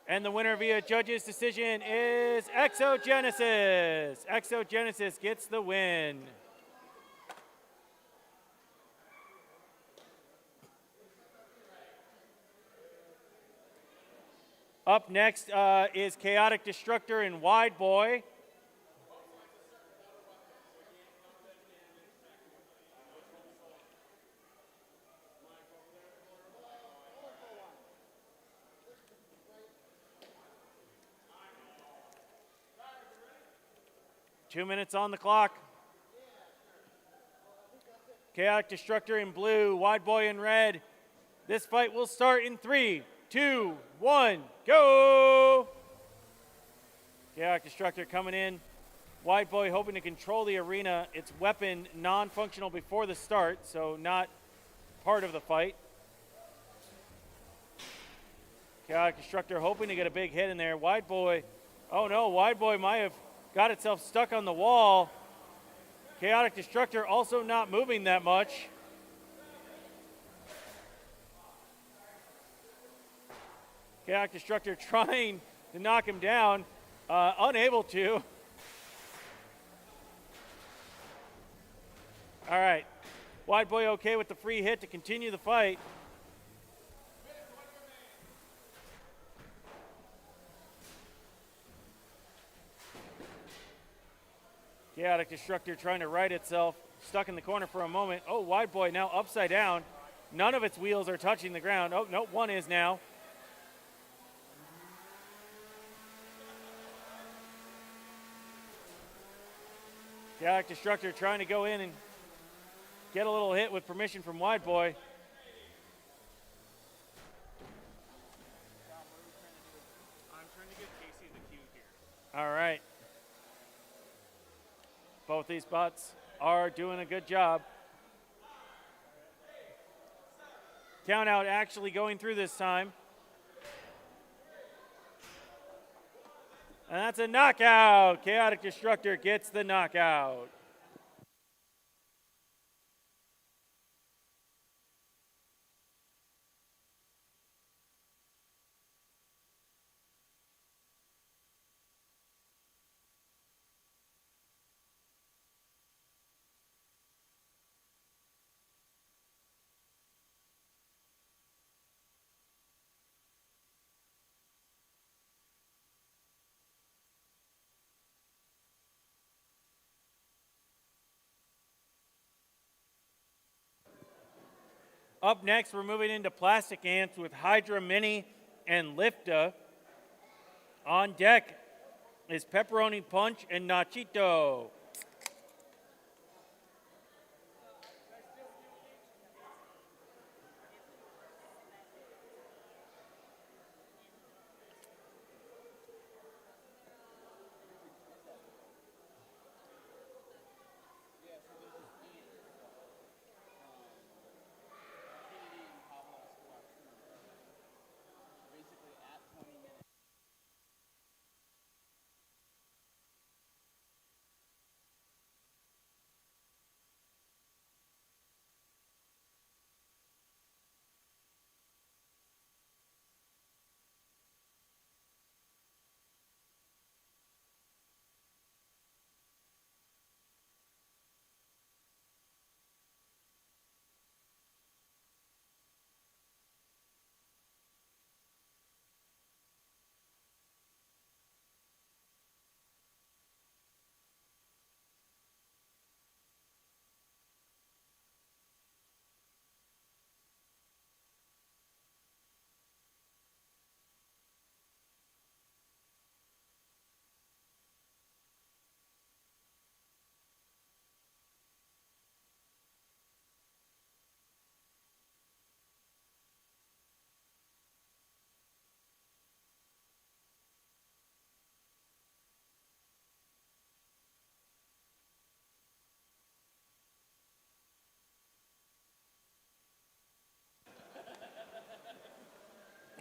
And the winner via judges' decision is Exogenesis. Exogenesis gets the win. Up next is Chaotic Destructor and Wide Boy. Two minutes on the clock. Chaotic Destructor in blue, Wide Boy in red. This fight will start in 3, 2, 1, go! Chaotic Destructor coming in. Wide Boy hoping to control the arena. Its weapon non-functional before the start, so not part of the fight. Chaotic Destructor hoping to get a big hit in there. Wide Boy, oh no, Wide Boy might have got itself stuck on the wall. Chaotic Destructor also not moving that much. Chaotic Destructor trying to knock him down, unable to. All right, Wide Boy okay with the free hit to continue the fight. Chaotic Destructor trying to right itself, stuck in the corner for a moment. Oh, Wide Boy now upside down. None of its wheels are touching the ground. Oh, no, one is now. Chaotic Destructor trying to go in and get a little hit with permission from Wide Boy. I'm trying to give Casey the cue here. All right. Both these bots are doing a good job. Count out actually going through this time. And that's a knockout. Chaotic Destructor gets the knockout. Up next, we're moving into Plastic Ants with Hydra Mini and Lifta. On deck is Pepperoni Punch and Nachito.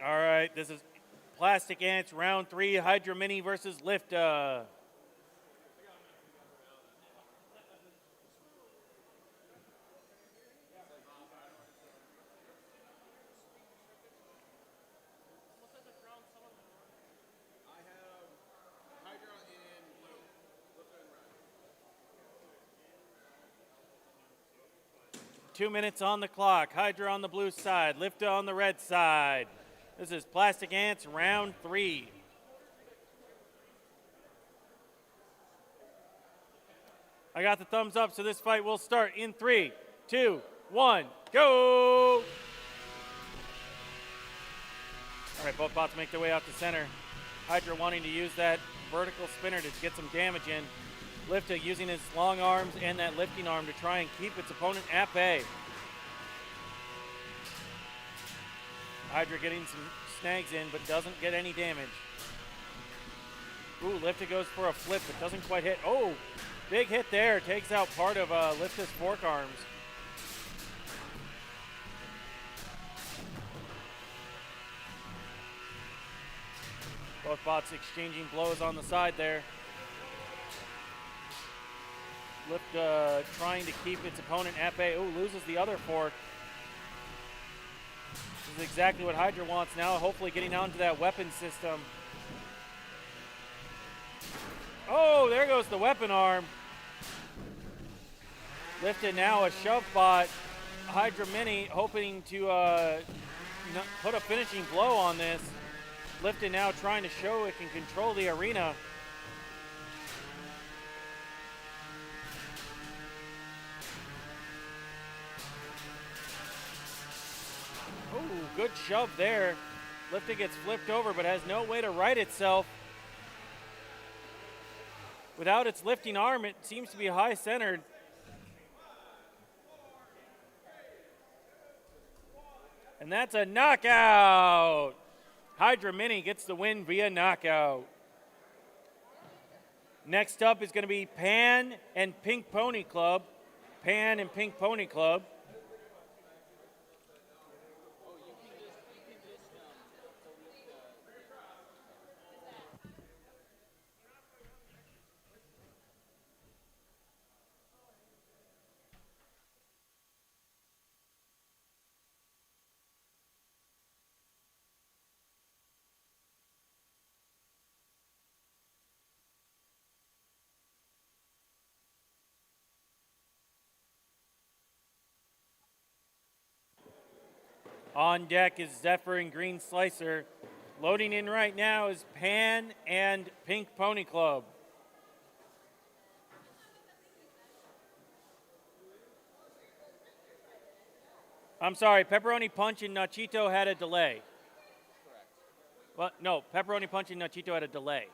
All right, this is Plastic Ants round 3, Hydra Mini versus Lifta. I have Hydra in blue. Lifta in red. 2 minutes on the clock. Hydra on the blue side, Lifta on the red side. This is Plastic Ants round 3. I got the thumbs up, so this fight will start in 3, 2, 1, go! All right, both bots make their way out to center. Hydra wanting to use that vertical spinner to get some damage in. Lifta using his long arms and that lifting arm to try and keep its opponent at bay. Hydra getting some snags in, but doesn't get any damage. Ooh, Lifta goes for a flip, but doesn't quite hit. Oh, big hit there. Takes out part of Lifta's fork arms. Both bots exchanging blows on the side there. Lifta trying to keep its opponent at bay. Ooh, loses the other fork. This is exactly what Hydra wants now, hopefully getting onto that weapon system. Oh, there goes the weapon arm. Lifta now a shove bot. Hydra Mini hoping to put a finishing blow on this. Lifta now trying to show it can control the arena. Ooh, good shove there. Lifta gets flipped over but has no way to right itself. Without its lifting arm, it seems to be high centered. And that's a knockout. Hydra Mini gets the win via knockout. Next up is going to be Pan and Pink Pony Club. Pan and Pink Pony Club. On deck is Zephyr and Green Slicer. Loading in right now is Pan and Pink Pony Club. I'm sorry, Pepperoni Punch and Nachito had a delay. Correct. Well, no, Pepperoni Punch and Nachito had a delay.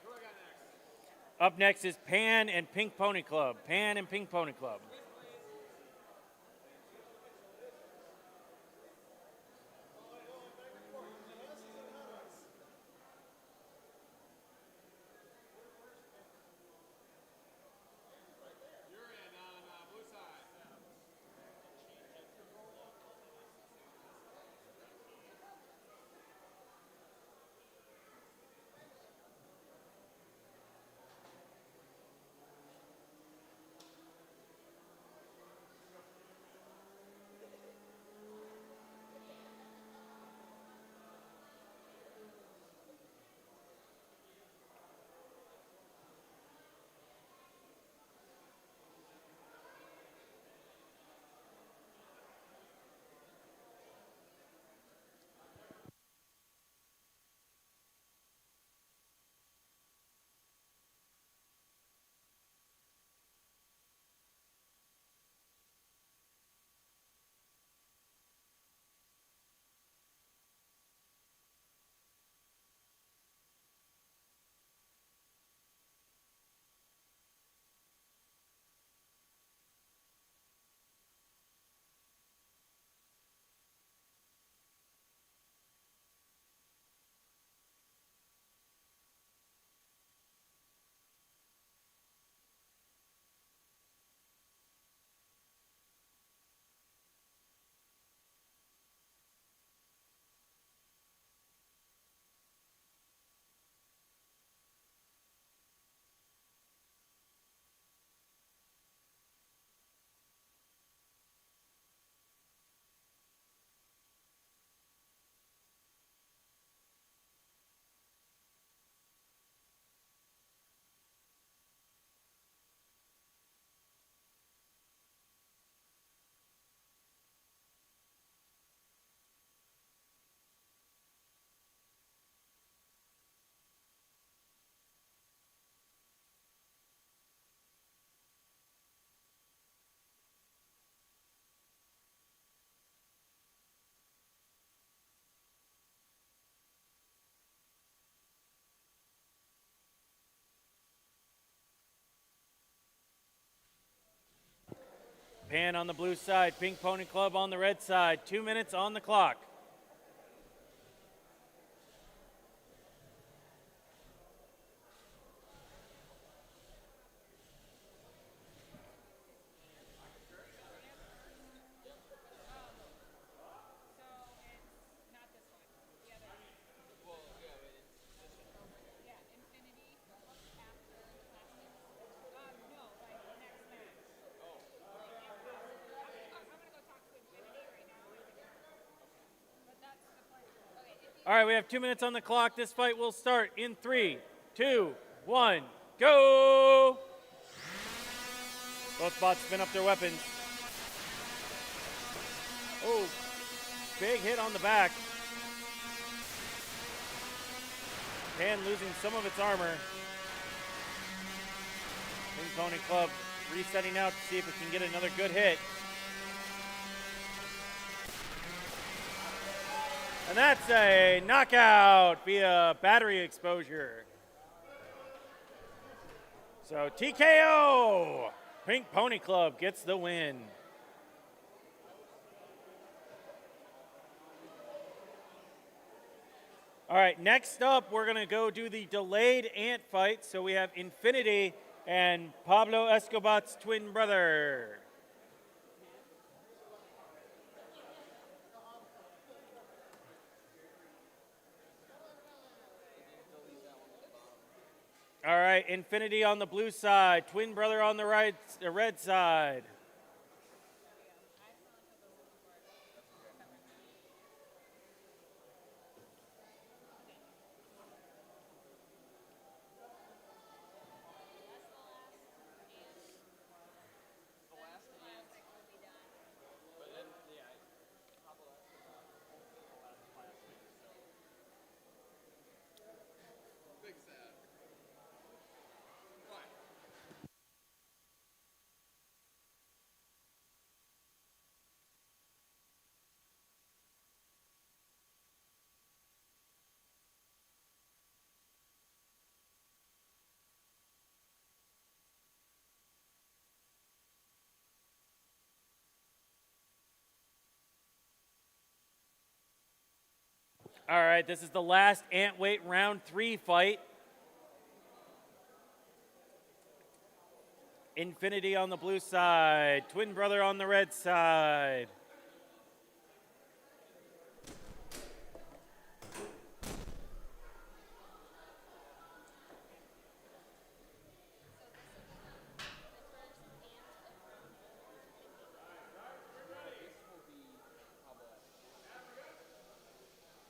Who I got next? Up next is Pan and Pink Pony Club. Pan and Pink Pony Club. You're in on blue side. Pan on the blue side, Pink Pony Club on the red side. 2 minutes on the clock. All right, we have 2 minutes on the clock. This fight will start in 3, 2, 1, go! Both bots spin up their weapons. Oh, big hit on the back. Pan losing some of its armor. Pink Pony Club resetting out to see if it can get another good hit. And that's a knockout via battery exposure. So TKO! Pink Pony Club gets the win. All right, next up, we're going to go do the delayed ant fight. So we have Infinity and Pablo Escobar's twin brother. All right, Infinity on the blue side, twin brother on the red side. All right, this is the last ant weight round 3 fight. Infinity on the blue side, twin brother on the red side.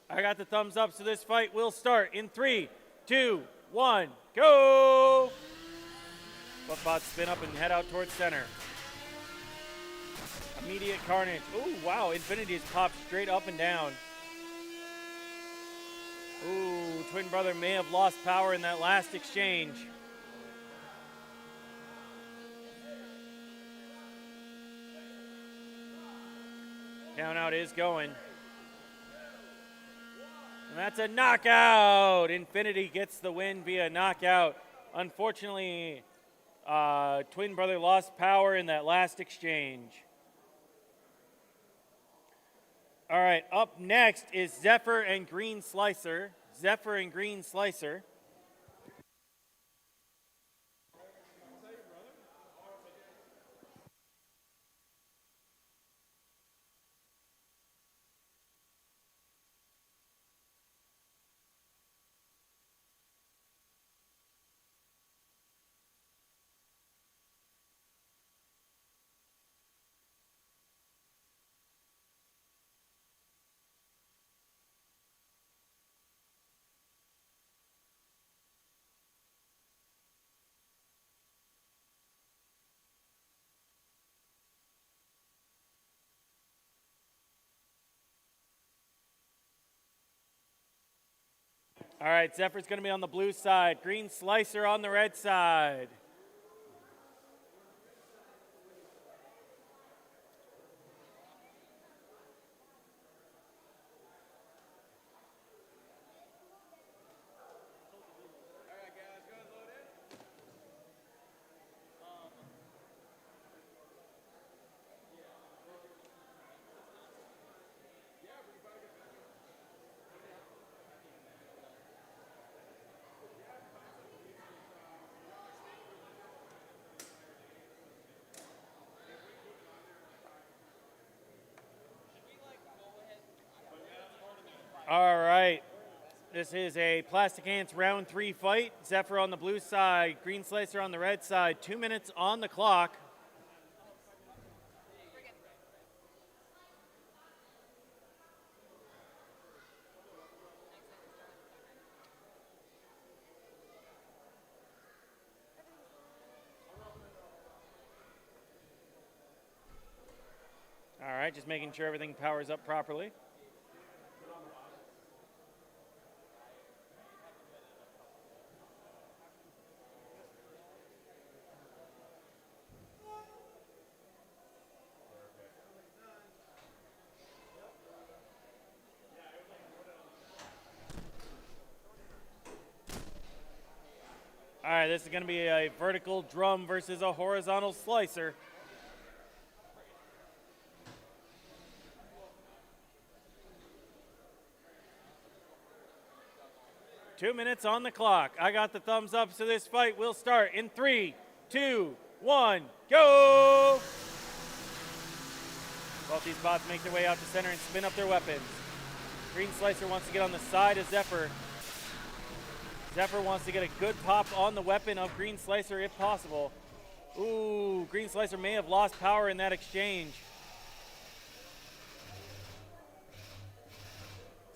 I got the thumbs up, so this fight will start in 3, 2, 1, go! Both bots spin up and head out towards center. Immediate carnage. Ooh, wow, Infinity's popped straight up and down. Ooh, twin brother may have lost power in that last exchange. Count out is going. And that's a knockout. Infinity gets the win via knockout. Unfortunately, twin brother lost power in that last exchange. All right, up next is Zephyr and Green Slicer. Zephyr and Green Slicer. All right, Zephyr's going to be on the blue side. Green Slicer on the red side. All right. This is a Plastic Ants round 3 fight. Zephyr on the blue side, Green Slicer on the red side. 2 minutes on the clock. All right, just making sure everything powers up properly. All right, this is going to be a vertical drum versus a horizontal slicer. Two minutes on the clock. I got the thumbs up, so this fight will start in 3, 2, 1, go! Both these bots make their way out to center and spin up their weapons. Green Slicer wants to get on the side of Zephyr. Zephyr wants to get a good pop on the weapon of Green Slicer if possible. Ooh, Green Slicer may have lost power in that exchange.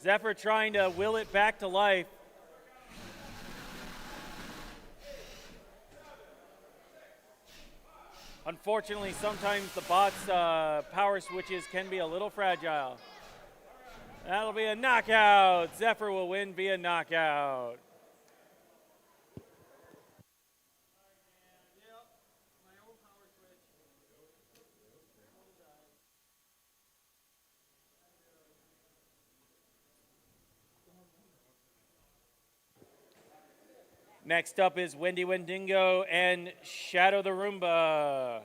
Zephyr trying to will it back to life. Unfortunately, sometimes the bot's power switches can be a little fragile. That'll be a knockout. Zephyr will win via knockout. Next up is Wendy Wendigo and Shadow the Roomba.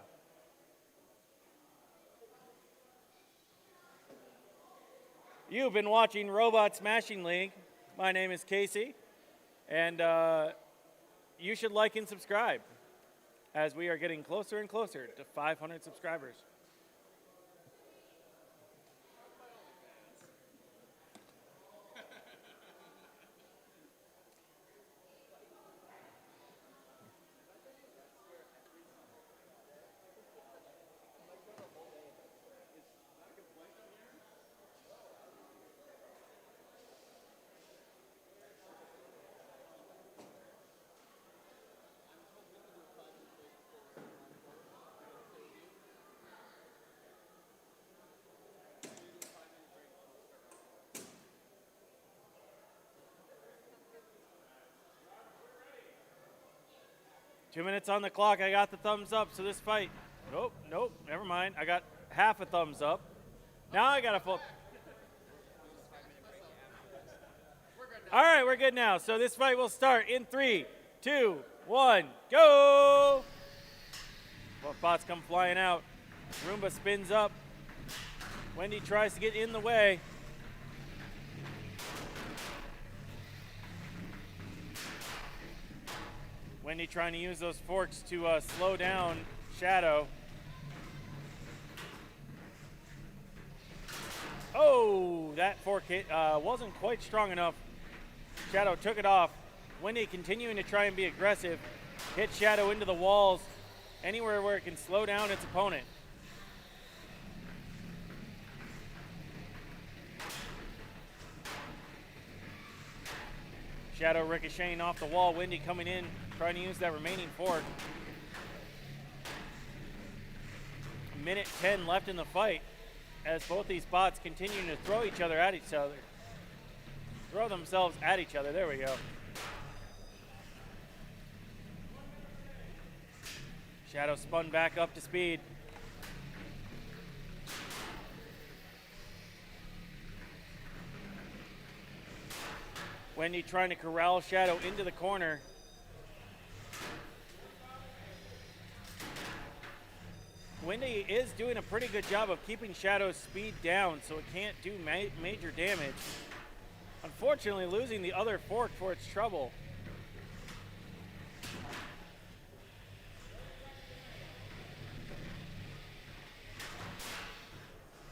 You've been watching Robot Smashing League. My name is Casey, and you should like and subscribe as we are getting closer and closer to 500 subscribers. Two minutes on the clock. I got the thumbs up, so this fight. Nope, never mind. I got half a thumbs up. Now I got a full. All right, we're good now. So this fight will start in 3, 2, 1, go! Both bots come flying out. Roomba spins up. Wendy tries to get in the way. Wendy trying to use those forks to slow down Shadow. Oh, that fork hit wasn't quite strong enough. Shadow took it off. Wendy continuing to try and be aggressive. Hit Shadow into the walls, anywhere where it can slow down its opponent. Shadow ricocheting off the wall. Wendy coming in, trying to use that remaining fork. 1:10 left in the fight as both these bots continuing to throw each other at each other. Throw themselves at each other. There we go. Shadow spun back up to speed. Wendy trying to corral Shadow into the corner. Wendy is doing a pretty good job of keeping Shadow's speed down so it can't do major damage. Unfortunately, losing the other fork for its trouble.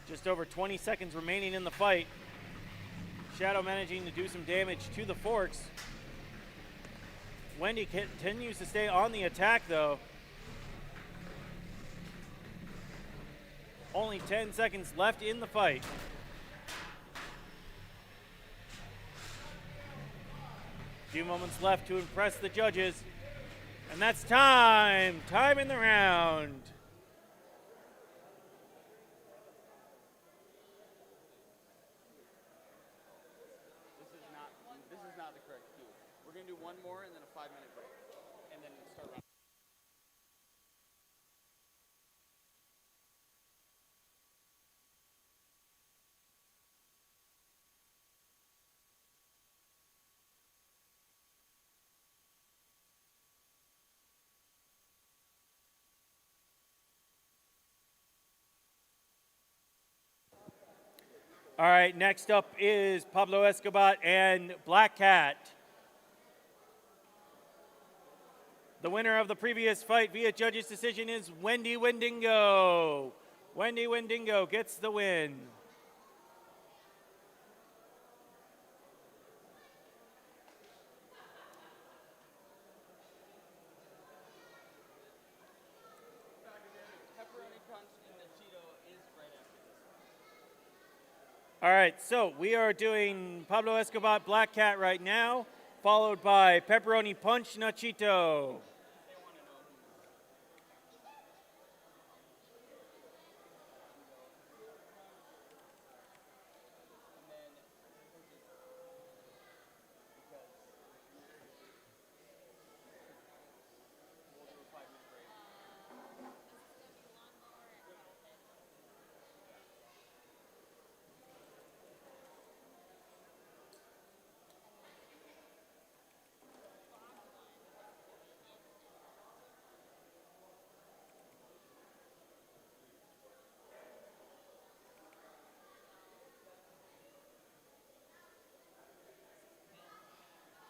Just over 20 seconds remaining in the fight. Shadow managing to do some damage to the forks. Wendy continues to stay on the attack, though. Only 10 seconds left in the fight. Few moments left to impress the judges. And that's time. Time in the round. This is not the correct cue. We're going to do one more and then a 5-minute break. And then start round. All right, next up is Pablo Escobar and Black Cat. The winner of the previous fight via judge's decision is Wendy Wendigo. Wendy Wendigo gets the win. Pepperoni Punch and Nachito is right after this. All right, so we are doing Pablo Escobar Black Cat right now, followed by Pepperoni Punch Nachito.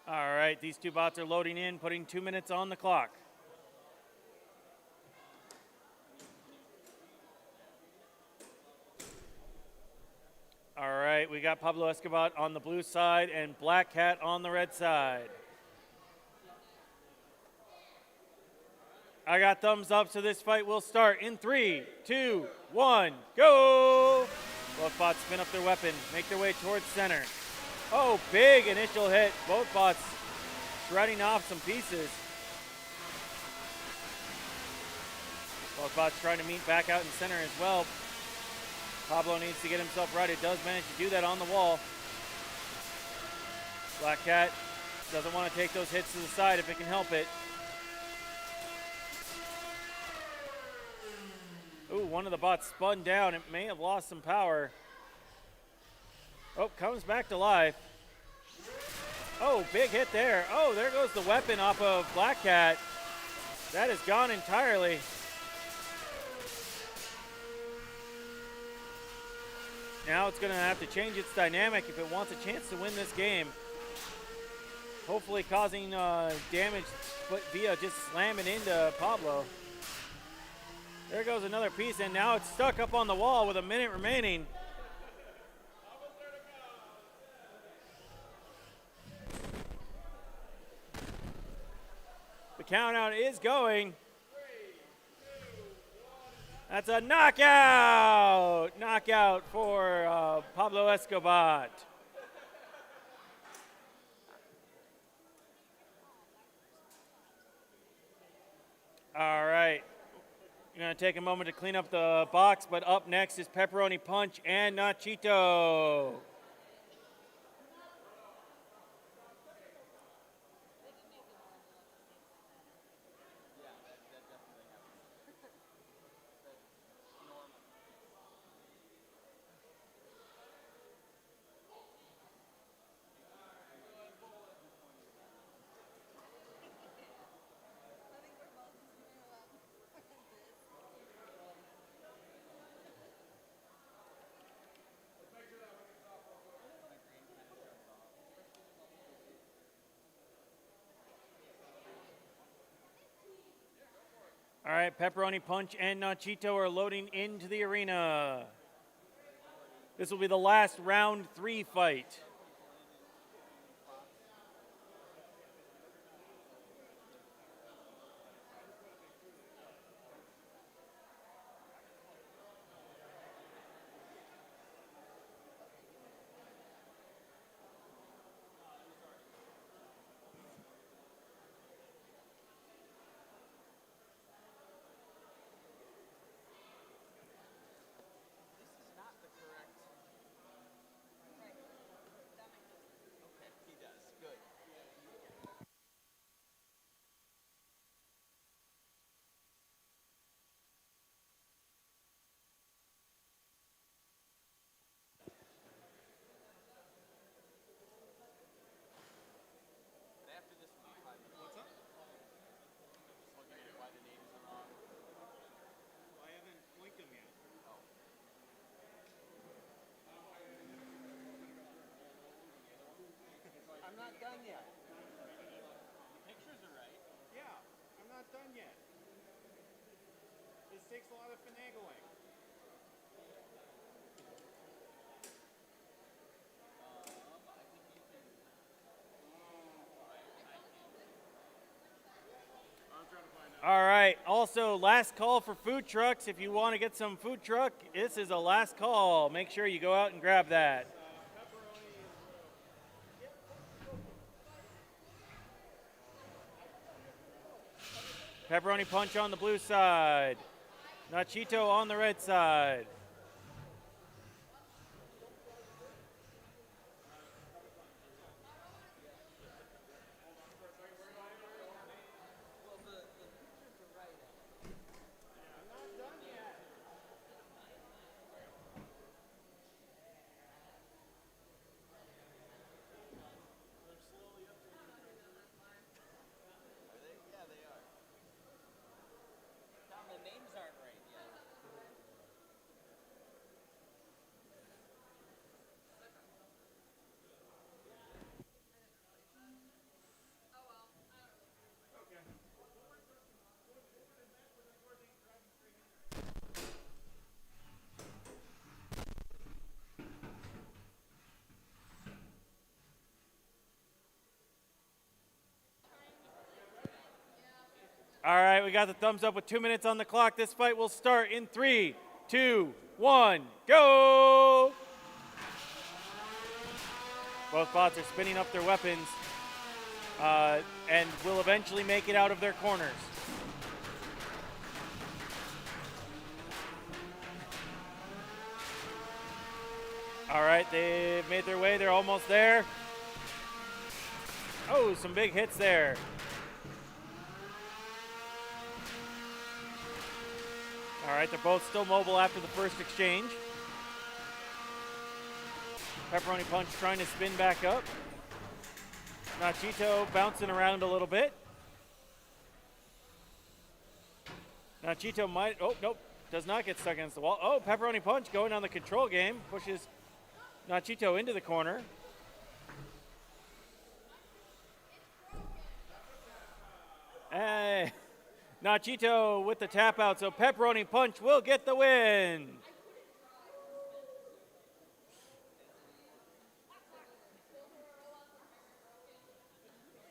All right, these two bots are loading in, putting 2 minutes on the clock. All right, we got Pablo Escobar on the blue side and Black Cat on the red side. I got thumbs up, so this fight will start in 3, 2, 1, go! Both bots spin up their weapon, make their way towards center. Oh, big initial hit. Both bots shredding off some pieces. Both bots trying to meet back out in center as well. Pablo needs to get himself right. It does manage to do that on the wall. Black Cat doesn't want to take those hits to the side if it can help it. Ooh, one of the bots spun down. It may have lost some power. Oh, comes back to life. Oh, big hit there. Oh, there goes the weapon off of Black Cat. That is gone entirely. Now it's going to have to change its dynamic if it wants a chance to win this game. Hopefully causing damage but via just slamming into Pablo. There goes another piece, and now it's stuck up on the wall with a minute remaining. The count out is going. That's a knockout! Knockout for Pablo Escobar. All right. I'm going to take a moment to clean up the box, but up next is Pepperoni Punch and Nachito. All right, Pepperoni Punch and Nachito are loading into the arena. This will be the last round 3 fight. done yet. This takes a lot of finagling. All right. Also, last call for food trucks. If you want to get some food truck, this is a last call. Make sure you go out and grab that. Pepperoni Punch on the blue side. Nachito on the red side. All right, we got the thumbs up with 2 minutes on the clock. This fight will start in 3, 2, 1, go! Both bots are spinning up their weapons and will eventually make it out of their corners. All right, they've made their way. They're almost there. Oh, some big hits there. All right, they're both still mobile after the first exchange. Pepperoni Punch trying to spin back up. Nachito bouncing around a little bit. Nachito might, oh, nope, does not get stuck against the wall. Oh, Pepperoni Punch going on the control game, pushes Nachito into the corner. Hey, Nachito with the tap out, so Pepperoni Punch will get the win.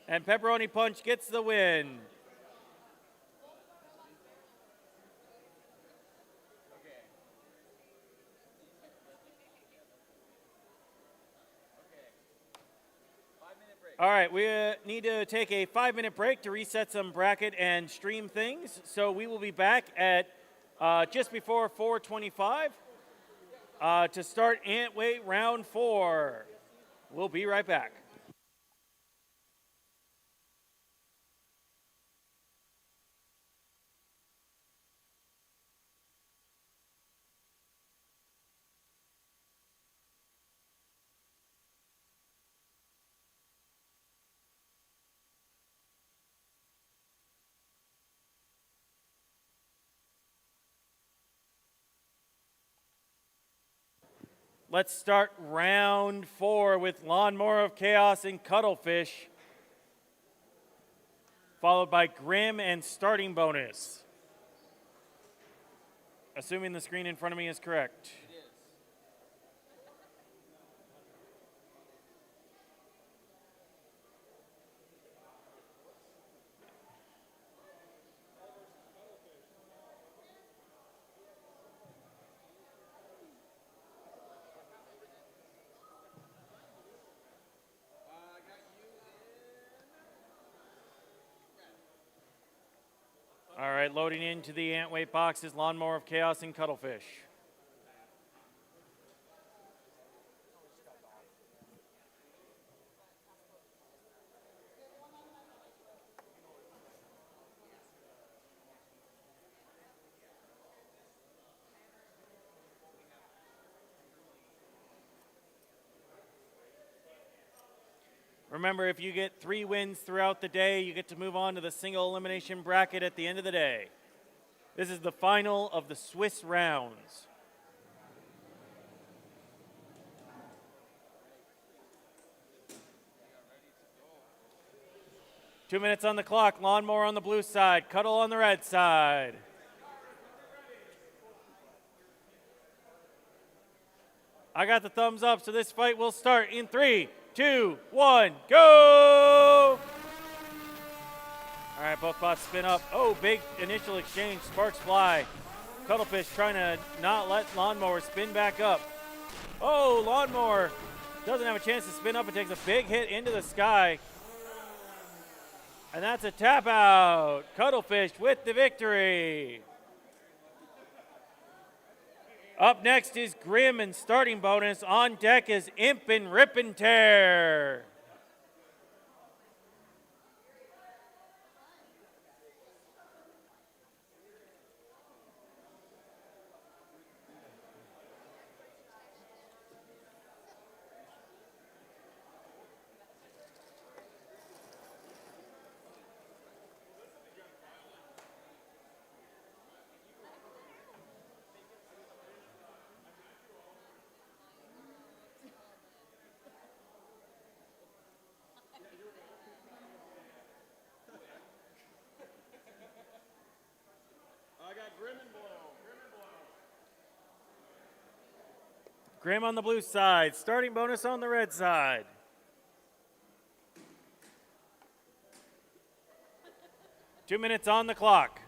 And Pepperoni Punch gets the win. All right, we need to take a 5-minute break to reset some bracket and stream things. So we will be back at just before 4:25 to start ant weight round 4. We'll be right back. Let's start round 4 with Lawnmower of Chaos and Cuttlefish, followed by Grim and Starting Bonus. Assuming the screen in front of me is correct. All right, loading into the ant weight box is Lawnmower of Chaos and Cuttlefish. Remember, if you get 3 wins throughout the day, you get to move on to the single elimination bracket at the end of the day. This is the final of the Swiss rounds. 2 minutes on the clock. Lawnmower on the blue side. Cuddle on the red side. I got the thumbs up, so this fight will start in 3, 2, 1, go! All right, both bots spin up. Oh, big initial exchange. Sparks fly. Cuttlefish trying to not let Lawnmower spin back up. Oh, Lawnmower doesn't have a chance to spin up and takes a big hit into the sky. And that's a tap out. Cuttlefish with the victory. Up next is Grim and starting bonus. On deck is Imp and Rip and Tear. I got Grim and Blow. Grim and Blow. Grim on the blue side. Starting bonus on the red side. Two minutes on the clock.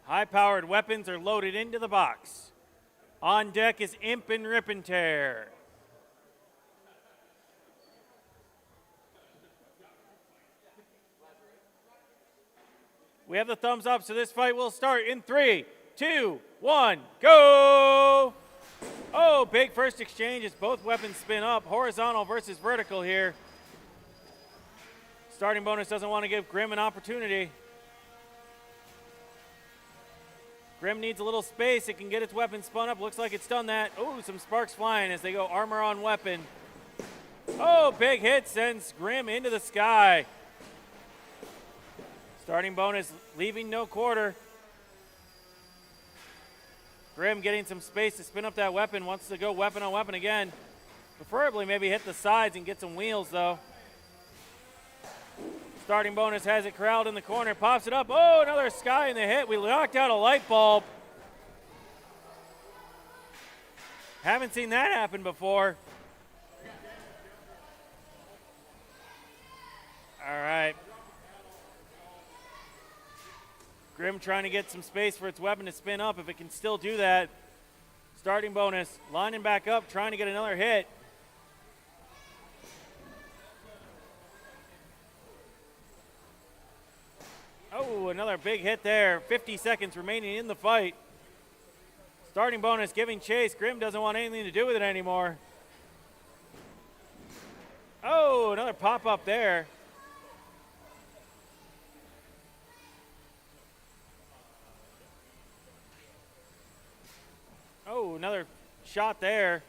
High-powered weapons are loaded into the box. On deck is Imp and Rip and Tear. We have the thumbs up, so this fight will start in 3, 2, 1, go! Oh, big first exchange as both weapons spin up. Horizontal versus vertical here. Starting bonus doesn't want to give Grim an opportunity. Grim needs a little space. It can get its weapon spun up. Looks like it's done that. Oh, some sparks flying as they go armor on weapon. Oh, big hit sends Grim into the sky. Starting bonus, leaving no quarter. Grim getting some space to spin up that weapon. Wants to go weapon on weapon again. Preferably maybe hit the sides and get some wheels, though. Starting bonus has it corralled in the corner. Pops it up. Oh, another sky in the hit. We knocked out a light bulb. Haven't seen that happen before. All right. Grim trying to get some space for its weapon to spin up if it can still do that. Starting bonus, lining back up, trying to get another hit. Oh, another big hit there. 50 seconds remaining in the fight. Starting bonus giving chase. Grim doesn't want anything to do with it anymore. Oh, another pop-up there. Oh, another shot there.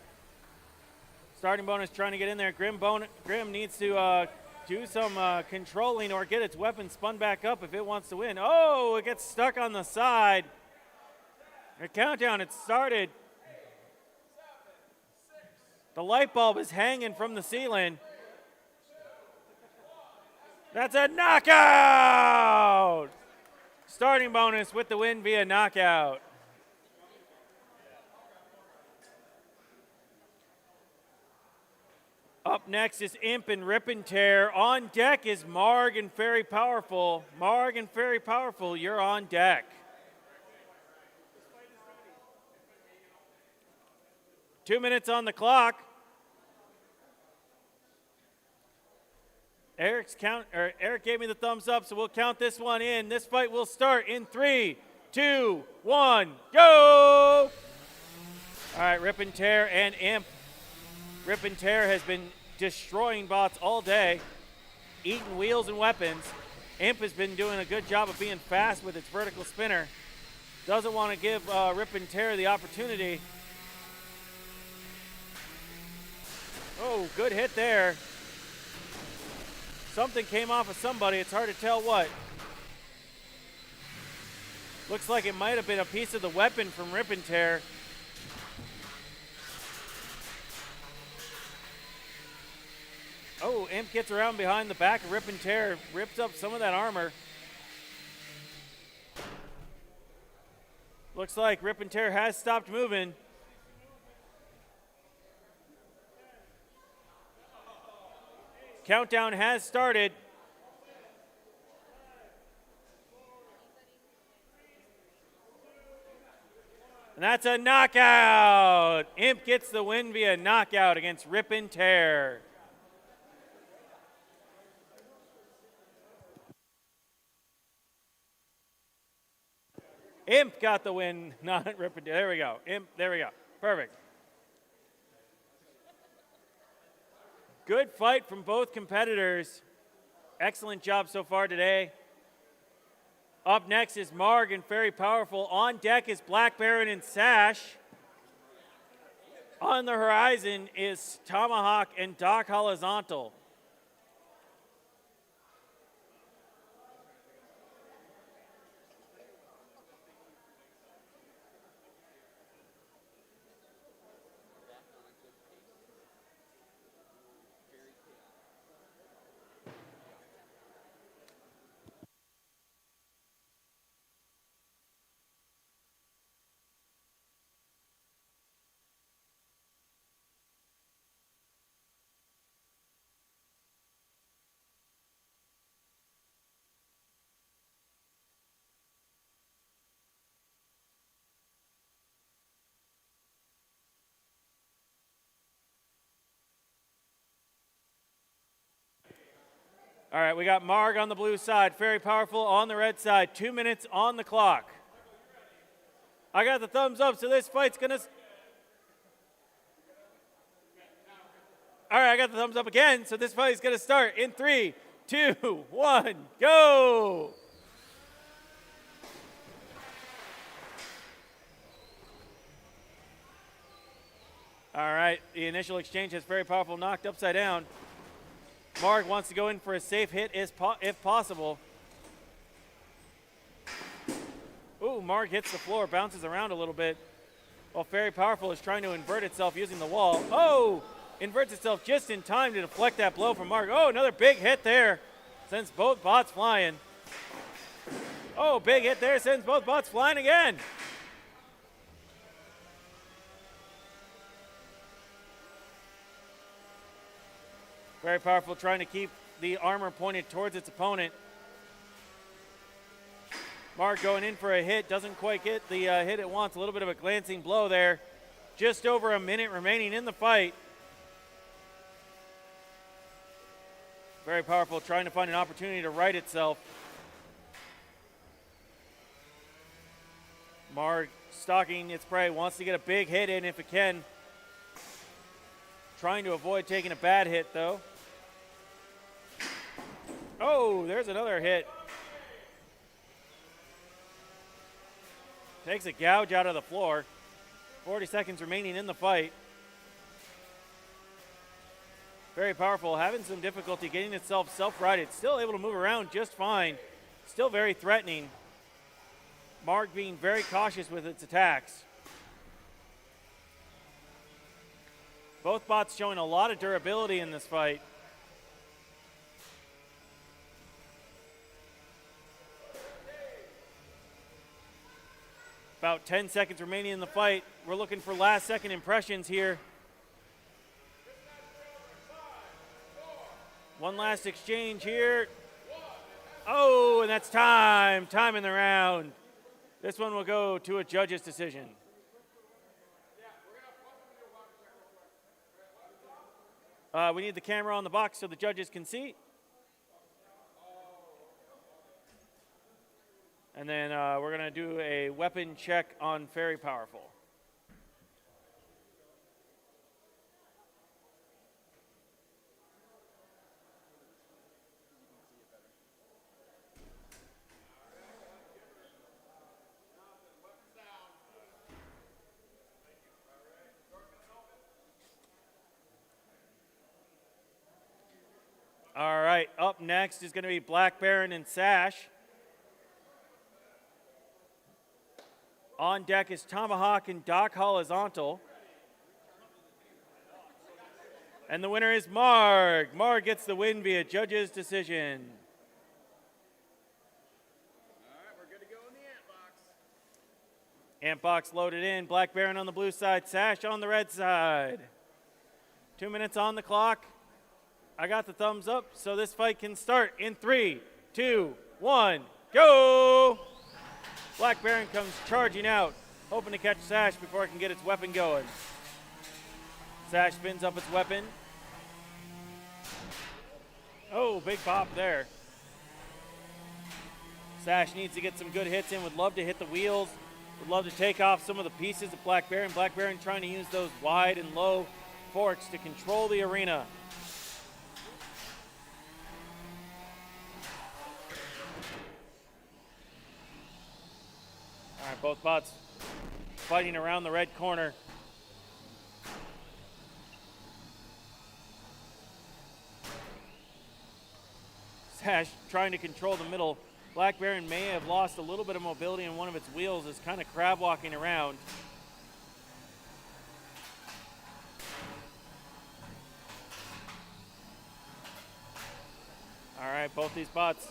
Starting bonus trying to get in there. Grim needs to do some controlling or get its weapon spun back up if it wants to win. Oh, it gets stuck on the side. The countdown, it started. The light bulb is hanging from the ceiling. That's a knockout! Starting bonus with the win via knockout. Up next is Imp and Rip and Tear. On deck is Marg and Very Powerful. Marg and Very Powerful, you're on deck. 2 minutes on the clock. Eric gave me the thumbs up, so we'll count this one in. This fight will start in 3, 2, 1, go! All right, Rip and Tear and Imp. Rip and Tear has been destroying bots all day, eating wheels and weapons. Imp has been doing a good job of being fast with its vertical spinner. Doesn't want to give Rip and Tear the opportunity. Oh, good hit there. Something came off of somebody. It's hard to tell what. Looks like it might have been a piece of the weapon from Rip and Tear. Oh, Imp gets around behind the back of Rip and Tear, rips up some of that armor. Looks like Rip and Tear has stopped moving. Countdown has started. And that's a knockout. Imp gets the win via knockout against Rip and Tear. Imp got the win, not Rip and Tear. There we go. Imp, there we go. Perfect. Good fight from both competitors. Excellent job so far today. Up next is Marg and Very Powerful. On deck is Black Baron and Sash. On the horizon is Tomahawk and Doc Hollizontal. All right, we got Marg on the blue side, Very Powerful on the red side. 2 minutes on the clock. I got the thumbs up, so this fight's gonna... All right, I got the thumbs up again, so this fight's gonna start in 3, 2, 1, go! All right, the initial exchange has Very Powerful knocked upside down. Marg wants to go in for a safe hit if possible. Ooh, Marg hits the floor, bounces around a little bit, while Very Powerful is trying to invert itself using the wall. Oh, inverts itself just in time to deflect that blow from Marg. Oh, another big hit there, sends both bots flying. Oh, big hit there, sends both bots flying again. Very Powerful trying to keep the armor pointed towards its opponent. Marg going in for a hit, doesn't quite get the hit it wants. A little bit of a glancing blow there. Just over a minute remaining in the fight. Very Powerful trying to find an opportunity to right itself. Marg stalking its prey, wants to get a big hit in if it can. Trying to avoid taking a bad hit though. Oh, there's another hit. Takes a gouge out of the floor. 40 seconds remaining in the fight. Very Powerful, having some difficulty getting itself self-righted. Still able to move around just fine. Still very threatening. Marg being very cautious with its attacks. Both bots showing a lot of durability in this fight. About 10 seconds remaining in the fight. We're looking for last second impressions here. One last exchange here. Oh, and that's time. Time in the round. This one will go to a judge's decision. We need the camera on the box so the judges can see. And then we're going to do a weapon check on Very Powerful. All right, up next is going to be Black Baron and Sash. On deck is Tomahawk and Doc Hollizontal. And the winner is Marg. Marg gets the win via judge's decision. All right, we're good to go in the ant box. Ant box loaded in. Black Baron on the blue side. Sash on the red side. 2 minutes on the clock. I got the thumbs up, so this fight can start in 3, 2, 1, go! Black Baron comes charging out, hoping to catch Sash before it can get its weapon going. Sash spins up its weapon. Oh, big pop there. Sash needs to get some good hits in, would love to hit the wheels, would love to take off some of the pieces of Black Baron. Black Baron trying to use those wide and low forks to control the arena. All right, both bots fighting around the red corner. Sash trying to control the middle. Black Baron may have lost a little bit of mobility in one of its wheels, is kind of crab walking around. All right, both these bots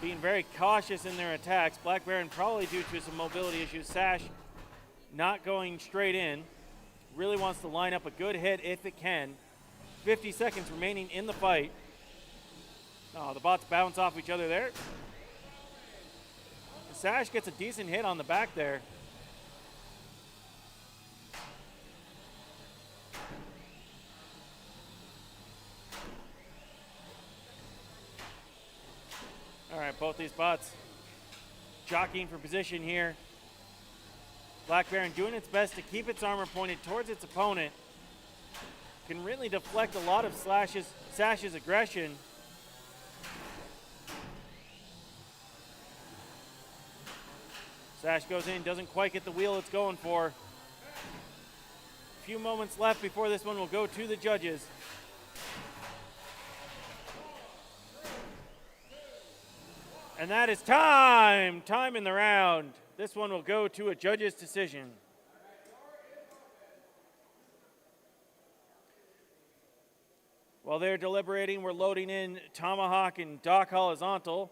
being very cautious in their attacks. Black Baron probably due to some mobility issues. Sash not going straight in. Really wants to line up a good hit if it can. 50 seconds remaining in the fight. Oh, the bots bounce off each other there. Sash gets a decent hit on the back there. All right, both these bots jockeying for position here. Black Baron doing its best to keep its armor pointed towards its opponent. Can really deflect a lot of Sash's aggression. Sash goes in, doesn't quite get the wheel it's going for. A few moments left before this one will go to the judges. And that is time! Time in the round. This one will go to a judge's decision. While they're deliberating, we're loading in Tomahawk and Doc Hollizontal.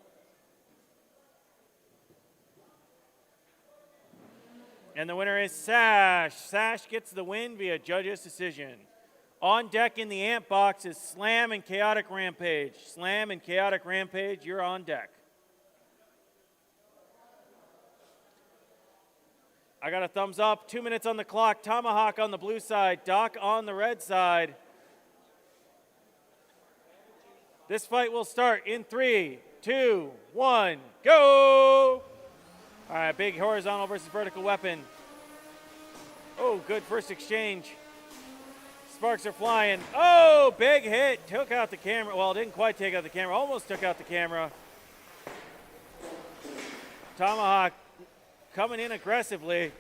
And the winner is Sash. Sash gets the win via judge's decision. On deck in the ant box is Slam and Chaotic Rampage. Slam and Chaotic Rampage, you're on deck. I got a thumbs up. 2 minutes on the clock. Tomahawk on the blue side. Doc on the red side. This fight will start in 3, 2, 1, go! All right, big horizontal versus vertical weapon. Oh, good first exchange. Sparks are flying. Oh, big hit. Took out the camera. Well, didn't quite take out the camera. Almost took out the camera. Tomahawk coming in aggressively.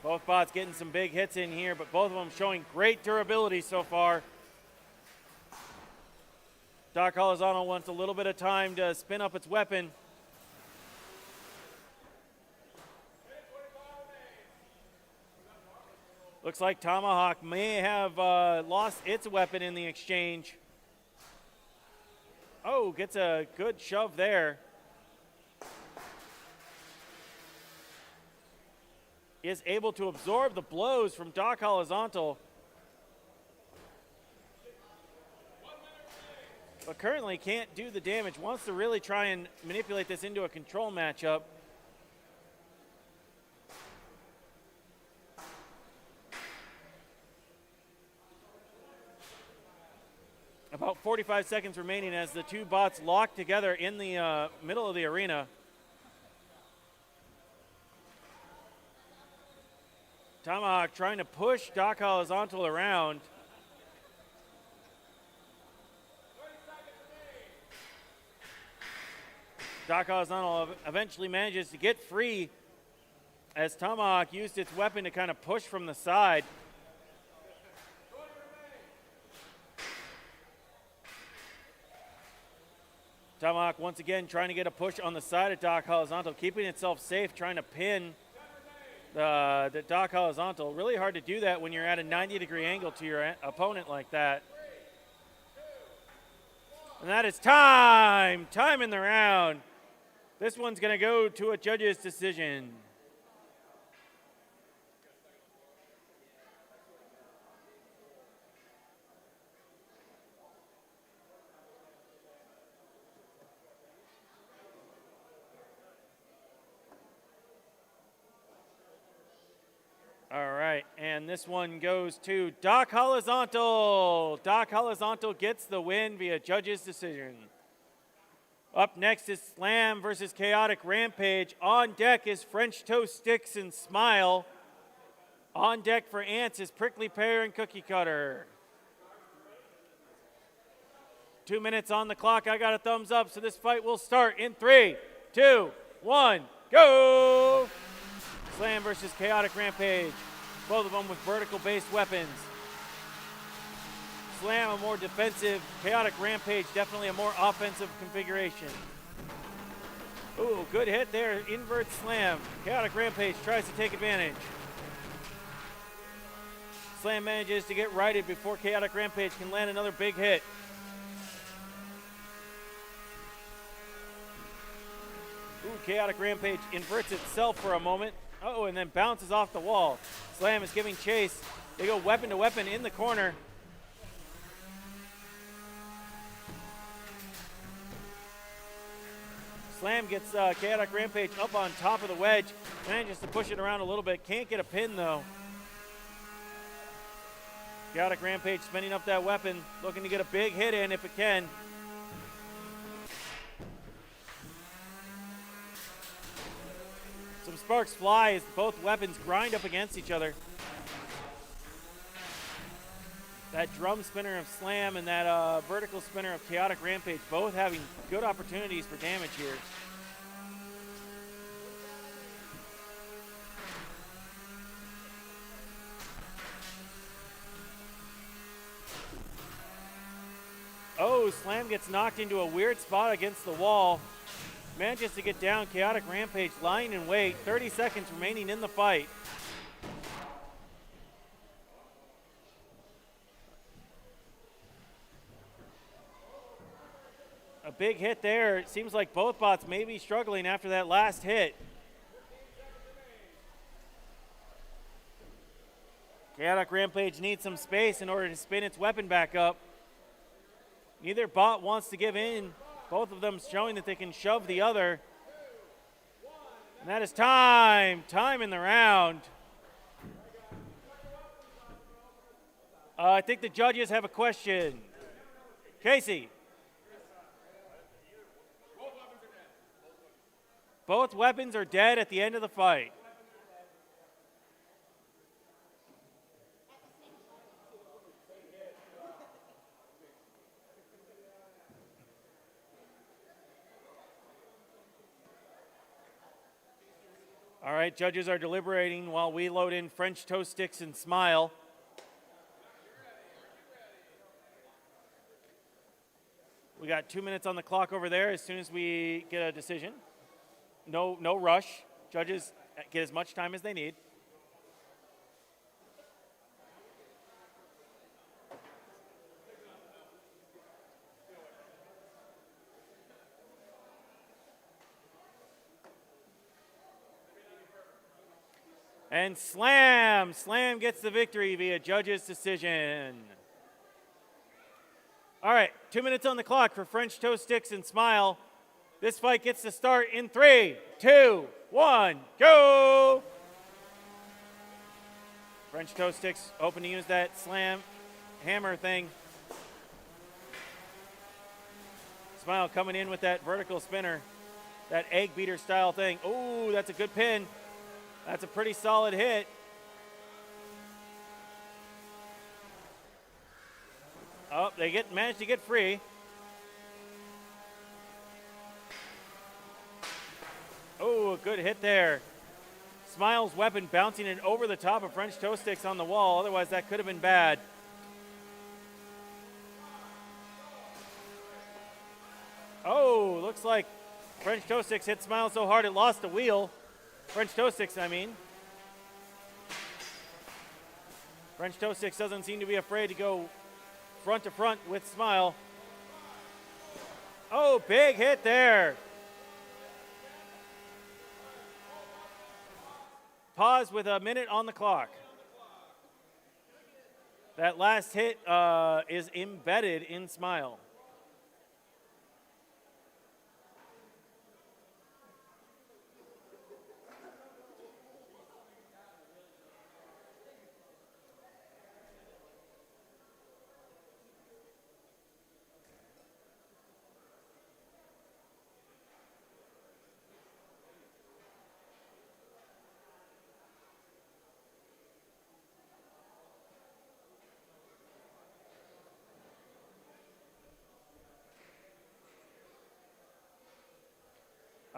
Both bots getting some big hits in here, but both of them showing great durability so far. Doc Hollizontal wants a little bit of time to spin up its weapon. Looks like Tomahawk may have lost its weapon in the exchange. Oh, gets a good shove there. Is able to absorb the blows from Doc Hollizontal. But currently can't do the damage. Wants to really try and manipulate this into a control matchup. About 45 seconds remaining as the two bots lock together in the middle of the arena. Tomahawk trying to push Doc Hollizontal around. Doc Hollizontal eventually manages to get free as Tomahawk used its weapon to kind of push from the side. Tomahawk once again trying to get a push on the side of Doc Hollizontal, keeping itself safe, trying to pin the Doc Hollizontal. Really hard to do that when you're at a 90-degree angle to your opponent like that. And that is time. Time in the round. This one's going to go to a judge's decision. All right, and this one goes to Doc Hollizontal. Doc Hollizontal gets the win via judge's decision. Up next is Slam versus Chaotic Rampage. On deck is French Toast Sticks and Smile. On deck for Ants is Prickly Pear and Cookie Cutter. 2 minutes on the clock. I got a thumbs up, so this fight will start in 3, 2, 1, go! Slam versus Chaotic Rampage. Both of them with vertical-based weapons. Slam a more defensive, Chaotic Rampage definitely a more offensive configuration. Ooh, good hit there, invert slam. Chaotic Rampage tries to take advantage. Slam manages to get righted before Chaotic Rampage can land another big hit. Ooh, Chaotic Rampage inverts itself for a moment. Uh-oh, and then bounces off the wall. Slam is giving chase. They go weapon to weapon in the corner. Slam gets Chaotic Rampage up on top of the wedge. Manages to push it around a little bit. Can't get a pin, though. Chaotic Rampage spinning up that weapon. Looking to get a big hit in if it can. Some sparks fly as both weapons grind up against each other. That drum spinner of Slam and that vertical spinner of Chaotic Rampage both having good opportunities for damage here. Oh, Slam gets knocked into a weird spot against the wall. Manages to get down. Chaotic Rampage lying in wait. 30 seconds remaining in the fight. A big hit there. It seems like both bots may be struggling after that last hit. Chaotic Rampage needs some space in order to spin its weapon back up. Neither bot wants to give in. Both of them showing that they can shove the other. And that is time. Time in the round. I think the judges have a question. Casey. Both weapons are dead at the end of the fight. All right, judges are deliberating while we load in French Toast Sticks and Smile. We got 2 minutes on the clock over there as soon as we get a decision. No rush. Judges get as much time as they need. And Slam gets the victory via judge's decision. All right, 2 minutes on the clock for French Toast Sticks and Smile. This fight gets to start in 3, 2, 1, go! French Toast Sticks hoping to use that slam hammer thing. Smile coming in with that vertical spinner, that egg beater style thing. Oh, that's a good pin. That's a pretty solid hit. Oh, they managed to get free. Oh, a good hit there. Smile's weapon bouncing it over the top of French Toast Sticks on the wall. Otherwise, that could have been bad. Oh, looks like French Toast Sticks hit Smile so hard it lost the wheel. French Toast Sticks, I mean. French Toast Sticks doesn't seem to be afraid to go front to front with Smile. Oh, big hit there. Pause with a minute on the clock. That last hit is embedded in Smile.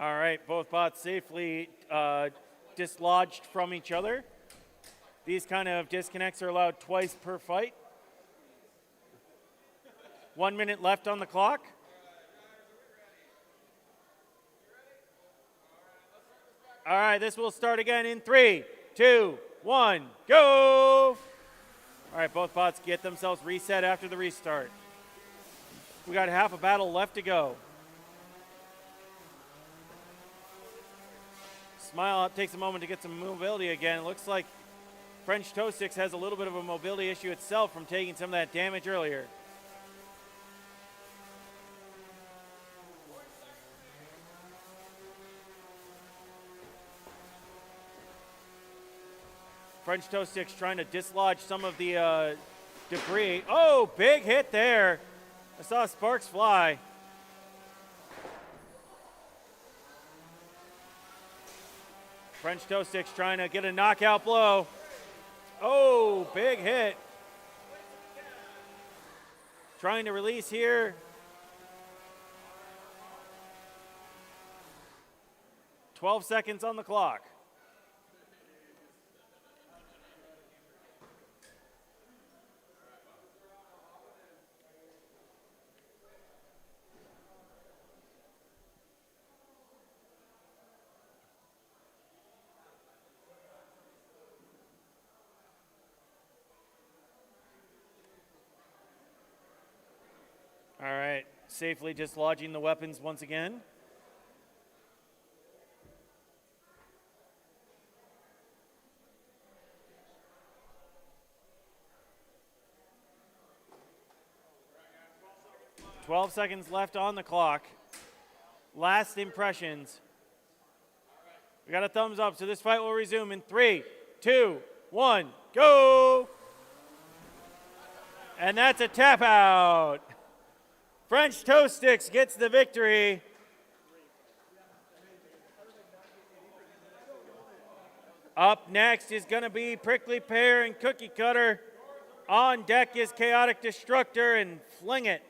All right, both bots safely dislodged from each other. These kind of disconnects are allowed twice per fight. 1 minute left on the clock. All right, this will start again in 3, 2, 1, go! All right, both bots get themselves reset after the restart. We got half a battle left to go. Smile takes a moment to get some mobility again. It looks like French Toast Sticks has a little bit of a mobility issue itself from taking some of that damage earlier. French Toast Sticks trying to dislodge some of the debris. Oh, big hit there. I saw sparks fly. French Toast Sticks trying to get a knockout blow. Oh, big hit. Trying to release here. "12 seconds on the clock. All right, safely dislodging the weapons once again. "12 seconds left on the clock. Last impressions. We got a thumbs up, so this fight will resume in 3, 2, 1, go! And that's a tap out. French Toast Sticks gets the victory. Up next is going to be Prickly Pear and Cookie Cutter. On deck is Chaotic Destructor and Fling It.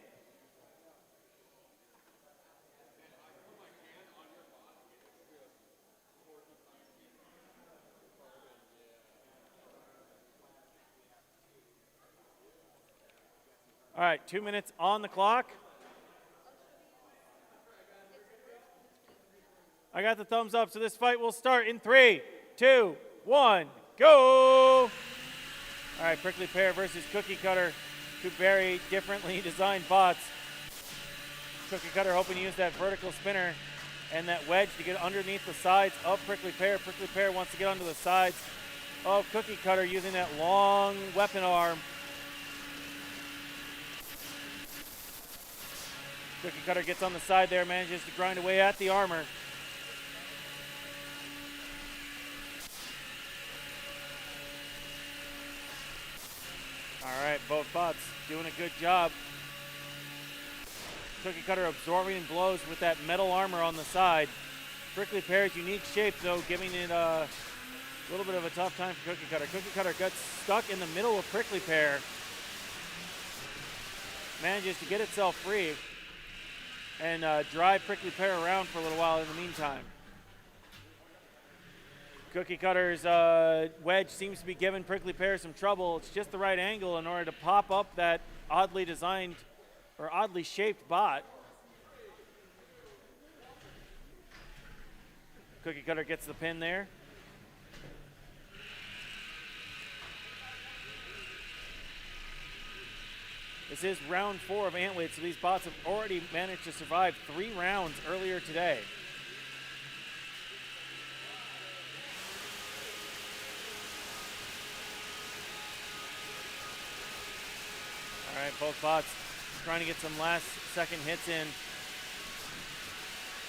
All right, 2 minutes on the clock. I got the thumbs up, so this fight will start in 3, 2, 1, go! All right, Prickly Pear versus Cookie Cutter, two very differently designed bots. Cookie Cutter hoping to use that vertical spinner and that wedge to get underneath the sides of Prickly Pear. Prickly Pear wants to get onto the sides of Cookie Cutter using that long weapon arm. Cookie Cutter gets on the side there, manages to grind away at the armor. All right, both bots doing a good job. Cookie Cutter absorbing blows with that metal armor on the side. Prickly Pear's unique shape, though, giving it a little bit of a tough time for Cookie Cutter. Cookie Cutter gets stuck in the middle of Prickly Pear. Manages to get itself free and drive Prickly Pear around for a little while in the meantime. Cookie Cutter's wedge seems to be giving Prickly Pear some trouble. It's just the right angle in order to pop up that oddly designed or oddly shaped bot. Cookie Cutter gets the pin there. This is round 4 of Antweight, so these bots have already managed to survive 3 rounds earlier today. All right, both bots trying to get some last second hits in.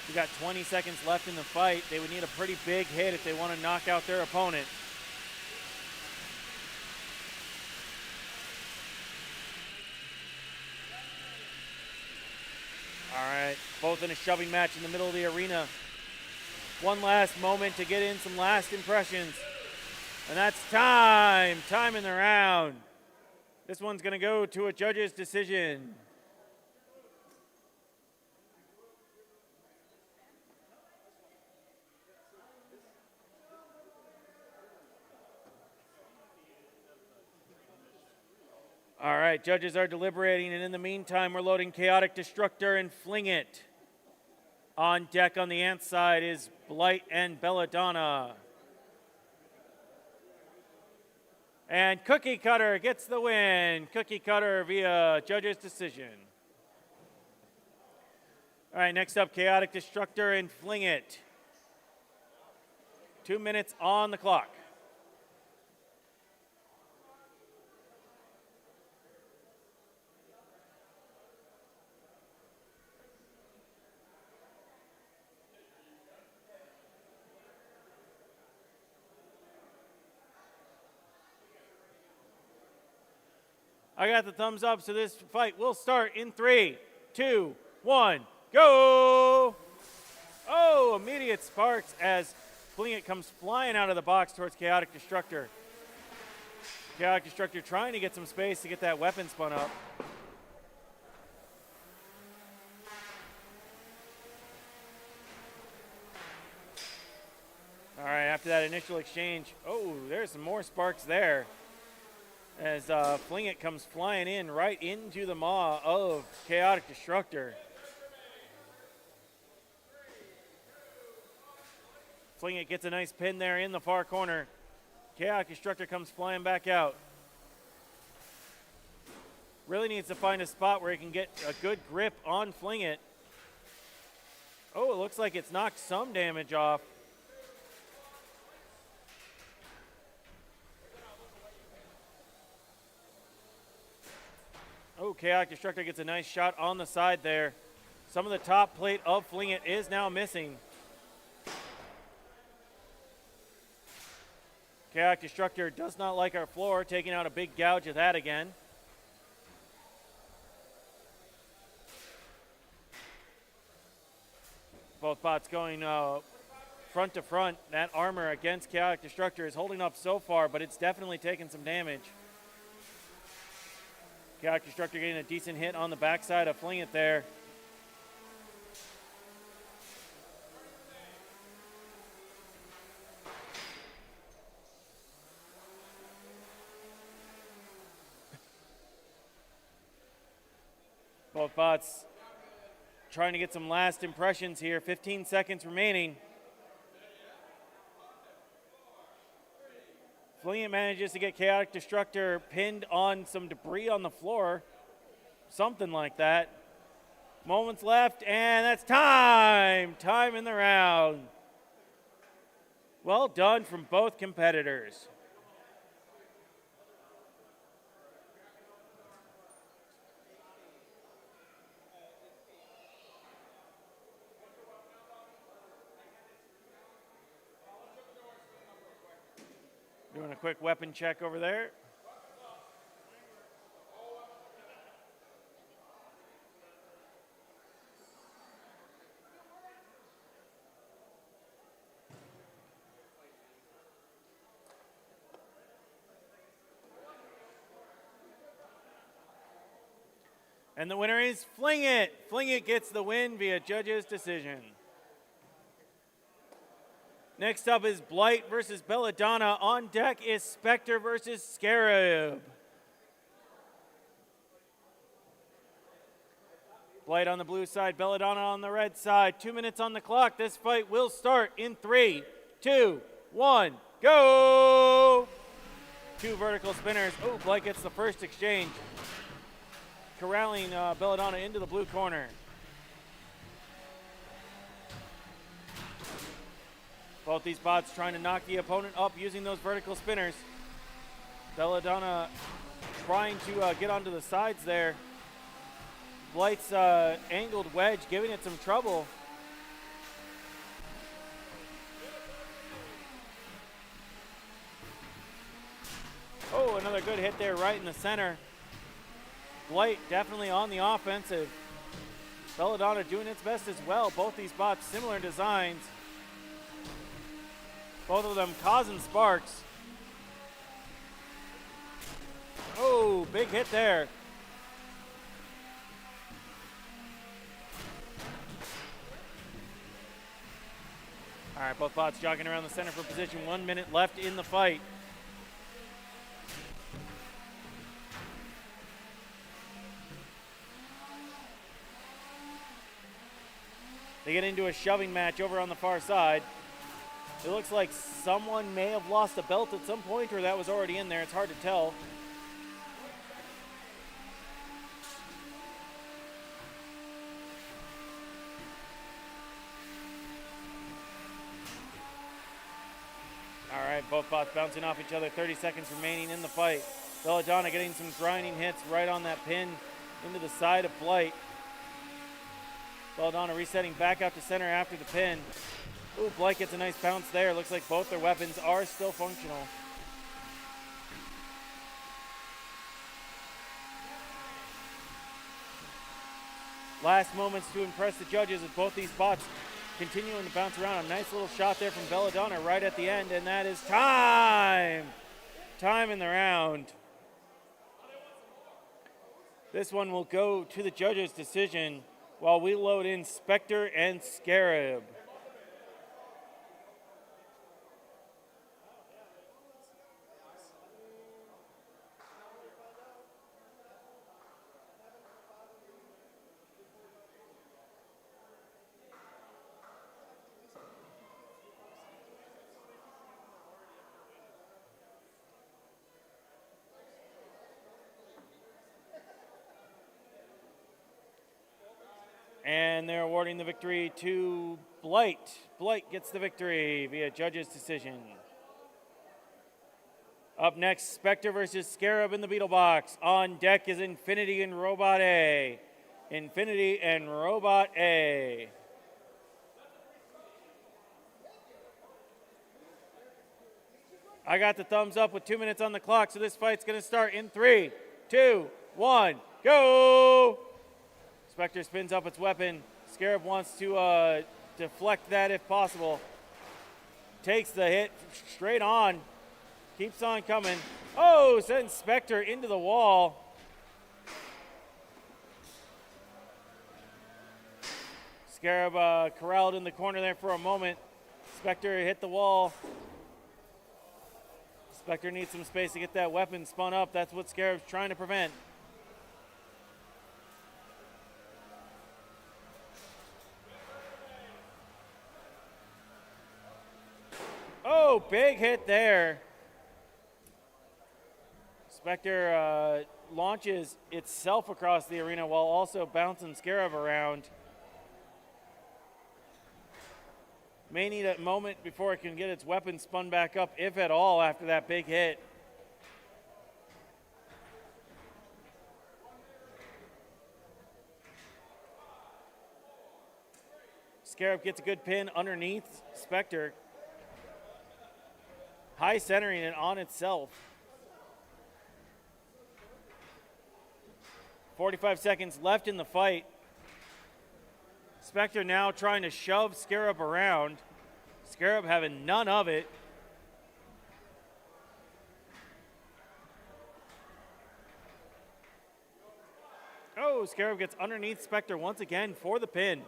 We got 20 seconds left in the fight. They would need a pretty big hit if they want to knock out their opponent. All right, both in a shoving match in the middle of the arena. One last moment to get in some last impressions. And that's time. Time in the round. This one's going to go to a judge's decision. All right, judges are deliberating, and in the meantime, we're loading Chaotic Destructor and Fling It. On deck on the ant side is Blight and Belladonna. And Cookie Cutter gets the win. Cookie Cutter via judge's decision. All right, next up, Chaotic Destructor and Fling It. 2 minutes on the clock. I got the thumbs up, so this fight will start in 3, 2, 1, go! Oh, immediate sparks as Fling It comes flying out of the box towards Chaotic Destructor. Chaotic Destructor trying to get some space to get that weapon spun up. All right, after that initial exchange, oh, there's some more sparks there. As Fling It comes flying in right into the maw of Chaotic Destructor. Fling It gets a nice pin there in the far corner. Chaotic Destructor comes flying back out. Really needs to find a spot where he can get a good grip on Fling It. Oh, it looks like it's knocked some damage off. Oh, Chaotic Destructor gets a nice shot on the side there. Some of the top plate of Fling It is now missing. Chaotic Destructor does not like our floor, taking out a big gouge of that again. Both bots going front to front. That armor against Chaotic Destructor is holding up so far, but it's definitely taken some damage. Chaotic Destructor getting a decent hit on the backside of Fling It there. Both bots trying to get some last impressions here. 15 seconds remaining. Fling It manages to get Chaotic Destructor pinned on some debris on the floor. Something like that. Moments left, and that's time! Time in the round. Well done from both competitors. Doing a quick weapon check over there. And the winner is Fling It. Fling It gets the win via judge's decision. Next up is Blight versus Belladonna. On deck is Specture versus Scarab. Blight on the blue side, Belladonna on the red side. 2 minutes on the clock. This fight will start in 3, 2, 1, go! 2 vertical spinners. Oh, Blight gets the first exchange. corralling Belladonna into the blue corner. Both these bots trying to knock the opponent up using those vertical spinners. Belladonna trying to get onto the sides there. Blight's angled wedge giving it some trouble. Oh, another good hit there right in the center. Blight definitely on the offensive. Belladonna doing its best as well. Both these bots similar designs. Both of them causing sparks. Oh, big hit there. All right, both bots jogging around the center for position. 1 minute left in the fight. They get into a shoving match over on the far side. It looks like someone may have lost a belt at some point, or that was already in there. It's hard to tell. All right, both bots bouncing off each other. 30 seconds remaining in the fight. Belladonna getting some grinding hits right on that pin into the side of Blight. Belladonna resetting back out to center after the pin. Ooh, Blight gets a nice bounce there. Looks like both their weapons are still functional. Last moments to impress the judges as both these bots continuing to bounce around. A nice little shot there from Belladonna right at the end, and that is time! Time in the round. This one will go to the judges' decision while we load in Specture and Scarab. And they're awarding the victory to Blight. Blight gets the victory via judge's decision. Up next, Specture versus Scarab in the Beetle Box. On deck is Infinity and Robot A. Infinity and Robot A. I got the thumbs up with 2 minutes on the clock, so this fight's going to start in 3, 2, 1, go! Spectre spins up its weapon. Scarab wants to deflect that if possible. Takes the hit straight on. Keeps on coming. Oh, sends Spectre into the wall. Scarab corralled in the corner there for a moment. Spectre hit the wall. Spectre needs some space to get that weapon spun up. That's what Scarab's trying to prevent. Oh, big hit there. Spectre launches itself across the arena while also bouncing Scarab around. May need a moment before it can get its weapon spun back up, if at all, after that big hit. Scarab gets a good pin underneath Spectre. High centering it on itself. 45 seconds left in the fight. Spectre now trying to shove Scarab around. Scarab having none of it. Oh, Scarab gets underneath Spectre once again for the pin.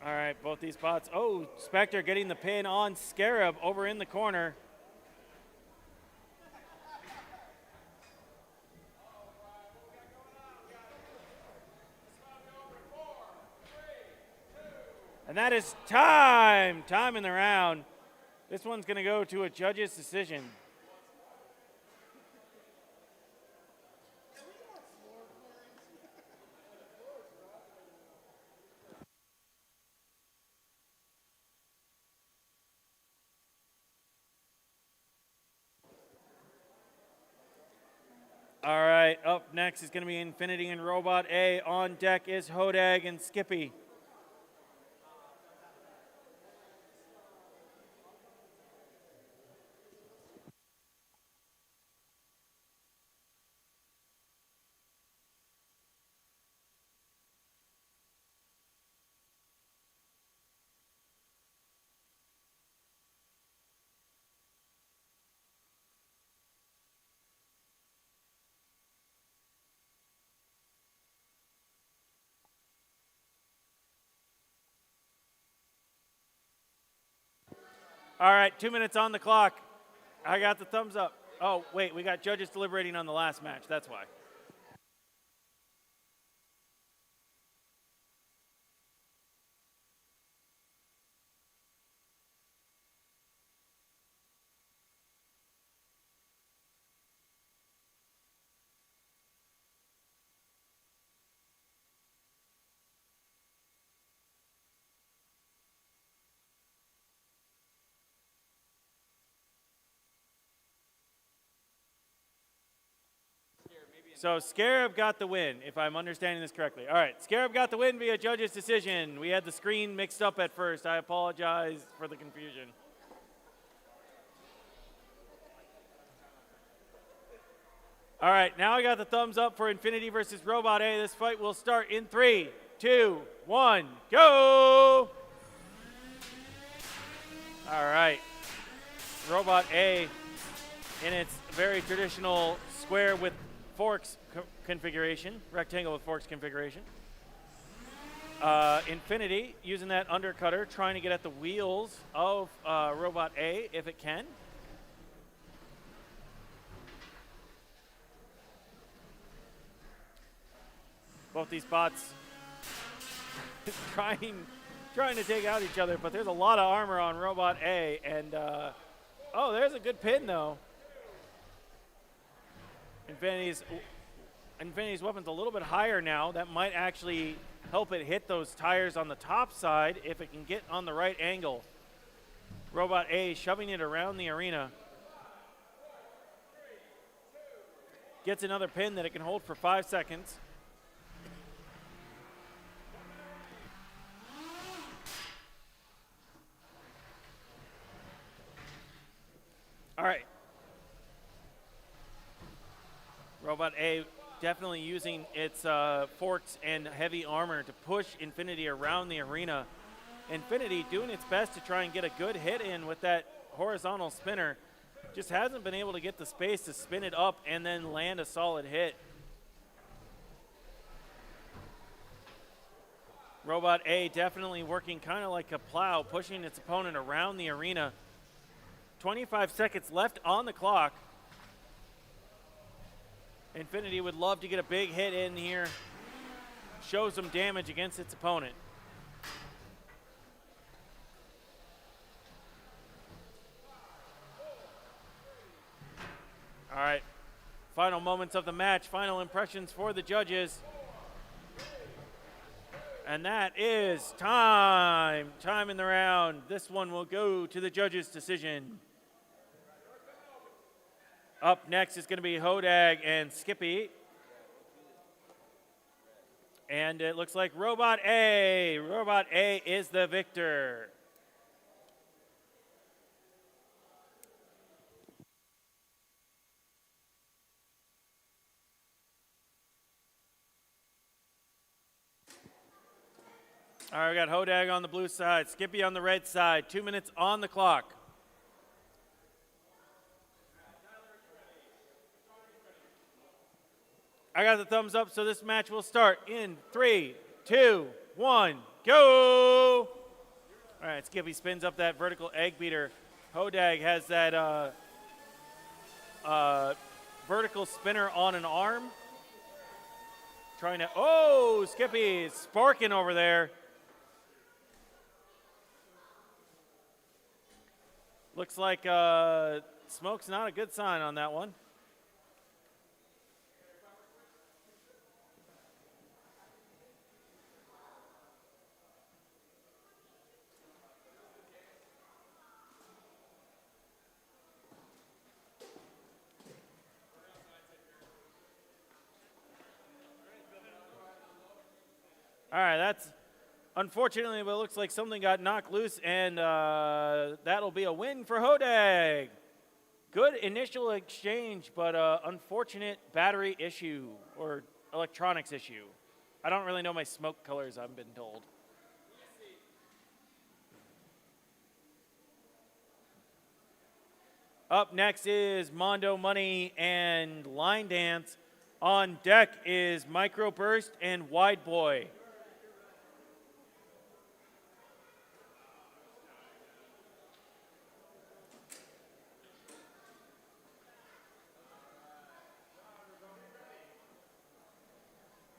All right, both these spots. Oh, Spectre getting the pin on Scarab over in the corner. And that is time. Time in the round. This one's going to go to a judge's decision. All right, up next is going to be Infinity and Robot A. On deck is Hodag and Skippy. All right, 2 minutes on the clock. I got the thumbs up. Oh, wait, we got judges deliberating on the last match. That's why. So Scarab got the win, if I'm understanding this correctly. All right, Scarab got the win via judge's decision. We had the screen mixed up at first. I apologize for the confusion. All right, now I got the thumbs up for Infinity versus Robot A. This fight will start in 3, 2, 1, go! All right, Robot A in its very traditional square with forks configuration, rectangle with forks configuration. Infinity using that undercutter, trying to get at the wheels of Robot A if it can. Both these bots trying to take out each other, but there's a lot of armor on Robot A, and oh, there's a good pin though. Infinity's weapon's a little bit higher now. That might actually help it hit those tires on the top side if it can get on the right angle. Robot A shoving it around the arena. Gets another pin that it can hold for 5 seconds. All right. Robot A definitely using its forks and heavy armor to push Infinity around the arena. Infinity doing its best to try and get a good hit in with that horizontal spinner. Just hasn't been able to get the space to spin it up and then land a solid hit. Robot A definitely working kind of like a plow, pushing its opponent around the arena. 25 seconds left on the clock. Infinity would love to get a big hit in here, show some damage against its opponent. All right, final moments of the match, final impressions for the judges. And that is time. Time in the round. This one will go to the judges' decision. Up next is going to be Hodag and Skippy. And it looks like Robot A. Robot A is the victor. All right, we got Hodag on the blue side, Skippy on the red side. 2 minutes on the clock. I got the thumbs up, so this match will start in 3, 2, 1, go! All right, Skippy spins up that vertical egg beater. Hodag has that vertical spinner on an arm. Trying to, oh, Skippy is sparking over there. Looks like smoke's not a good sign on that one. All right, that's unfortunately, but it looks like something got knocked loose, and that'll be a win for Hodag. Good initial exchange, but unfortunate battery issue or electronics issue. I don't really know my smoke colors, I've been told. Up next is Mondo Money and Line Dance. On deck is Microburst and Wide Boy.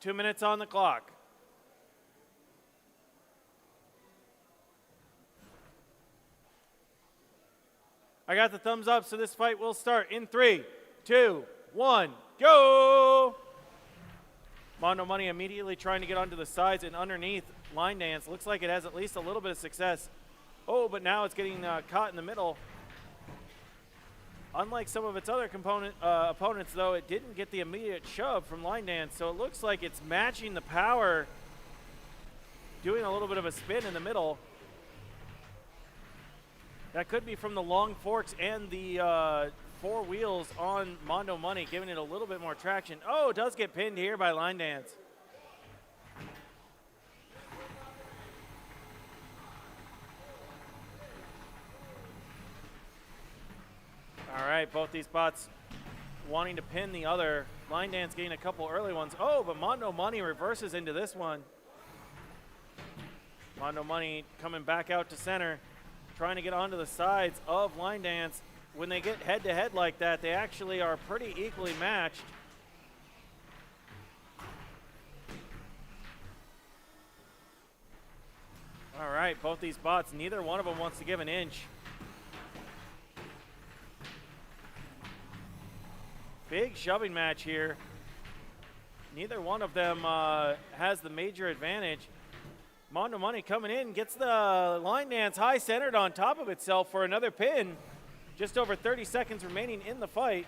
Two minutes on the clock. I got the thumbs up, so this fight will start in 3, 2, 1, go! Mondo Money immediately trying to get onto the sides and underneath Line Dance. Looks like it has at least a little bit of success. Oh, but now it's getting caught in the middle. Unlike some of its other opponents, though, it didn't get the immediate shove from Line Dance, so it looks like it's matching the power, doing a little bit of a spin in the middle. That could be from the long forks and the 4 wheels on Mondo Money, giving it a little bit more traction. Oh, it does get pinned here by Line Dance. All right, both these bots wanting to pin the other. Line Dance getting a couple early ones. Oh, but Mondo Money reverses into this one. Mondo Money coming back out to center, trying to get onto the sides of Line Dance. When they get head-to-head like that, they actually are pretty equally matched. All right, both these bots, neither one of them wants to give an inch. Big shoving match here. Neither one of them has the major advantage. Mondo Money coming in, gets the Line Dance high centered on top of itself for another pin. Just over 30 seconds remaining in the fight.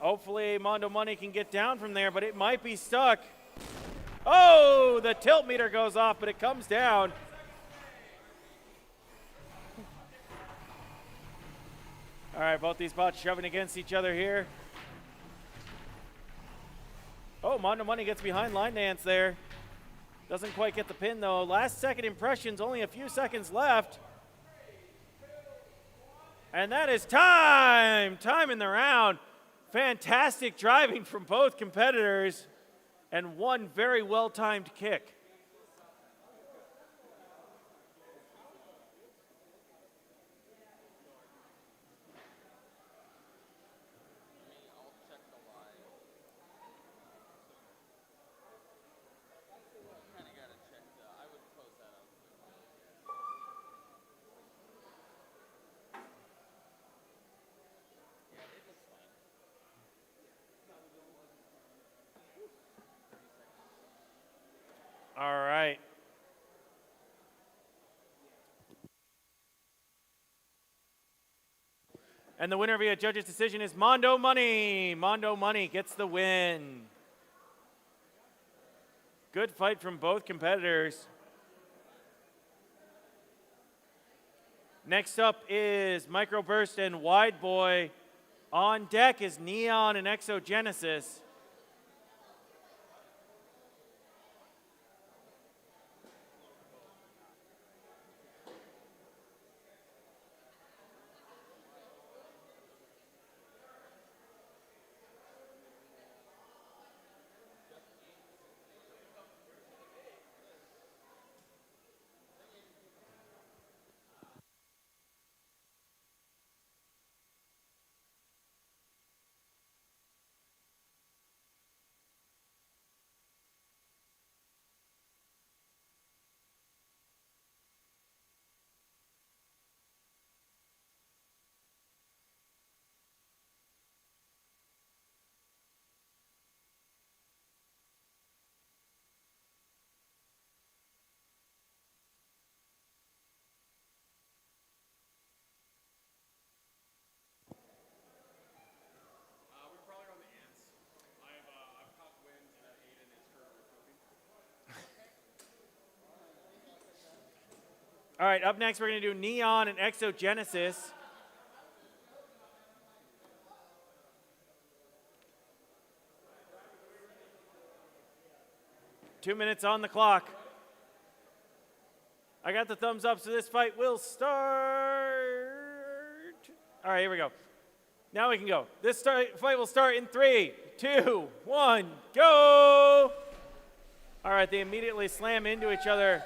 Hopefully Mondo Money can get down from there, but it might be stuck. Oh, the tilt meter goes off, but it comes down. All right, both these bots shoving against each other here. Oh, Mondo Money gets behind Line Dance there. Doesn't quite get the pin, though. Last second impressions, only a few seconds left. And that is time! Time in the round. Fantastic driving from both competitors. And one very well-timed kick. All right. And the winner via judge's decision is Mondo Money. Mondo Money gets the win. Good fight from both competitors. Next up is Microburst and Wide Boy. On deck is Neon and Exogenesis. All right, up next we're going to do Neon and Exogenesis. Two minutes on the clock. I got the thumbs up, so this fight will start. All right, here we go. Now we can go. This fight will start in 3, 2, 1, go! All right, they immediately slam into each other,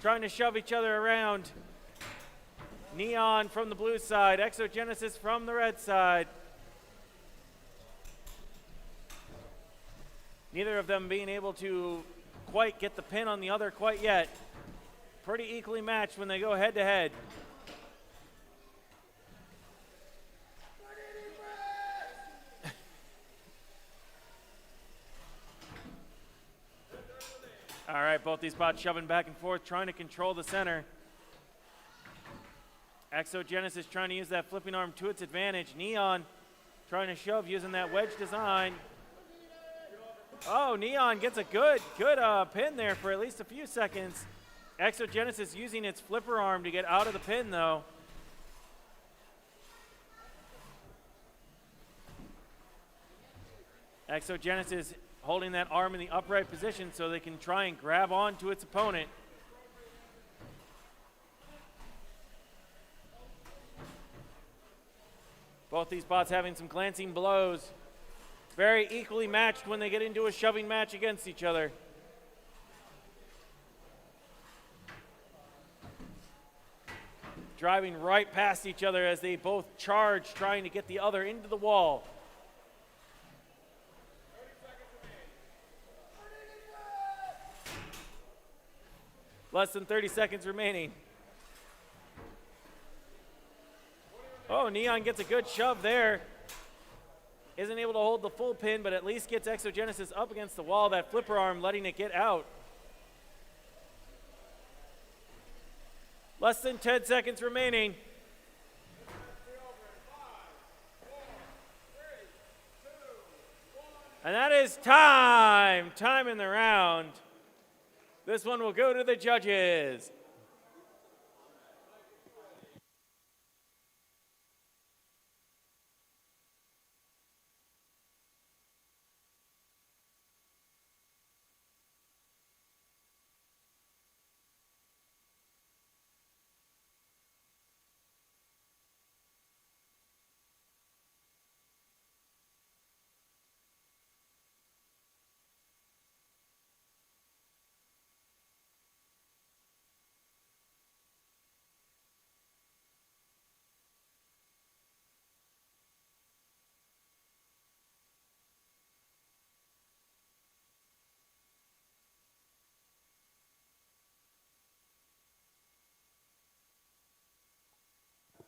trying to shove each other around. Neon from the blue side, Exogenesis from the red side. Neither of them being able to quite get the pin on the other quite yet. Pretty equally matched when they go head to head. All right, both these bots shoving back and forth, trying to control the center. Exogenesis trying to use that flipping arm to its advantage. Neon trying to shove using that wedge design. Oh, Neon gets a good pin there for at least a few seconds. Exogenesis using its flipper arm to get out of the pin, though. Exogenesis holding that arm in the upright position so they can try and grab onto its opponent. Both these bots having some glancing blows. Very equally matched when they get into a shoving match against each other. Driving right past each other as they both charge, trying to get the other into the wall. Less than 30 seconds remaining. Oh, Neon gets a good shove there. Isn't able to hold the full pin, but at least gets Exogenesis up against the wall. That flipper arm letting it get out. Less than 10 seconds remaining. And that is time. Time in the round. This one will go to the judges.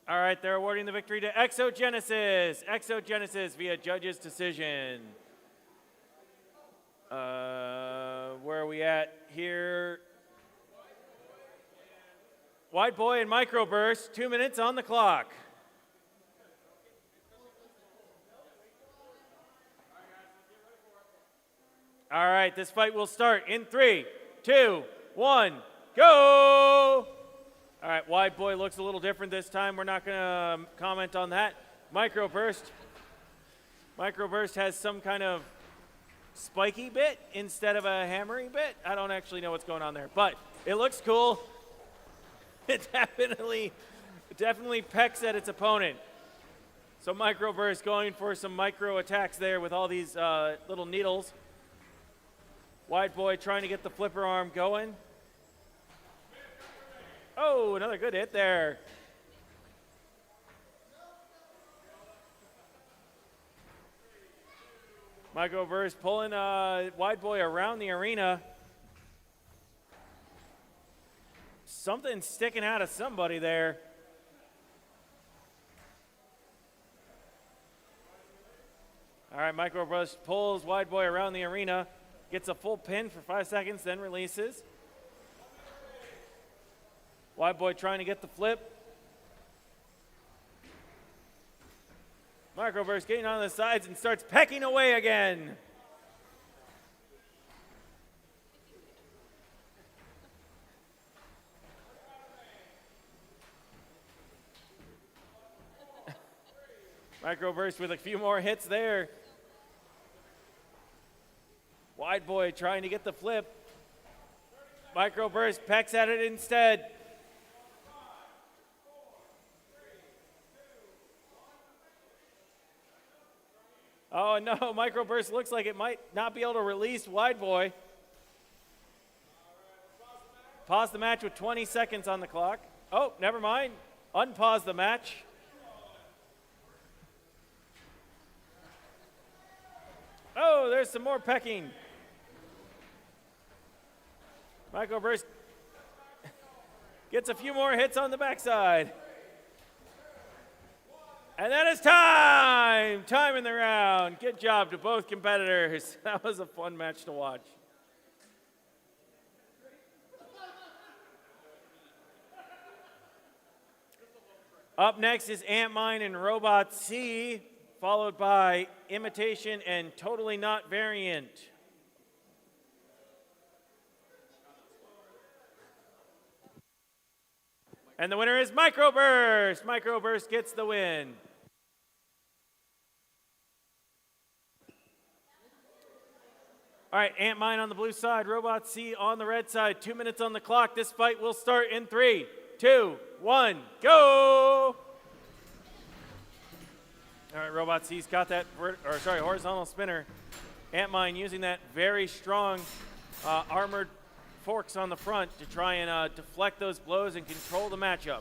All right, they're awarding the victory to Exogenesis. Exogenesis via judge's decision. Where are we at here? White Boy and Microburst, 2 minutes on the clock. All right, this fight will start in 3, 2, 1, go! All right, Wide Boy looks a little different this time. We're not going to comment on that. Microburst. Microburst has some kind of spiky bit instead of a hammery bit. I don't actually know what's going on there, but it looks cool. It definitely pecks at its opponent. So Microburst going for some micro attacks there with all these little needles. Wide Boy trying to get the flipper arm going. Oh, another good hit there. Microburst pulling Wide Boy around the arena. Something sticking out of somebody there. All right, Microburst pulls Wide Boy around the arena, gets a full pin for 5 seconds, then releases. Wide Boy trying to get the flip. Microburst getting on the sides and starts pecking away again. Microburst with a few more hits there. Wide Boy trying to get the flip. Microburst pecks at it instead. Oh no, Microburst looks like it might not be able to release Wide Boy. Pause the match with 20 seconds on the clock. Oh, never mind. Unpause the match. Oh, there's some more pecking. Microburst gets a few more hits on the backside. And that is time! Time in the round. Good job to both competitors. That was a fun match to watch. Up next is Antmine and Robot C, followed by Imitation and Totally Not Variant. And the winner is Microburst. Microburst gets the win. All right, Antmine on the blue side, Robot C on the red side. 2 minutes on the clock. This fight will start in 3, 2, 1, go! All right, Robot C's got that, horizontal spinner. Antmine using that very strong armored forks on the front to try and deflect those blows and control the matchup.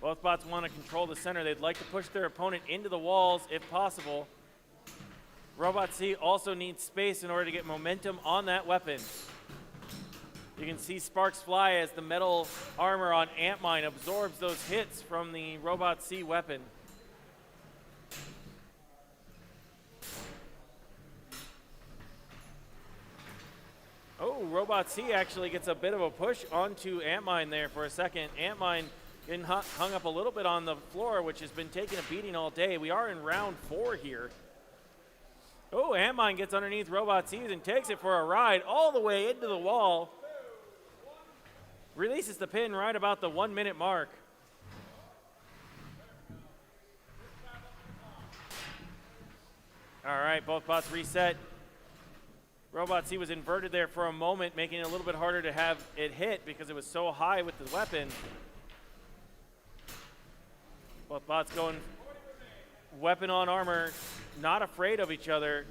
Both bots want to control the center. They'd like to push their opponent into the walls if possible. Robot C also needs space in order to get momentum on that weapon. You can see sparks fly as the metal armor on Antmine absorbs those hits from the Robot C weapon. Oh, Robot C actually gets a bit of a push onto Antmine there for a second. Antmine getting hung up a little bit on the floor, which has been taking a beating all day. We are in round 4 here. Oh, Antmine gets underneath Robot C and takes it for a ride all the way into the wall. Releases the pin right about the 1 minute mark. All right, both bots reset. Robot C was inverted there for a moment, making it a little bit harder to have it hit because it was so high with the weapon. Both bots going weapon on armor, not afraid of each other.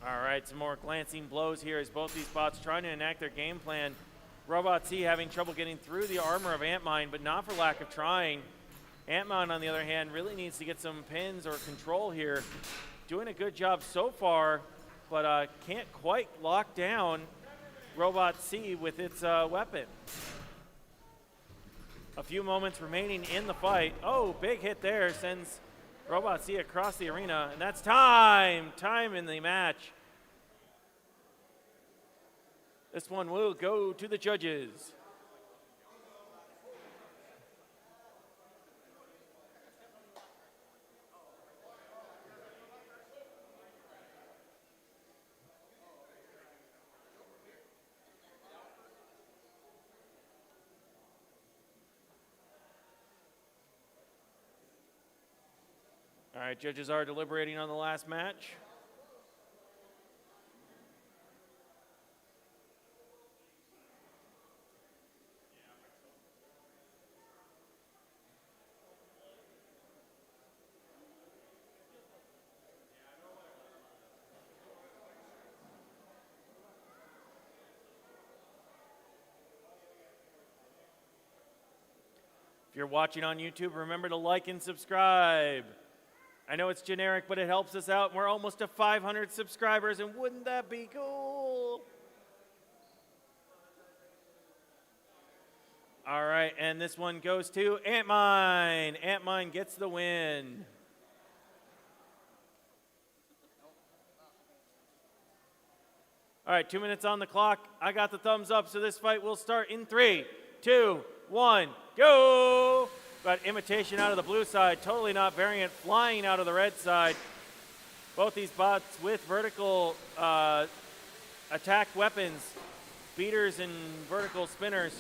All right, some more glancing blows here as both these bots trying to enact their game plan. Robot C having trouble getting through the armor of Antmine, but not for lack of trying. Antmine, on the other hand, really needs to get some pins or control here. Doing a good job so far, but can't quite lock down Robot C with its weapon. A few moments remaining in the fight. Oh, big hit there sends Robot C across the arena, and that's time! Time in the match. This one will go to the judges. All right, judges are deliberating on the last match. If you're watching on YouTube, remember to like and subscribe. I know it's generic, but it helps us out. We're almost to 500 subscribers, and wouldn't that be cool? All right, and this one goes to Antmine. Antmine gets the win. All right, 2 minutes on the clock. I got the thumbs up, so this fight will start in 3, 2, 1, go! Got Imitation out of the blue side, Totally Not Variant flying out of the red side. Both these bots with vertical attack weapons, beaters and vertical spinners,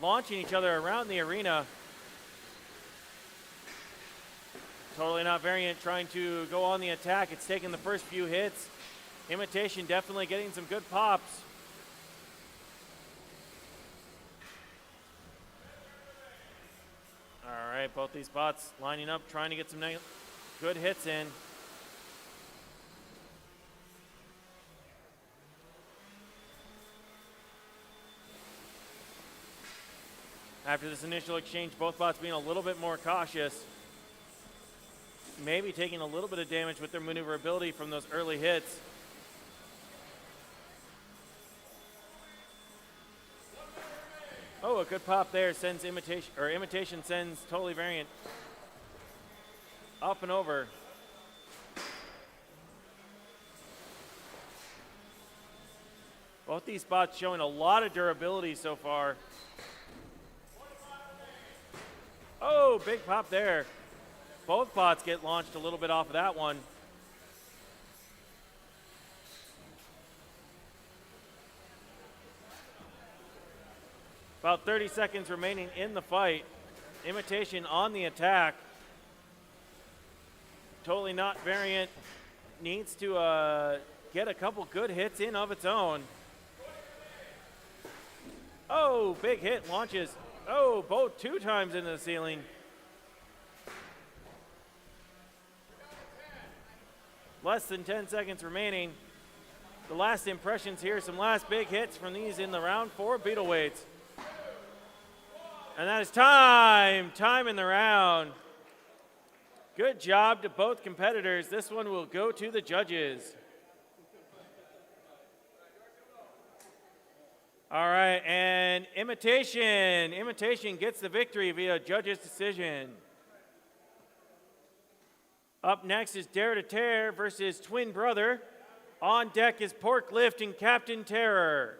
launching each other around the arena. Totally Not Variant trying to go on the attack. It's taking the first few hits. Imitation definitely getting some good pops. All right, both these bots lining up, trying to get some good hits in. After this initial exchange, both bots being a little bit more cautious. Maybe taking a little bit of damage with their maneuverability from those early hits. Oh, a good pop there sends Imitation sends Totally Variant up and over. Both these spots showing a lot of durability so far. Oh, big pop there. Both bots get launched a little bit off of that one. About 30 seconds remaining in the fight. Imitation on the attack. Totally Not Variant needs to get a couple good hits in of its own. Oh, big hit, launches. Oh, both 2 times into the ceiling. Less than 10 seconds remaining. The last impressions here, some last big hits from these in the round 4 Beetleweights. And that is time in the round. Good job to both competitors. This one will go to the judges. All right, and Imitation gets the victory via judges' decision. Up next is Dare to Tear versus Twin Brother. On deck is Pork Lift and Captain Terror.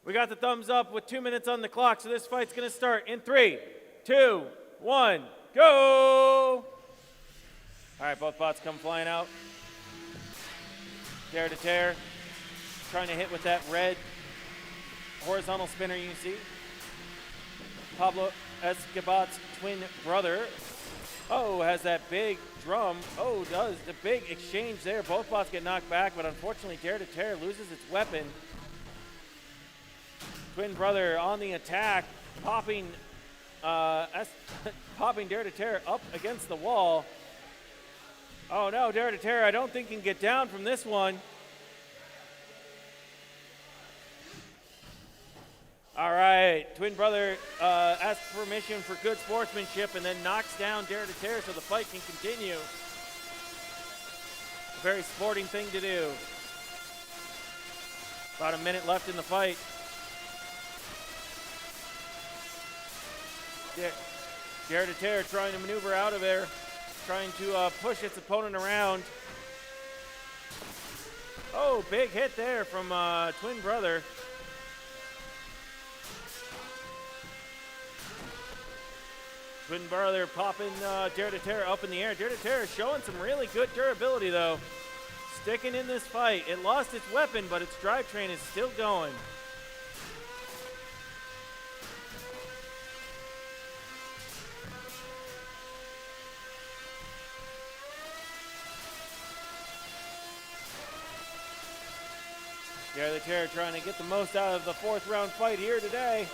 We got the thumbs up with 2 minutes on the clock, so this fight's gonna start in 3, 2, 1, go! All right, both bots come flying out. Dare to Tear, trying to hit with that red horizontal spinner you see. Pablo Escobar's Twin Brother. Oh, has that big drum. Oh, does the big exchange there. Both bots get knocked back, but unfortunately Dare to Tear loses its weapon. Twin Brother on the attack, popping Dare to Tear up against the wall. Oh no, Dare to Tear I don't think can get down from this one. All right, Twin Brother asks permission for good sportsmanship and then knocks down Dare to Tear so the fight can continue. Very sporting thing to do. About a minute left in the fight. Dare to Tear trying to maneuver out of there, trying to push its opponent around. Oh, big hit there from Twin Brother. Twin Brother popping Dare to Tear up in the air. Dare to Tear showing some really good durability though. Sticking in this fight. It lost its weapon, but its drivetrain is still going. Dare to Tear trying to get the most out of the 4th round fight here today.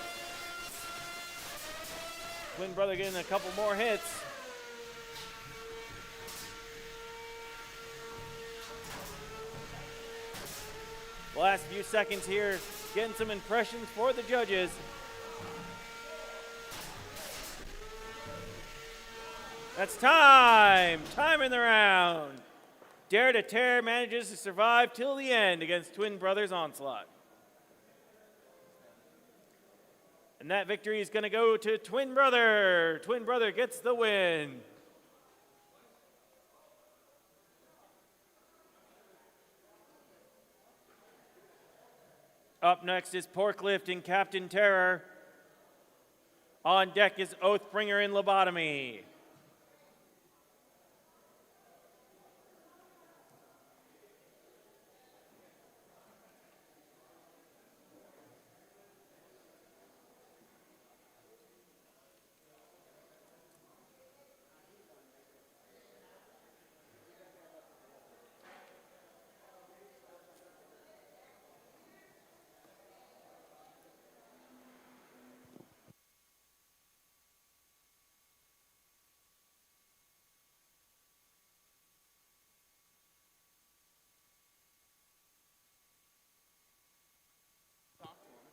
Twin Brother getting a couple more hits. The last few seconds here, getting some impressions for the judges. That's time in the round. Dare to Tear manages to survive till the end against Twin Brother's onslaught. And that victory is going to go to Twin Brother. Twin Brother gets the win. Up next is Pork Lift and Captain Terror. On deck is Oathbringer and Lobotomy.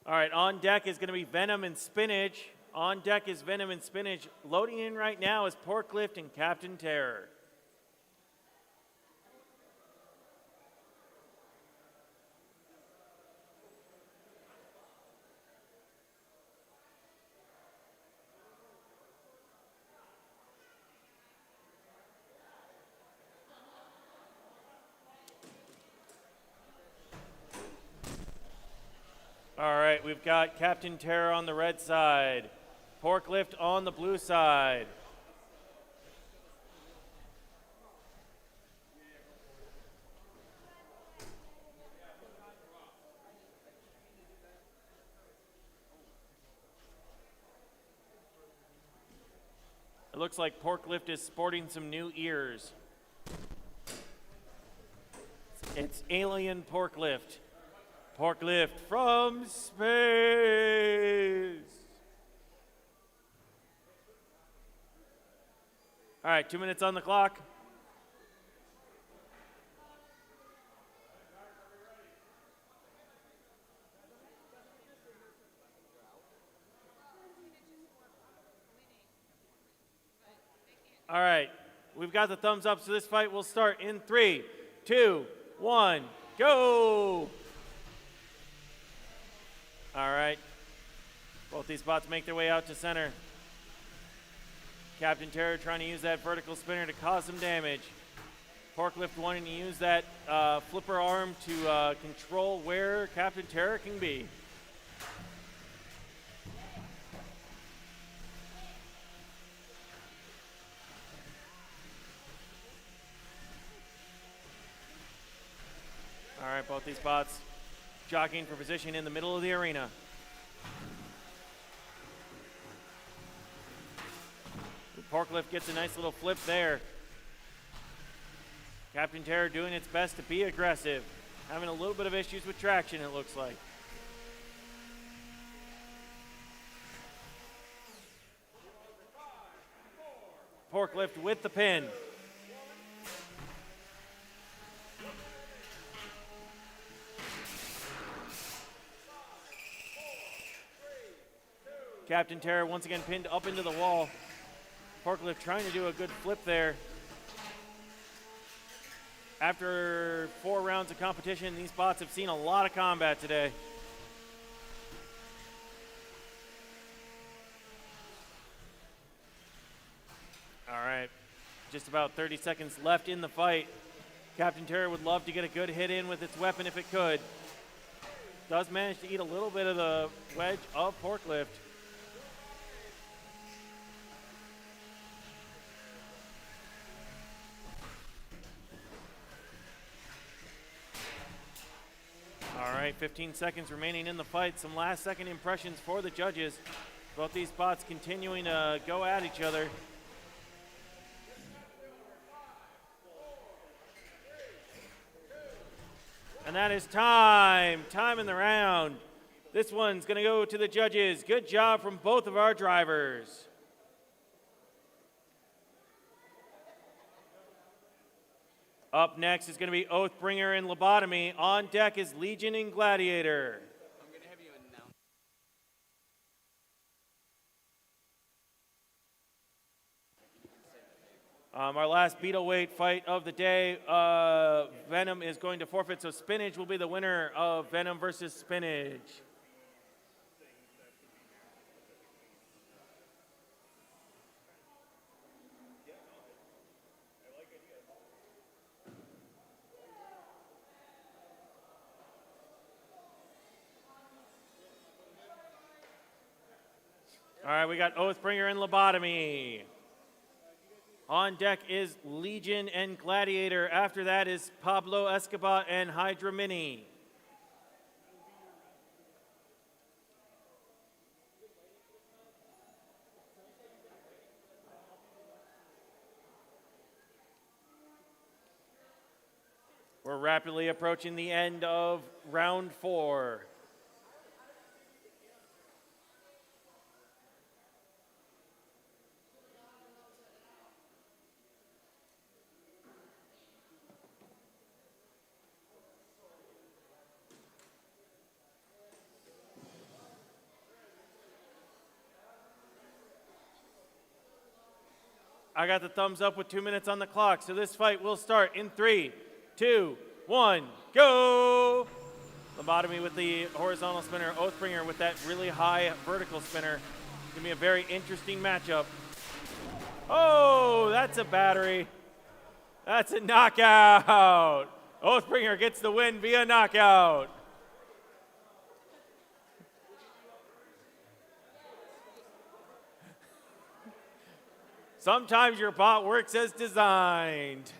All right, on deck is going to be Venom and Spinach. On deck is Venom and Spinach. Loading in right now is Porklift and Captain Terror. All right, we've got Captain Terror on the red side, Porklift on the blue side. It looks like Porklift is sporting some new ears. It's Alien Porklift. Porklift from space. All right, 2 minutes on the clock. All right, we've got the thumbs up, so this fight will start in 3, 2, 1, go! All right, both these bots make their way out to center. Captain Terror trying to use that vertical spinner to cause some damage. Porklift wanting to use that flipper arm to control where Captain Terror can be. All right, both these bots jockeying for position in the middle of the arena. Porklift gets a nice little flip there. Captain Terror doing its best to be aggressive. Having a little bit of issues with traction, it looks like. Porklift with the pin. Captain Terror once again pinned up into the wall. Porklift trying to do a good flip there. After 4 rounds of competition, these bots have seen a lot of combat today. All right, just about 30 seconds left in the fight. Captain Terror would love to get a good hit in with its weapon if it could. Does manage to eat a little bit of the wedge of Porklift. All right, 15 seconds remaining in the fight. Some last second impressions for the judges. Both these bots continuing to go at each other. And that is time. Time in the round. This one's going to go to the judges. Good job from both of our drivers. Up next is going to be Oathbringer and Lobotomy. On deck is Legion and Gladiator. I'm going to have you announce. Our last beetle weight fight of the day, Venom is going to forfeit, so Spinach will be the winner of Venom versus Spinach. All right, we got Oathbringer and Lobotomy. On deck is Legion and Gladiator. After that is Pablo Escobar and Hydra Mini. We're rapidly approaching the end of round 4. I got the thumbs up with 2 minutes on the clock, so this fight will start in 3, 2, 1, go! Lobotomy with the horizontal spinner, Oathbringer with that really high vertical spinner. Gonna be a very interesting matchup. Oh, that's a battery. That's a knockout. Oathbringer gets the win via knockout. Sometimes your bot works as designed.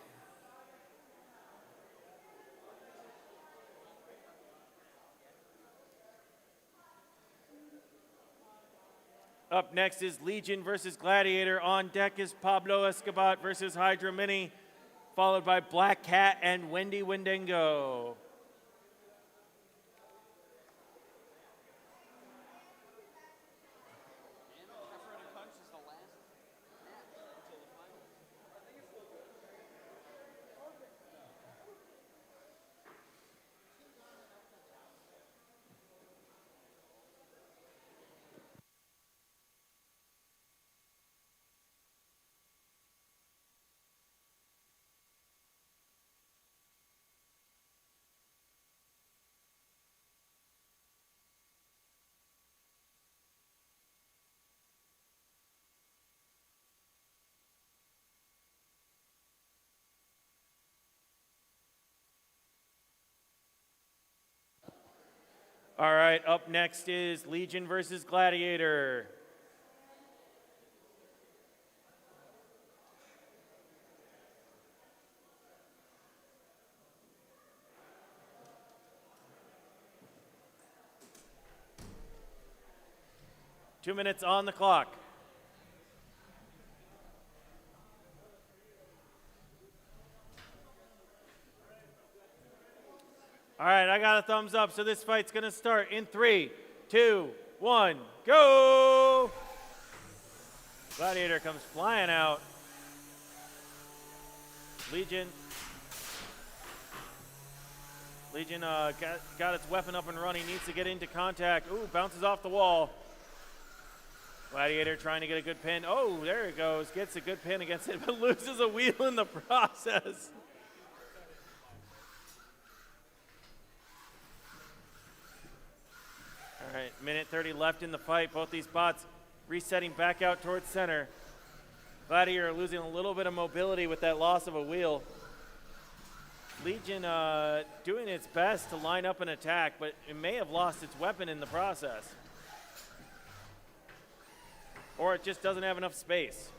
Up next is Legion versus Gladiator. On deck is Pablo Escobar versus Hydra Mini, followed by Black Cat and Wendy Wendigo. All right, up next is Legion versus Gladiator. Two minutes on the clock. All right, I got a thumbs up, so this fight's gonna start in 3, 2, 1, go! Gladiator comes flying out. Legion got its weapon up and running, needs to get into contact. Ooh, bounces off the wall. Gladiator trying to get a good pin. Oh, there it goes, gets a good pin against it, but loses a wheel in the process. All right, minute 30 left in the fight. Both these bots resetting back out towards center. Gladiator losing a little bit of mobility with that loss of a wheel. Legion doing its best to line up an attack, but it may have lost its weapon in the process. Or it just doesn't have enough space.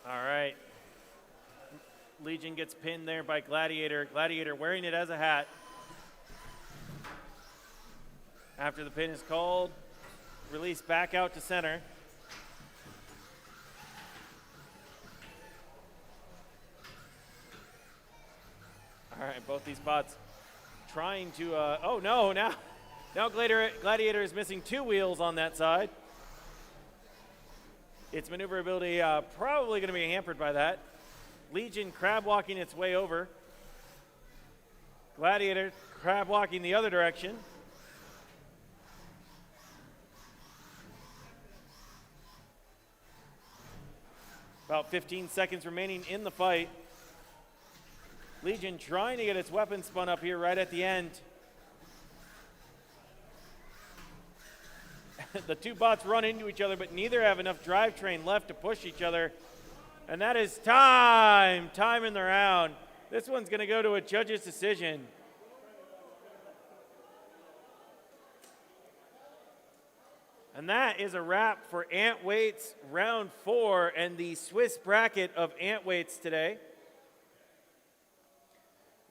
All right. Legion gets pinned there by Gladiator. Gladiator wearing it as a hat. After the pin is called, release back out to center. All right, both these bots trying to, oh no, now Gladiator is missing 2 wheels on that side. Its maneuverability probably going to be hampered by that. Legion crab walking its way over. Gladiator crab walking the other direction. About 15 seconds remaining in the fight. Legion trying to get its weapon spun up here right at the end. The two bots run into each other, but neither have enough drivetrain left to push each other And that is time. Time in the round. This one's going to go to a judge's decision. And that is a wrap for Ant Weights round 4 and the Swiss bracket of Ant Weights today.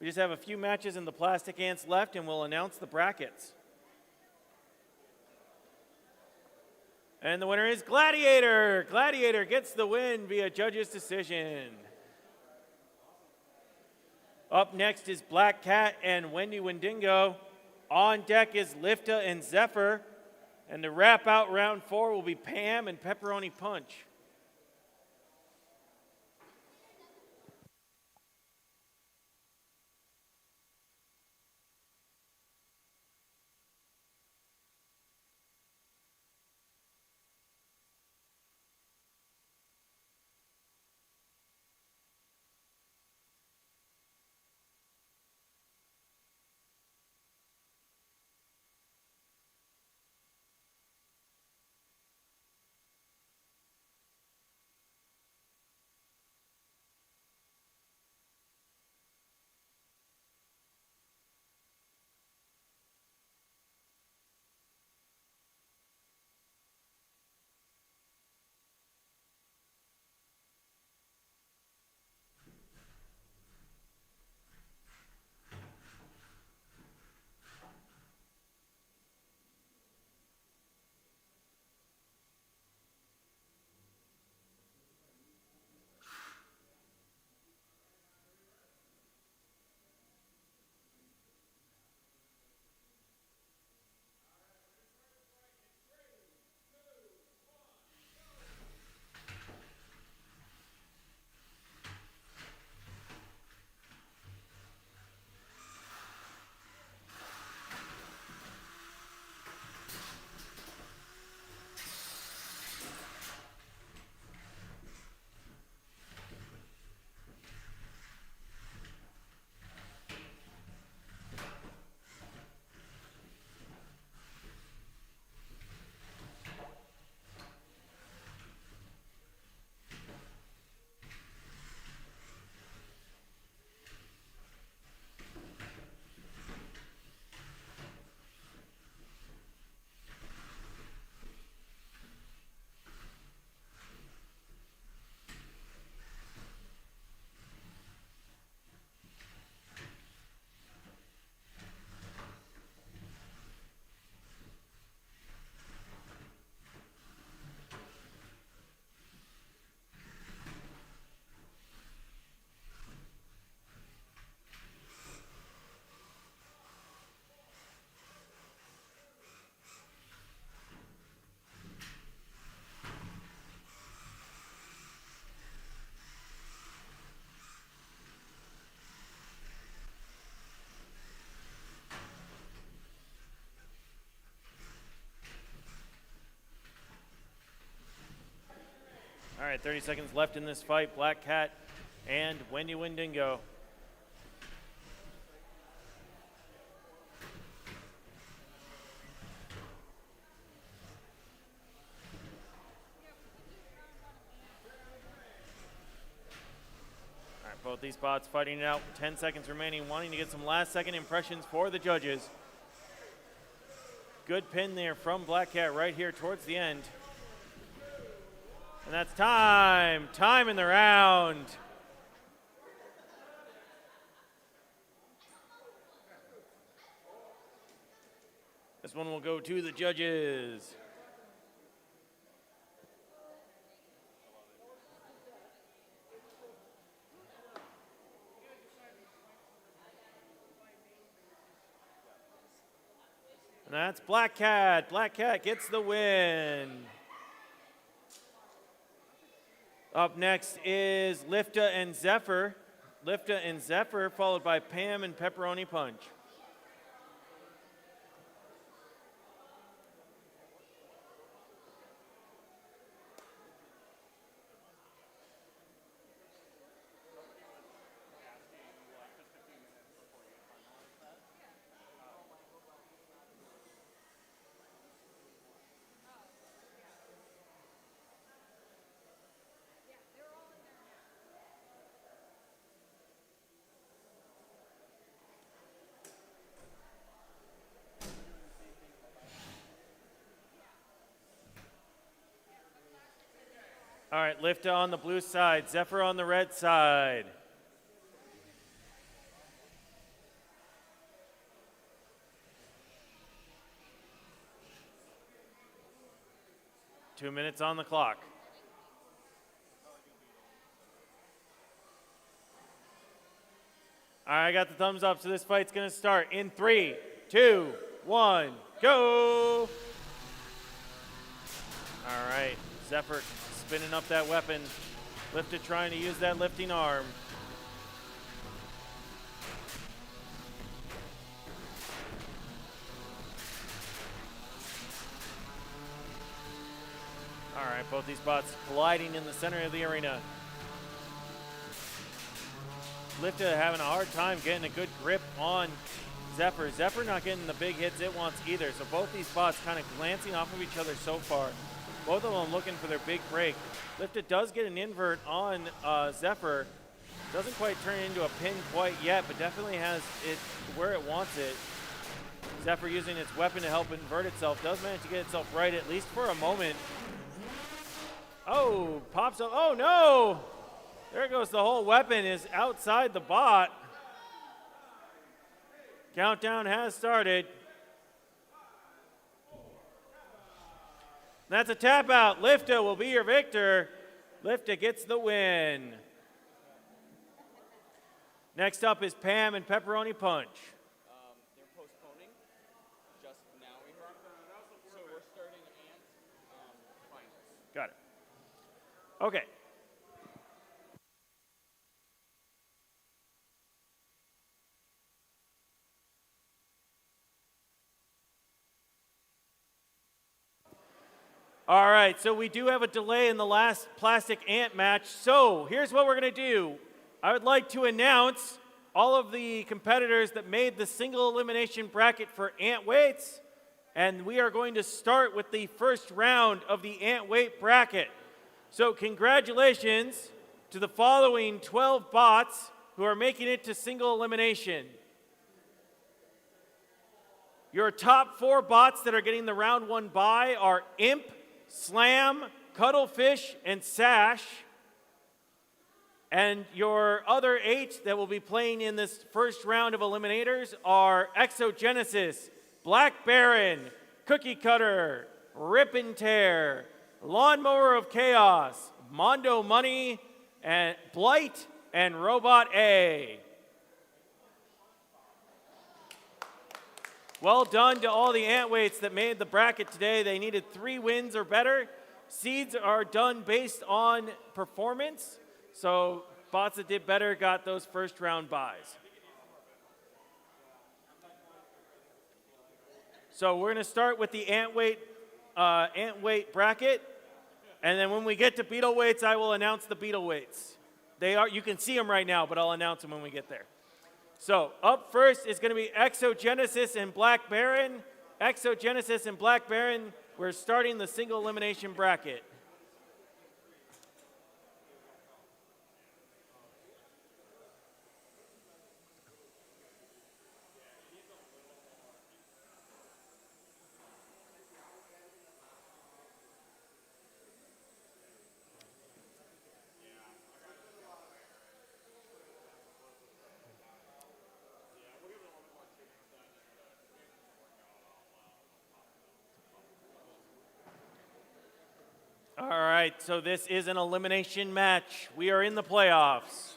We just have a few matches in the plastic ants left and we'll announce the brackets. And the winner is Gladiator. Gladiator gets the win via judge's decision. Up next is Black Cat and Wendy Wendigo. On deck is Lifta and Zephyr. And to wrap out round 4 will be Pam and Pepperoni Punch. All right, 30 seconds left in this fight. Black Cat and Wendy Wendigo. All right, both these spots fighting it out. 10 seconds remaining, wanting to get some last second impressions for the judges. Good pin there from Black Cat right here towards the end. And that's time. Time in the round. This one will go to the judges. And that's Black Cat. Black Cat gets the win. Up next is Lifta and Zephyr. Lifta and Zephyr, followed by Pam and Pepperoni Punch. right, Lifta on the blue side, Zephyr on the red side. Two minutes on the clock. All right, I got the thumbs up, so this fight's gonna start in 3, 2, 1, go! All right, Zephyr spinning up that weapon. Lifta trying to use that lifting arm. All right, both these bots colliding in the center of the arena. Lifta having a hard time getting a good grip on Zephyr. Zephyr not getting the big hits it wants either, so both these bots kind of glancing off of each other so far. Both of them looking for their big break. Lifta does get an invert on Zephyr. Doesn't quite turn it into a pin quite yet, but definitely has it where it wants it. Zephyr using its weapon to help invert itself. Does manage to get itself right, at least for a moment. Oh, pops up. Oh, no! There goes the whole weapon is outside the bot. Countdown has started. That's a tap out. Lifta will be your victor. Lifta gets the win. Next up is Pam and Pepperoni Punch. They're postponing just now. So we're starting Ant finals. Got it. Okay. All right, so we do have a delay in the last plastic ant match. So here's what we're going to do. I would like to announce all of the competitors that made the single elimination bracket for ant weights. And we are going to start with the first round of the ant weight bracket. So congratulations to the following 12 bots who are making it to single elimination. Your top 4 bots that are getting the round 1 bye are Imp, Slam, Cuttlefish, and Sash. And your other 8 that will be playing in this first round of eliminators are Exogenesis, Black Baron, Cookie Cutter, Rip and Tear, Lawnmower of Chaos, Mondo Money, and Blight, and Robot A. Well done to all the ant weights that made the bracket today. They needed 3 wins or better. Seeds are done based on performance. So bots that did better got those first round buys. So we're going to start with the ant weight bracket. And then when we get to beetle weights, I will announce the beetle weights. You can see them right now, but I'll announce them when we get there. So up first is going to be Exogenesis and Black Baron. Exogenesis and Black Baron, we're starting the single elimination bracket. All right, so this is an elimination match. We are in the playoffs.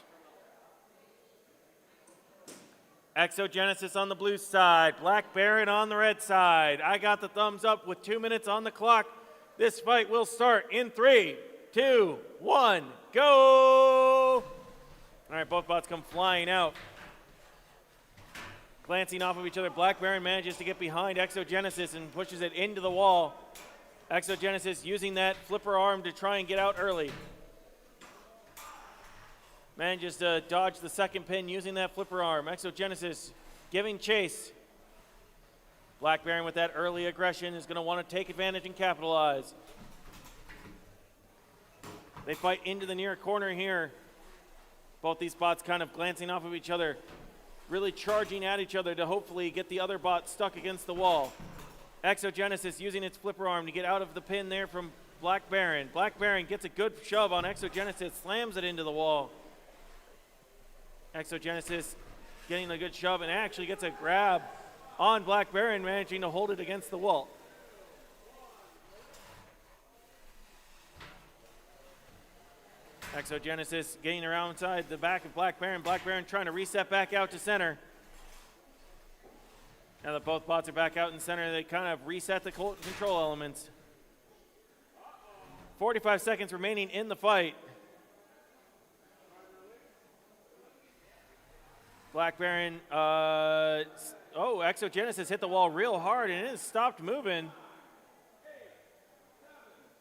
Exogenesis on the blue side, Black Baron on the red side. I got the thumbs up with 2 minutes on the clock. This fight will start in 3, 2, 1, go! All right, both bots come flying out. Glancing off of each other, Black Baron manages to get behind Exogenesis and pushes it into the wall. Exogenesis using that flipper arm to try and get out early. Manages to dodge the second pin using that flipper arm. Exogenesis giving chase. Black Baron with that early aggression is going to want to take advantage and capitalize. They fight into the near corner here. Both these bots kind of glancing off of each other, really charging at each other to hopefully get the other bot stuck against the wall. Exogenesis using its flipper arm to get out of the pin there from Black Baron. Black Baron gets a good shove on Exogenesis, slams it into the wall. Exogenesis getting a good shove and actually gets a grab on Black Baron, managing to hold it against the wall. Exogenesis getting around inside the back of Black Baron. Black Baron trying to reset back out to center. Now that both bots are back out in center, they kind of reset the control elements. 45 seconds remaining in the fight. Black Baron, Exogenesis hit the wall real hard and it has stopped moving.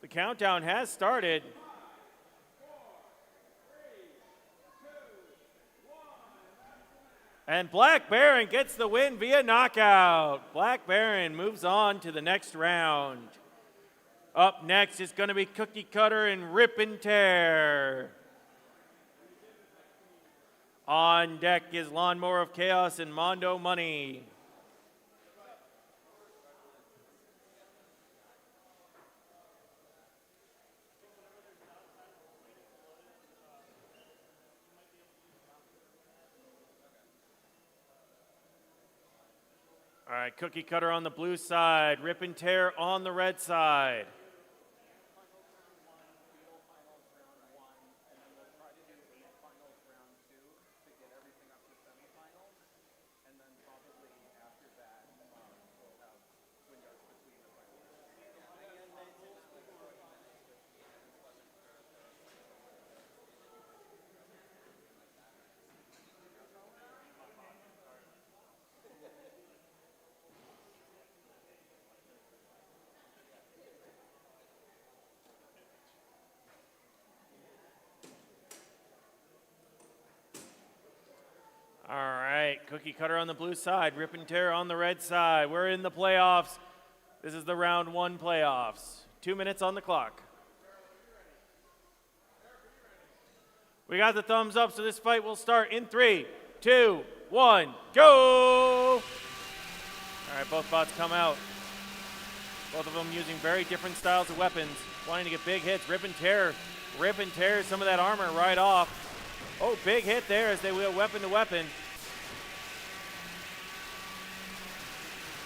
The countdown has started. And Black Baron gets the win via knockout. Black Baron moves on to the next round. Up next is going to be Cookie Cutter and Rip and Tear. On deck is Lawnmower of Chaos and Mondo Money. All right, Cookie Cutter on the blue side, Rip and Tear on the red side. All right, Cookie Cutter on the blue side, Rip and Tear on the red side. We're in the playoffs. This is the round 1 playoffs. 2 minutes on the clock. We got the thumbs up, so this fight will start in 3, 2, 1, go! All right, both bots come out. Both of them using very different styles of weapons, wanting to get big hits. Rip and Tear some of that armor right off. Oh, big hit there as they wheel weapon to weapon.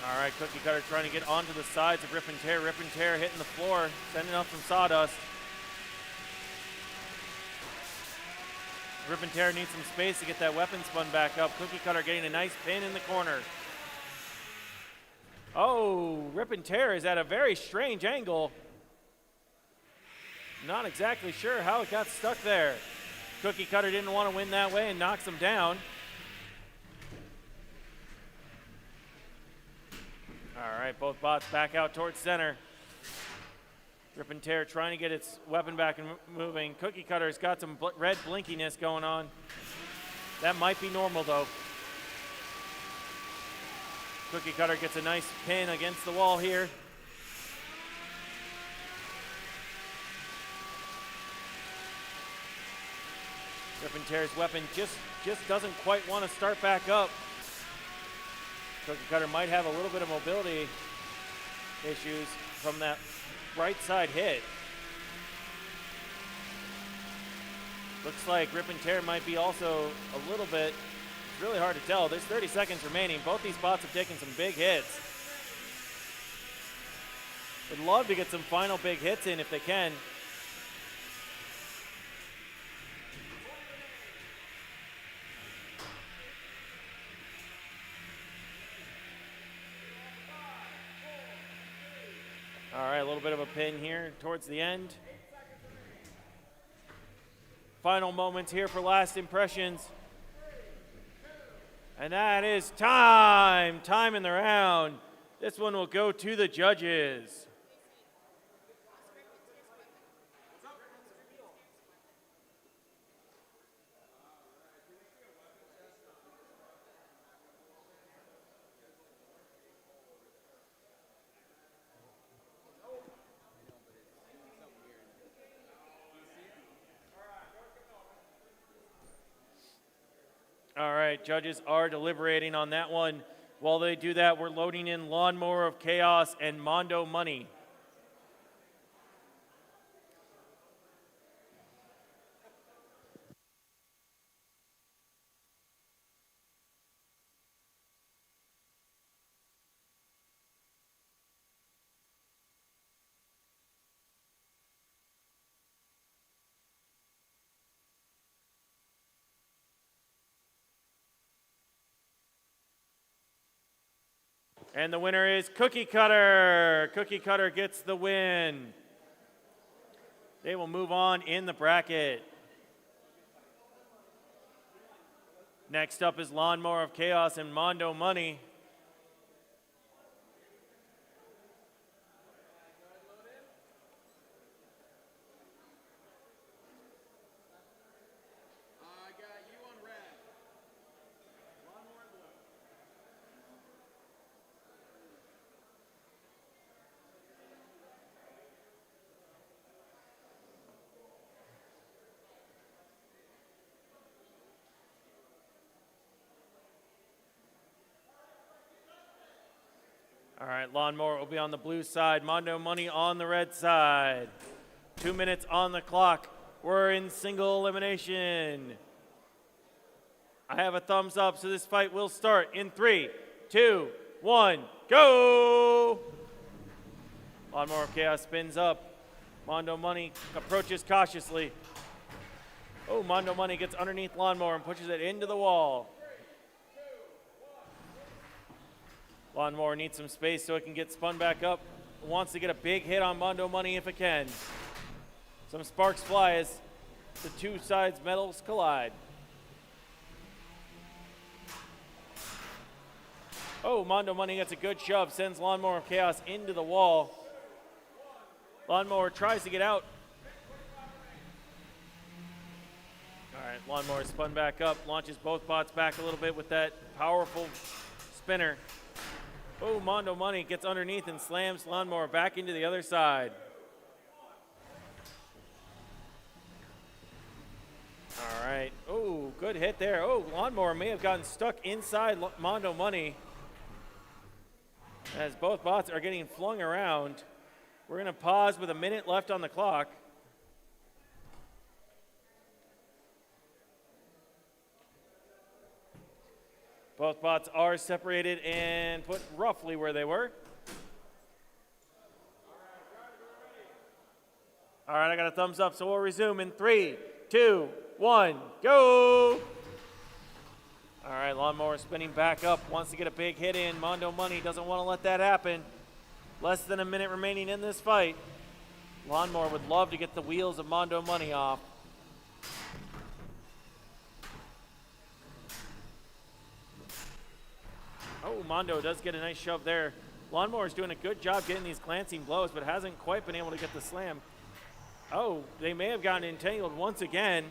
All right, Cookie Cutter trying to get onto the sides of Rip and Tear. Rip and Tear hitting the floor, sending up some sawdust. Rip and Tear needs some space to get that weapon spun back up. Cookie Cutter getting a nice pin in the corner. Oh, Rip and Tear is at a very strange angle. Not exactly sure how it got stuck there. Cookie Cutter didn't want to win that way and knocks him down. All right, both bots back out towards center. Rip and Tear trying to get its weapon back and moving. Cookie Cutter's got some red blinkiness going on. That might be normal though. Cookie Cutter gets a nice pin against the wall here. Rip and Tear's weapon just doesn't quite want to start back up. Cookie Cutter might have a little bit of mobility issues from that right side hit. Looks like Rip and Tear might be also a little bit, it's really hard to tell. There's 30 seconds remaining. Both these bots have taken some big hits. Would love to get some final big hits in if they can. All right, a little bit of a pin here towards the end. Final moments here for last impressions. And that is time. Time in the round. This one will go to the judges. All right, judges are deliberating on that one. While they do that, we're loading in Lawnmower of Chaos and Mondo Money. And the winner is Cookie Cutter. Cookie Cutter gets the win. They will move on in the bracket. Next up is Lawnmower of Chaos and Mondo Money. I got you on red. Lawnmower blue. All right, Lawnmower will be on the blue side, Mondo Money on the red side. 2 minutes on the clock. We're in single elimination. I have a thumbs up, so this fight will start in 3, 2, 1, go! Lawnmower of Chaos spins up. Mondo Money approaches cautiously. Oh, Mondo Money gets underneath Lawnmower and pushes it into the wall. Lawnmower needs some space so it can get spun back up. Wants to get a big hit on Mondo Money if it can. Some sparks fly as the two sides' metals collide. Oh, Mondo Money gets a good shove, sends Lawnmower of Chaos into the wall. Lawnmower tries to get out. All right, Lawnmower spun back up, launches both bots back a little bit with that powerful spinner. Oh, Mondo Money gets underneath and slams Lawnmower back into the other side. All right. Oh, good hit there. Oh, Lawnmower may have gotten stuck inside Mondo Money as both bots are getting flung around. We're going to pause with a minute left on the clock. Both bots are separated and put roughly where they were. All right, I got a thumbs up, so we'll resume in 3, 2, 1, go! All right, Lawnmower spinning back up, wants to get a big hit in. Mondo Money doesn't want to let that happen. Less than a minute remaining in this fight. Lawnmower would love to get the wheels of Mondo Money off. Oh, Mondo does get a nice shove there. Lawnmower's doing a good job getting these glancing blows, but hasn't quite been able to get the slam. Oh, they may have gotten entangled once again.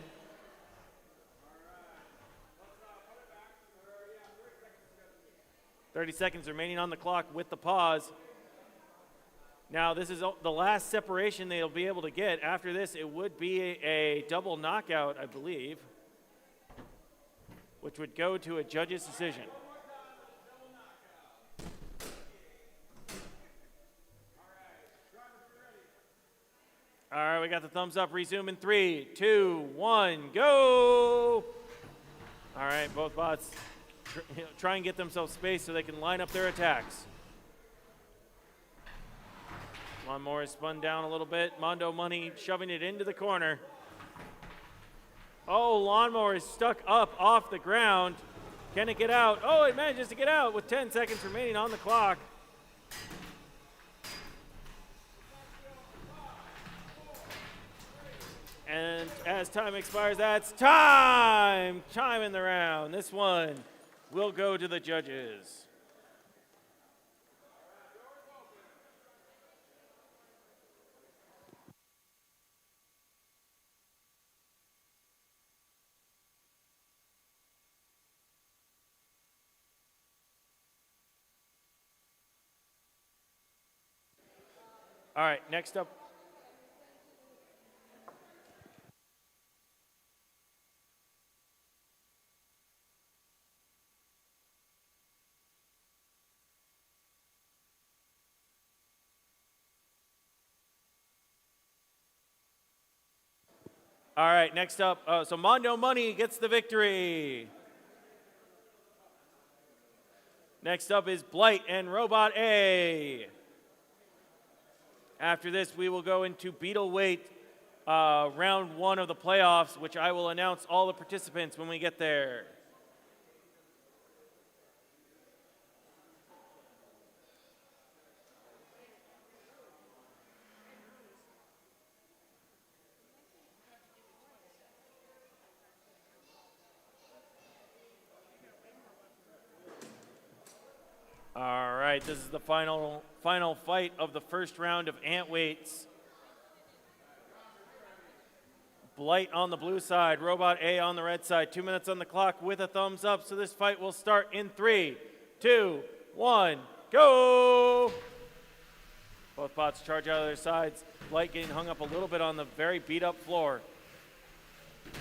"30 seconds remaining on the clock with the pause. Now, this is the last separation they'll be able to get. After this, it would be a double knockout, I believe, which would go to a judge's decision. All right, we got the thumbs up. Resume in 3, 2, 1, go! All right, both bots try and get themselves space so they can line up their attacks. Lawnmower is spun down a little bit. Mondo Money shoving it into the corner. Oh, Lawnmower is stuck up off the ground. Can it get out? Oh, it manages to get out with 10 seconds remaining on the clock. And as time expires, that's time! Time in the round. This one will go to the judges. All right, next up. All right, next up, so Mondo Money gets the victory. Next up is Blight and Robot A. After this, we will go into Beetle Weight, round 1 of the playoffs, which I will announce all the participants when we get there. right, this is the final fight of the first round of ant weights. Blight on the blue side, Robot A on the red side. 2 minutes on the clock with a thumbs up. So this fight will start in 3, 2, 1, go! Both bots charge out of their sides. Blight getting hung up a little bit on the very beat up floor.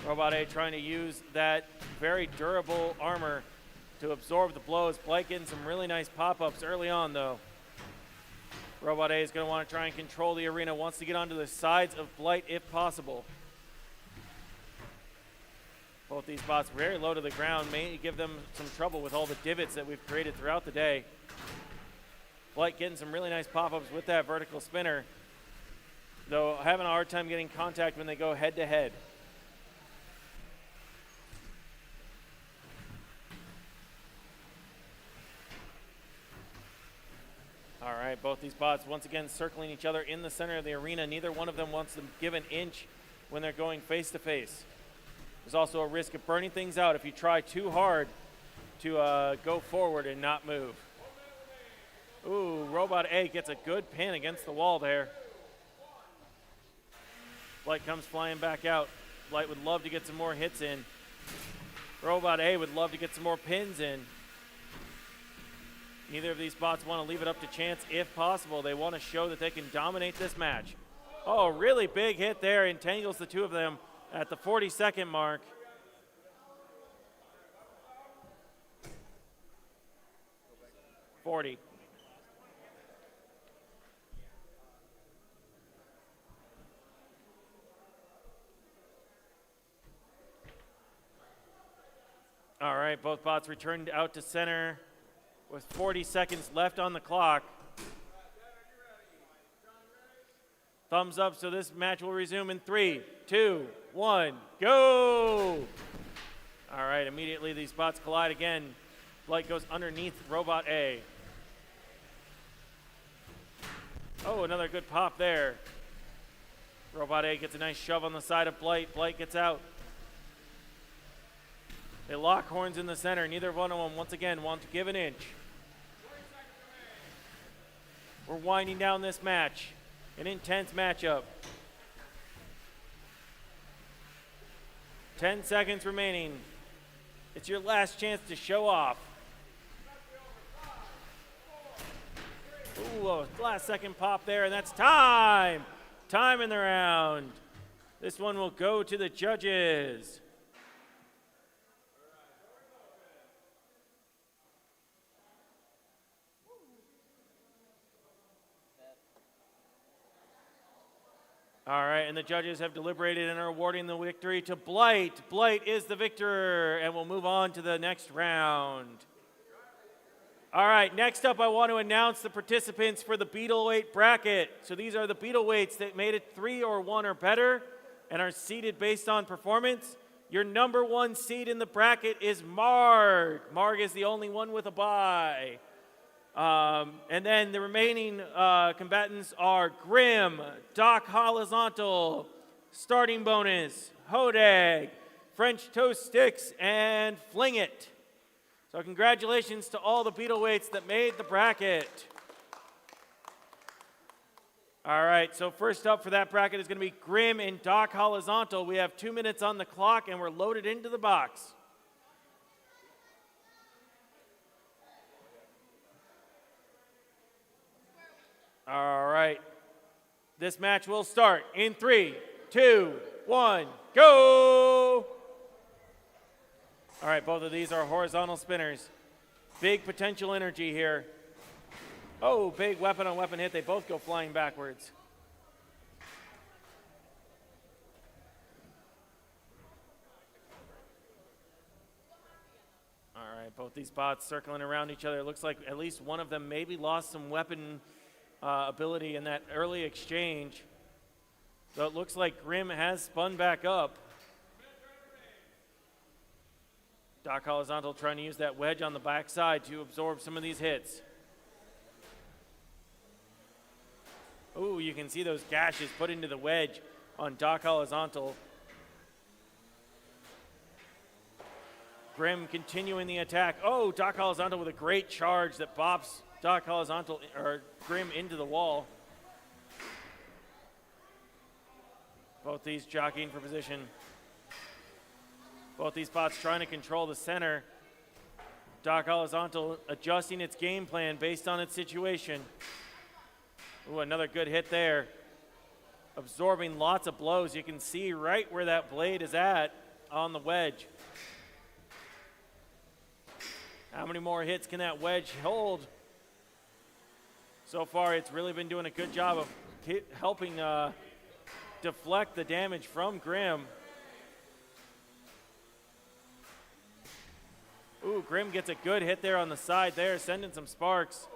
Robot A trying to use that very durable armor to absorb the blows. Blight getting some really nice pop-ups early on though. Robot A is going to want to try and control the arena, wants to get onto the sides of Blight if possible. Both these bots very low to the ground, may give them some trouble with all the divots that we've created throughout the day. Blight getting some really nice pop-ups with that vertical spinner, though having a hard time getting contact when they go head-to-head. All right, both these bots once again circling each other in the center of the arena. Neither one of them wants to give an inch when they're going face-to-face. There's also a risk of burning things out if you try too hard to go forward and not move. Ooh, Robot A gets a good pin against the wall there. Blight comes flying back out. Blight would love to get some more hits in. Robot A would love to get some more pins in. Neither of these bots want to leave it up to chance if possible. They want to show that they can dominate this match. Oh, really big hit there. Entangles the two of them at the 40-second mark. $40. All right, both bots returned out to center with 40 seconds left on the clock. Thumbs up, so this match will resume in 3, 2, 1, go! All right, immediately these bots collide again. Blight goes underneath Robot A. Oh, another good pop there. Robot A gets a nice shove on the side of Blight. Blight gets out. They lock horns in the center. Neither one of them, once again, want to give an inch. We're winding down this match. An intense matchup. 10 seconds remaining. It's your last chance to show off. Ooh, a last second pop there, and that's time. Time in the round. This one will go to the judges. All right, and the judges have deliberated and are awarding the victory to Blight. Blight is the victor, and we'll move on to the next round. All right, next up I want to announce the participants for the Beetle Weight bracket. So these are the Beetle Weights that made it 3 or 1 or better and are seeded based on performance. Your number 1 seed in the bracket is Marg. Marg is the only one with a bye. And then the remaining combatants are Grim, Doc Hollizontal, Starting Bonus, Hodag, French Toast Sticks, and Fling It. So congratulations to all the Beetle Weights that made the bracket. All right, so first up for that bracket is going to be Grim and Doc Hollizontal. We have 2 minutes on the clock, and we're loaded into the box. All right. This match will start in 3, 2, 1, go! All right, both of these are horizontal spinners. Big potential energy here. Oh, big weapon on weapon hit. They both go flying backwards. All right, both these bots circling around each other. It looks like at least one of them maybe lost some weapon ability in that early exchange. So it looks like Grim has spun back up. Doc Hollizontal trying to use that wedge on the backside to absorb some of these hits. Ooh, you can see those gashes put into the wedge on Doc Hollizontal. Grim continuing the attack. Oh, Doc Hollizontal with a great charge that bops Doc Hollizontal or Grim into the wall. Both these jockeying for position. Both these bots trying to control the center. Doc Hollizontal adjusting its game plan based on its situation. Ooh, another good hit there. Absorbing lots of blows. You can see right where that blade is at on the wedge. How many more hits can that wedge hold? So far, it's really been doing a good job of helping deflect the damage from Grim. Ooh, Grim gets a good hit there on the side there, sending some sparks.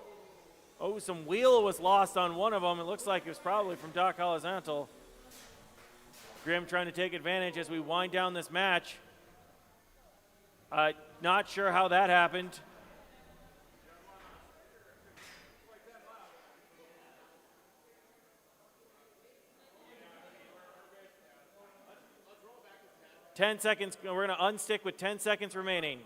Oh, some wheel was lost on one of them. It looks like it was probably from Doc Hollizontal. Grim trying to take advantage as we wind down this match. Not sure how that happened. Ten seconds. We're going to unstick with 10 seconds remaining.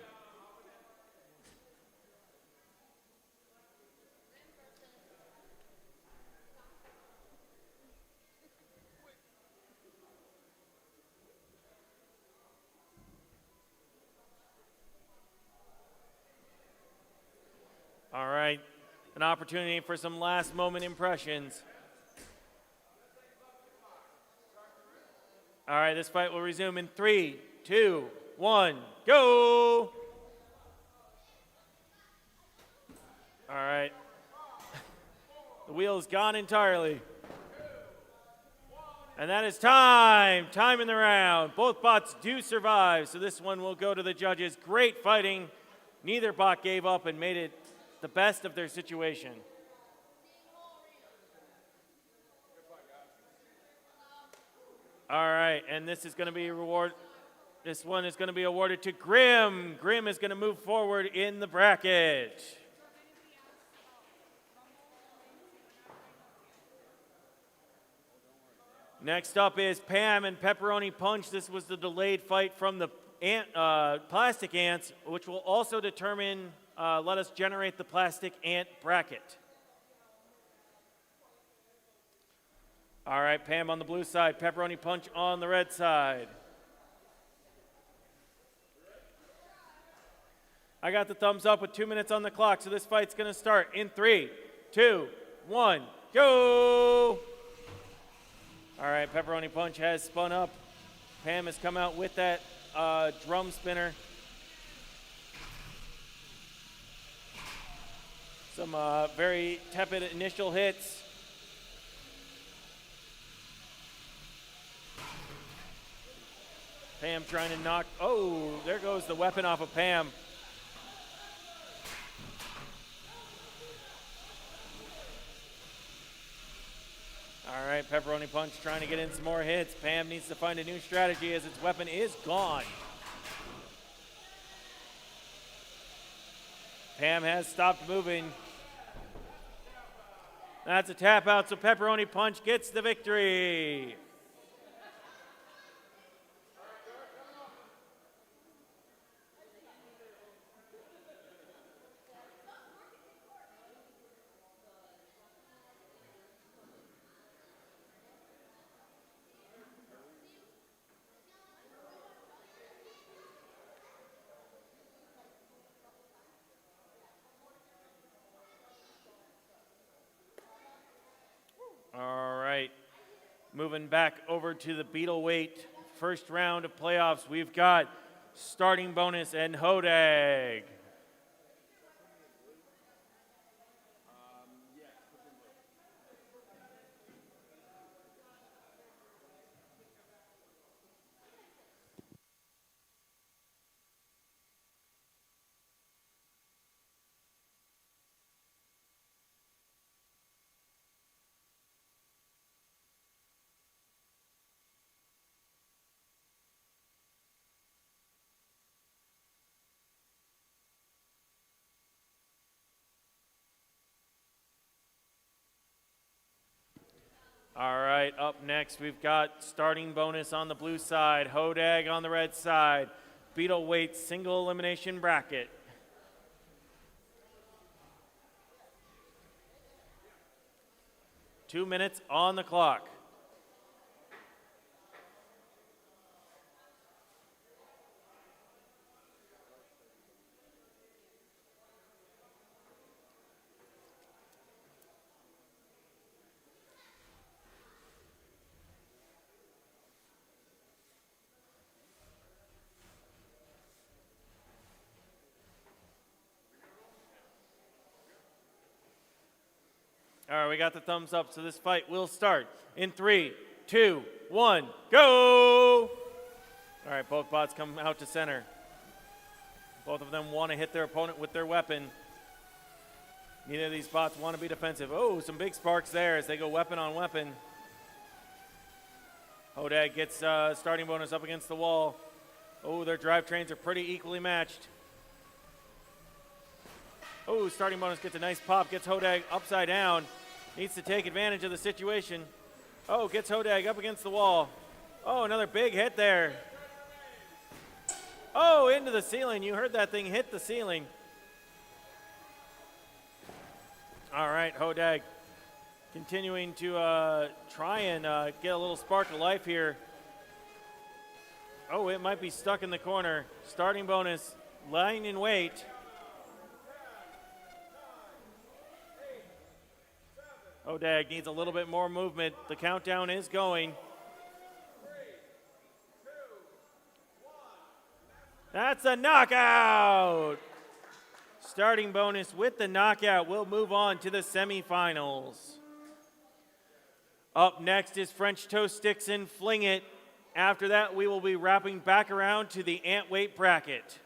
All right, an opportunity for some last moment impressions. All right, this fight will resume in 3, 2, 1, go! All right. The wheel is gone entirely. And that is time. Time in the round. Both bots do survive, so this one will go to the judges. Great fighting. Neither bot gave up and made it the best of their situation. All right, and this is going to be reward. This one is going to be awarded to Grim. Grim is going to move forward in the bracket. Next up is Pam and Pepperoni Punch. This was the delayed fight from the plastic ants, which will also determine, let us generate the plastic ant bracket. All right, Pam on the blue side, Pepperoni Punch on the red side. I got the thumbs up with 2 minutes on the clock, so this fight's gonna start in 3, 2, 1, go! All right, Pepperoni Punch has spun up. Pam has come out with that drum spinner. Some very tepid initial hits. Pam trying to knock, oh, there goes the weapon off of Pam. All right, Pepperoni Punch trying to get in some more hits. Pam needs to find a new strategy as its weapon is gone. Pam has stopped moving. That's a tap out, so Pepperoni Punch gets the victory. All right, moving back over to the Beetle weight first round of playoffs, we've got starting bonus and Hodag. All right, up next, we've got starting bonus on the blue side, Hodag on the red side, Beetle weight single elimination bracket. 2 minutes on the clock. All right, we got the thumbs up, so this fight will start in 3, 2, 1, go! All right, both bots come out to center. Both of them want to hit their opponent with their weapon. Neither of these bots want to be defensive. Oh, some big sparks there as they go weapon on weapon. Hodag gets starting bonus up against the wall. Oh, their drivetrains are pretty equally matched. Oh, starting bonus gets a nice pop, gets Hodag upside down. Needs to take advantage of the situation. Oh, gets Hodag up against the wall. Oh, another big hit there. Oh, into the ceiling. You heard that thing hit the ceiling. All right, Hodag continuing to try and get a little spark of life here. Oh, it might be stuck in the corner. Starting bonus, lying in wait. Hodag needs a little bit more movement. The countdown is going. That's a knockout! Starting bonus with the knockout. We'll move on to the semifinals. Up next is French Toast Sticks and Fling It. After that, we will be wrapping back around to the ant weight bracket.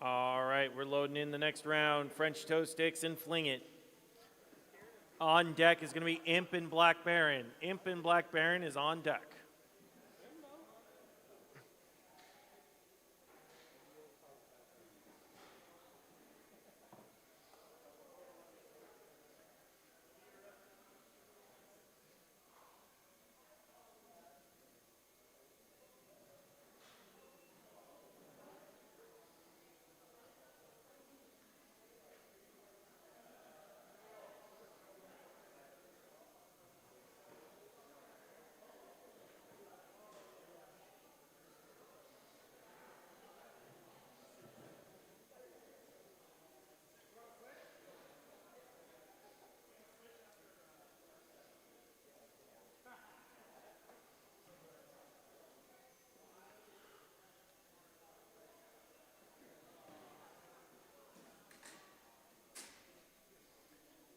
All right, we're loading in the next round. French Toast Sticks and Fling It. On deck is going to be Imp and Black Baron. Imp and Black Baron is on deck.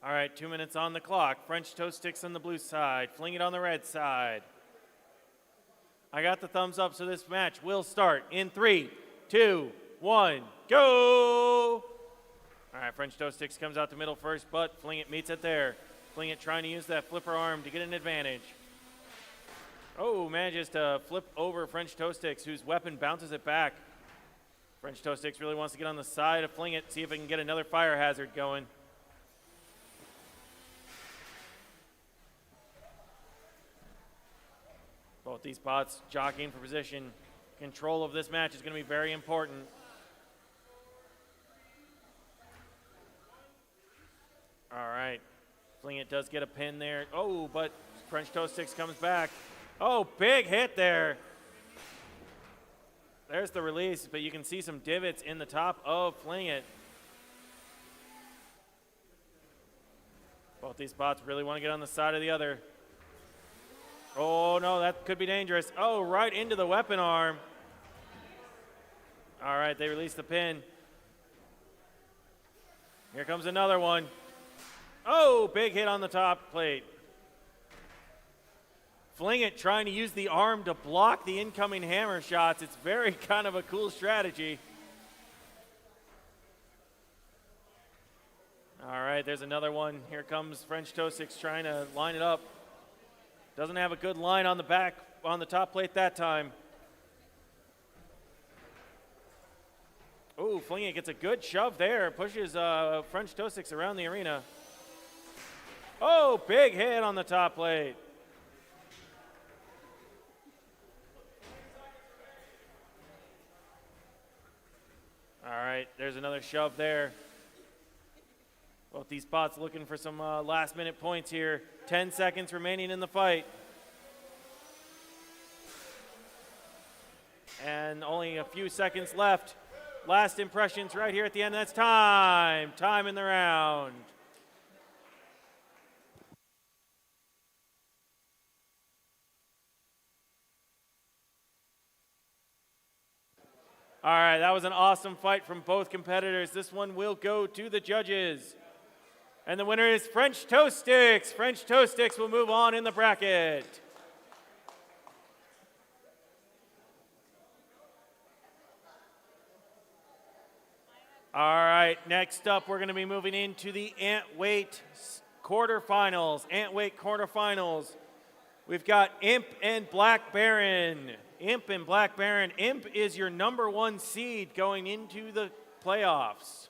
All right, 2 minutes on the clock. French Toast Sticks on the blue side, Fling It on the red side. I got the thumbs up, so this match will start in 3, 2, 1, go! All right, French Toast Sticks comes out the middle first, but Fling It meets it there. Fling It trying to use that flipper arm to get an advantage. Oh, manages to flip over French Toast Sticks, whose weapon bounces it back. French Toast Sticks really wants to get on the side of Fling It, see if it can get another fire hazard going. Both these bots jockeying for position. Control of this match is going to be very important. All right. Fling It does get a pin there. Oh, but French Toast Sticks comes back. Oh, big hit there. There's the release, but you can see some divots in the top of Fling It. Both these bots really want to get on the side of the other. Oh, no, that could be dangerous. Oh, right into the weapon arm. All right, they release the pin. Here comes another one. Oh, big hit on the top plate. Fling It trying to use the arm to block the incoming hammer shots. It's very kind of a cool strategy. All right, there's another one. Here comes French Toast Sticks trying to line it up. Doesn't have a good line on the back, on the top plate that time. Ooh, Fling It gets a good shove there. Pushes French Toast Sticks around the arena. Oh, big hit on the top plate. All right, there's another shove there. Both these spots looking for some last-minute points here. 10 seconds remaining in the fight. And only a few seconds left. Last impressions right here at the end. That's time. Time in the round. All right, that was an awesome fight from both competitors. This one will go to the judges. And the winner is French Toast Sticks. French Toast Sticks will move on in the bracket. All right, next up, we're going to be moving into the Ant Weight quarterfinals. Ant Weight quarterfinals. We've got Imp and Black Baron. Imp and Black Baron. Imp is your #1 seed going into the playoffs.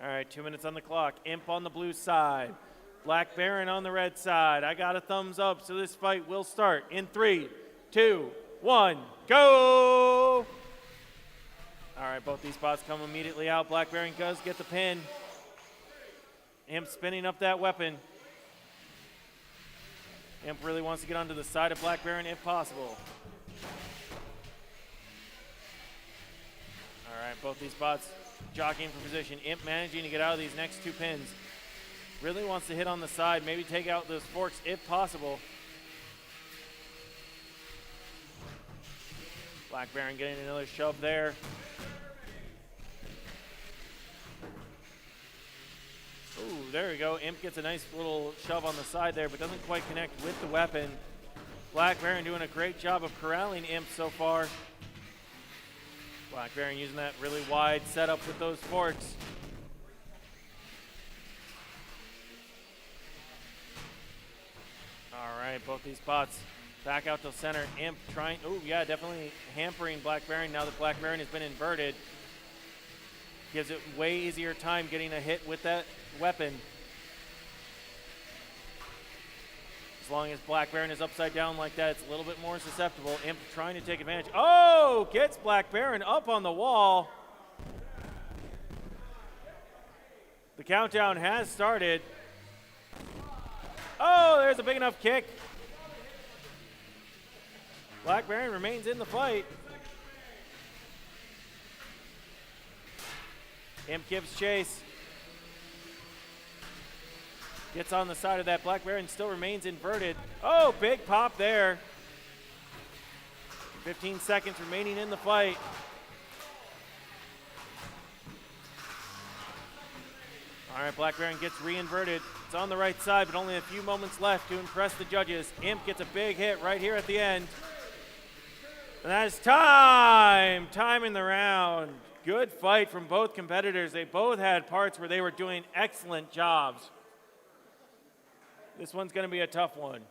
All right, 2 minutes on the clock. Imp on the blue side. Black Baron on the red side. I got a thumbs up, so this fight will start in 3, 2, 1, go! All right, both these spots come immediately out. Black Baron does get the pin. Imp spinning up that weapon. Imp really wants to get onto the side of Black Baron if possible. All right, both these spots jockeying for position. Imp managing to get out of these next 2 pins. Really wants to hit on the side, maybe take out those forks if possible. Black Baron getting another shove there. Ooh, there we go. Imp gets a nice little shove on the side there, but doesn't quite connect with the weapon. Black Baron doing a great job of corralling Imp so far. Black Baron using that really wide setup with those forks. All right, both these spots back out to center. Imp trying, oh yeah, definitely hampering Black Baron now that Black Baron has been inverted. Gives it way easier time getting a hit with that weapon. As long as Black Baron is upside down like that, it's a little bit more susceptible. Imp trying to take advantage. Oh, gets Black Baron up on the wall. The countdown has started. Oh, there's a big enough kick. Black Baron remains in the fight. Imp gives chase. Gets on the side of that. Black Baron still remains inverted. Oh, big pop there. 15 seconds remaining in the fight. All right, Black Baron gets re-inverted. It's on the right side, but only a few moments left to impress the judges. Imp gets a big hit right here at the end. And that is time. Time in the round. Good fight from both competitors. They both had parts where they were doing excellent jobs. This one's going to be a tough one.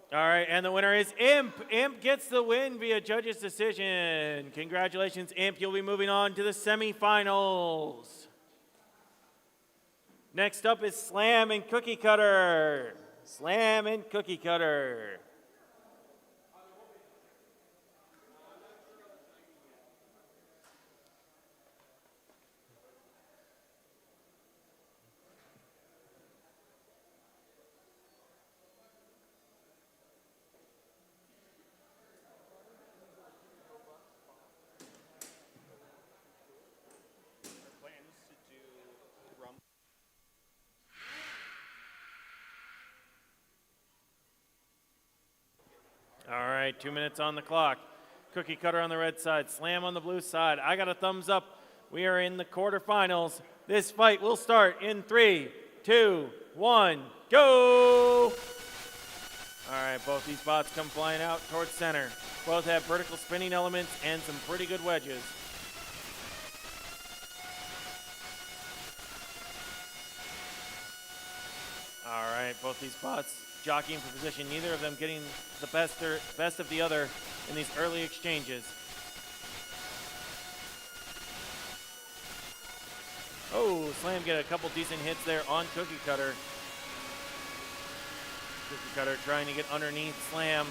All right, and the winner is Imp. Imp gets the win via judge's decision. Congratulations, Imp. You'll be moving on to the semifinals. Next up is Slam and Cookie Cutter. Slam and Cookie Cutter. All right, 2 minutes on the clock. Cookie Cutter on the red side, Slam on the blue side. I got a thumbs up. We are in the quarterfinals. This fight will start in 3, 2, 1, go! All right, both these bots come flying out towards center. Both have vertical spinning elements and some pretty good wedges. All right, both these bots jockeying for position, neither of them getting the best of the other in these early exchanges. Oh, Slam get a couple decent hits there on Cookie Cutter. Cookie Cutter trying to get underneath Slam.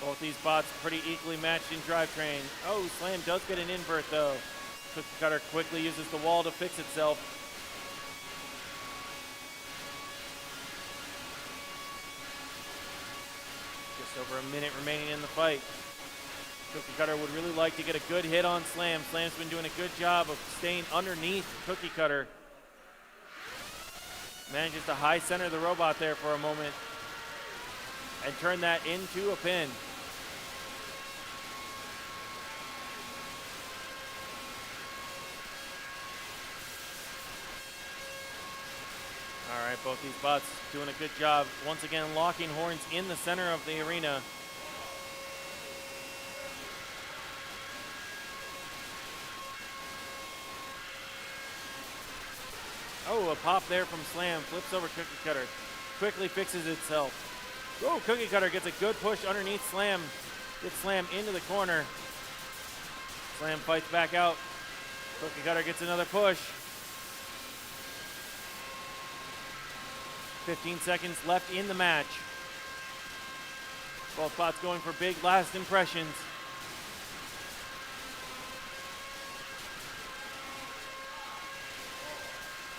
Both these bots pretty equally matched in drivetrain. Oh, Slam does get an invert though. Cookie Cutter quickly uses the wall to fix itself. Over a minute remaining in the fight. Cookie Cutter would really like to get a good hit on Slam. Slam's been doing a good job of staying underneath Cookie Cutter. Manages to high center the robot there for a moment and turn that into a pin. All right, both these bots doing a good job. Once again, locking horns in the center of the arena. Oh, a pop there from Slam. Flips over Cookie Cutter. Quickly fixes itself. Oh, Cookie Cutter gets a good push underneath Slam. Gets Slam into the corner. Slam fights back out. Cookie Cutter gets another push. 15 seconds left in the match. Both bots going for big last impressions.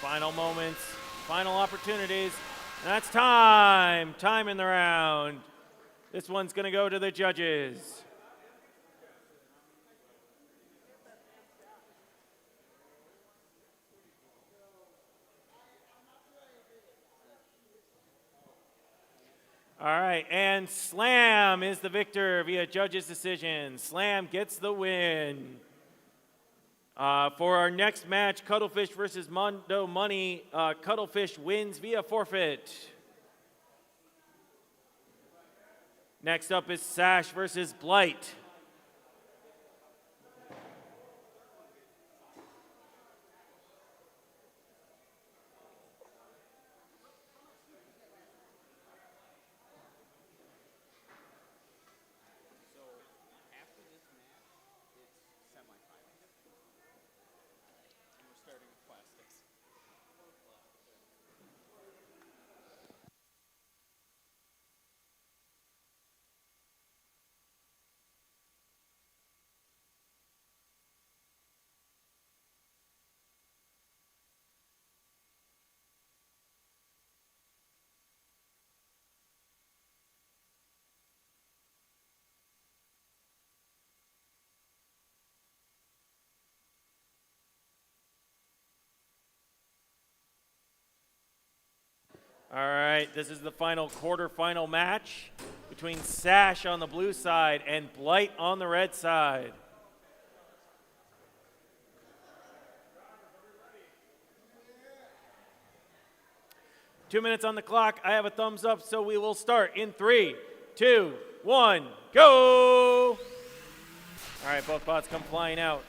Final moments, final opportunities. And that's time. Time in the round. This one's going to go to the judges. All right, and Slam is the victor via judge's decision. Slam gets the win. For our next match, Cuttlefish versus Mondo Money, Cuttlefish wins via forfeit. Next up is Sash versus Blight. All right, this is the final quarterfinal match between Sash on the blue side and Blight on the red side. Two minutes on the clock. I have a thumbs up, so we will start in 3, 2, 1, go! All right, both bots come flying out.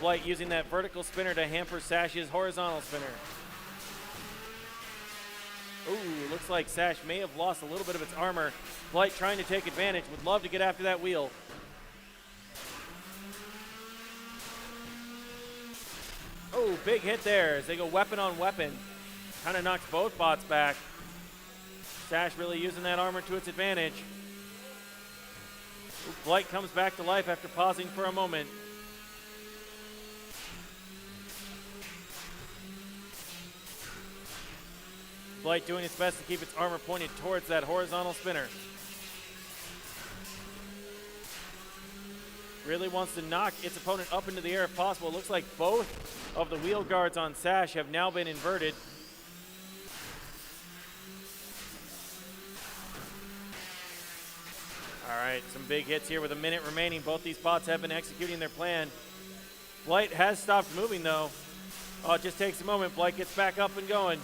Blight using that vertical spinner to hamper Sash's horizontal spinner. Ooh, looks like Sash may have lost a little bit of its armor. Blight trying to take advantage. Would love to get after that wheel. Oh, big hit there as they go weapon on weapon. Kind of knocks both bots back. Sash really using that armor to its advantage. Ooh, Blight comes back to life after pausing for a moment. Blight doing its best to keep its armor pointed towards that horizontal spinner. Really wants to knock its opponent up into the air if possible. It looks like both of the wheel guards on Sash have now been inverted. All right, some big hits here with a minute remaining. Both these bots have been executing their plan. Blight has stopped moving though. Oh, it just takes a moment. Blight gets back up and going.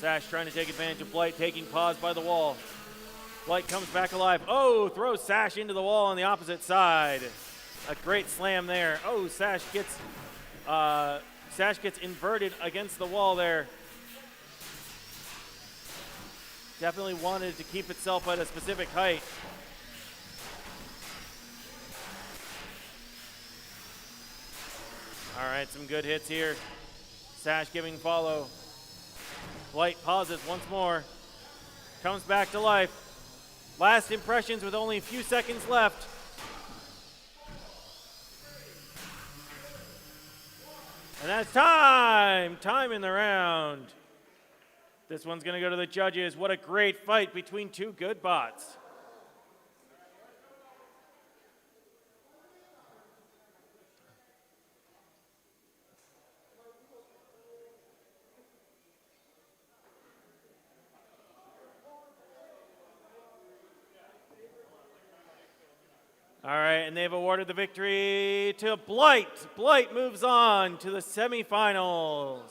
Sash trying to take advantage of Blight, taking pause by the wall. Blight comes back alive. Oh, throws Sash into the wall on the opposite side. A great slam there. Oh, Sash gets inverted against the wall there. Definitely wanted to keep itself at a specific height. All right, some good hits here. Sash giving follow. Blight pauses once more. Comes back to life. Last impressions with only a few seconds left. And that's time! Time in the round. This one's going to go to the judges. What a great fight between two good bots. All right, and they've awarded the victory to Blight. Blight moves on to the semifinals.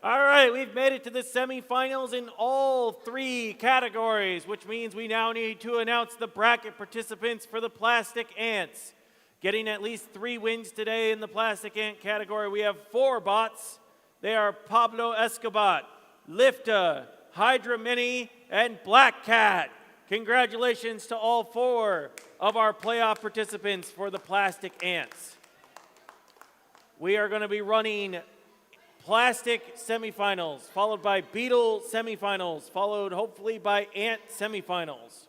All right, we've made it to the semifinals in all three categories, which means we now need to announce the bracket participants for the Plastic Ants. Getting at least 3 wins today in the Plastic Ant category, we have 4 bots. They are Pablo Escobar, Lifta, Hydra Mini, and Black Cat. Congratulations to all 4 of our playoff participants for the Plastic Ants. We are going to be running Plastic semifinals, followed by Beetle semifinals, followed hopefully by Ant semifinals.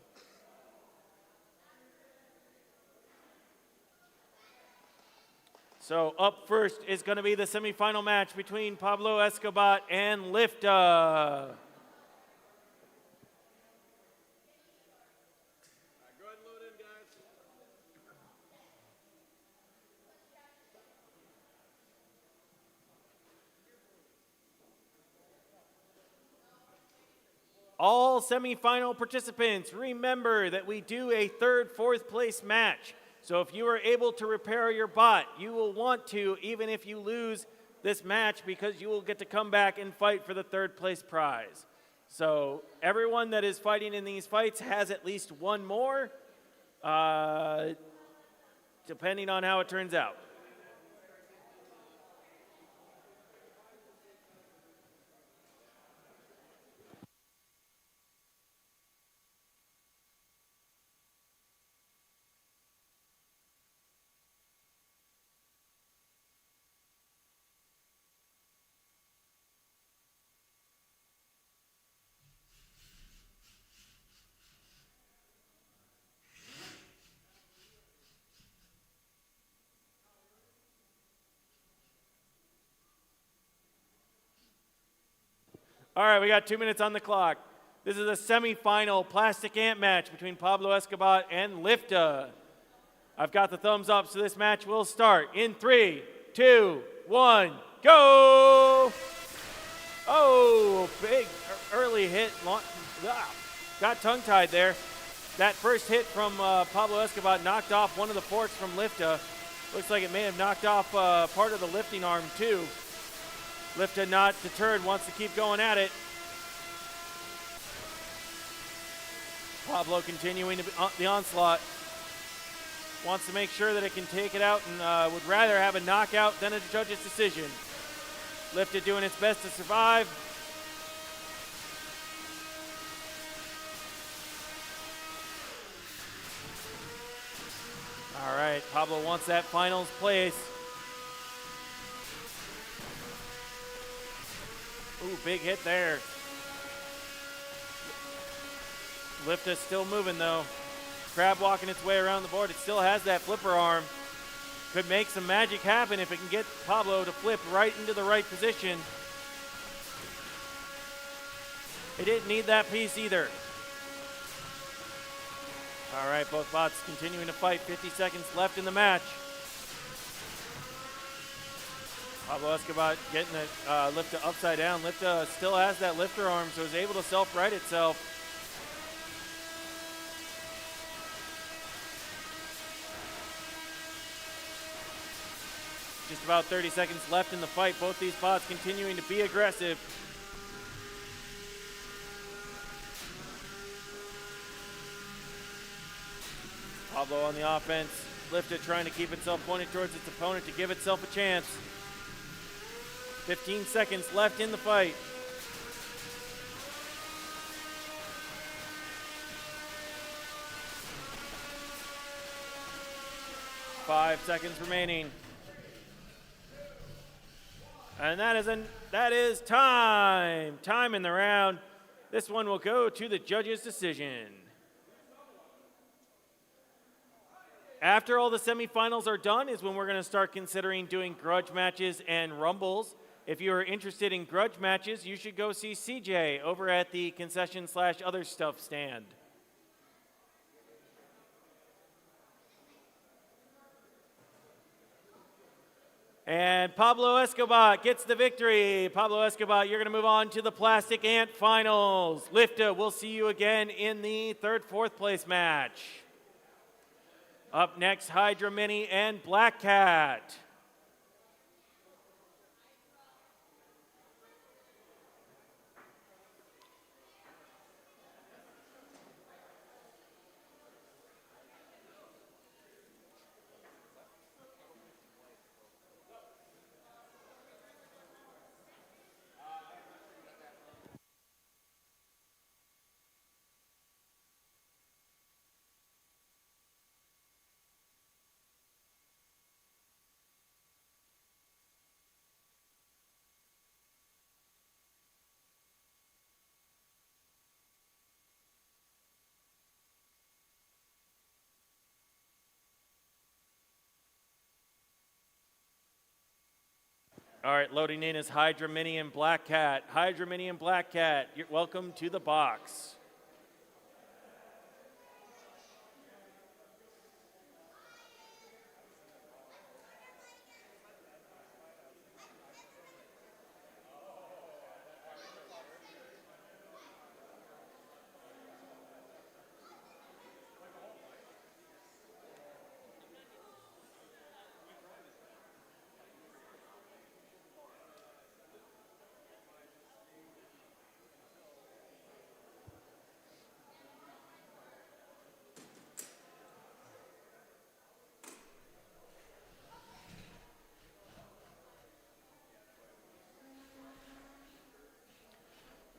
So up first is going to be the semifinal match between Pablo Escobar and Lifta. All semifinal participants, remember that we do a 3rd, 4th place match. So if you are able to repair your bot, you will want to, even if you lose this match, because you will get to come back and fight for the 3rd place prize. So everyone that is fighting in these fights has at least 1 more, depending on how it turns out. All right, we got 2 minutes on the clock. This is a semifinal Plastic Ant match between Pablo Escobar and Lifta. I've got the thumbs up, so this match will start in 3, 2, 1, go! Oh, big early hit. Got tongue-tied there. That first hit from Pablo Escobar knocked off one of the forks from Lifta. Looks like it may have knocked off part of the lifting arm, too. Lifta not deterred, wants to keep going at it. Pablo continuing the onslaught. Wants to make sure that it can take it out and would rather have a knockout than a judge's decision. Lifted doing its best to survive. All right, Pablo wants that finals place. Ooh, big hit there. Lift is still moving though. Crab walking its way around the board. It still has that flipper arm. Could make some magic happen if it can get Pablo to flip right into the right position. It didn't need that piece either. All right, both bots continuing to fight. 50 seconds left in the match. Pablo Escobar getting the Lifta upside down. Lifta still has that lifter arm, so is able to self-right itself. Just about 30 seconds left in the fight. Both these bots continuing to be aggressive. Pablo on the offense. Lifta trying to keep itself pointed towards its opponent to give itself a chance. 15 seconds left in the fight. Five seconds remaining. And that is time. Time in the round. This one will go to the judges' decision. After all the semifinals are done is when we're going to start considering doing grudge matches and rumbles. If you are interested in grudge matches, you should go see CJ over at the concession/other stuff stand. And Pablo Escobar gets the victory. Pablo Escobar, you're going to move on to the Plastic Ant Finals. Lifta, we'll see you again in the third, fourth place match. Up next, Hydra Mini and Black Cat. All right, loading in is Hydra Mini and Black Cat. Hydra Mini and Black Cat, you're welcome to the box.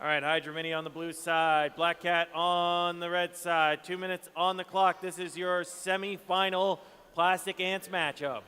All right, Hydra Mini on the blue side, Black Cat on the red side. 2 minutes on the clock. This is your semi-final Plastic Ants matchup.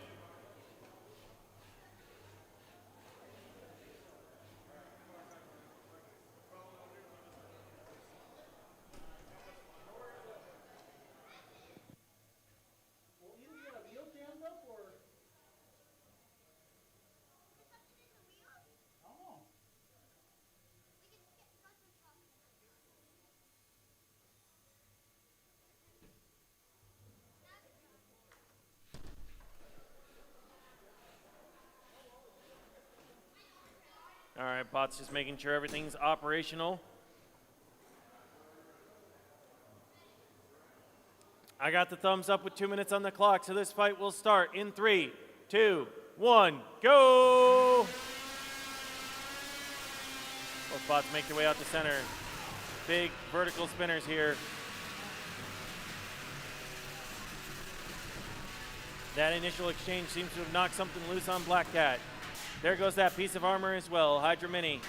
All right, bots just making sure everything's operational. I got the thumbs up with 2 minutes on the clock, so this fight will start in 3, 2, 1, go! Both bots make their way out to center. Big vertical spinners here. That initial exchange seems to have knocked something loose on Black Cat. There goes that piece of armor as well. Hydra Mini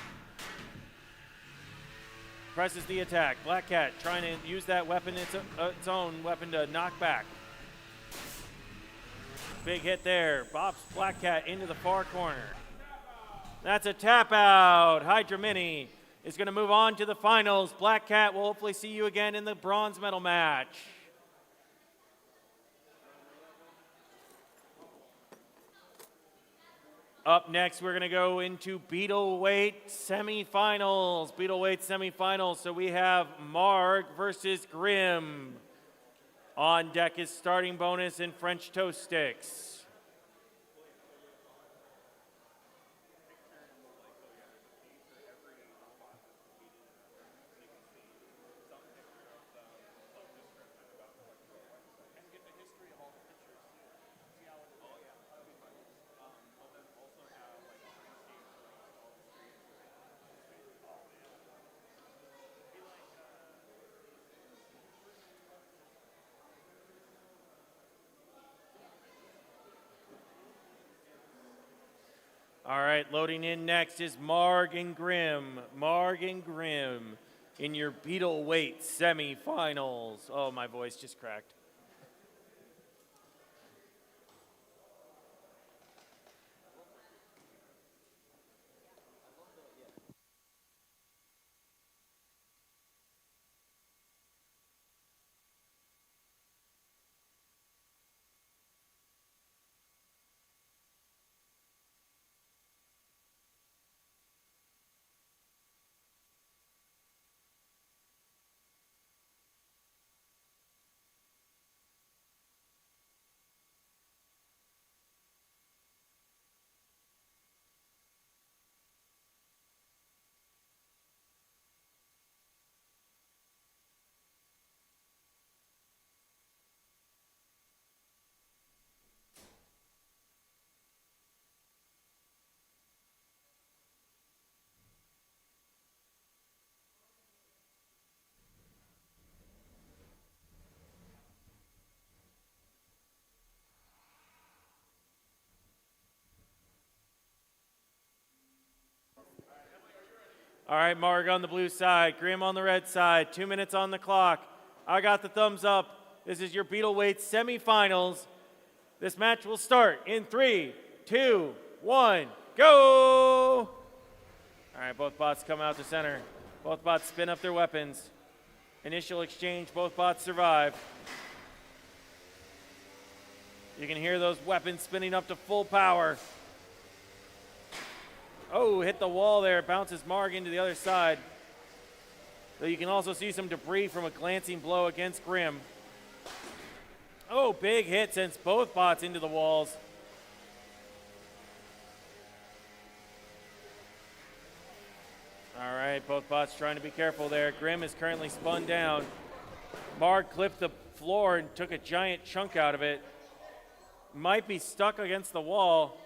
presses the attack. Black Cat trying to use that weapon, its own weapon, to knock back. Big hit there. Bops Black Cat into the far corner. That's a tap out. Hydra Mini is going to move on to the finals. Black Cat will hopefully see you again in the bronze medal match. Up next, we're going to go into Beetle Weight semifinals. Beetle Weight semifinals. So we have Marg versus Grim. On deck is starting bonus and French toast sticks. All right, loading in next is Marg and Grim. Marg and Grim in your Beetle Weight semifinals. Oh, my voice just cracked. All right, Marg on the blue side, Grim on the red side, 2 minutes on the clock. I got the thumbs up. This is your Beetle Weight semifinals. This match will start in 3, 2, 1, go! All right, both bots come out to center. Both bots spin up their weapons. Initial exchange, both bots survive. You can hear those weapons spinning up to full power. Oh, hit the wall there. Bounces Marg into the other side. Though you can also see some debris from a glancing blow against Grim. Oh, big hit sends both bots into the walls. All right, both bots trying to be careful there. Grim is currently spun down. Marg clipped the floor and took a giant chunk out of it. Might be stuck against the wall.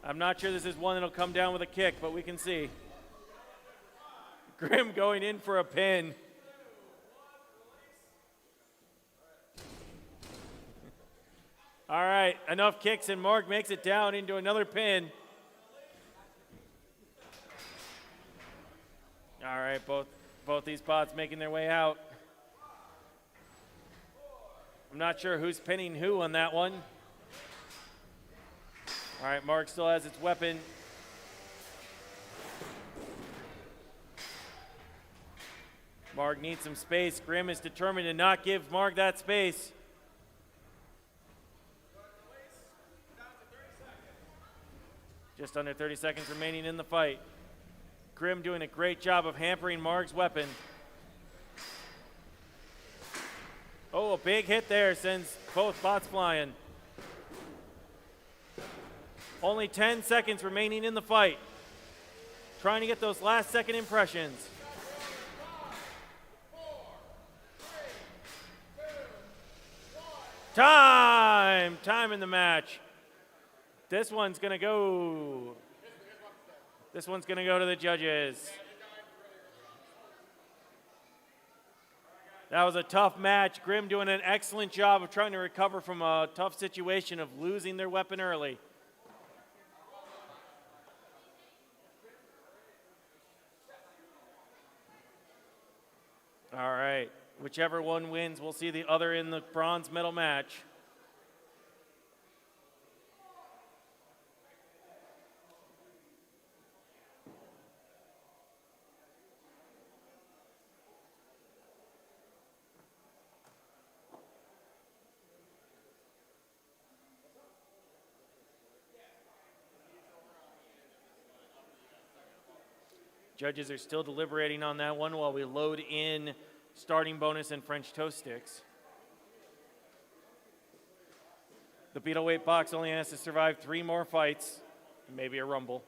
I'm not sure this is one that'll come down with a kick, but we can see. Grim going in for a pin. All right, enough kicks and Marg makes it down into another pin. All right, both these bots making their way out. I'm not sure who's pinning who on that one. All right, Marg still has its weapon. Marg needs some space. Grim is determined to not give Marg that space. Just under 30 seconds remaining in the fight. Grim doing a great job of hampering Marg's weapon. Oh, a big hit there sends both bots flying. Only 10 seconds remaining in the fight. Trying to get those last second impressions. 4, 3, 2, 1. Time in the match. This one's gonna go. This one's gonna go to the judges. That was a tough match. Grim doing an excellent job of trying to recover from a tough situation of losing their weapon early. All right, whichever one wins, we'll see the other in the bronze medal match. Judges are still deliberating on that one while we load in starting bonus and French toast sticks. The beetle weight box only has to survive 3 more fights, maybe a rumble.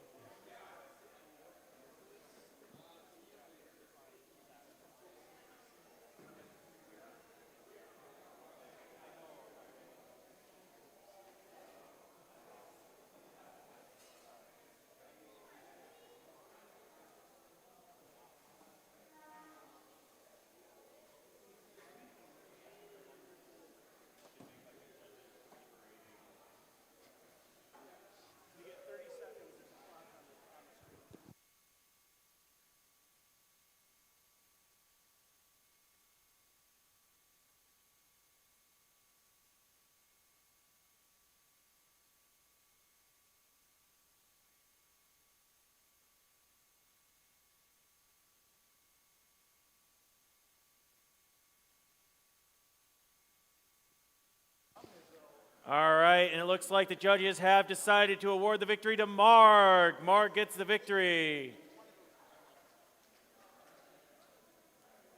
All right, and it looks like the judges have decided to award the victory to Marg. Marg gets the victory.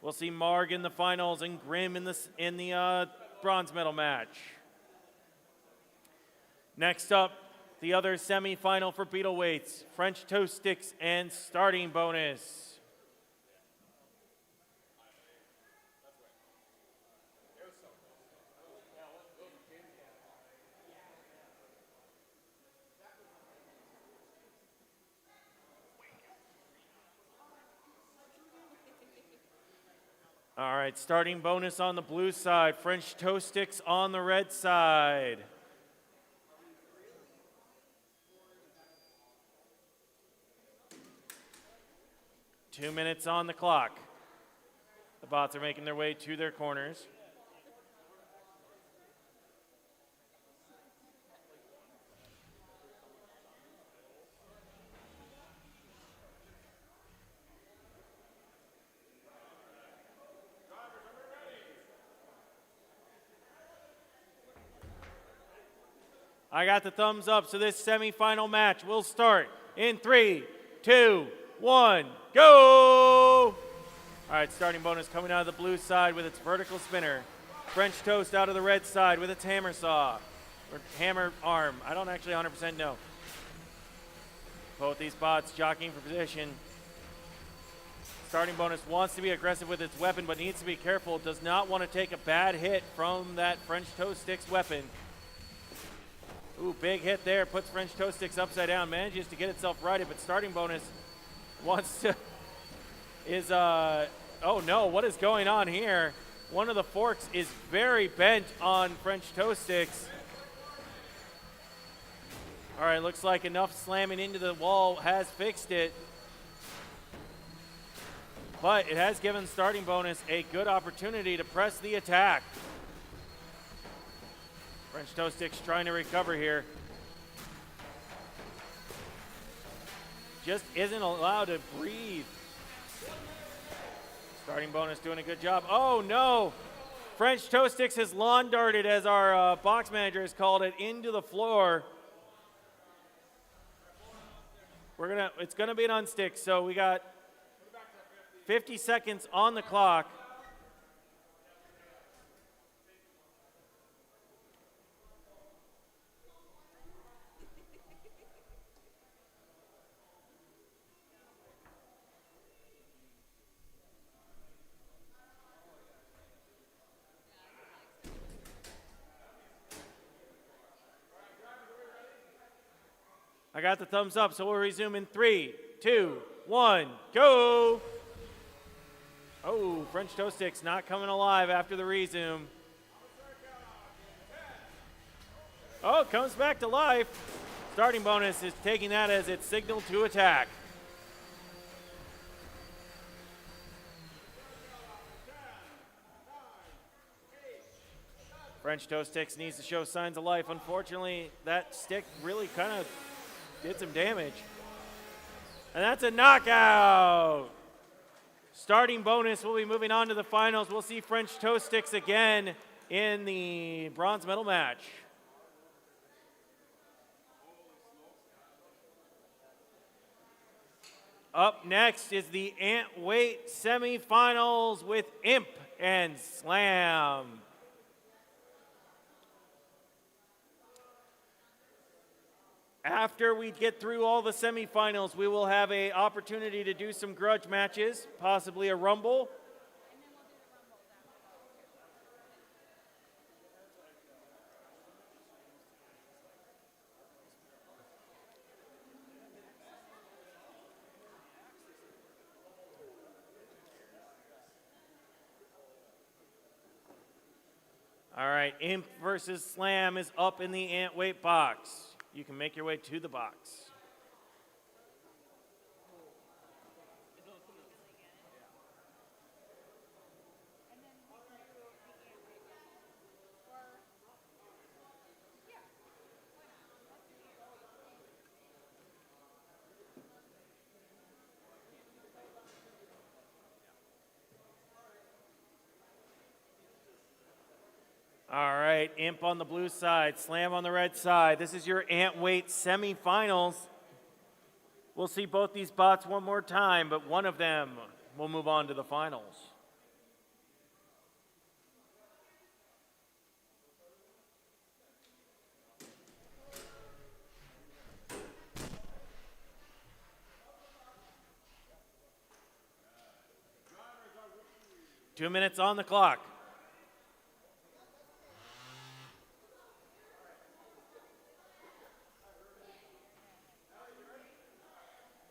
We'll see Marg in the finals and Grim in the bronze medal match. Next up, the other semifinal for beetle weights, French toast sticks and starting bonus. All right, starting bonus on the blue side, French toast sticks on the red side. Two minutes on the clock. The bots are making their way to their corners. I got the thumbs up, so this semifinal match will start in 3, 2, 1, go! All right, starting bonus coming out of the blue side with its vertical spinner. French toast out of the red side with its hammer saw, or hammer arm. I don't actually 100% know. Both these bots jockeying for position. Starting bonus wants to be aggressive with its weapon, but needs to be careful. Does not want to take a bad hit from that French toast sticks weapon. Ooh, big hit there, puts French toast sticks upside down, manages to get itself righted, but starting bonus wants to, oh no, what is going on here? One of the forks is very bent on French toast sticks. All right, looks like enough slamming into the wall has fixed it. But it has given starting bonus a good opportunity to press the attack. French toast sticks trying to recover here. Just isn't allowed to breathe. Starting bonus doing a good job. Oh no! French toast sticks has lawn darted, as our box manager has called it, into the floor. It's gonna be an unstick, so we got 50 seconds on the clock. I got the thumbs up, so we'll resume in 3, 2, 1, go! Oh, French Toast Sticks not coming alive after the resume. Oh, comes back to life. Starting bonus is taking that as its signal to attack. French Toast Sticks needs to show signs of life. Unfortunately, that stick really kind of did some damage. And that's a knockout. Starting bonus will be moving on to the finals. We'll see French Toast Sticks again in the bronze medal match. Up next is the Ant Weight semifinals with Imp and Slam. After we get through all the semifinals, we will have an opportunity to do some grudge matches, possibly a rumble. All right, Imp versus Slam is up in the Ant Weight box. You can make your way to the box. All right, Imp on the blue side, Slam on the red side. This is your Ant Weight semifinals. We'll see both these bots one more time, but one of them will move on to the finals. Two minutes on the clock.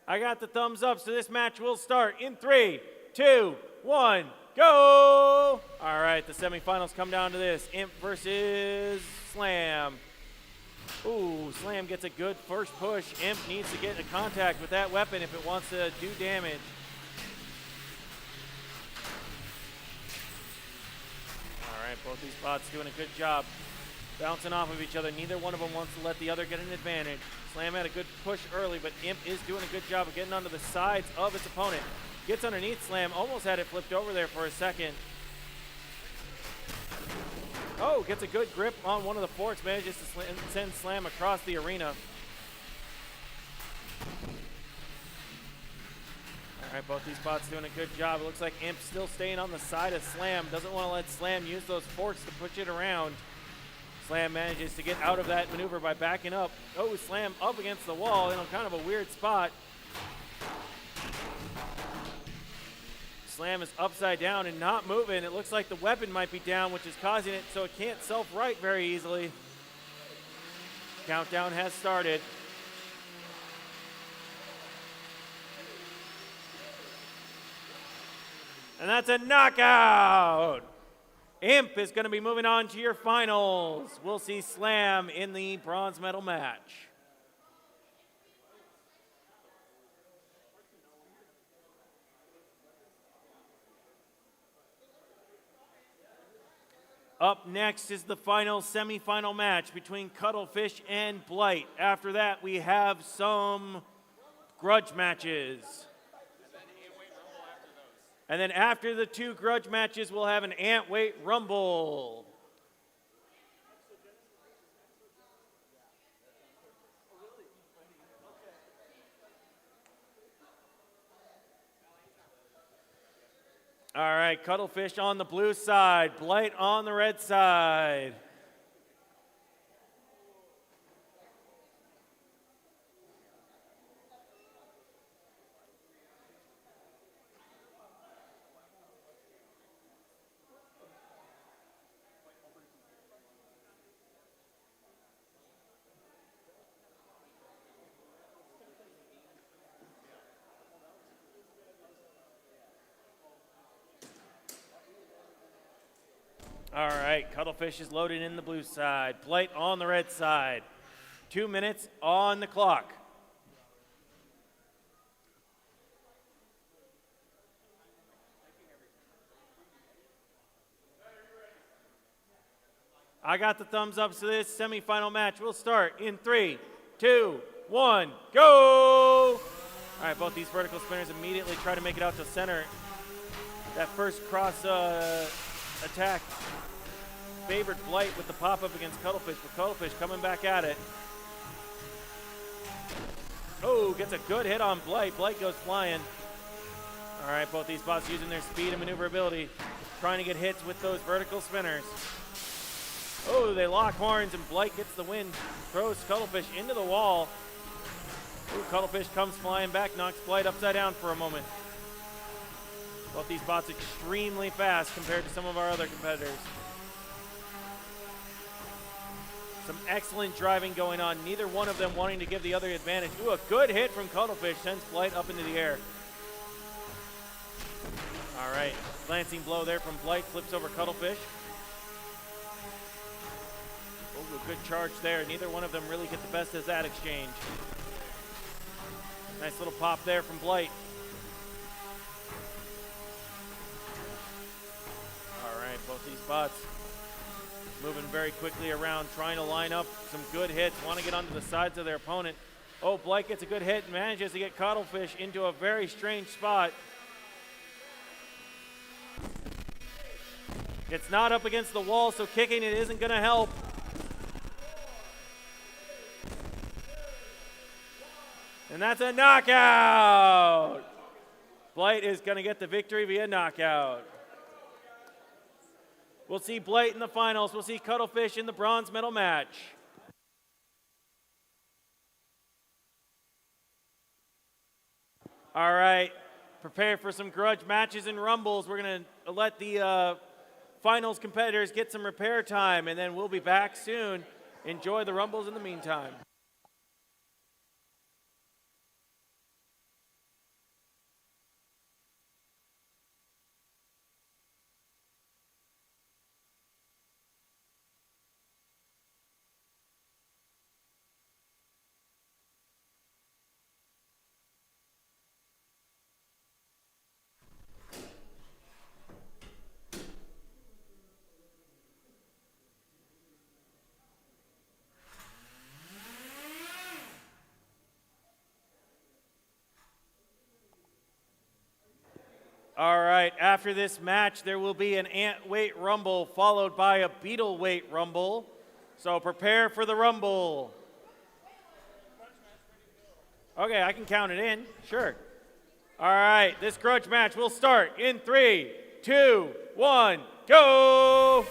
I got the thumbs up, so this match will start in 3, 2, 1, go! All right, the semifinals come down to this. Imp versus Slam. Ooh, Slam gets a good first push. Imp needs to get in contact with that weapon if it wants to do damage. All right, both these bots doing a good job bouncing off of each other. Neither one of them wants to let the other get an advantage. Slam had a good push early, but Imp is doing a good job of getting onto the sides of its opponent. Gets underneath Slam, almost had it flipped over there for a second. Oh, gets a good grip on one of the forks, manages to send Slam across the arena. All right, both these bots doing a good job. It looks like Imp still staying on the side of Slam. Doesn't want to let Slam use those forks to push it around. Slam manages to get out of that maneuver by backing up. Oh, Slam up against the wall in a kind of a weird spot. Slam is upside down and not moving. It looks like the weapon might be down, which is causing it so it can't self-right very easily. Countdown has started. And that's a knockout! Imp is going to be moving on to your finals. We'll see Slam in the bronze medal match. Up next is the final semifinal match between Cuttlefish and Blight. After that, we have some grudge matches. And then after the two grudge matches, we'll have an Ant Weight Rumble. All right, Cuttlefish on the blue side, Blight on the red side. All right, Cuttlefish is loaded in the blue side. Blight on the red side. 2 minutes on the clock. I got the thumbs up, so this semifinal match will start in 3, 2, 1, go! All right, both these vertical spinners immediately try to make it out to center. That first cross attack favored Blight with the pop-up against Cuttlefish, but Cuttlefish coming back at it. Oh, gets a good hit on Blight. Blight goes flying. All right, both these bots using their speed and maneuverability, trying to get hits with those vertical spinners. Oh, they lock horns, and Blight gets the win. Throws Cuttlefish into the wall. Ooh, Cuttlefish comes flying back, knocks Blight upside down for a moment. Both these bots extremely fast compared to some of our other competitors. Some excellent driving going on, neither one of them wanting to give the other advantage. Ooh, a good hit from Cuttlefish sends Blight up into the air. All right, glancing blow there from Blight, flips over Cuttlefish. Oh, a good charge there. Neither one of them really get the best of that exchange. Nice little pop there from Blight. All right, both these bots moving very quickly around, trying to line up some good hits, want to get onto the sides of their opponent. Oh, Blight gets a good hit and manages to get Cuttlefish into a very strange spot. It's not up against the wall, so kicking it isn't going to help. And that's a knockout! Blight is going to get the victory via knockout. We'll see Blight in the finals. We'll see Cuttlefish in the bronze medal match. All right, prepare for some grudge matches and rumbles. We're going to let the finals competitors get some repair time, and then we'll be back soon. Enjoy the rumbles in the meantime. All right, after this match, there will be an ant weight rumble followed by a beetle weight rumble. So prepare for the rumble. Okay, I can count it in, sure. All right, this grudge match will start in 3, 2, 1, go!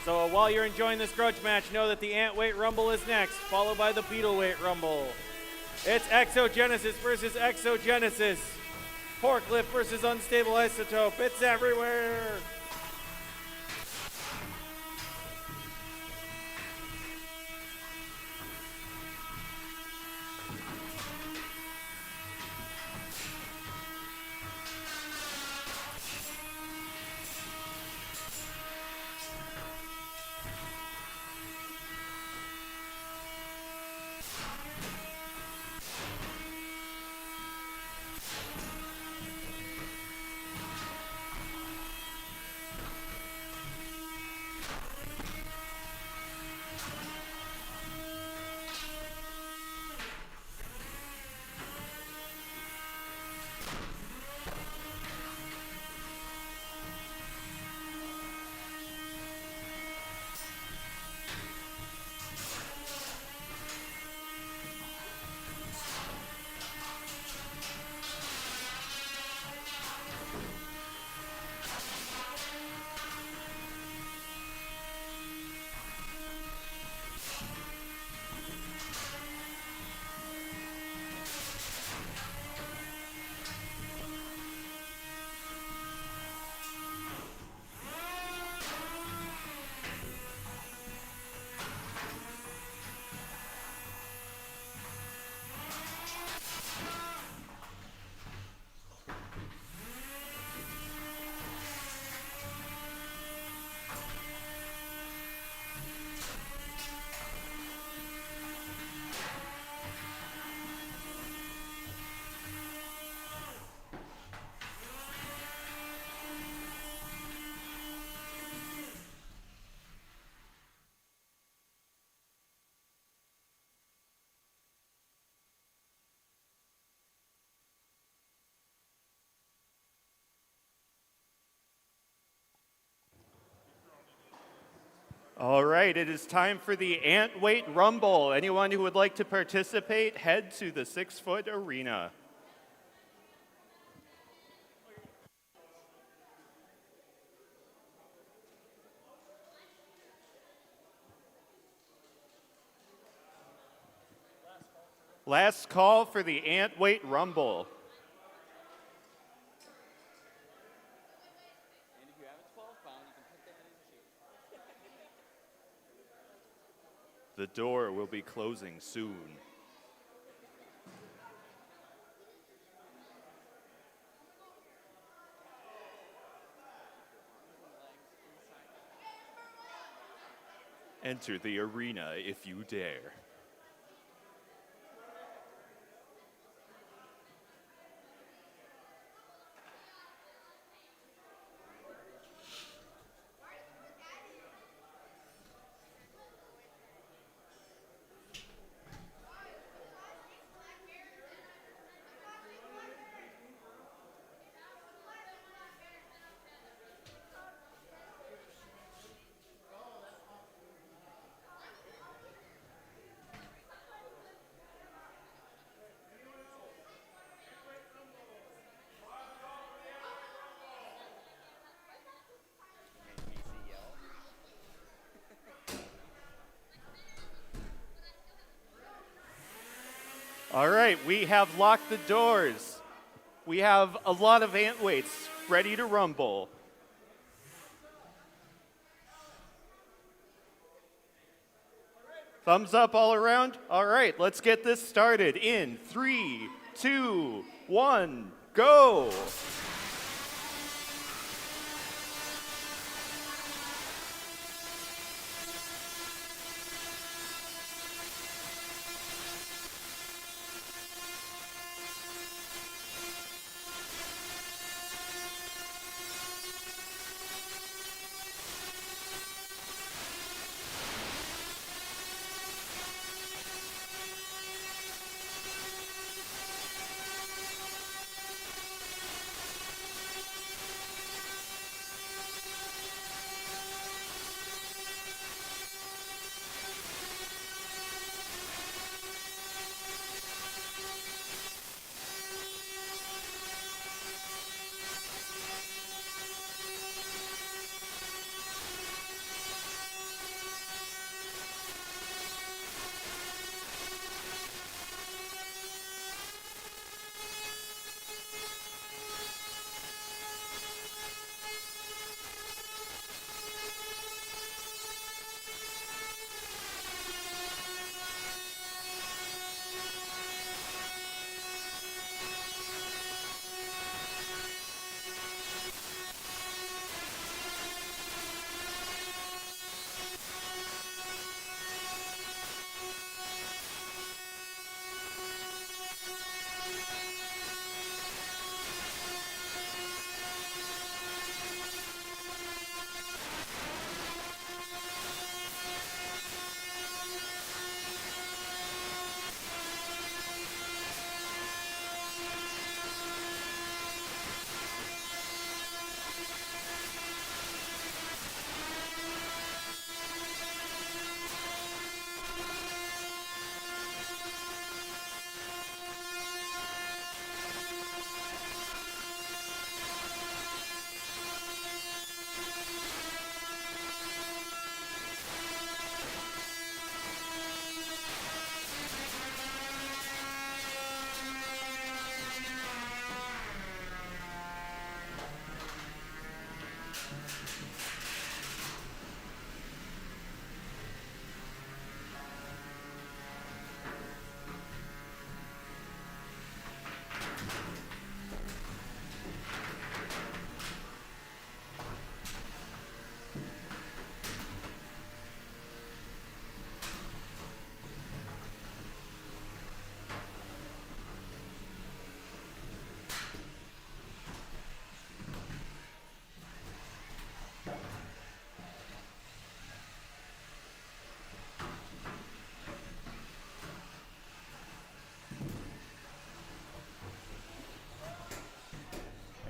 So while you're enjoying this grudge match, know that the ant weight rumble is next, followed by the beetle weight rumble. It's Exogenesis versus Exogenesis. Forklift versus unstable isotope. It's everywhere. All right, it is time for the Ant Weight Rumble. Anyone who would like to participate, head to the 6-foot arena. Last call for the Ant Weight Rumble. And if you have a 12-pound, you can put that in too. The door will be closing soon. Enter the arena if you dare. All right, we have locked the doors. We have a lot of ant weights ready to rumble. Thumbs up all around? All right, let's get this started in 3, 2, 1, go!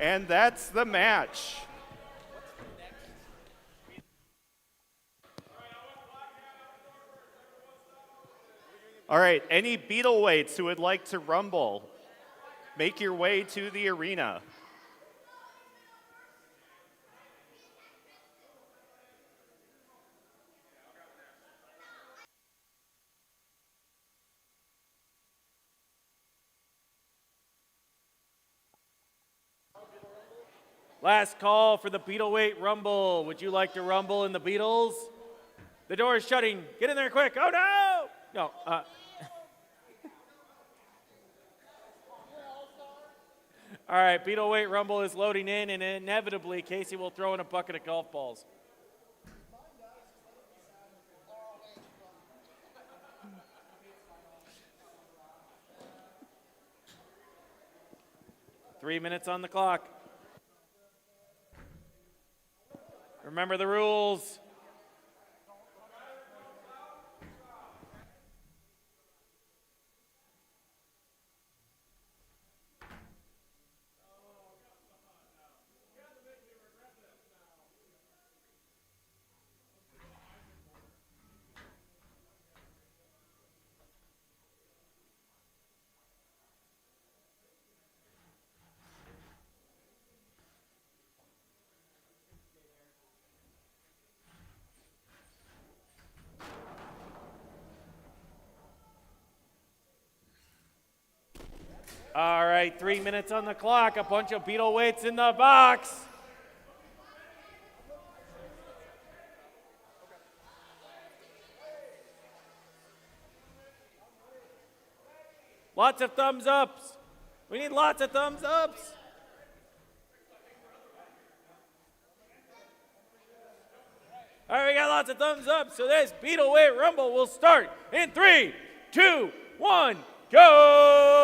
And that's the match. What's the next? All right, any beetle weights who would like to rumble, make your way to the arena. Last call for the Beetleweight Rumble. Would you like to rumble in the Beatles? The door is shutting. Get in there quick. Oh no! No. All right, Beetleweight Rumble is loading in, and inevitably Casey will throw in a bucket of golf balls. Three minutes on the clock. Remember the rules. All right, 3 minutes on the clock. A bunch of beetle weights in the box. Lots of thumbs ups. We need lots of thumbs ups. All right, we got lots of thumbs up. So this Beetleweight Rumble will start in 3, 2, 1, go!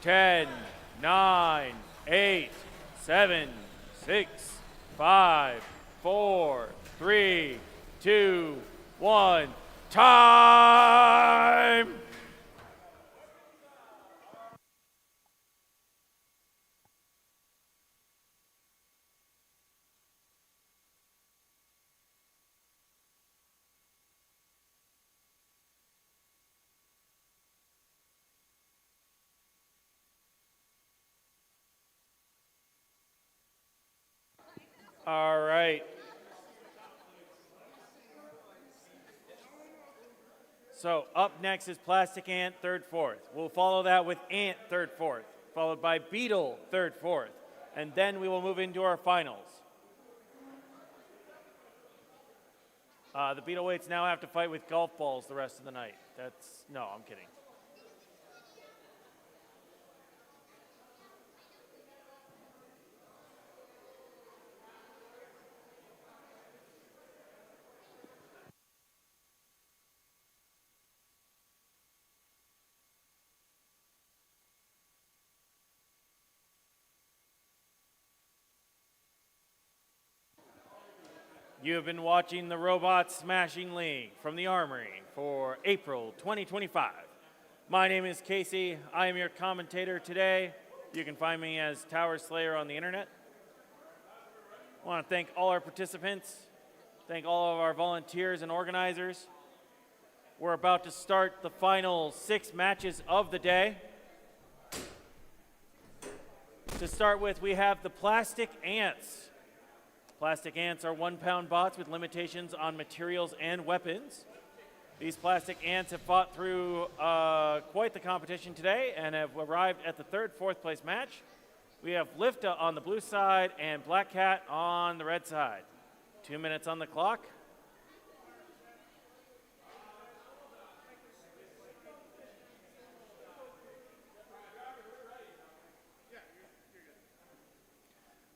10, 9, 8, 7, 6, 5, 4, 3, 2, 1. Time! All right. So up next is Plastic Ant, third, fourth. We'll follow that with Ant, third, fourth, followed by Beetle, third, fourth. And then we will move into our finals. The Beetle weights now have to fight with golf balls the rest of the night. No, I'm kidding. You have been watching the Robot Smashing League from the Armory for April 2025. My name is Casey. I am your commentator today. You can find me as Tower Slayer on the internet. I want to thank all our participants, thank all of our volunteers and organizers. We're about to start the final 6 matches of the day. To start with, we have the Plastic Ants. Plastic Ants are 1-pound bots with limitations on materials and weapons. These Plastic Ants have fought through quite the competition today and have arrived at the 3rd, 4th place match. We have Lifta on the blue side and Black Cat on the red side. 2 minutes on the clock.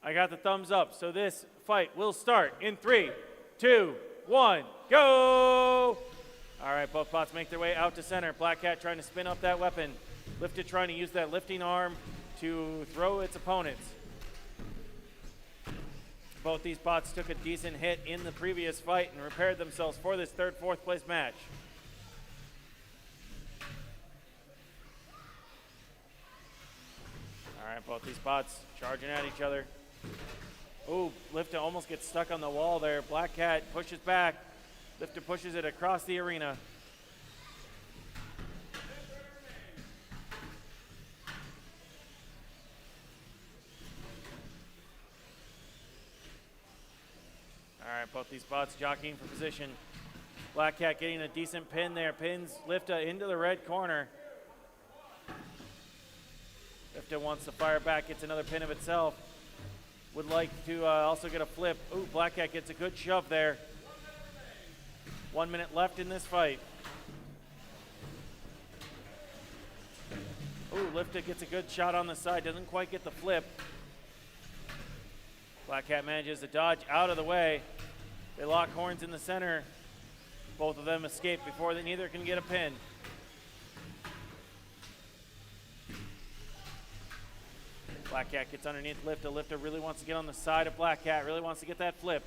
I got the thumbs up, so this fight will start in 3, 2, 1, go! All right, both bots make their way out to center. Black Cat trying to spin up that weapon. Lifta trying to use that lifting arm to throw its opponents. Both these bots took a decent hit in the previous fight and repaired themselves for this 3rd, 4th place match. All right, both these bots charging at each other. Ooh, Lifta almost gets stuck on the wall there. Black Cat pushes back. Lifta pushes it across the arena. All right, both these bots jockeying for position. Black Cat getting a decent pin there. Pins Lifta into the red corner. Lifta wants to fire back, gets another pin of itself. Would like to also get a flip. Ooh, Black Cat gets a good shove there. 1 minute left in this fight. Ooh, Lifta gets a good shot on the side. Doesn't quite get the flip. Black Cat manages to dodge out of the way. They lock horns in the center. Both of them escape before neither can get a pin. Black Cat gets underneath Lifta. Lifta really wants to get on the side of Black Cat, really wants to get that flip.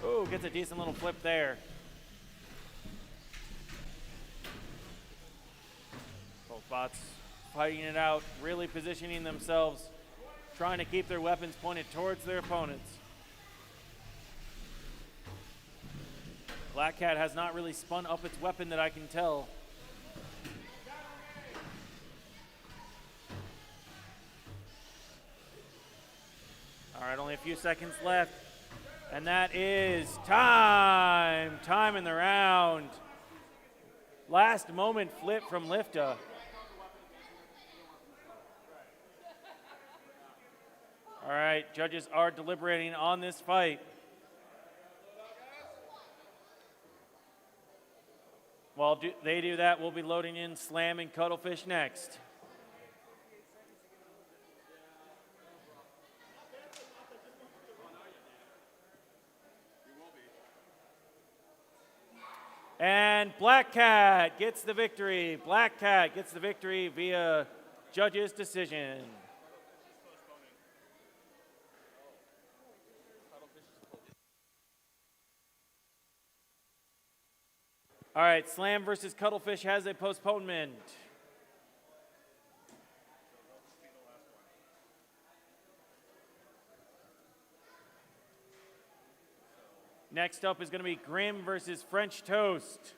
Ooh, gets a decent little flip there. Both bots fighting it out, really positioning themselves, trying to keep their weapons pointed towards their opponents. Black Cat has not really spun up its weapon that I can tell. All right, only a few seconds left. And that is time. Time in the round. Last moment flip from Lifta. All right, judges are deliberating on this fight. While they do that, we'll be loading in Slam and Cuttlefish next. And And Black Cat gets the victory. Black Cat gets the victory via judge's decision. All right, Slam versus Cuttlefish has a postponement. Next up is going to be Grim versus French Toast.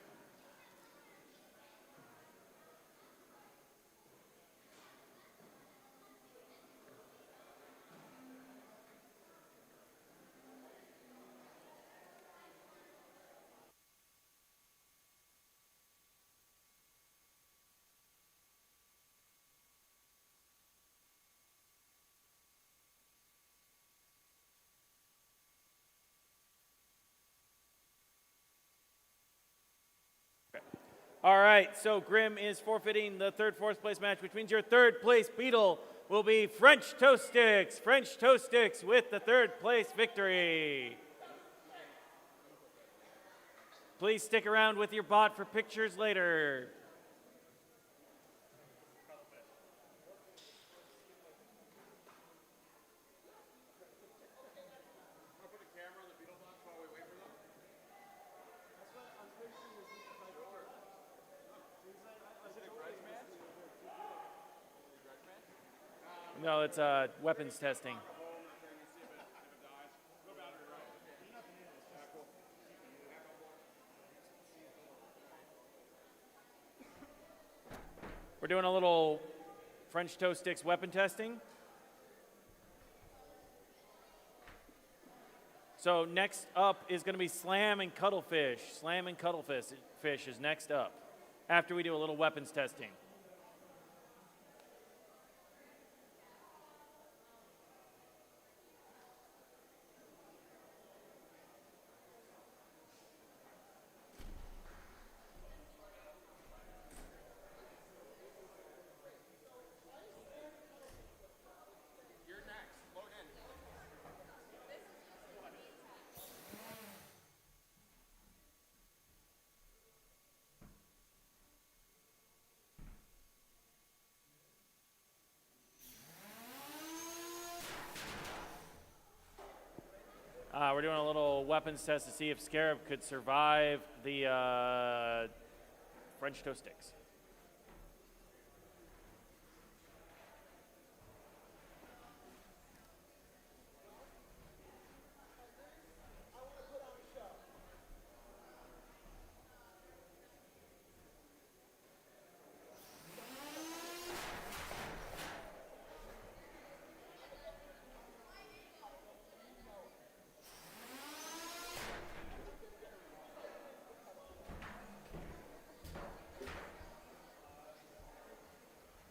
All right, so Grim is forfeiting the fourth place match, which means your third place beetle will be French Toast Sticks. French Toast Sticks with the third place victory. Please stick around with your bot for pictures later. No, it's weapons testing. We're doing a little French Toast Sticks weapon testing. So next up is going to be Slam and Cuttlefish. Slam and Cuttlefish is next up after we do a little weapons testing. We're doing a little weapons test to see if Scarab could survive the French Toast Sticks.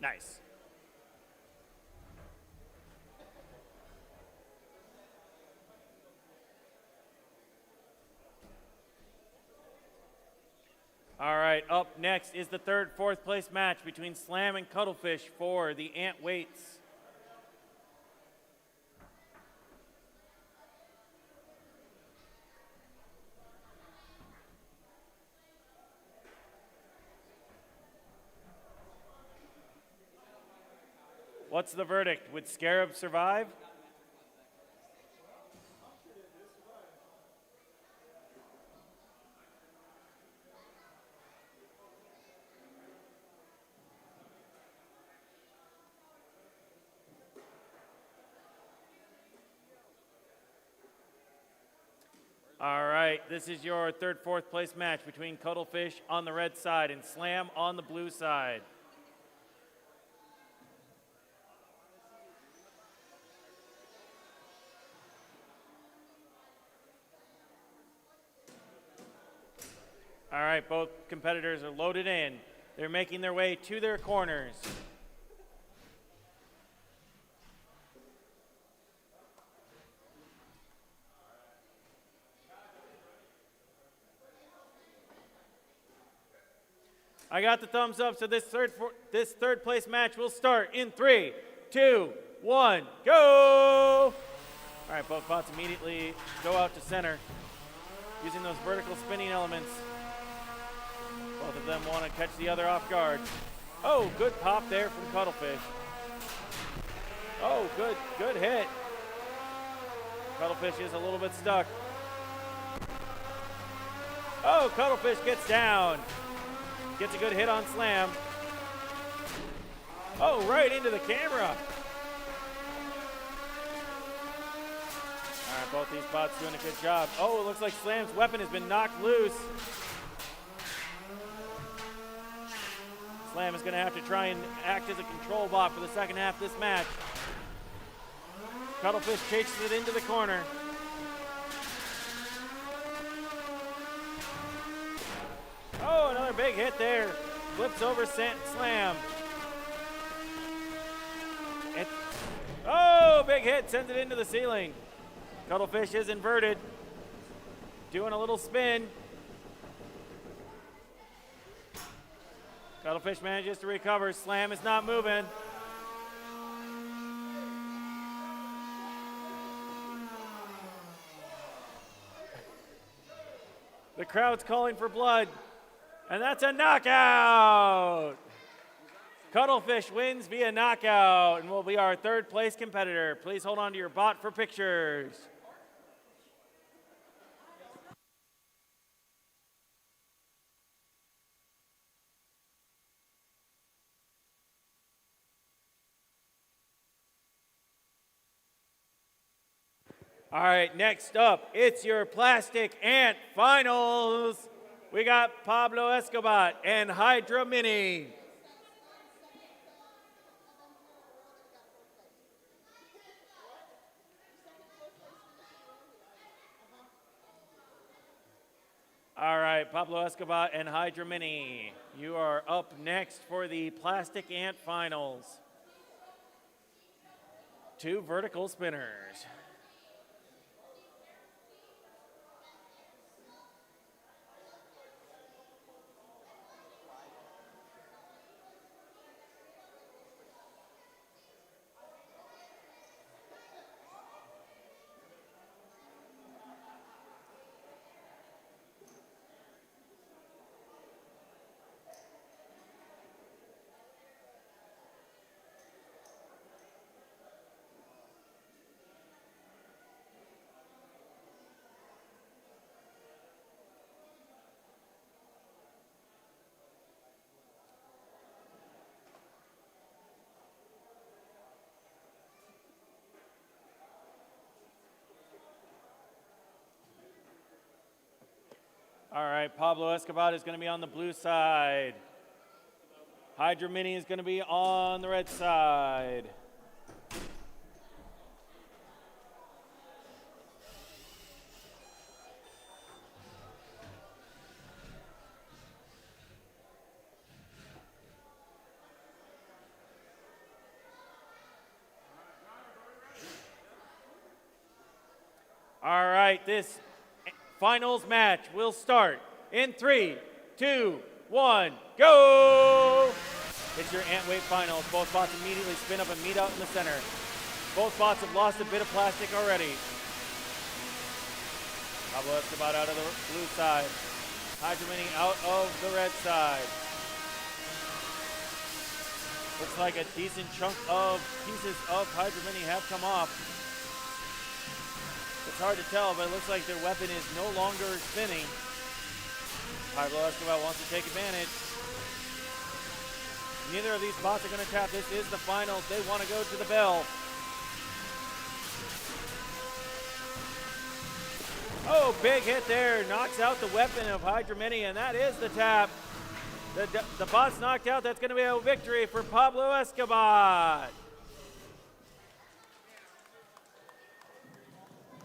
Nice. All right, up next is the fourth place match between Slam and Cuttlefish for the Ant Weights. What's the verdict? Would Scarab survive? All right, this is your fourth place match between Cuttlefish on the red side and Slam on the blue side. All right, both competitors are loaded in. They're making their way to their corners. I got the thumbs up, so this third place match will start in 3, 2, 1, go! All right, both bots immediately go out to center using those vertical spinning elements. Both of them want to catch the other off guard. Oh, good pop there from Cuttlefish. Oh, good hit. Cuttlefish is a little bit stuck. Oh, Cuttlefish gets down. Gets a good hit on Slam. Oh, right into the camera. All right, both these bots doing a good job. Oh, it looks like Slam's weapon has been knocked loose. Slam is going to have to try and act as a control bot for the second half of this match. Cuttlefish chases it into the corner. Oh, another big hit there. Flips over Slam. Oh, big hit, sends it into the ceiling. Cuttlefish is inverted. Doing a little spin. Cuttlefish manages to recover. Slam is not moving. The crowd's calling for blood. And that's a knockout. Cuttlefish wins via knockout and will be our third place competitor. Please hold on to your bot for pictures. All right, next up, it's your Plastic Ant Finals. We got Pablo Escobar and Hydra Mini. All right, Pablo Escobar and Hydra Mini, you are up next for the Plastic Ant Finals. 2 vertical spinners. All right, Pablo Escobar is going to be on the blue side. Hydra Mini is going to be on the red side. All right, this finals match will start in 3, 2, 1, go! It's your ant weight finals. Both bots immediately spin up and meet out in the center. Both bots have lost a bit of plastic already. Pablo Escobar out of the blue side. Hydra Mini out of the red side. Looks like a decent chunk of pieces of Hydra Mini have come off. It's hard to tell, but it looks like their weapon is no longer spinning. Pablo Escobar wants to take advantage. Neither of these bots are going to tap. This is the finals. They want to go to the bell. Oh, big hit there. Knocks out the weapon of Hydra Mini, and that is the tap. The bot's knocked out. That's going to be a victory for Pablo Escobar.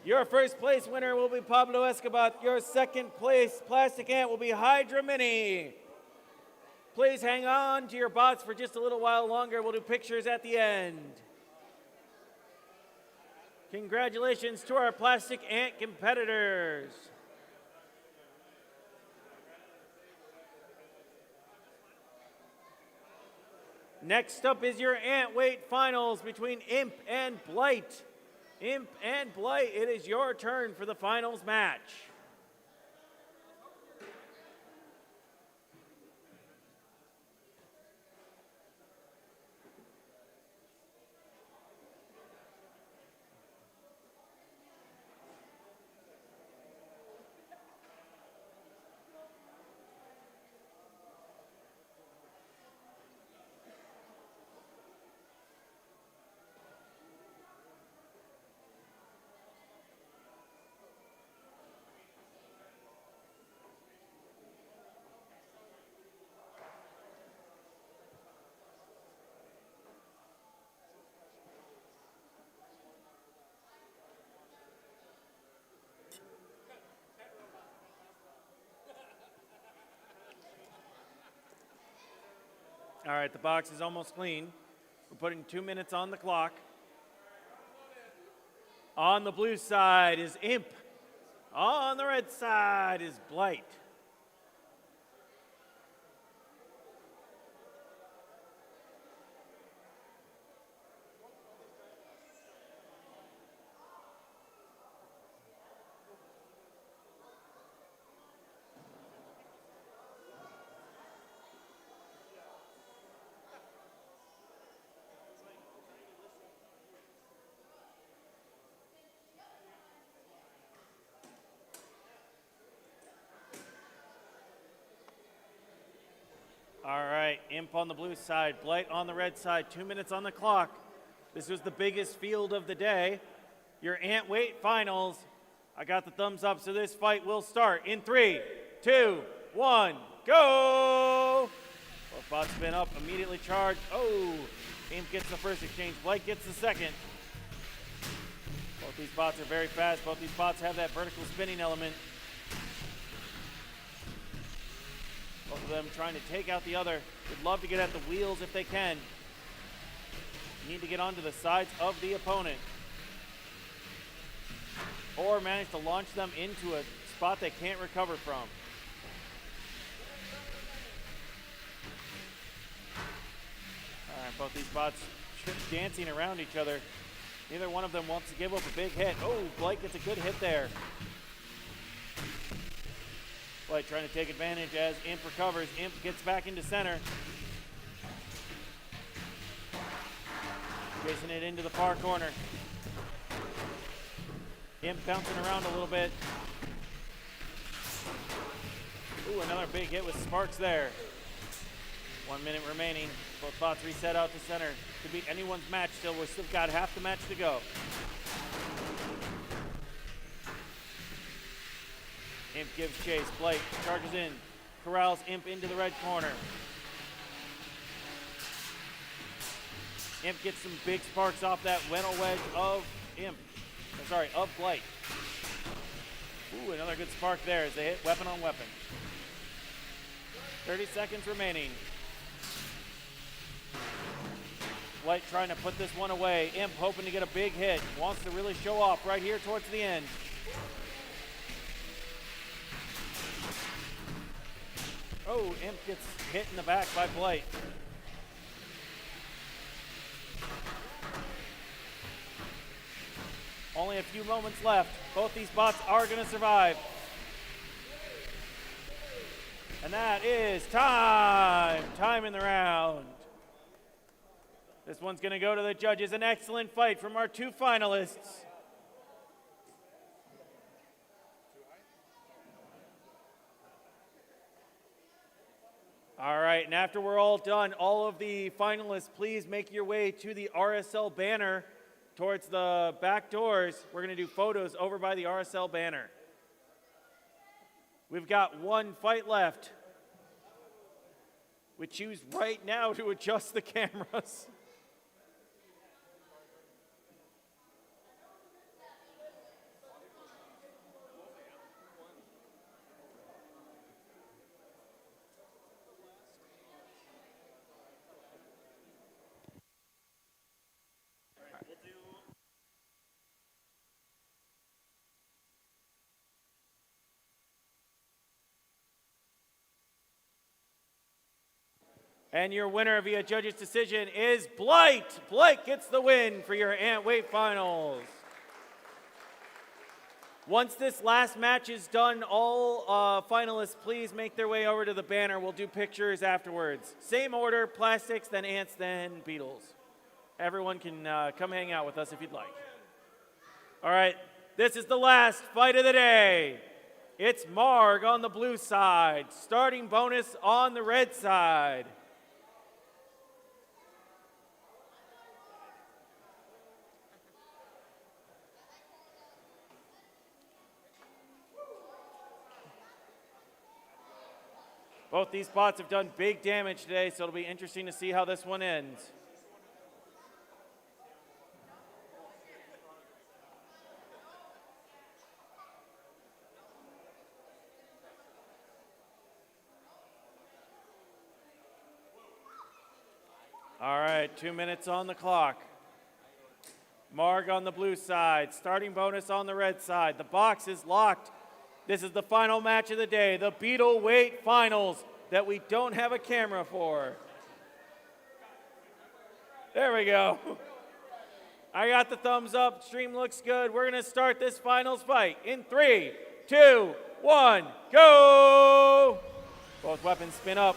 Your first place winner will be Pablo Escobar. Your second place plastic ant will be Hydra Mini. Please hang on to your bots for just a little while longer. We'll do pictures at the end. Congratulations to our plastic ant competitors. Next up is your ant weight finals between Imp and Blight. Imp and Blight, it is your turn for the finals match. All right, the box is almost clean. We're putting 2 minutes on the clock. On the blue side is Imp. On the red side is Blight. All right, Imp on the blue side, Blight on the red side, 2 minutes on the clock. This was the biggest field of the day. Your Ant Weight Finals. I got the thumbs up, so this fight will start in 3, 2, 1, go! Both bots spin up, immediately charged. Oh, Imp gets the first exchange, Blight gets the second. Both these bots are very fast. Both these bots have that vertical spinning element. Both of them trying to take out the other. Would love to get at the wheels if they can. Need to get onto the sides of the opponent. Or manage to launch them into a spot they can't recover from. All right, both these bots dancing around each other. Neither one of them wants to give up a big hit. Oh, Blight gets a good hit there. Blight trying to take advantage as Imp recovers. Imp gets back into center. Chasing it into the far corner. Imp bouncing around a little bit. Ooh, another big hit with Sparks there. 1 minute remaining. Both bots reset out to center. Could be anyone's match still. We've still got half the match to go. Imp gives chase. Blight charges in. Corrals Imp into the red corner. Imp gets some big sparks off that Wennel wedge of Imp. Of Blight. Ooh, another good spark there as they hit weapon on weapon. 30 seconds remaining. Blight trying to put this one away. Imp hoping to get a big hit. Wants to really show off right here towards the end. Oh, Imp gets hit in the back by Blight. Only a few moments left. Both these bots are going to survive. And that is time. Time in the round. This one's going to go to the judges. An excellent fight from our two finalists. All right, and after we're all done, all of the finalists, please make your way to the RSL banner towards the back doors. We're going to do photos over by the RSL banner. We've got one fight left. We choose right now to adjust the cameras. And your winner via judge's decision is Blight. Blight gets the win for your Ant Weight Finals. Once this last match is done, all finalists please make their way over to the banner. We'll do pictures afterwards. Same order, plastics, then ants, then beetles. Everyone can come hang out with us if you'd like. All right, this is the last fight of the day. It's Marg on the blue side, starting bonus on the red side. Both these bots have done big damage today, so it'll be interesting to see how this one ends. All right, 2 minutes on the clock. Marg on the blue side, starting bonus on the red side. The box is locked. This is the final match of the day, the Beetle Weight Finals that we don't have a camera for. There we go. I got the thumbs up. Stream looks good. We're going to start this finals fight in 3, 2, 1, go! Both weapons spin up.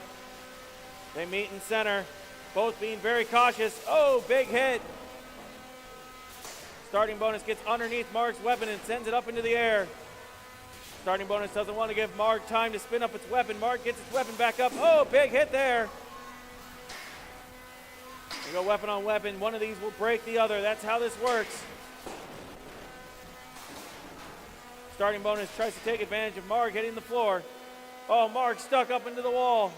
They meet in center, both being very cautious. Oh, big hit. Starting bonus gets underneath Marg's weapon and sends it up into the air. Starting bonus doesn't want to give Marg time to spin up its weapon. Marg gets its weapon back up. Oh, big hit there. We go weapon on weapon. One of these will break the other. That's how this works. Starting bonus tries to take advantage of Marg hitting the floor. Oh, Marg stuck up into the wall.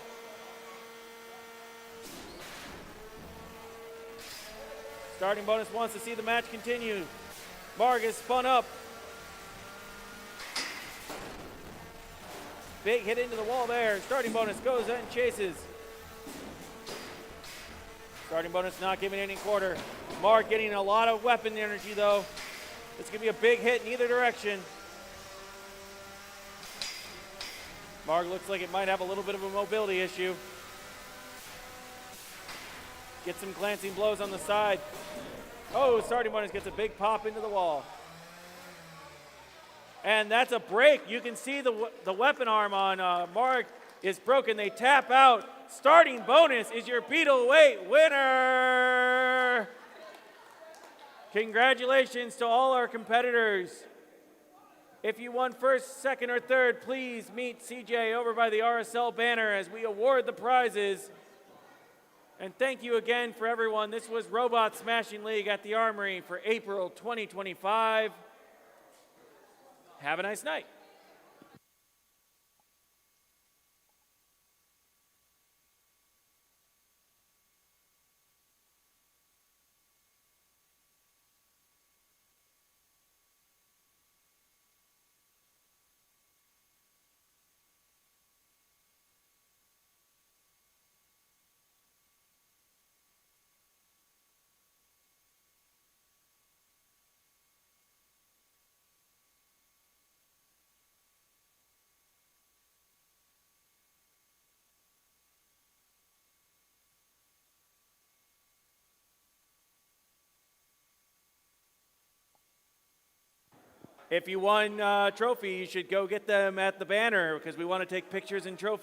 Starting bonus wants to see the match continue. Marg is spun up. Big hit into the wall there. Starting bonus goes and chases. Starting bonus not giving any quarter. Marg getting a lot of weapon energy though. It's going to be a big hit in either direction. Marg looks like it might have a little bit of a mobility issue. Get some glancing blows on the side. Oh, starting bonus gets a big pop into the wall. And that's a break. You can see the weapon arm on Marg is broken. They tap out. Starting bonus is your Beetle Weight winner. Congratulations to all our competitors. If you won first, second, or third, please meet CJ over by the RSL banner as we award the prizes. And thank you again for everyone. This was Robot Smashing League at the Armory for April 2025. Have a nice night. If you won a trophy, you should go get them at the banner because we want to take pictures and trophies.